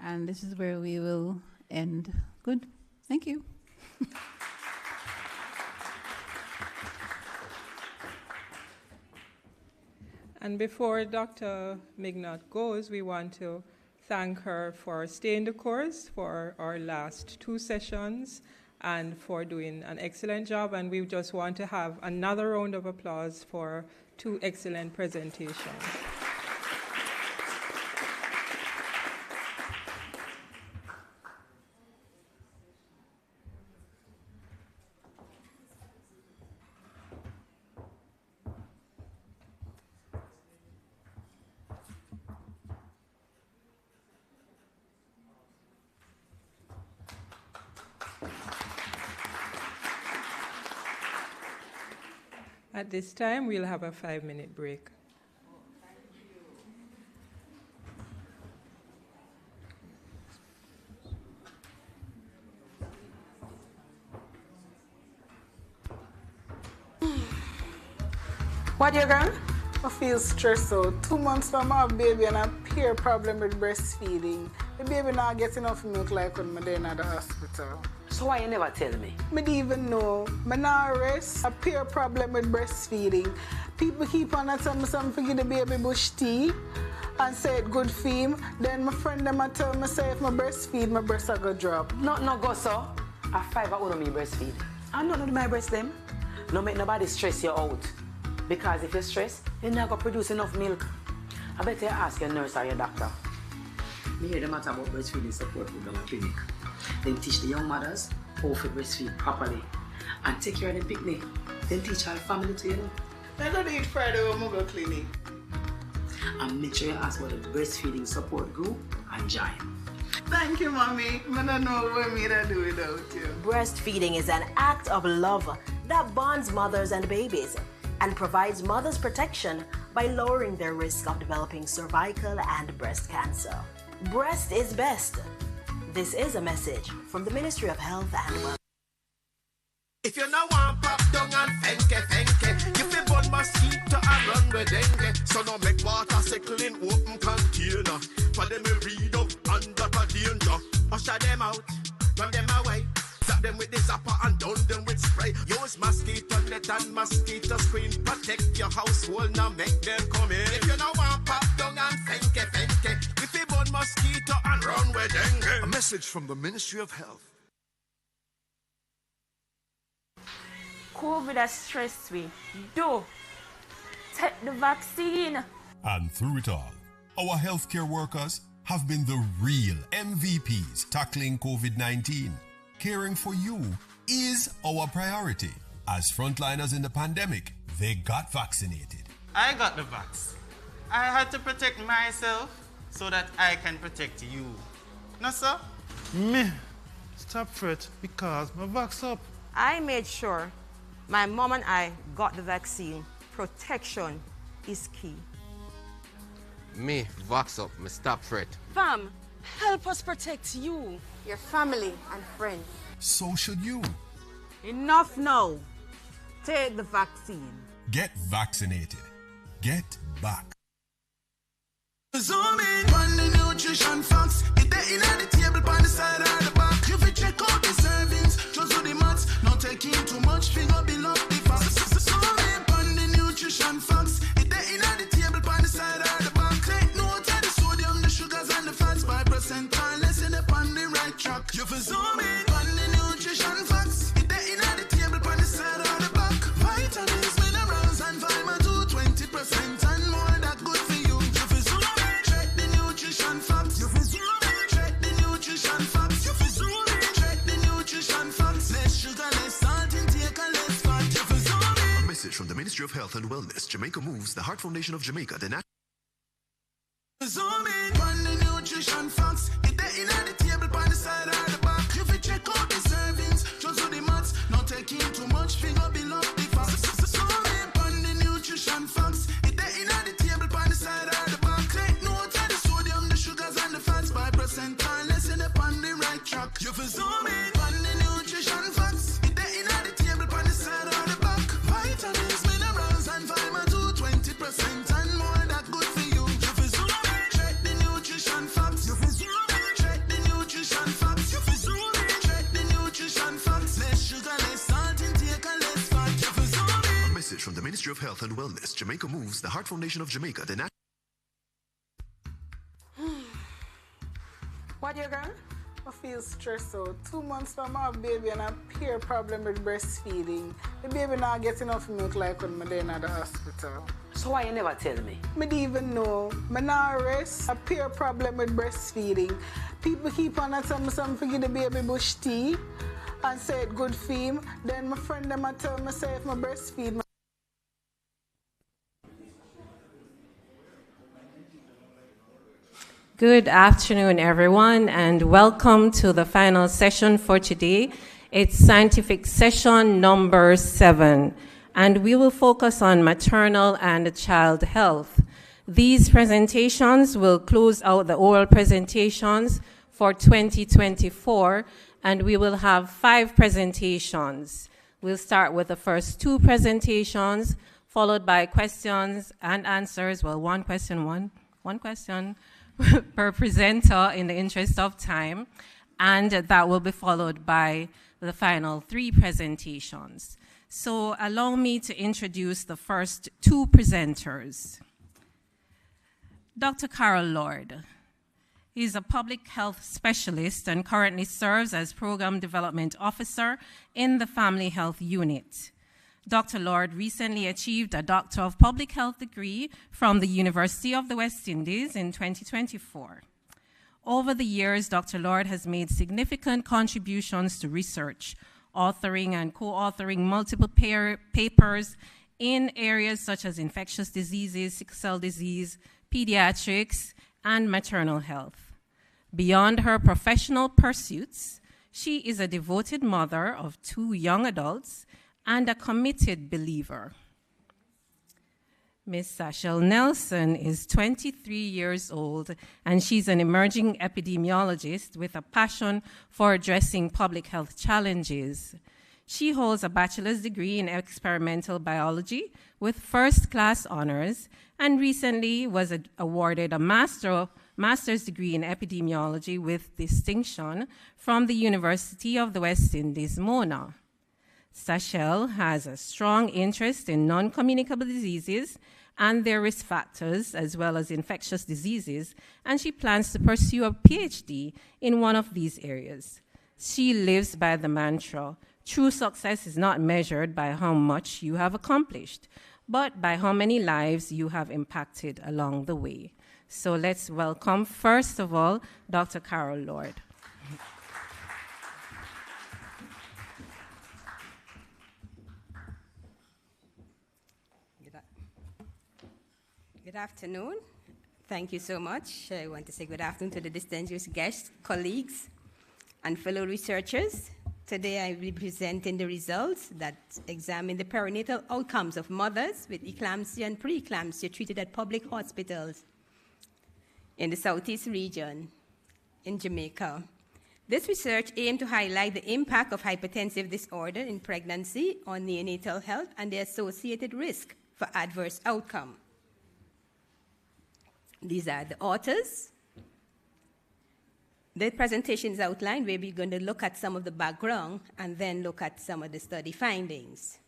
And this is where we will end. Good. Thank you. And before Dr. Mignot goes, we want to thank her for staying the course for our last 2 sessions and for doing an excellent job. And we just want to have another round of applause for 2 excellent presentations. At this time, we'll have a 5-minute break. What you gone? I feel stressed out. 2 months from my baby and a peer problem with breastfeeding. The baby not get enough milk like when I'm in the hospital. So why you never tell me? I didn't even know. I not rest. A peer problem with breastfeeding. People keep on telling me something for the baby bush tea and say it good for him. Then my friend them tell me say if I breastfeed, my breast are go drop. No go so. A 5 hour me breastfeed. I'm not do my breast them. No make nobody stress you out. Because if you stress, you're not going to produce enough milk. I better ask your nurse or your doctor. Me hear the matter about breastfeeding support group down at clinic. They teach the young mothers how to breastfeed properly and take care of the picnic. They teach our family to, you know. I don't need Friday when I go clinic. And make sure you ask about the breastfeeding support group and join. Thank you, Mommy. I don't know what me to do without you. Breastfeeding is an act of love that bonds mothers and babies and provides mothers protection by lowering their risk of developing cervical and breast cancer. Breast is best. This is a message from the Ministry of Health and Welfare. If you know one pop down and fenke, you fi burn mosquito and run with dengue. So no make water Sickle in open container. For them we read up under the danger. Usher them out, run them away. Zap them with the zapper and down them with spray. Use mosquito net and mosquito screen. Protect your household, now make them come in. If you know one pop down and fenke, you fi burn mosquito and run with dengue. A message from the Ministry of Health. COVID has stressed me. Do take the vaccine. And through it all, our healthcare workers have been the real MVPs tackling COVID-19. Caring for you is our priority. As frontliners in the pandemic, they got vaccinated. I got the vax. I had to protect myself so that I can protect you. No, sir? Me. Stop fret because my vax up. I made sure my mom and I got the vaccine. Protection is key. Me, vax up, me stop fret. Fam, help us protect you, your family and friends. So should you. Enough now. Take the vaccine. Get vaccinated. Get back. Zoom in on the nutrition facts. It there in the table by the side or the back. You fi check out the servings, just do the maths. Not taking too much, finger below the facts. Zoom in on the nutrition facts. It there in the table by the side or the back. Take note of the sodium, the sugars and the fats. 5% or less in on the right track. You fi zoom in on the nutrition facts. It there in the table by the side or the back. Vitamins, minerals and vitamin 2, 20% and more that good for you. You fi zoom in, check the nutrition facts. You fi zoom in, check the nutrition facts. You fi zoom in, check the nutrition facts. Less sugar, less salt intake and less fat. You fi zoom in. A message from the Ministry of Health and Wellness, Jamaica Moves, the Heart Foundation of Jamaica, the Zoom in on the nutrition facts. It there in the table by the side or the back. You fi check out the servings, just do the maths. Not taking too much, finger below the facts. Zoom in on the nutrition facts. It there in the table by the side or the back. Take note of the sodium, the sugars and the fats. 5% or less in on the right track. You fi zoom in on the nutrition facts. It there in the table by the side or the back. Vitamins, minerals and vitamin 2, 20% and more that good for you. You fi zoom in, check the nutrition facts. You fi zoom in, check the nutrition facts. You fi zoom in, check the nutrition facts. Less sugar, less salt intake and less fat. You fi zoom in. A message from the Ministry of Health and Wellness, Jamaica Moves, the Heart Foundation of Jamaica, the What you girl? I feel stressed out. 2 months from my baby and a peer problem with breastfeeding. The baby not get enough milk like when I'm at the hospital. So why you never tell me? Me didn't even know. Me not rest. A peer problem with breastfeeding. People keep on telling me something to give the baby bush tea and say it good for him. Then my friend them a tell me say if I breastfeed me. Good afternoon, everyone, and welcome to the final session for today. It's scientific session number 7, and we will focus on maternal and child health. These presentations will close out the oral presentations for 2024, and we will have 5 presentations. We'll start with the first 2 presentations, followed by questions and answers. Well, one question per presenter in the interest of time, and that will be followed by the final 3 presentations. So allow me to introduce the first 2 presenters. Dr. Carol Lord. He's a public health specialist and currently serves as Program Development Officer in the Family Health Unit. Dr. Lord recently achieved a Doctor of Public Health degree from the University of the West Indies in 2024. Over the years, Dr. Lord has made significant contributions to research, authoring and co-authoring multiple papers in areas such as infectious diseases, sickle cell disease, pediatrics, and maternal health. Beyond her professional pursuits, she is a devoted mother of 2 young adults and a committed believer. Ms. Sachel Nelson is 23 years old, and she's an emerging epidemiologist with a passion for addressing public health challenges. She holds a bachelor's degree in experimental biology with first-class honors, and recently was awarded a master's degree in epidemiology with distinction from the University of the West Indies, Mona. Sachel has a strong interest in non-communicable diseases and their risk factors, as well as infectious diseases, and she plans to pursue a PhD in one of these areas. She lives by the mantra, true success is not measured by how much you have accomplished, but by how many lives you have impacted along the way. So let's welcome, first of all, Dr. Carol Lord. Good afternoon. Thank you so much. I want to say good afternoon to the distinguished guests, colleagues, and fellow researchers. Today I will be presenting the results that examine the perinatal outcomes of mothers with eclampsia and preeclampsia treated at public hospitals in the Southeast region in Jamaica. This research aimed to highlight the impact of hypertensive disorder in pregnancy on neonatal health and the associated risk for adverse outcome. These are the authors. The presentation is outlined where we're going to look at some of the background and then look at some of the study findings.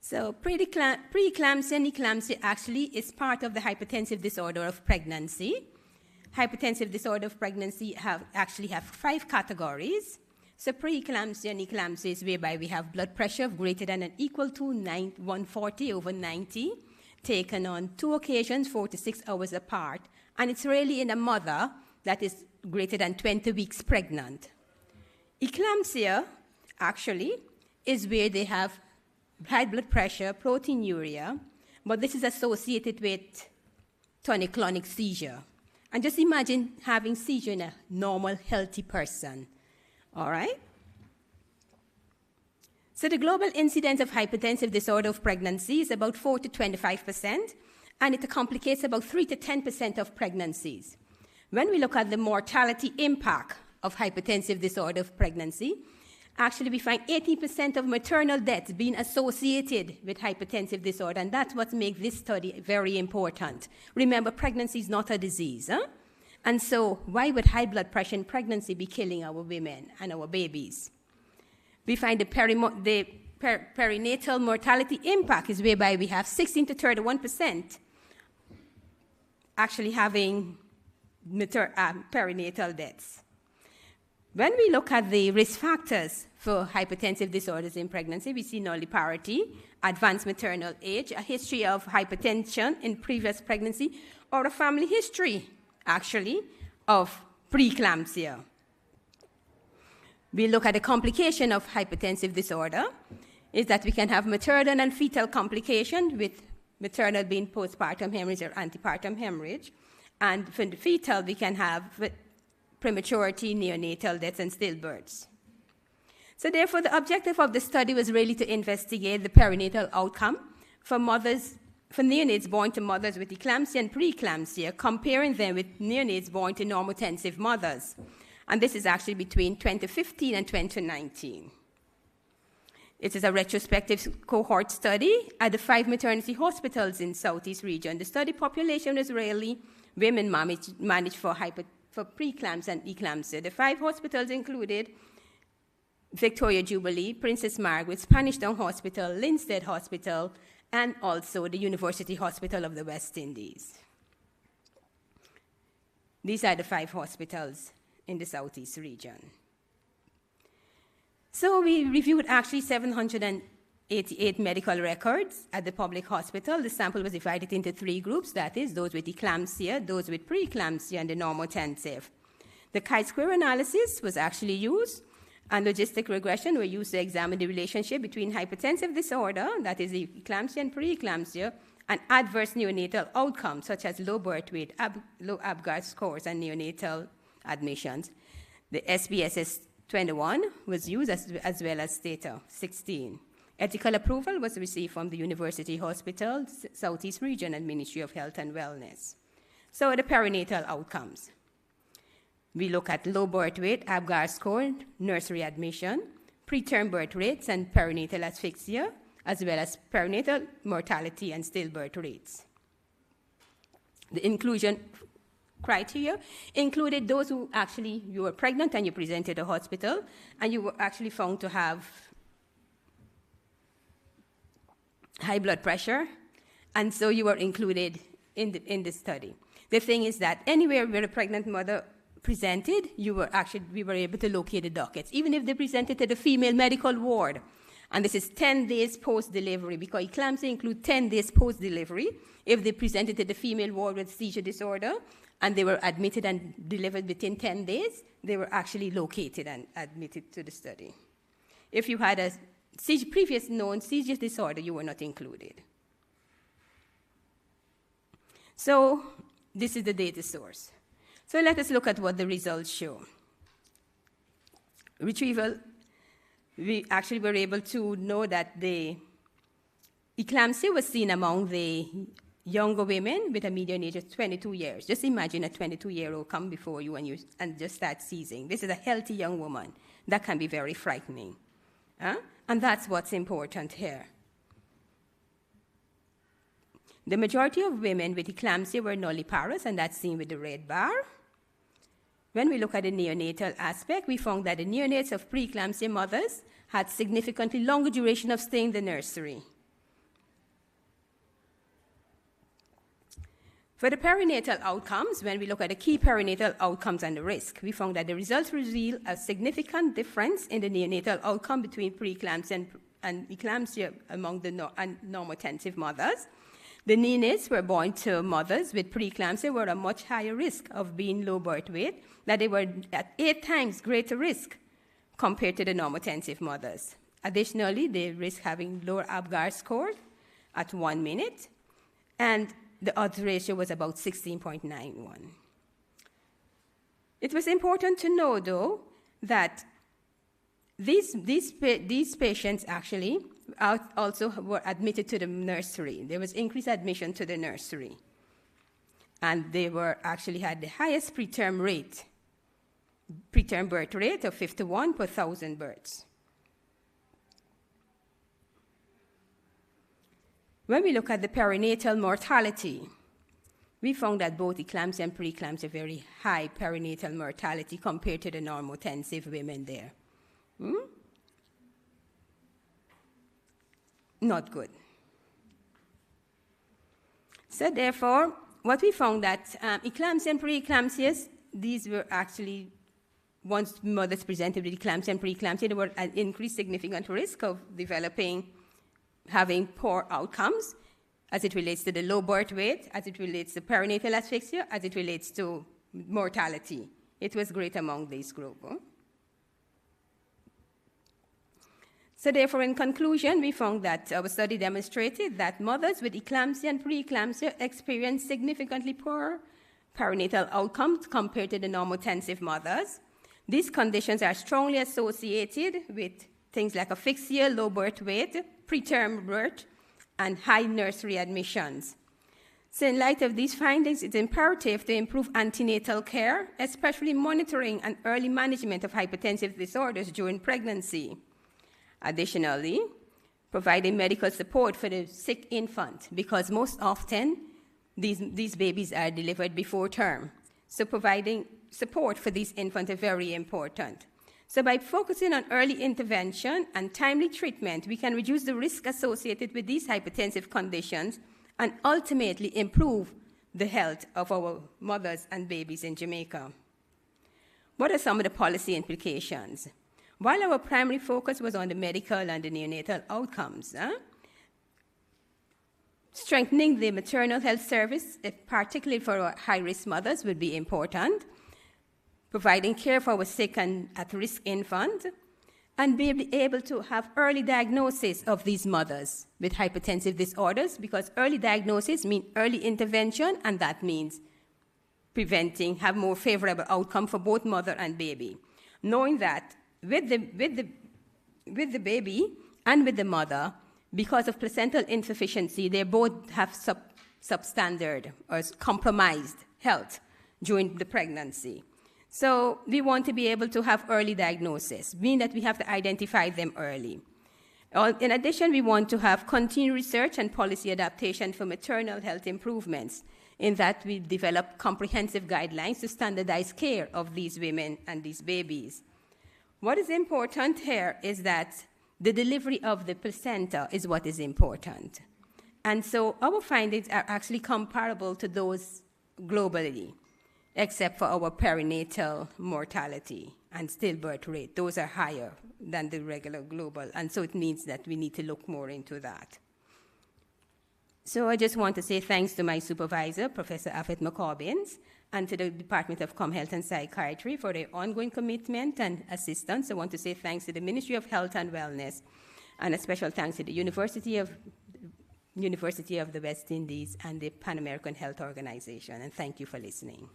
So preeclampsia and eclampsia actually is part of the hypertensive disorder of pregnancy. Hypertensive disorder of pregnancy actually have 5 categories. So preeclampsia and eclampsia is whereby we have blood pressure of greater than or equal to 140/90, taken on 2 occasions, 4 to 6 hours apart, and it's really in a mother that is greater than 20 weeks pregnant. Eclampsia actually is where they have high blood pressure, proteinuria, but this is associated with tonic-clonic seizure. And just imagine having seizure in a normal, healthy person, all right? So the global incidence of hypertensive disorder of pregnancy is about 4 to 25%, and it complicates about 3 to 10% of pregnancies. When we look at the mortality impact of hypertensive disorder of pregnancy, actually we find 80% of maternal deaths being associated with hypertensive disorder, and that's what makes this study very important. Remember, pregnancy is not a disease, huh? And so why would high blood pressure in pregnancy be killing our women and our babies? We find the perinatal mortality impact is whereby we have 16 to 31% actually having perinatal deaths. When we look at the risk factors for hypertensive disorders in pregnancy, we see nulliparity, advanced maternal age, a history of hypertension in previous pregnancy, or a family history, actually, of preeclampsia. We look at the complication of hypertensive disorder, is that we can have maternal and fetal complication, with maternal being postpartum hemorrhage or antepartum hemorrhage. And for the fetal, we can have prematurity, neonatal deaths, and stillbirths. So therefore, the objective of the study was really to investigate the perinatal outcome for neonates born to mothers with eclampsia and preeclampsia, comparing them with neonates born to normotensive mothers. And this is actually between 2015 and 2019. It is a retrospective cohort study at the 5 maternity hospitals in Southeast region. The study population was really women managed for preeclampsia and eclampsia. The 5 hospitals included Victoria Jubilee, Princess Margaret, Spanish Town Hospital, Linstead Hospital, and also the University Hospital of the West Indies. These are the 5 hospitals in the Southeast region. So we reviewed actually 788 medical records at the public hospital. The sample was divided into 3 groups, that is, those with eclampsia, those with preeclampsia, and the normotensive. The chi-square analysis was actually used, and logistic regression were used to examine the relationship between hypertensive disorder, that is eclampsia and preeclampsia, and adverse neonatal outcomes, such as low birth weight, low Apgar scores, and neonatal admissions. The SPSS 21 was used as well as Theta 16. Ethical approval was received from the University Hospital, Southeast Region, and Ministry of Health and Wellness. So the perinatal outcomes. We look at low birth weight, Apgar score, nursery admission, preterm birth rates, and perinatal asphyxia, as well as perinatal mortality and stillbirth rates. The inclusion criteria included those who actually, you were pregnant and you presented to the hospital, and you were actually found to have high blood pressure, and so you were included in the study. The thing is that anywhere where a pregnant mother presented, we were able to locate the dockets, even if they presented to the female medical ward. And this is 10 days post-delivery, because eclampsia includes 10 days post-delivery. If they presented to the female ward with seizure disorder, and they were admitted and delivered within 10 days, they were actually located and admitted to the study. If you had a previous known seizure disorder, you were not included. So this is the data source. So let us look at what the results show. Retrieval, we actually were able to know that the eclampsia was seen among the younger women with a median age of 22 years. Just imagine a 22-year-old come before you and just start seizing. This is a healthy young woman. That can be very frightening. And that's what's important here. The majority of women with eclampsia were nulliparous, and that's seen with the red bar. When we look at the neonatal aspect, we found that the neonates of preeclampsia mothers had significantly longer duration of stay in the nursery. For the perinatal outcomes, when we look at the key perinatal outcomes and the risk, we found that the results reveal a significant difference in the neonatal outcome between preeclampsia and eclampsia among the normotensive mothers. The neonates were born to mothers with preeclampsia were at a much higher risk of being low birth weight, that they were at 8 times greater risk compared to the normotensive mothers. Additionally, they risk having lower Apgar score at 1 minute, and the odds ratio was about 16.91. It was important to know, though, that these patients actually also were admitted to the nursery. There was increased admission to the nursery. And they were actually had the highest preterm birth rate of 51 per 1,000 births. When we look at the perinatal mortality, we found that both eclampsia and preeclampsia very high perinatal mortality compared to the normotensive women there. Not good. So therefore, what we found that eclampsia and preeclampsias, these were actually, once mothers presented with eclampsia and preeclampsia, they were at increased significant risk of having poor outcomes as it relates to the low birth weight, as it relates to perinatal asphyxia, as it relates to mortality. It was great among this group. So therefore, in conclusion, we found that our study demonstrated that mothers with eclampsia and preeclampsia experience significantly poorer perinatal outcomes compared to the normotensive mothers. These conditions are strongly associated with things like asphyxia, low birth weight, preterm birth, and high nursery admissions. So in light of these findings, it's imperative to improve antenatal care, especially monitoring and early management of hypertensive disorders during pregnancy. Additionally, providing medical support for the sick infant, because most often these babies are delivered before term. So providing support for these infants is very important. So by focusing on early intervention and timely treatment, we can reduce the risk associated with these hypertensive conditions and ultimately improve the health of our mothers and babies in Jamaica. What are some of the policy implications? While our primary focus was on the medical and the neonatal outcomes, strengthening the maternal health service, particularly for our high-risk mothers, would be important. Providing care for our sick and at-risk infants, and be able to have early diagnosis of these mothers with hypertensive disorders, because early diagnosis means early intervention, and that means preventing, have more favorable outcome for both mother and baby. Knowing that with the baby and with the mother, because of placental insufficiency, they both have substandard or compromised health during the pregnancy. So we want to be able to have early diagnosis, meaning that we have to identify them early. In addition, we want to have continued research and policy adaptation for maternal health improvements, in that we develop comprehensive guidelines to standardize care of these women and these babies. What is important here is that the delivery of the placenta is what is important. And so our findings are actually comparable to those globally, except for our perinatal mortality and stillbirth rate. Those are higher than the regular global, and so it means that we need to look more into that. So I just want to say thanks to my supervisor, Professor Afet McCobbins, and to the Department of Health and Psychiatry for their ongoing commitment and assistance. I want to say thanks to the Ministry of Health and Wellness, and a special thanks to the University of the West Indies and the Pan American Health Organization, and thank you for listening.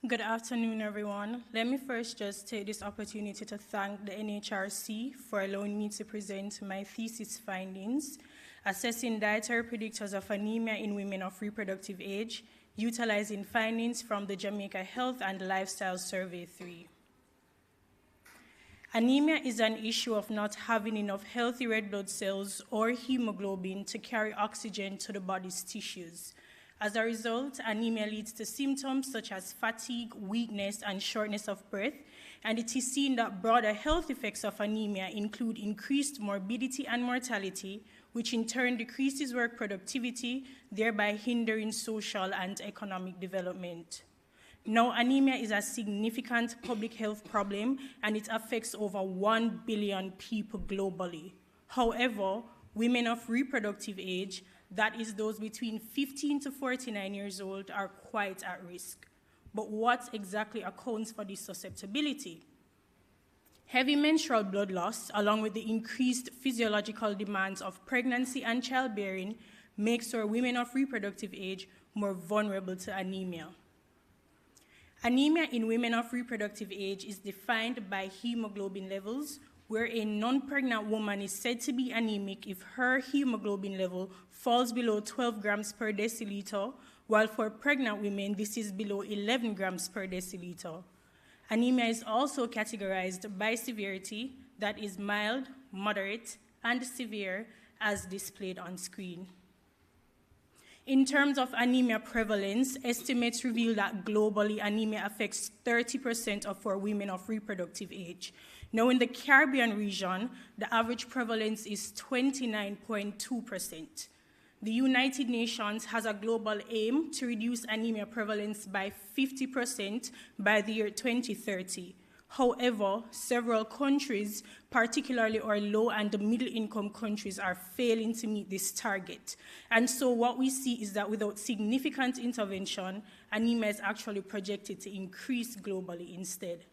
Good afternoon, everyone. Let me first just take this opportunity to thank the NHRC for allowing me to present my thesis findings, assessing dietary predictors of anemia in women of reproductive age, utilizing findings from the Jamaica Health and Lifestyle Survey 3. Anemia is an issue of not having enough healthy red blood cells or hemoglobin to carry oxygen to the body's tissues. As a result, anemia leads to symptoms such as fatigue, weakness, and shortness of breath, and it is seen that broader health effects of anemia include increased morbidity and mortality, which in turn decreases work productivity, thereby hindering social and economic development. Now, anemia is a significant public health problem, and it affects over 1 billion people globally. However, women of reproductive age, that is those between 15 to 49 years old, are quite at risk. But what exactly accounts for this susceptibility? Heavy menstrual blood loss, along with the increased physiological demands of pregnancy and childbearing, makes our women of reproductive age more vulnerable to anemia. Anemia in women of reproductive age is defined by hemoglobin levels, where a non-pregnant woman is said to be anemic if her hemoglobin level falls below 12 grams per deciliter, while for pregnant women, this is below 11 grams per deciliter. Anemia is also categorized by severity, that is mild, moderate, and severe, as displayed on screen. In terms of anemia prevalence, estimates reveal that globally anemia affects 30% of our women of reproductive age. Now, in the Caribbean region, the average prevalence is 29.2%. The United Nations has a global aim to reduce anemia prevalence by 50% by the year 2030. However, several countries, particularly our low and middle income countries, are failing to meet this target. And so what we see is that without significant intervention, anemia is actually projected to increase globally instead.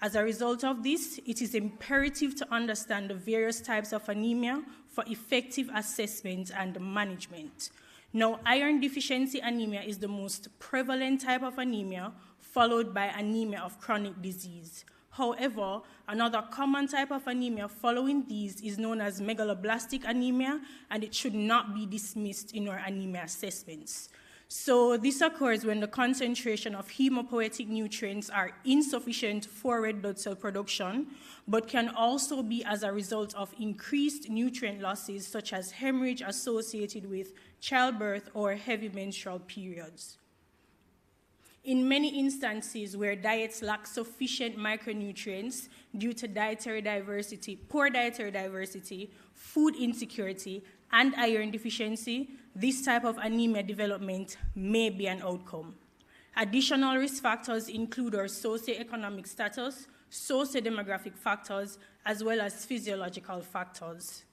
As a result of this, it is imperative to understand the various types of anemia for effective assessment and management. Now, iron deficiency anemia is the most prevalent type of anemia, followed by anemia of chronic disease. However, another common type of anemia following these is known as megaloblastic anemia, and it should not be dismissed in our anemia assessments. So this occurs when the concentration of hemopoietic nutrients are insufficient for red blood cell production, but can also be as a result of increased nutrient losses such as hemorrhage associated with childbirth or heavy menstrual periods. In many instances where diets lack sufficient micronutrients due to dietary diversity, poor dietary diversity, food insecurity, and iron deficiency, this type of anemia development may be an outcome. Additional risk factors include our socioeconomic status, sociodemographic factors, as well as physiological factors.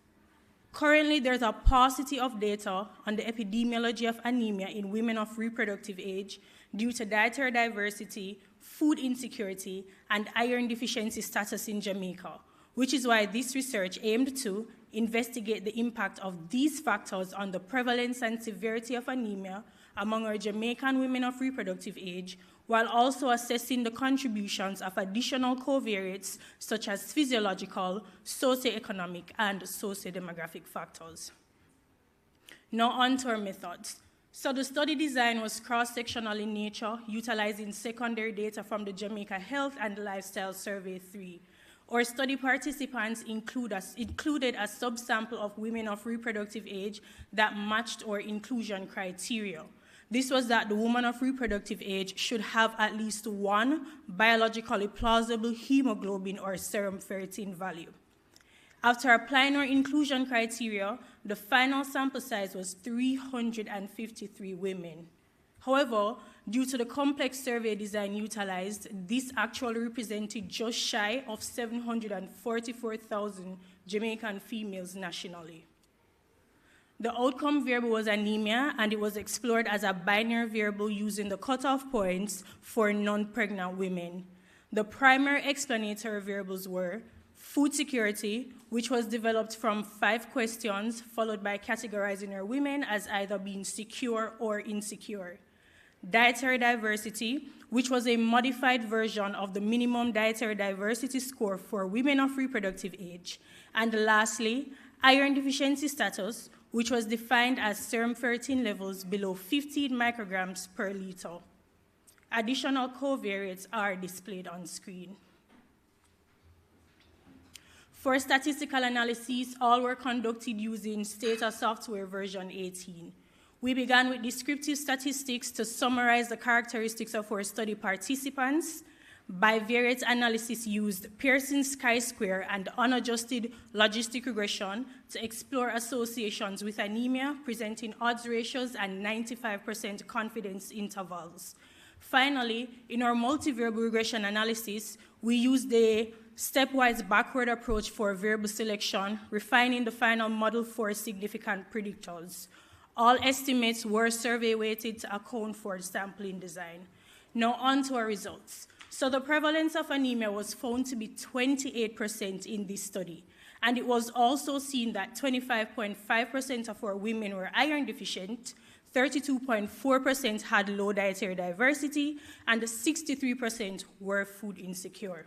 Currently, there's a paucity of data on the epidemiology of anemia in women of reproductive age due to dietary diversity, food insecurity, and iron deficiency status in Jamaica, which is why this research aimed to investigate the impact of these factors on the prevalence and severity of anemia among our Jamaican women of reproductive age, while also assessing the contributions of additional covariates such as physiological, socioeconomic, and sociodemographic factors. Now on to our methods. So the study design was cross-sectional in nature, utilizing secondary data from the Jamaica Health and Lifestyle Survey 3. Our study participants included a subsample of women of reproductive age that matched our inclusion criteria. This was that the woman of reproductive age should have at least one biologically plausible hemoglobin or serum ferritin value. After applying our inclusion criteria, the final sample size was 353 women. However, due to the complex survey design utilized, this actually represented just shy of 744,000 Jamaican females nationally. The outcome variable was anemia, and it was explored as a binary variable using the cutoff points for non-pregnant women. The primary explanatory variables were food security, which was developed from 5 questions, followed by categorizing our women as either being secure or insecure. Dietary diversity, which was a modified version of the minimum dietary diversity score for women of reproductive age. And lastly, iron deficiency status, which was defined as serum ferritin levels below 15 micrograms per liter. Additional covariates are displayed on screen. For statistical analysis, all were conducted using Stata Software version 18. We began with descriptive statistics to summarize the characteristics of our study participants. Bivariate analysis used Pearson's chi-square and unadjusted logistic regression to explore associations with anemia, presenting odds ratios and 95% confidence intervals. Finally, in our multivariable regression analysis, we used the stepwise backward approach for variable selection, refining the final model for significant predictors. All estimates were survey-weighted to account for sampling design. Now on to our results. So the prevalence of anemia was found to be 28% in this study, and it was also seen that 25.5% of our women were iron deficient, 32.4% had low dietary diversity, and 63% were food insecure.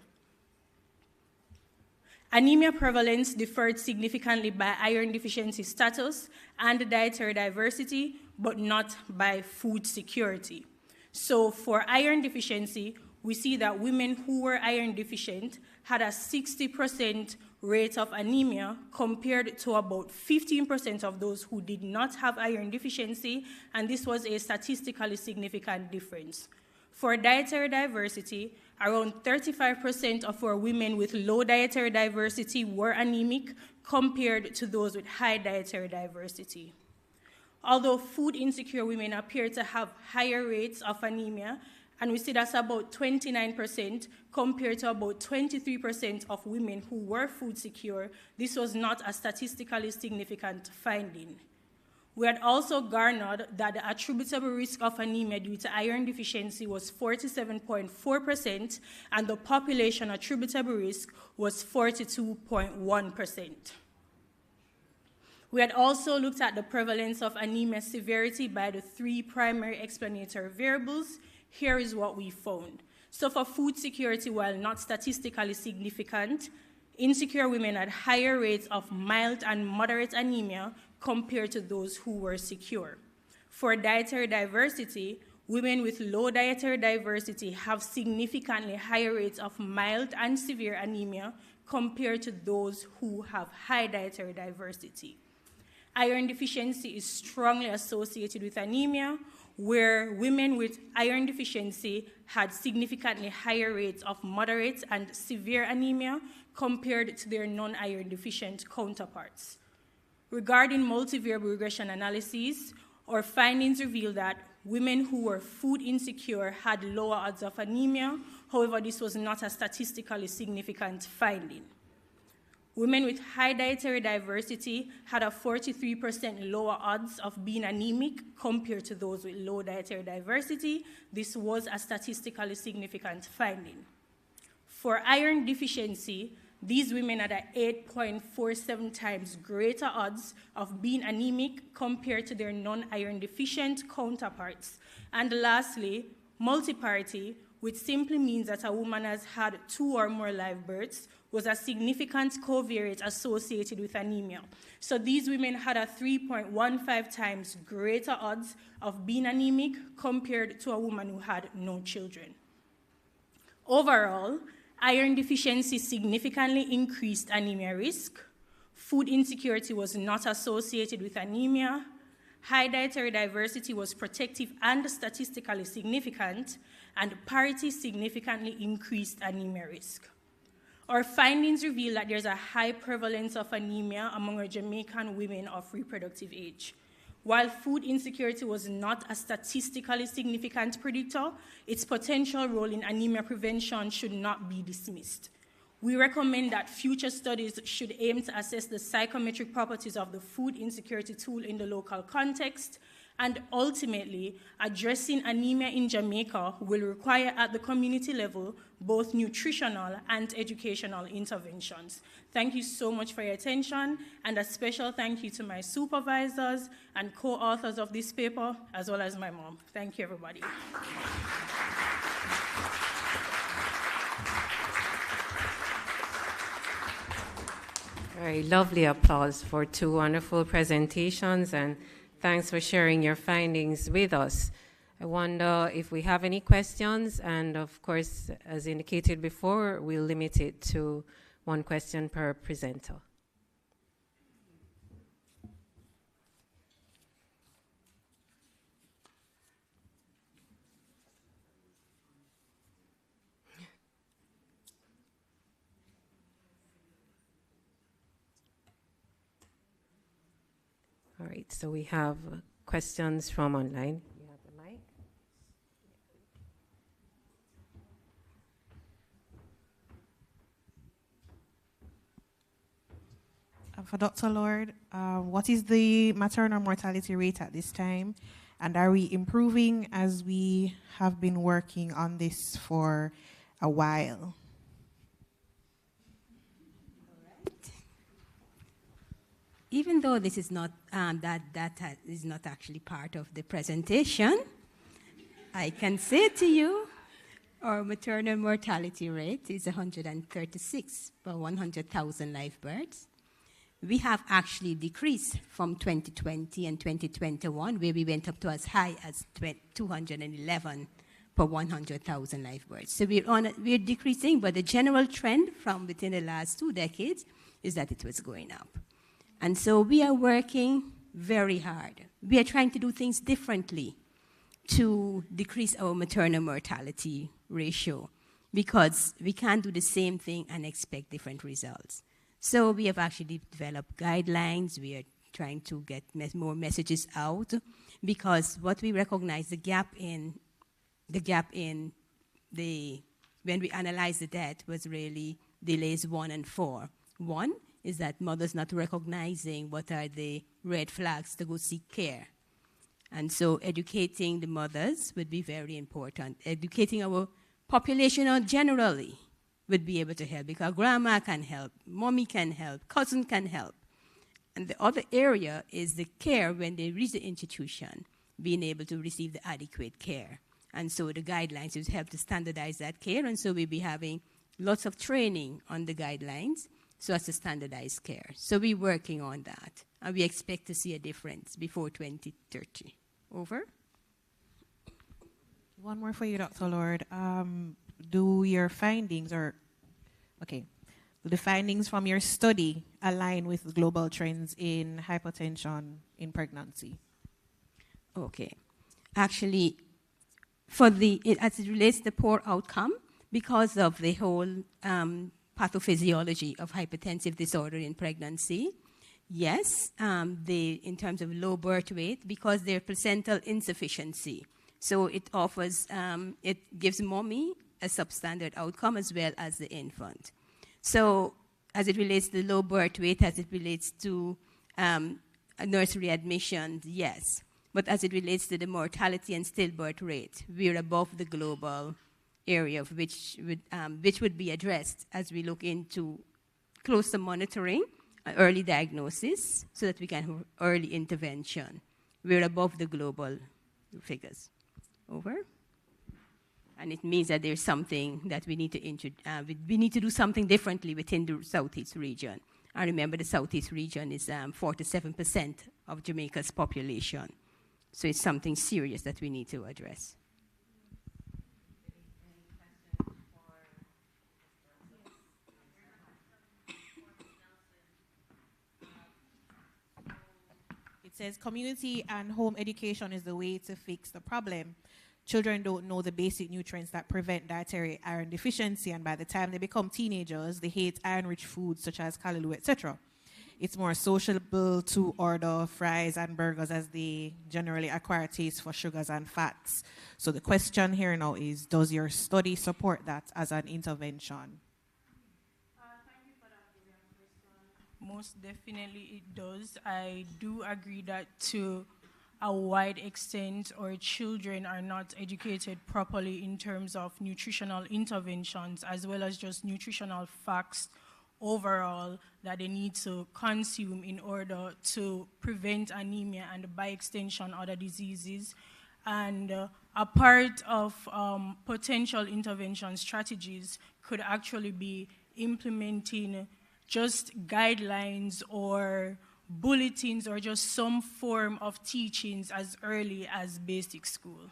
Anemia prevalence differed significantly by iron deficiency status and dietary diversity, but not by food security. So for iron deficiency, we see that women who were iron deficient had a 60% rate of anemia compared to about 15% of those who did not have iron deficiency, and this was a statistically significant difference. For dietary diversity, around 35% of our women with low dietary diversity were anemic compared to those with high dietary diversity. Although food insecure women appear to have higher rates of anemia, and we see that's about 29% compared to about 23% of women who were food secure, this was not a statistically significant finding. We had also garnered that the attributable risk of anemia due to iron deficiency was 47.4%, and the population attributable risk was 42.1%. We had also looked at the prevalence of anemia severity by the 3 primary explanatory variables. Here is what we found. So for food security, while not statistically significant, insecure women had higher rates of mild and moderate anemia compared to those who were secure. For dietary diversity, women with low dietary diversity have significantly higher rates of mild and severe anemia compared to those who have high dietary diversity. Iron deficiency is strongly associated with anemia, where women with iron deficiency had significantly higher rates of moderate and severe anemia compared to their non-iron deficient counterparts. Regarding multivariable regression analyses, our findings reveal that women who were food insecure had lower odds of anemia. However, this was not a statistically significant finding. Women with high dietary diversity had a 43% lower odds of being anemic compared to those with low dietary diversity. This was a statistically significant finding. For iron deficiency, these women had a 8.47 times greater odds of being anemic compared to their non-iron deficient counterparts. And lastly, multiparity, which simply means that a woman has had 2 or more live births, was a significant covariate associated with anemia. So these women had a 3.15 times greater odds of being anemic compared to a woman who had no children. Overall, iron deficiency significantly increased anemia risk. Food insecurity was not associated with anemia. High dietary diversity was protective and statistically significant, and parity significantly increased anemia risk. Our findings reveal that there's a high prevalence of anemia among our Jamaican women of reproductive age. While food insecurity was not a statistically significant predictor, its potential role in anemia prevention should not be dismissed. We recommend that future studies should aim to assess the psychometric properties of the food insecurity tool in the local context, and ultimately, addressing anemia in Jamaica will require at the community level both nutritional and educational interventions. Thank you so much for your attention, and a special thank you to my supervisors and co-authors of this paper, as well as my mom. Thank you, everybody. Very lovely applause for 2 wonderful presentations, and thanks for sharing your findings with us. I wonder if we have any questions, and of course, as indicated before, we'll limit it to 1 question per presenter. All right, so we have questions from online. You have the mic. For Dr. Lord, what is the maternal mortality rate at this time? And are we improving as we have been working on this for a while? Even though this is not, that data is not actually part of the presentation, I can say to you, our maternal mortality rate is 136 per 100,000 live births. We have actually decreased from 2020 and 2021, where we went up to as high as 211 per 100,000 live births. So we're decreasing, but the general trend from within the last 2 decades is that it was going up. And so we are working very hard. We are trying to do things differently to decrease our maternal mortality ratio, because we can't do the same thing and expect different results. So we have actually developed guidelines. We are trying to get more messages out, because what we recognize, the gap in when we analyzed the death was really delays 1 and 4. 1 is that mothers not recognizing what are the red flags to go seek care. And so educating the mothers would be very important. Educating our population generally would be able to help, because grandma can help, mommy can help, cousin can help. And the other area is the care when they reach the institution, being able to receive the adequate care. And so the guidelines would help to standardize that care, and so we'll be having lots of training on the guidelines so as to standardize care. So we're working on that, and we expect to see a difference before 2030. Over. One more for you, Dr. Lord. Do your findings do the findings from your study align with global trends in hypertension in pregnancy? Okay. Actually, as it relates to poor outcome, because of the whole pathophysiology of hypertensive disorder in pregnancy, yes, in terms of low birth weight, because their placental insufficiency. So it offers, it gives mommy a substandard outcome as well as the infant. So as it relates to low birth weight, as it relates to nursery admissions, yes. But as it relates to the mortality and stillbirth rate, we're above the global area of which would be addressed as we look into closer monitoring, early diagnosis, so that we can have early intervention. We're above the global figures. Over. And it means that there's something that we need to do something differently within the Southeast region. And remember, the Southeast region is 47% of Jamaica's population. So it's something serious that we need to address. It says community and home education is the way to fix the problem. Children don't know the basic nutrients that prevent dietary iron deficiency, and by the time they become teenagers, they hate iron-rich foods such as callaloo, etc. It's more sociable to order fries and burgers as they generally acquire taste for sugars and fats. So the question here now is, does your study support that as an intervention? Thank you for that question. Most definitely it does. I do agree that to a wide extent our children are not educated properly in terms of nutritional interventions as well as just nutritional facts overall that they need to consume in order to prevent anemia and by extension other diseases. And a part of potential intervention strategies could actually be implementing just guidelines or bulletins or just some form of teachings as early as basic school.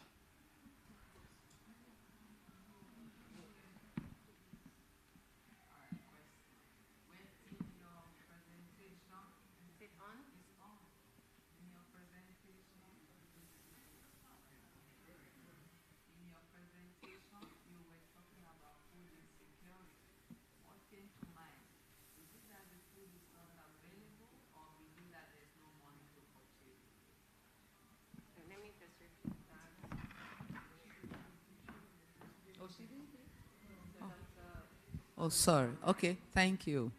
Oh, sorry. Okay, thank you.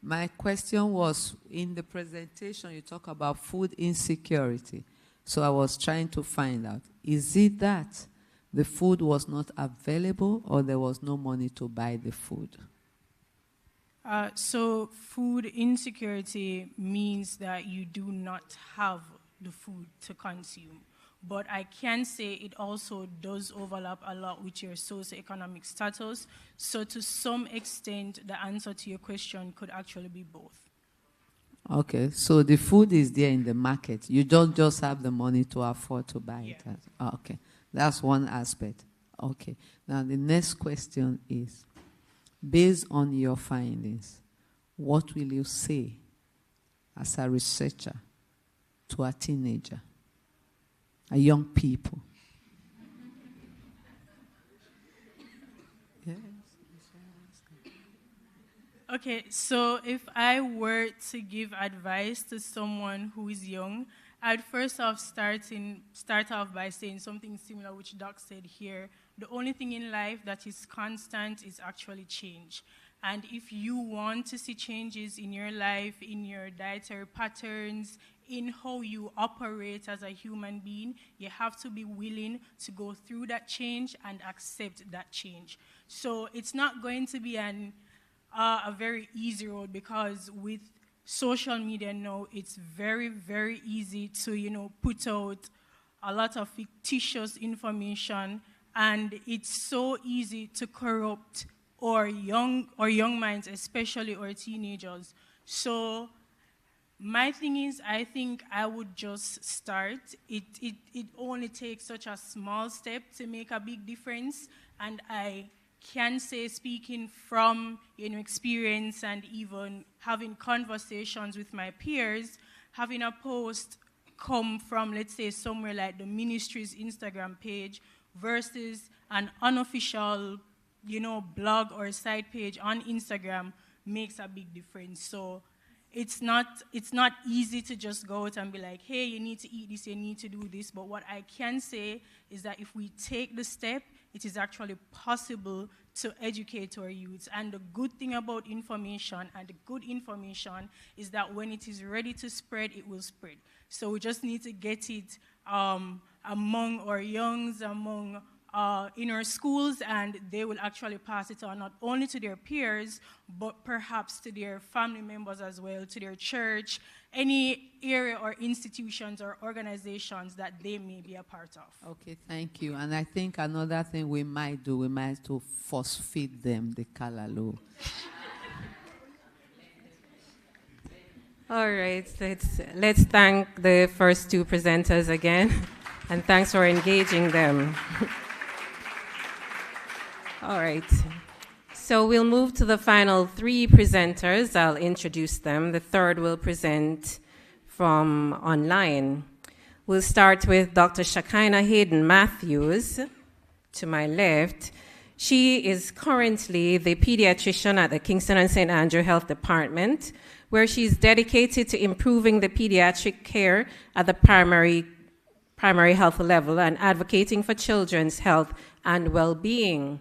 My question was, in the presentation, you talk about food insecurity. So I was trying to find out, is it that the food was not available or there was no money to buy the food? So food insecurity means that you do not have the food to consume. But I can say it also does overlap a lot with your socioeconomic status. So to some extent, the answer to your question could actually be both. Okay, so the food is there in the market. You don't just have the money to afford to buy it. Okay, that's one aspect. Okay, now the next question is, based on your findings, what will you say as a researcher to a teenager? A young people. Yes. Okay, so if I were to give advice to someone who is young, I'd first off start off by saying something similar which Doc said here. The only thing in life that is constant is actually change. And if you want to see changes in your life, in your dietary patterns, in how you operate as a human being, you have to be willing to go through that change and accept that change. So it's not going to be a very easy road, because with social media now, it's very, very easy to, put out a lot of fictitious information, and it's so easy to corrupt our young minds, especially our teenagers. So My thing is, I think I would just start. It only takes such a small step to make a big difference, and I can say, speaking from experience and even having conversations with my peers, having a post come from, let's say, somewhere like the ministry's Instagram page versus an unofficial, blog or side page on Instagram makes a big difference. So it's not easy to just go out and be like, hey, you need to eat this, you need to do this. But what I can say is that if we take the step, it is actually possible to educate our youths. And the good thing about information, and the good information, is that when it is ready to spread, it will spread. So we just need to get it among our youngs, among in our schools, and they will actually pass it on not only to their peers, but perhaps to their family members as well, to their church, any area or institutions or organizations that they may be a part of. Okay, thank you. And I think another thing we might do, we might to force feed them the callaloo. All right, let's thank the first two presenters again, and thanks for engaging them. All right, so we'll move to the final three presenters. I'll introduce them. The third will present from online. We'll start with Dr. Shekinah Hayden Matthews, to my left. She is currently the pediatrician at the Kingston and St. Andrew Health Department, where she's dedicated to improving the pediatric care at the primary health level and advocating for children's health and well-being.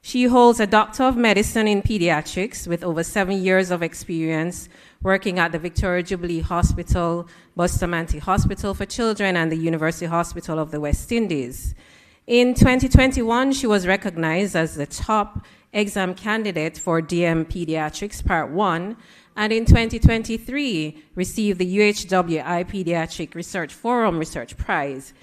She holds a Doctor of Medicine in Pediatrics with over 7 years of experience working at the Victoria Jubilee Hospital, Bustamante Hospital for Children, and the University Hospital of the West Indies. In 2021, she was recognized as the top exam candidate for DM Pediatrics Part 1, and in 2023 received the UHWI Pediatric Research Forum Research Prize.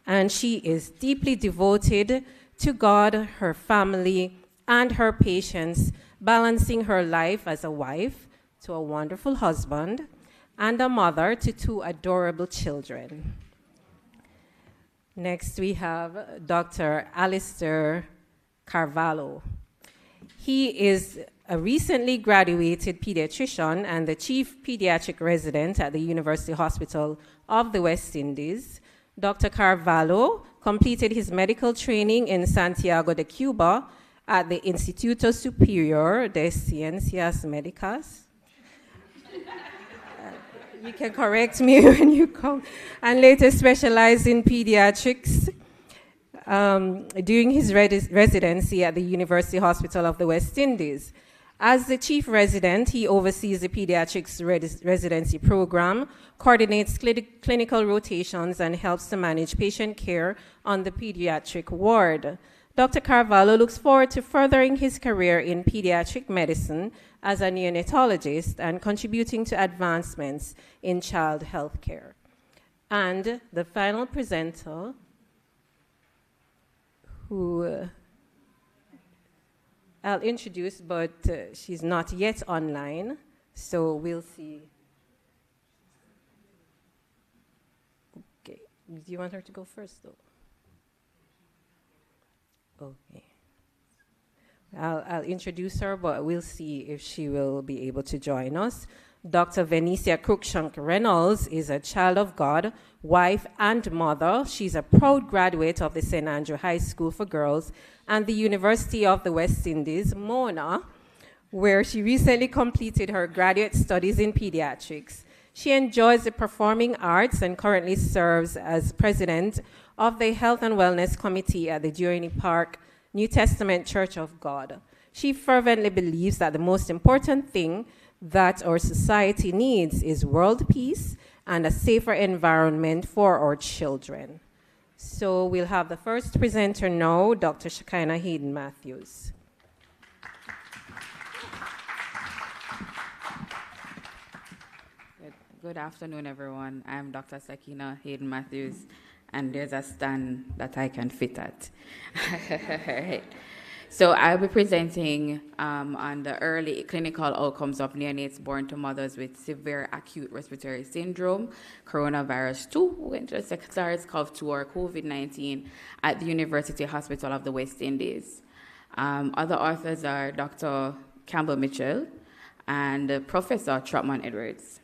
And she is deeply devoted to God, her family, and her patients, balancing her life as a wife to a wonderful husband and a mother to 2 adorable children. Next, we have Dr. Alistair Carvalho. He is a recently graduated pediatrician and the chief pediatric resident at the University Hospital of the West Indies. Dr. Carvalho completed his medical training in Santiago de Cuba at the Instituto Superior de Ciencias Médicas. You can correct me when you come. And later specialized in pediatrics during his residency at the University Hospital of the West Indies. As the chief resident, he oversees the pediatrics residency program, coordinates clinical rotations, and helps to manage patient care on the pediatric ward. Dr. Carvalho looks forward to furthering his career in pediatric medicine as a neonatologist and contributing to advancements in child health care. And the final presenter, who I'll introduce, but she's not yet online, so we'll see. Okay, do you want her to go first, though? Okay. I'll introduce her, but we'll see if she will be able to join us. Dr. Venicia Cruikshank Reynolds is a child of God, wife, and mother. She's a proud graduate of the St. Andrew High School for Girls and the University of the West Indies, Mona, where she recently completed her graduate studies in pediatrics. She enjoys the performing arts and currently serves as president of the Health and Wellness Committee at the Duraney Park New Testament Church of God. She fervently believes that the most important thing that our society needs is world peace and a safer environment for our children. So we'll have the first presenter now, Dr. Shekinah Hayden Matthews. Good afternoon, everyone. I'm Dr. Shekinah Hayden Matthews, and there's a stand that I can fit at. Right. So I'll be presenting on the early clinical outcomes of neonates born to mothers with severe acute respiratory syndrome, coronavirus 2, SARS-CoV-2 or COVID-19 at the University Hospital of the West Indies. Other authors are Dr. Campbell Mitchell and Professor Trotman Edwards.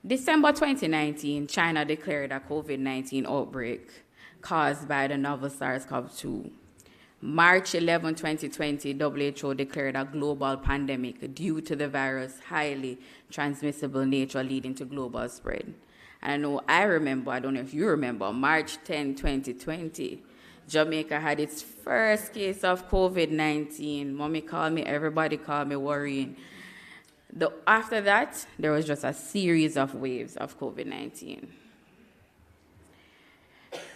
December 2019, China declared a COVID-19 outbreak caused by the novel SARS-CoV-2. March 11, 2020, WHO declared a global pandemic due to the virus' highly transmissible nature leading to global spread. And I know I remember, I don't know if you remember, March 10, 2020, Jamaica had its first case of COVID-19. Mommy called me, everybody called me worrying. After that, there was just a series of waves of COVID-19.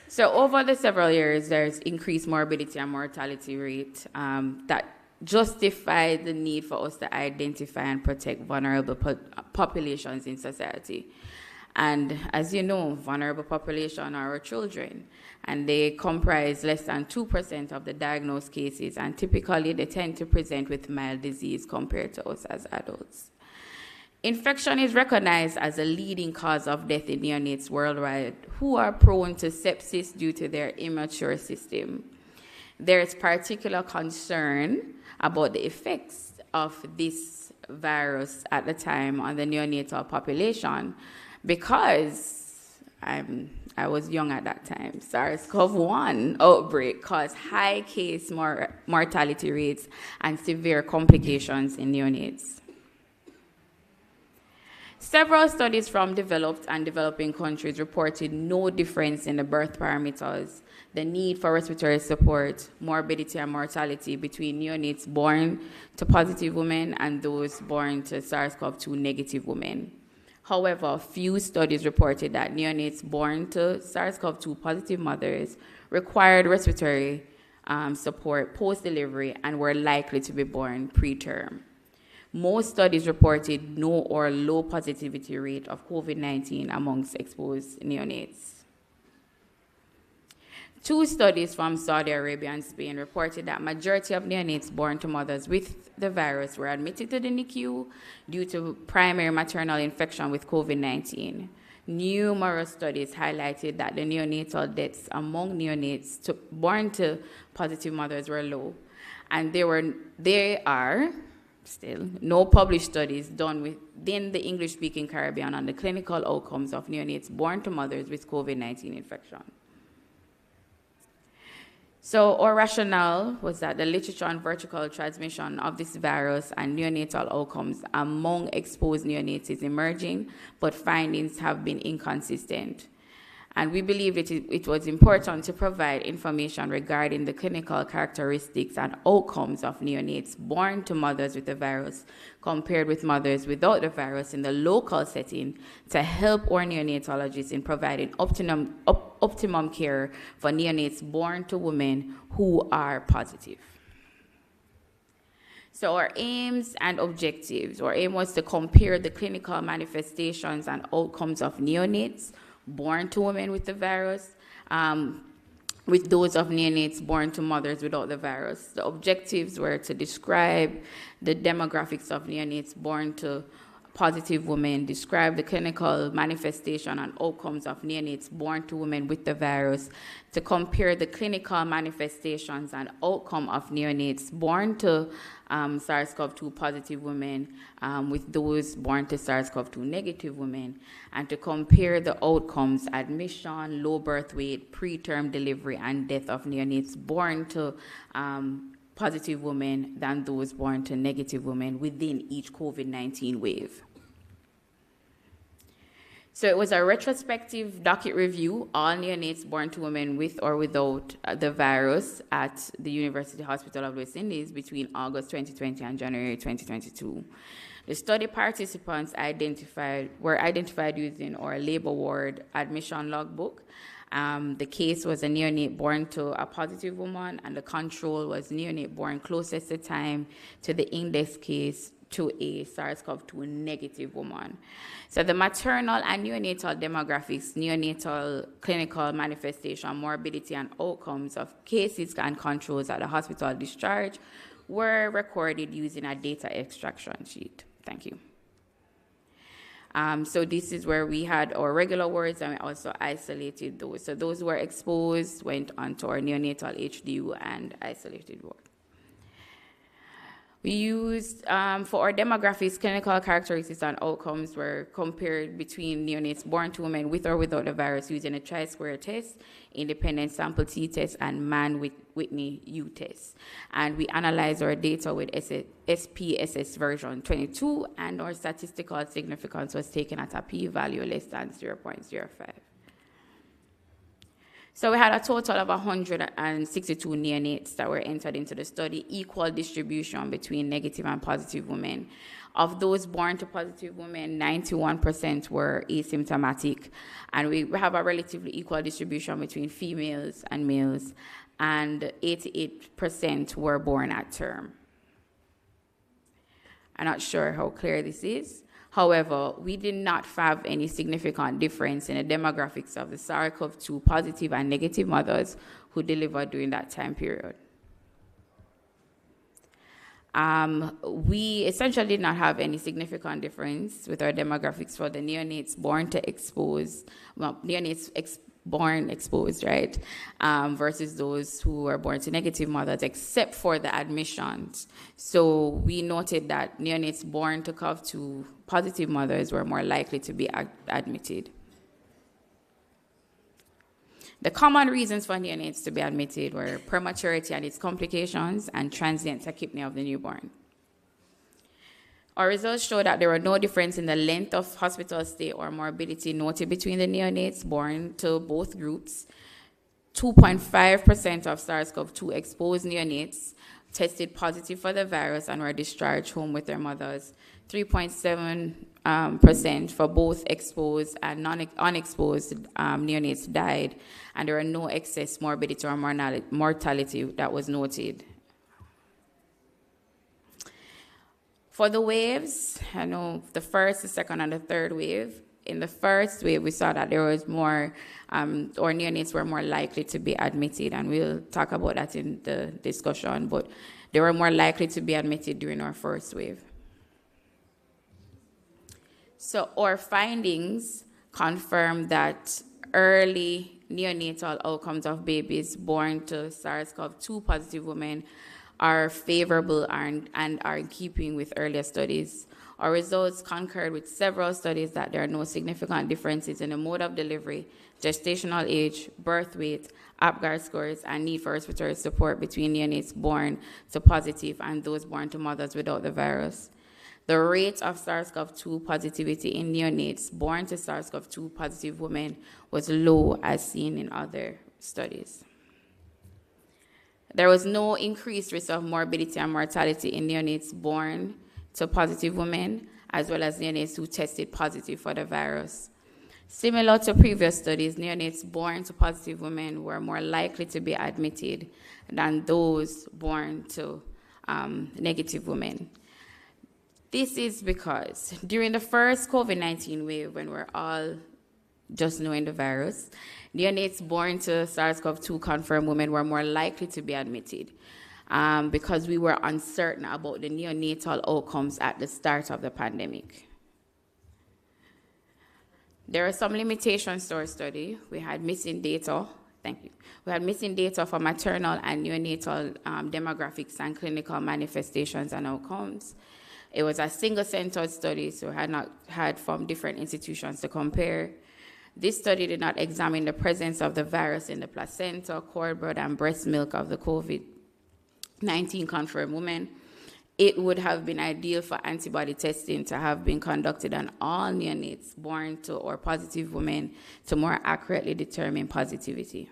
So over the several years, there's increased morbidity and mortality rate that justify the need for us to identify and protect vulnerable populations in society. And as you know, vulnerable population are our children, and they comprise less than 2% of the diagnosed cases, and typically they tend to present with mild disease compared to us as adults. Infection is recognized as a leading cause of death in neonates worldwide who are prone to sepsis due to their immature system. There is particular concern about the effects of this virus at the time on the neonatal population because I was young at that time. SARS-CoV-1 outbreak caused high case mortality rates and severe complications in neonates. Several studies from developed and developing countries reported no difference in the birth parameters, the need for respiratory support, morbidity and mortality between neonates born to positive women and those born to SARS-CoV-2 negative women. However, few studies reported that neonates born to SARS-CoV-2 positive mothers required respiratory support post-delivery and were likely to be born preterm. Most studies reported no or low positivity rate of COVID-19 amongst exposed neonates. 2 studies from Saudi Arabia and Spain reported that majority of neonates born to mothers with the virus were admitted to the NICU due to primary maternal infection with COVID-19. Numerous studies highlighted that the neonatal deaths among neonates born to positive mothers were low, and there are still no published studies done within the English-speaking Caribbean on the clinical outcomes of neonates born to mothers with COVID-19 infection. So our rationale was that the literature on vertical transmission of this virus and neonatal outcomes among exposed neonates is emerging, but findings have been inconsistent. And we believe it was important to provide information regarding the clinical characteristics and outcomes of neonates born to mothers with the virus compared with mothers without the virus in the local setting to help our neonatologists in providing optimum care for neonates born to women who are positive. So our aims and objectives. Our aim was to compare the clinical manifestations and outcomes of neonates born to women with the virus with those of neonates born to mothers without the virus. The objectives were to describe the demographics of neonates born to positive women, describe the clinical manifestation and outcomes of neonates born to women with the virus, to compare the clinical manifestations and outcome of neonates born to SARS-CoV-2 positive women with those born to SARS-CoV-2 negative women, and to compare the outcomes, admission, low birth weight, preterm delivery, and death of neonates born to positive women than those born to negative women within each COVID-19 wave. So it was a retrospective docket review, all neonates born to women with or without the virus at the University Hospital of the West Indies between August 2020 and January 2022. The study participants were identified using our labor ward admission logbook. The case was a neonate born to a positive woman, and the control was neonate born closest in time to the index case to a SARS-CoV-2 negative woman. So the maternal and neonatal demographics, neonatal clinical manifestation, morbidity, and outcomes of cases and controls at the hospital discharge were recorded using a data extraction sheet. Thank you. So this is where we had our regular wards, and we also isolated those. So those who were exposed went on to our neonatal HDU and isolated ward. We used, for our demographics, clinical characteristics and outcomes were compared between neonates born to women with or without the virus using a chi-square test, independent sample t-test, and Mann-Whitney U-test. And we analyzed our data with SPSS version 22, and our statistical significance was taken at a p-value less than 0.05. So we had a total of 162 neonates that were entered into the study, equal distribution between negative and positive women. Of those born to positive women, 91% were asymptomatic, and we have a relatively equal distribution between females and males, and 88% were born at term. I'm not sure how clear this is. However, we did not have any significant difference in the demographics of the SARS-CoV-2 positive and negative mothers who delivered during that time period. We essentially did not have any significant difference with our demographics for the neonates born to exposed, well, born exposed, right, versus those who were born to negative mothers, except for the admissions. So we noted that neonates born to CoV-2 positive mothers were more likely to be admitted. The common reasons for neonates to be admitted were prematurity and its complications and transient tachypnea of the newborn. Our results show that there were no difference in the length of hospital stay or morbidity noted between the neonates born to both groups. 2.5% of SARS-CoV-2 exposed neonates tested positive for the virus and were discharged home with their mothers. 3.7% for both exposed and unexposed neonates died, and there were no excess morbidity or mortality that was noted. For the waves, I know the first, the second, and the third wave. In the first wave, we saw that there was more, or neonates were more likely to be admitted, and we'll talk about that in the discussion, but they were more likely to be admitted during our first wave. So our findings confirm that early neonatal outcomes of babies born to SARS-CoV-2 positive women are favorable and are in keeping with earlier studies. Our results concurred with several studies that there are no significant differences in the mode of delivery, gestational age, birth weight, Apgar scores, and need for respiratory support between neonates born to positive and those born to mothers without the virus. The rate of SARS-CoV-2 positivity in neonates born to SARS-CoV-2 positive women was low as seen in other studies. There was no increased risk of morbidity and mortality in neonates born to positive women, as well as neonates who tested positive for the virus. Similar to previous studies, neonates born to positive women were more likely to be admitted than those born to negative women. This is because during the first COVID-19 wave, when we're all just knowing the virus, neonates born to SARS-CoV-2 confirmed women were more likely to be admitted because we were uncertain about the neonatal outcomes at the start of the pandemic. There are some limitations to our study. We had missing data. Thank you. We had missing data for maternal and neonatal demographics and clinical manifestations and outcomes. It was a single-centered study, so we had not had from different institutions to compare. This study did not examine the presence of the virus in the placenta, cord blood, and breast milk of the COVID-19 confirmed women. It would have been ideal for antibody testing to have been conducted on all neonates born to or positive women to more accurately determine positivity.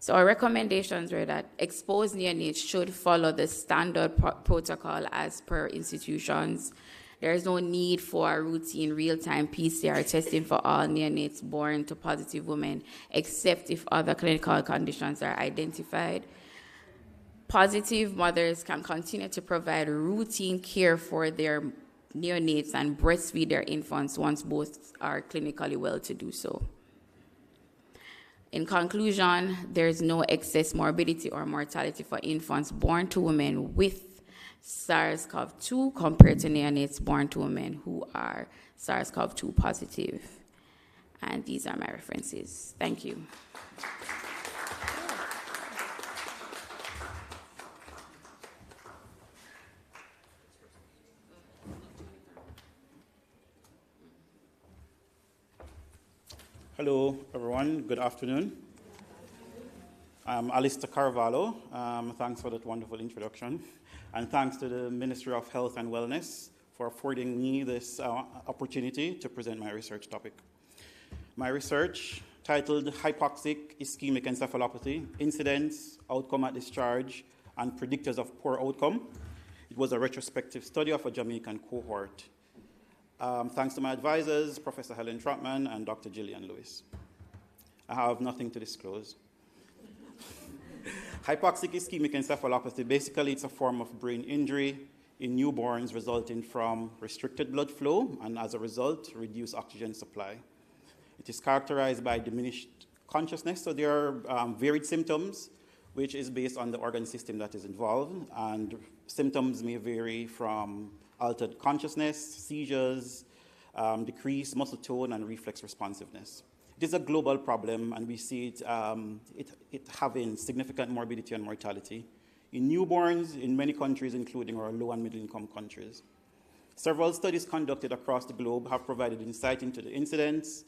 So our recommendations were that exposed neonates should follow the standard protocol as per institutions. There is no need for a routine real-time PCR testing for all neonates born to positive women, except if other clinical conditions are identified. Positive mothers can continue to provide routine care for their neonates and breastfeed their infants once both are clinically well to do so. In conclusion, there is no excess morbidity or mortality for infants born to women with SARS-CoV-2 compared to neonates born to women who are SARS-CoV-2 positive. And these are my references. Thank you. Hello, everyone. Good afternoon. I'm Alistair Carvalho. Thanks for that wonderful introduction. And thanks to the Ministry of Health and Wellness for affording me this opportunity to present my research topic. My research, titled Hypoxic Ischemic Encephalopathy, Incidence, Outcome at Discharge, and Predictors of Poor Outcome. It was a retrospective study of a Jamaican cohort. Thanks to my advisors, Professor Helen Trotman and Dr. Gillian Lewis. I have nothing to disclose. Hypoxic ischemic encephalopathy, basically it's a form of brain injury in newborns resulting from restricted blood flow and as a result, reduced oxygen supply. It is characterized by diminished consciousness, so there are varied symptoms, which is based on the organ system that is involved, and symptoms may vary from altered consciousness, seizures, decreased muscle tone, and reflex responsiveness. It is a global problem, and we see it having significant morbidity and mortality in newborns in many countries, including our low and middle income countries. Several studies conducted across the globe have provided insight into the incidence,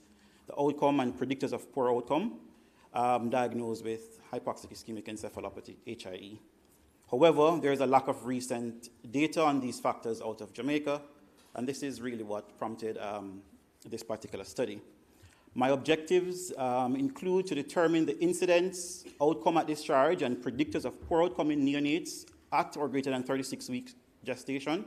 the outcome, and predictors of poor outcome diagnosed with hypoxic ischemic encephalopathy, HIE. However, there is a lack of recent data on these factors out of Jamaica, and this is really what prompted this particular study. My objectives include to determine the incidence, outcome at discharge, and predictors of poor outcome in neonates at or greater than 36 weeks gestation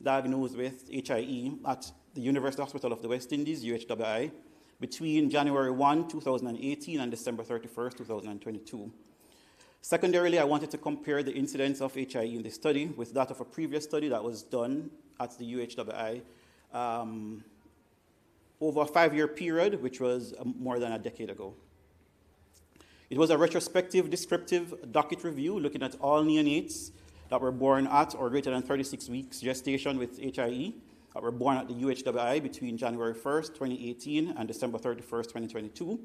diagnosed with HIE at the University Hospital of the West Indies, UHWI, between January 1, 2018 and December 31, 2022. Secondarily, I wanted to compare the incidence of HIE in this study with that of a previous study that was done at the UHWI over a 5-year period, which was more than a decade ago. It was a retrospective, descriptive docket review looking at all neonates that were born at or greater than 36 weeks gestation with HIE that were born at the UHWI between January 1st, 2018 and December 31st, 2022.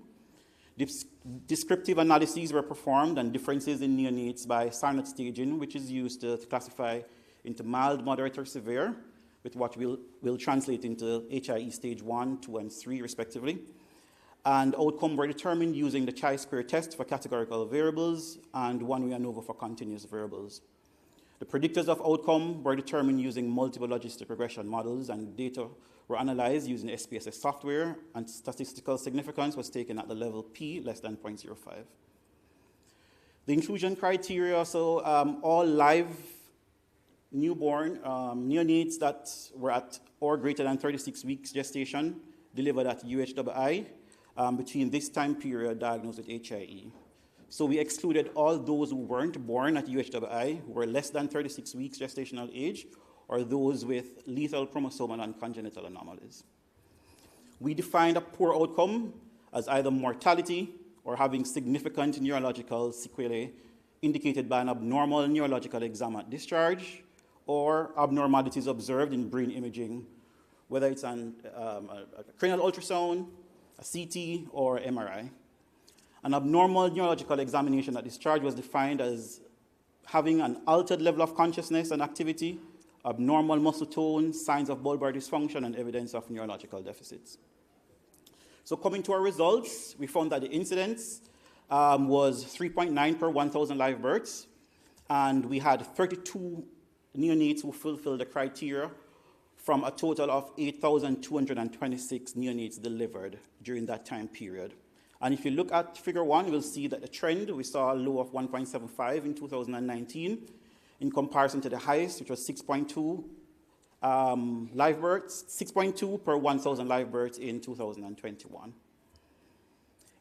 Descriptive analyses were performed and differences in neonates by Sarnat staging, which is used to classify into mild, moderate, or severe, with what will translate into HIE stage 1, 2, and 3, respectively. And outcome were determined using the chi-square test for categorical variables and one-way ANOVA for continuous variables. The predictors of outcome were determined using multiple logistic regression models, and data were analyzed using SPSS software, and statistical significance was taken at the level P less than 0.05. The inclusion criteria, so all live newborn neonates that were at or greater than 36 weeks gestation delivered at UHWI between this time period diagnosed with HIE. So we excluded all those who weren't born at UHWI, who were less than 36 weeks gestational age, or those with lethal chromosomal and congenital anomalies. We defined a poor outcome as either mortality or having significant neurological sequelae indicated by an abnormal neurological exam at discharge or abnormalities observed in brain imaging, whether it's a cranial ultrasound, a CT, or MRI. An abnormal neurological examination at discharge was defined as having an altered level of consciousness and activity, abnormal muscle tone, signs of bulbar dysfunction, and evidence of neurological deficits. So coming to our results, we found that the incidence was 3.9 per 1,000 live births, and we had 32 neonates who fulfilled the criteria from a total of 8,226 neonates delivered during that time period. And if you look at figure 1, you'll see that the trend, we saw a low of 1.75 in 2019 in comparison to the highest, which was 6.2 live births, 6.2 per 1,000 live births in 2021.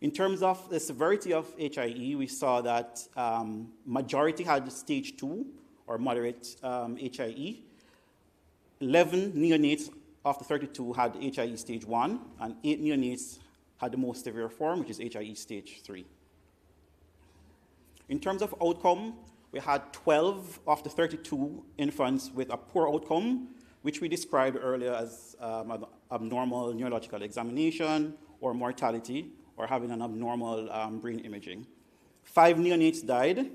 In terms of the severity of HIE, we saw that majority had stage 2 or moderate HIE. 11 neonates of the 32 had HIE stage 1, and 8 neonates had the most severe form, which is HIE stage 3. In terms of outcome, we had 12 of the 32 infants with a poor outcome, which we described earlier as abnormal neurological examination or mortality, or having an abnormal brain imaging. 5 neonates died.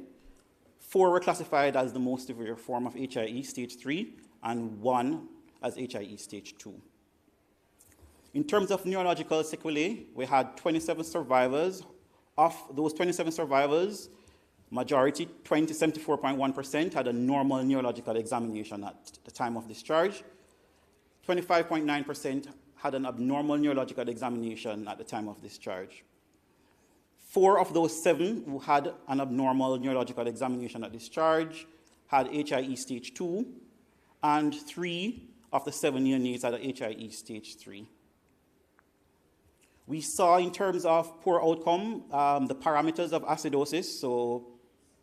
4 were classified as the most severe form of HIE stage 3, and 1 as HIE stage 2. In terms of neurological sequelae, we had 27 survivors. Of those 27 survivors, majority, 74.1%, had a normal neurological examination at the time of discharge. 25.9% had an abnormal neurological examination at the time of discharge. 4 of those 7 who had an abnormal neurological examination at discharge had HIE stage 2, and 3 of the 7 neonates had a HIE stage 3. We saw, in terms of poor outcome, the parameters of acidosis, so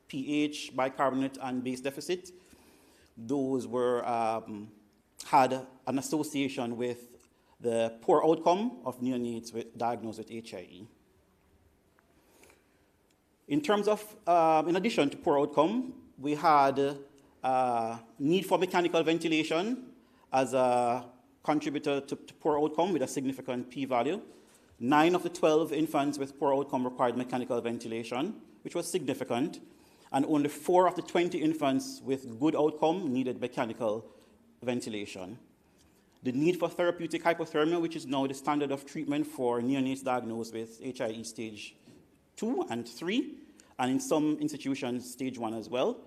pH, bicarbonate, and base deficit. Those were had an association with the poor outcome of neonates diagnosed with HIE. In terms of, in addition to poor outcome, we had need for mechanical ventilation as a contributor to poor outcome with a significant p-value. 9 of the 12 infants with poor outcome required mechanical ventilation, which was significant, and only 4 of the 20 infants with good outcome needed mechanical ventilation. The need for therapeutic hypothermia, which is now the standard of treatment for neonates diagnosed with HIE stage 2 and 3, and in some institutions, stage 1 as well,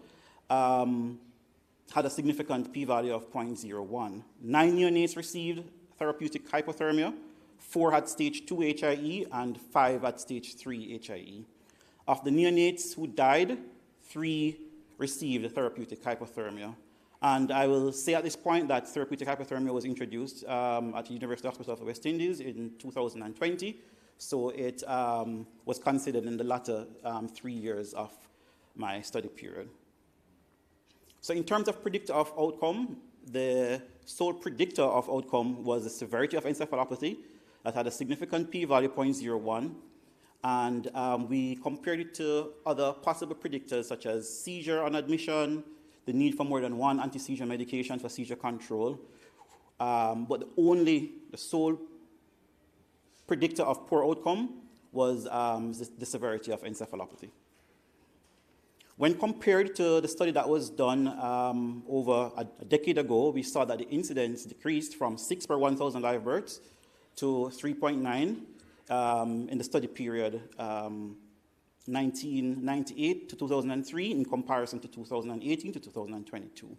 had a significant p-value of 0.01. 9 neonates received therapeutic hypothermia. 4 had stage 2 HIE, and 5 had stage 3 HIE. Of the neonates who died, 3 received therapeutic hypothermia. And I will say at this point that therapeutic hypothermia was introduced at the University Hospital of the West Indies in 2020. So it was considered in the latter 3 years of my study period. So in terms of predictor of outcome, the sole predictor of outcome was the severity of encephalopathy that had a significant p-value 0.01. And we compared it to other possible predictors such as seizure on admission, the need for more than 1 anti-seizure medication for seizure control. But the sole predictor of poor outcome was the severity of encephalopathy. When compared to the study that was done over a decade ago, we saw that the incidence decreased from 6 per 1,000 live births to 3.9 in the study period 1998 to 2003 in comparison to 2018 to 2022.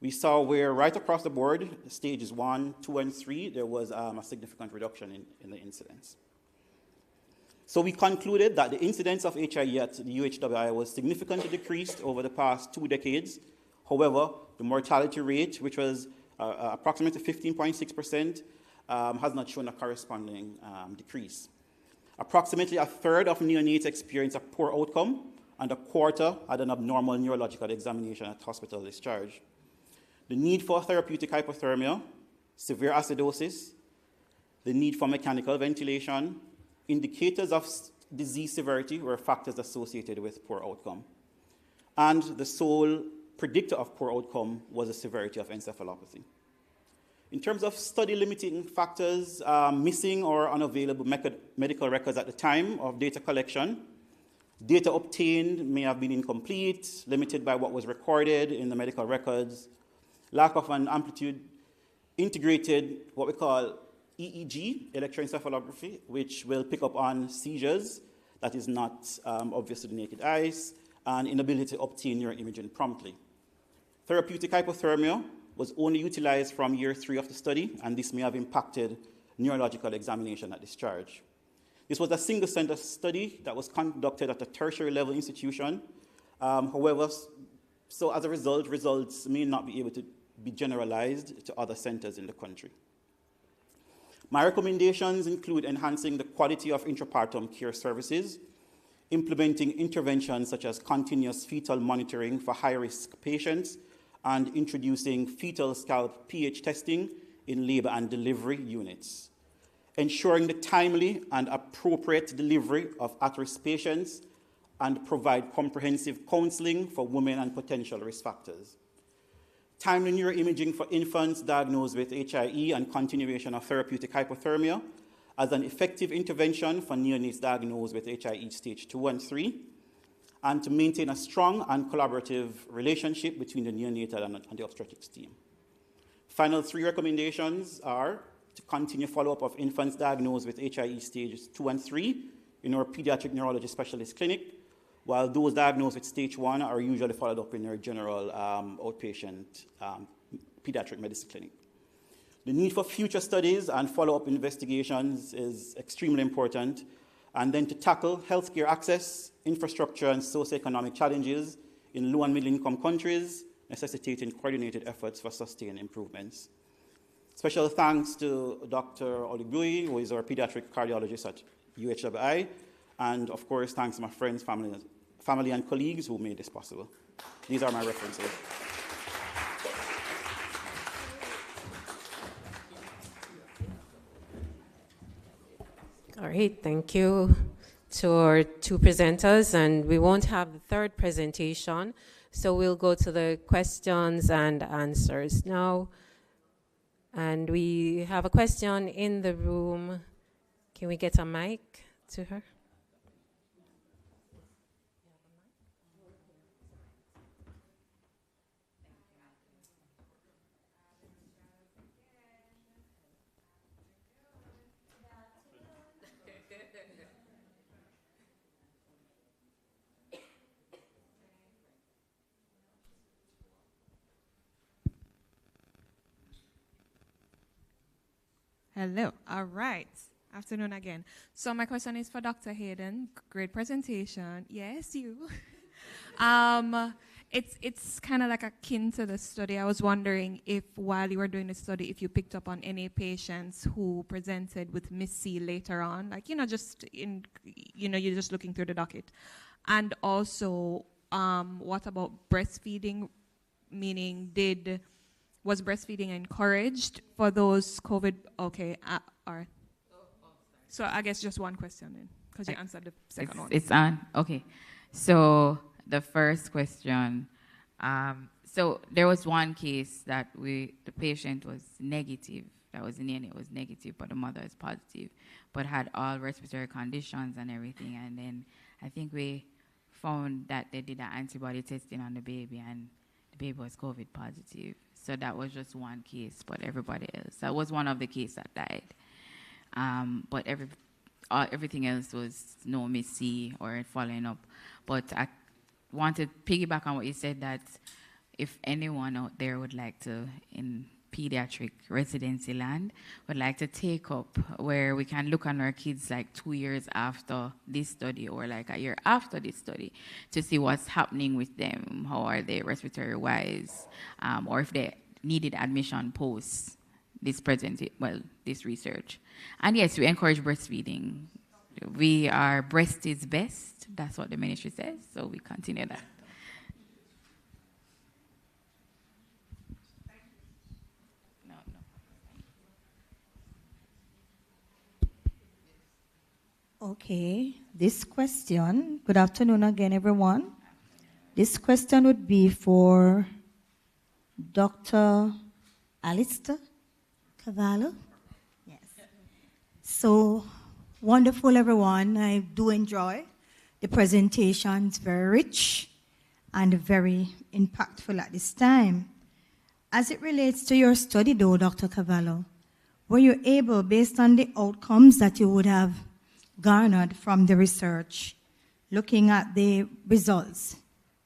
We saw where right across the board, stages 1, 2, and 3, there was a significant reduction in the incidence. So we concluded that the incidence of HIE at the UHWI was significantly decreased over the past 2 decades. However, the mortality rate, which was approximately 15.6%, has not shown a corresponding decrease. Approximately a third of neonates experienced a poor outcome, and a quarter had an abnormal neurological examination at hospital discharge. The need for therapeutic hypothermia, severe acidosis, the need for mechanical ventilation, indicators of disease severity were factors associated with poor outcome. And the sole predictor of poor outcome was the severity of encephalopathy. In terms of study limiting factors, missing or unavailable medical records at the time of data collection, data obtained may have been incomplete, limited by what was recorded in the medical records, lack of an amplitude integrated, what we call EEG, electroencephalography, which will pick up on seizures that is not obvious to the naked eyes, and inability to obtain neuroimaging promptly. Therapeutic hypothermia was only utilized from year 3 of the study, and this may have impacted neurological examination at discharge. This was a single-center study that was conducted at a tertiary level institution. However, so as a result, results may not be able to be generalized to other centers in the country. My recommendations include enhancing the quality of intrapartum care services, implementing interventions such as continuous fetal monitoring for high-risk patients, and introducing fetal scalp pH testing in labor and delivery units, ensuring the timely and appropriate delivery of at-risk patients, and provide comprehensive counseling for women and potential risk factors. Timely neuroimaging for infants diagnosed with HIE and continuation of therapeutic hypothermia as an effective intervention for neonates diagnosed with HIE stage 2 and 3, and to maintain a strong and collaborative relationship between the neonatal and the obstetrics team. Final 3 recommendations are to continue follow-up of infants diagnosed with HIE stages 2 and 3 in our pediatric neurology specialist clinic, while those diagnosed with stage 1 are usually followed up in our general outpatient pediatric medicine clinic. The need for future studies and follow-up investigations is extremely important, and then to tackle healthcare access, infrastructure, and socioeconomic challenges in low and middle-income countries, necessitating coordinated efforts for sustained improvements. Special thanks to Dr. Oligui, who is our pediatric cardiologist at UHWI, and of course, thanks to my friends, family and colleagues who made this possible. These are my references. All right, thank you to our 2 presenters, and we won't have the 3rd presentation, so we'll go to the questions and answers now. And we have a question in the room. Can we get a mic to her? Hello. All right. Afternoon again. So my question is for Dr. Hayden. Great presentation. Yes, you. It's kind of like akin to the study. I was wondering if while you were doing the study, if you picked up on any patients who presented with Miss C later on, like, you're just looking through the docket. And also, what about breastfeeding? Meaning, was breastfeeding encouraged for those COVID? Okay, all right. So I guess just one question then, because you answered the second one. It's on. Okay. So the first question. So there was one case that the patient was negative. That was neonate was negative, but the mother is positive, but had all respiratory conditions and everything. And then I think we found that they did an antibody testing on the baby, and the baby was COVID positive. So that was just one case, but everybody else. That was one of the cases that died. But everything else was no Miss C or following up. But I want to piggyback on what you said, that if anyone out there would like to, in pediatric residency land, would like to take up where we can look on our kids like 2 years after this study or like a year after this study to see what's happening with them, how are they respiratory wise, or if they needed admission post this research. And yes, we encourage breastfeeding. Breast is best. That's what the ministry says, so we continue that. Okay, this question, good afternoon again, everyone. This question would be for Dr. Alistair Cavallo. Yes. So, wonderful, everyone. I do enjoy the presentation. It's very rich and very impactful at this time. As it relates to your study, though, Dr. Cavallo, were you able, based on the outcomes that you would have garnered from the research, looking at the results,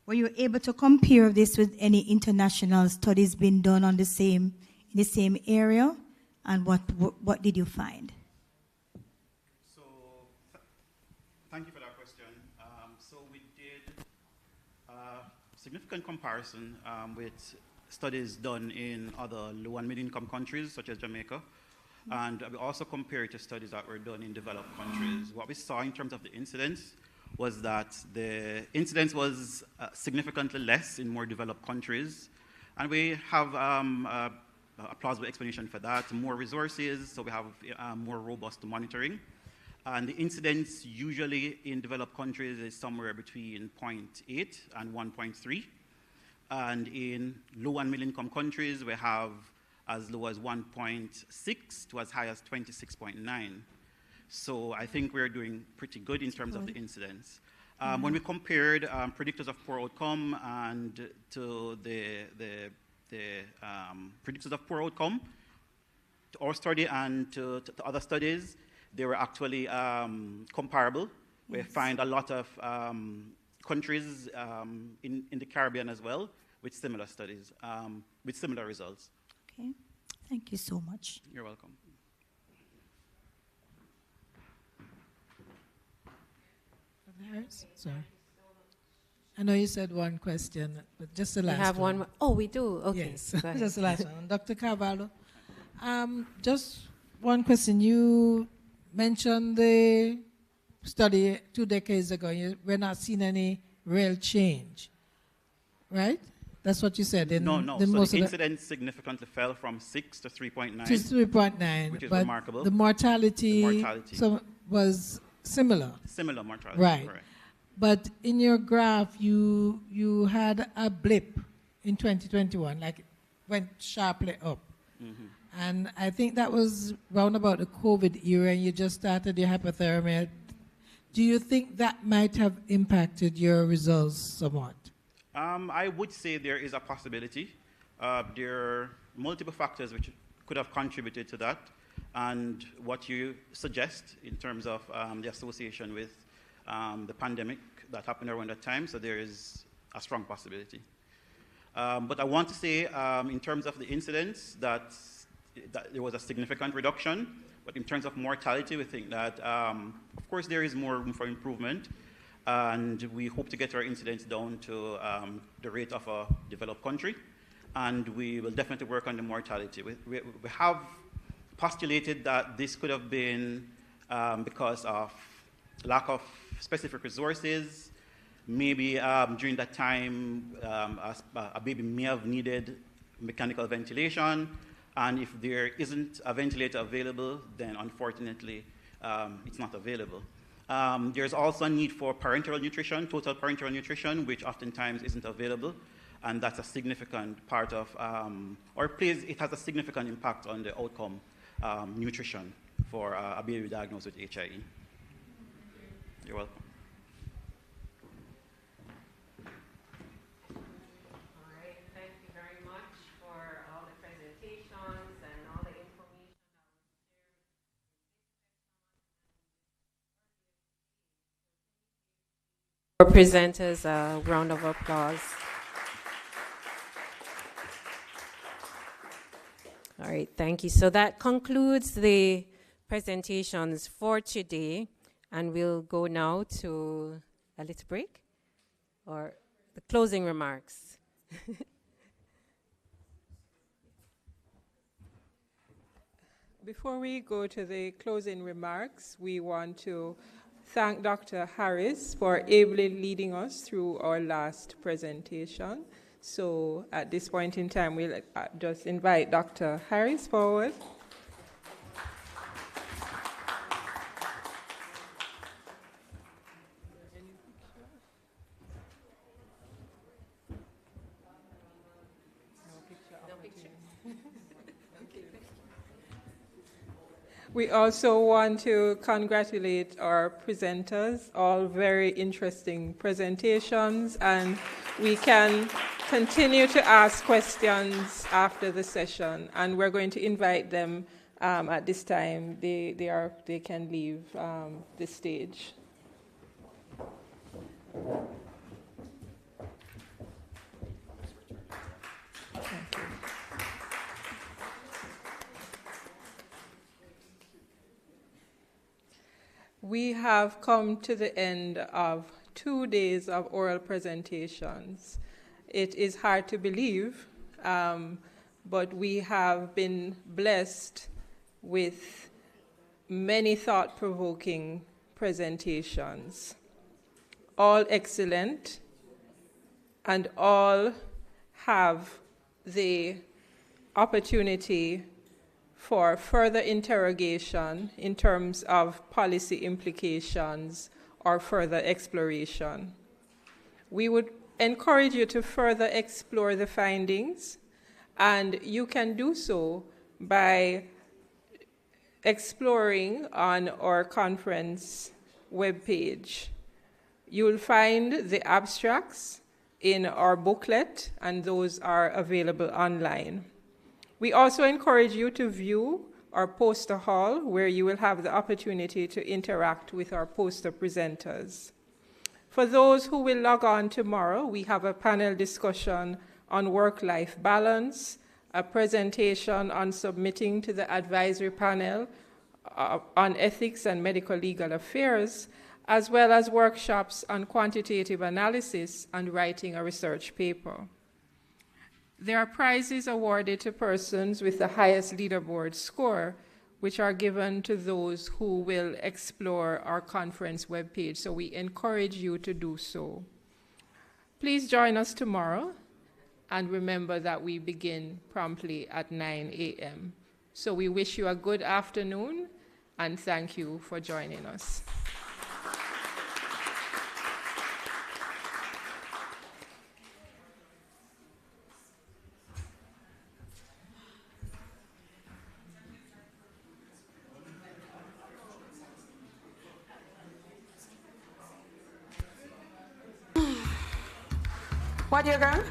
were you able to compare this with any international studies being done on in the same area? And what did you find? So, thank you for that question. So we did a significant comparison with studies done in other low and middle income countries such as Jamaica, And we also compare it to studies that were done in developed countries. What we saw in terms of the incidence was that the incidence was significantly less in more developed countries. And we have a plausible explanation for that. More resources, so we have more robust monitoring. And the incidence usually in developed countries is somewhere between 0.8 and 1.3. And in low and middle income countries, we have as low as 1.6 to as high as 26.9. So I think we're doing pretty good in terms of the incidence. When we compared predictors of poor outcome and to the predictors of poor outcome to our study and to other studies, they were actually comparable. We find a lot of countries in the Caribbean as well with similar studies, with similar results. Okay, thank you so much. You're welcome. Harris? Sorry. I know you said one question, but just the last one. We have one more. Oh, we do? Okay. Yes, just the last one. Dr. Carvalho, just one question. You mentioned the study 2 decades ago. We're not seeing any real change, right? That's what you said. No. So the incidence significantly fell from 6 to 3.9. To 3.9. Which is but remarkable. The mortality, was similar. Similar mortality. Right. Correct. But in your graph, you had a blip in 2021, like it went sharply up. Mm-hmm. And I think that was round about the COVID era, and you just started your hypothermia. Do you think that might have impacted your results somewhat? I would say there is a possibility. There are multiple factors which could have contributed to that. And what you suggest in terms of the association with the pandemic that happened around that time, so there is a strong possibility. But I want to say in terms of the incidence that there was a significant reduction, but in terms of mortality, we think that, of course, there is more room for improvement, and we hope to get our incidence down to the rate of a developed country, and we will definitely work on the mortality. We have postulated that this could have been because of lack of specific resources. Maybe during that time, a baby may have needed mechanical ventilation, and if there isn't a ventilator available, then unfortunately, it's not available. There's also a need for parenteral nutrition, total parenteral nutrition, which oftentimes isn't available, and that's a significant part of, it has a significant impact on the outcome nutrition for a baby diagnosed with HIE. You're welcome. All right, thank you very much for all the presentations and all the information that was shared. For presenters, a round of applause. All right, thank you. So that concludes the presentations for today, and we'll go now to a little break or the closing remarks. Before we go to the closing remarks, we want to thank Dr. Harris for ably leading us through our last presentation. So at this point in time, we'll just invite Dr. Harris forward. We also want to congratulate our presenters, all very interesting presentations, and we can continue to ask questions after the session, and we're going to invite them at this time. They can leave the stage. Thank you. We have come to the end of 2 days of oral presentations. It is hard to believe, but we have been blessed with many thought-provoking presentations, all excellent, and all have the opportunity for further interrogation in terms of policy implications or further exploration. We would encourage you to further explore the findings, and you can do so by exploring on our conference webpage. You will find the abstracts in our booklet, and those are available online. We also encourage you to view our poster hall, where you will have the opportunity to interact with our poster presenters. For those who will log on tomorrow, we have a panel discussion on work-life balance, a presentation on submitting to the advisory panel on ethics and medical legal affairs, as well as workshops on quantitative analysis and writing a research paper. There are prizes awarded to persons with the highest leaderboard score, which are given to those who will explore our conference webpage, so we encourage you to do so. Please join us tomorrow, and remember that we begin promptly at 9 a.m. So we wish you a good afternoon, and thank you for joining us. What you got?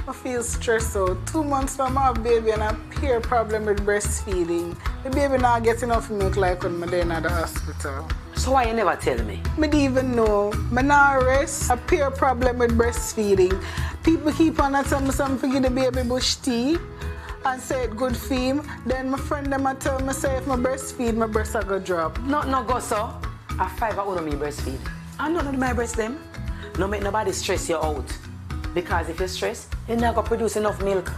I feel stressed out. 2 months from my baby and a peer problem with breastfeeding. The baby not get enough milk like when I'm there at the hospital. So why you never tell me? I didn't even know. I not rest. A peer problem with breastfeeding. People keep on telling me something to give the baby bush tea and say it good for him. Then my friend them tell me say if I breastfeed, my breast are go drop. No go so. A 5 I want me breastfeed. I don't know my breast them. No make nobody stress you out. Because if you stress, you're not going to produce enough milk.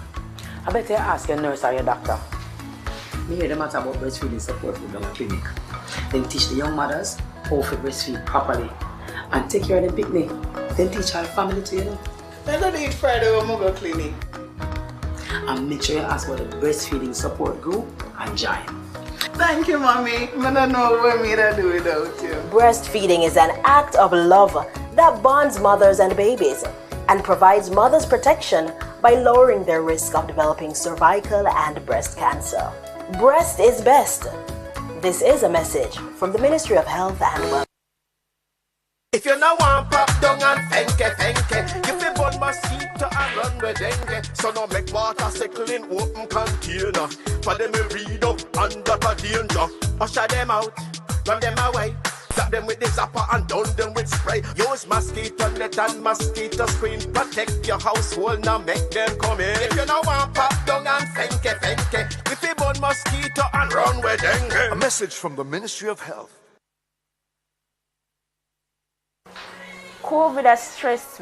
I better ask your nurse or your doctor. Me hear the matter about breastfeeding support group in the clinic. Then teach the young mothers how to breastfeed properly. And take care of the picnic. Then teach our family to, you know. I don't eat Friday when I go clinic. And make sure you ask about the breastfeeding support group and join. Thank you, Mommy. I don't know what me to do without you. Breastfeeding is an act of love that bonds mothers and babies and provides mothers protection by lowering their risk of developing cervical and breast cancer. Breast is best. This is a message from the Ministry of Health and Welfare. If you no want pop down and fenke, you fi burn mosquito and run with dengue. So no make water Sickle in open container. For them we read up under the danger. Usher them out, run them away. Zap them with the zapper and down them with spray. Use mosquito net and mosquito screen. Protect your household, now make them come in. If you no want pop down and fenke, you fi burn mosquito and run with dengue. A message from the Ministry of Health. COVID has stressed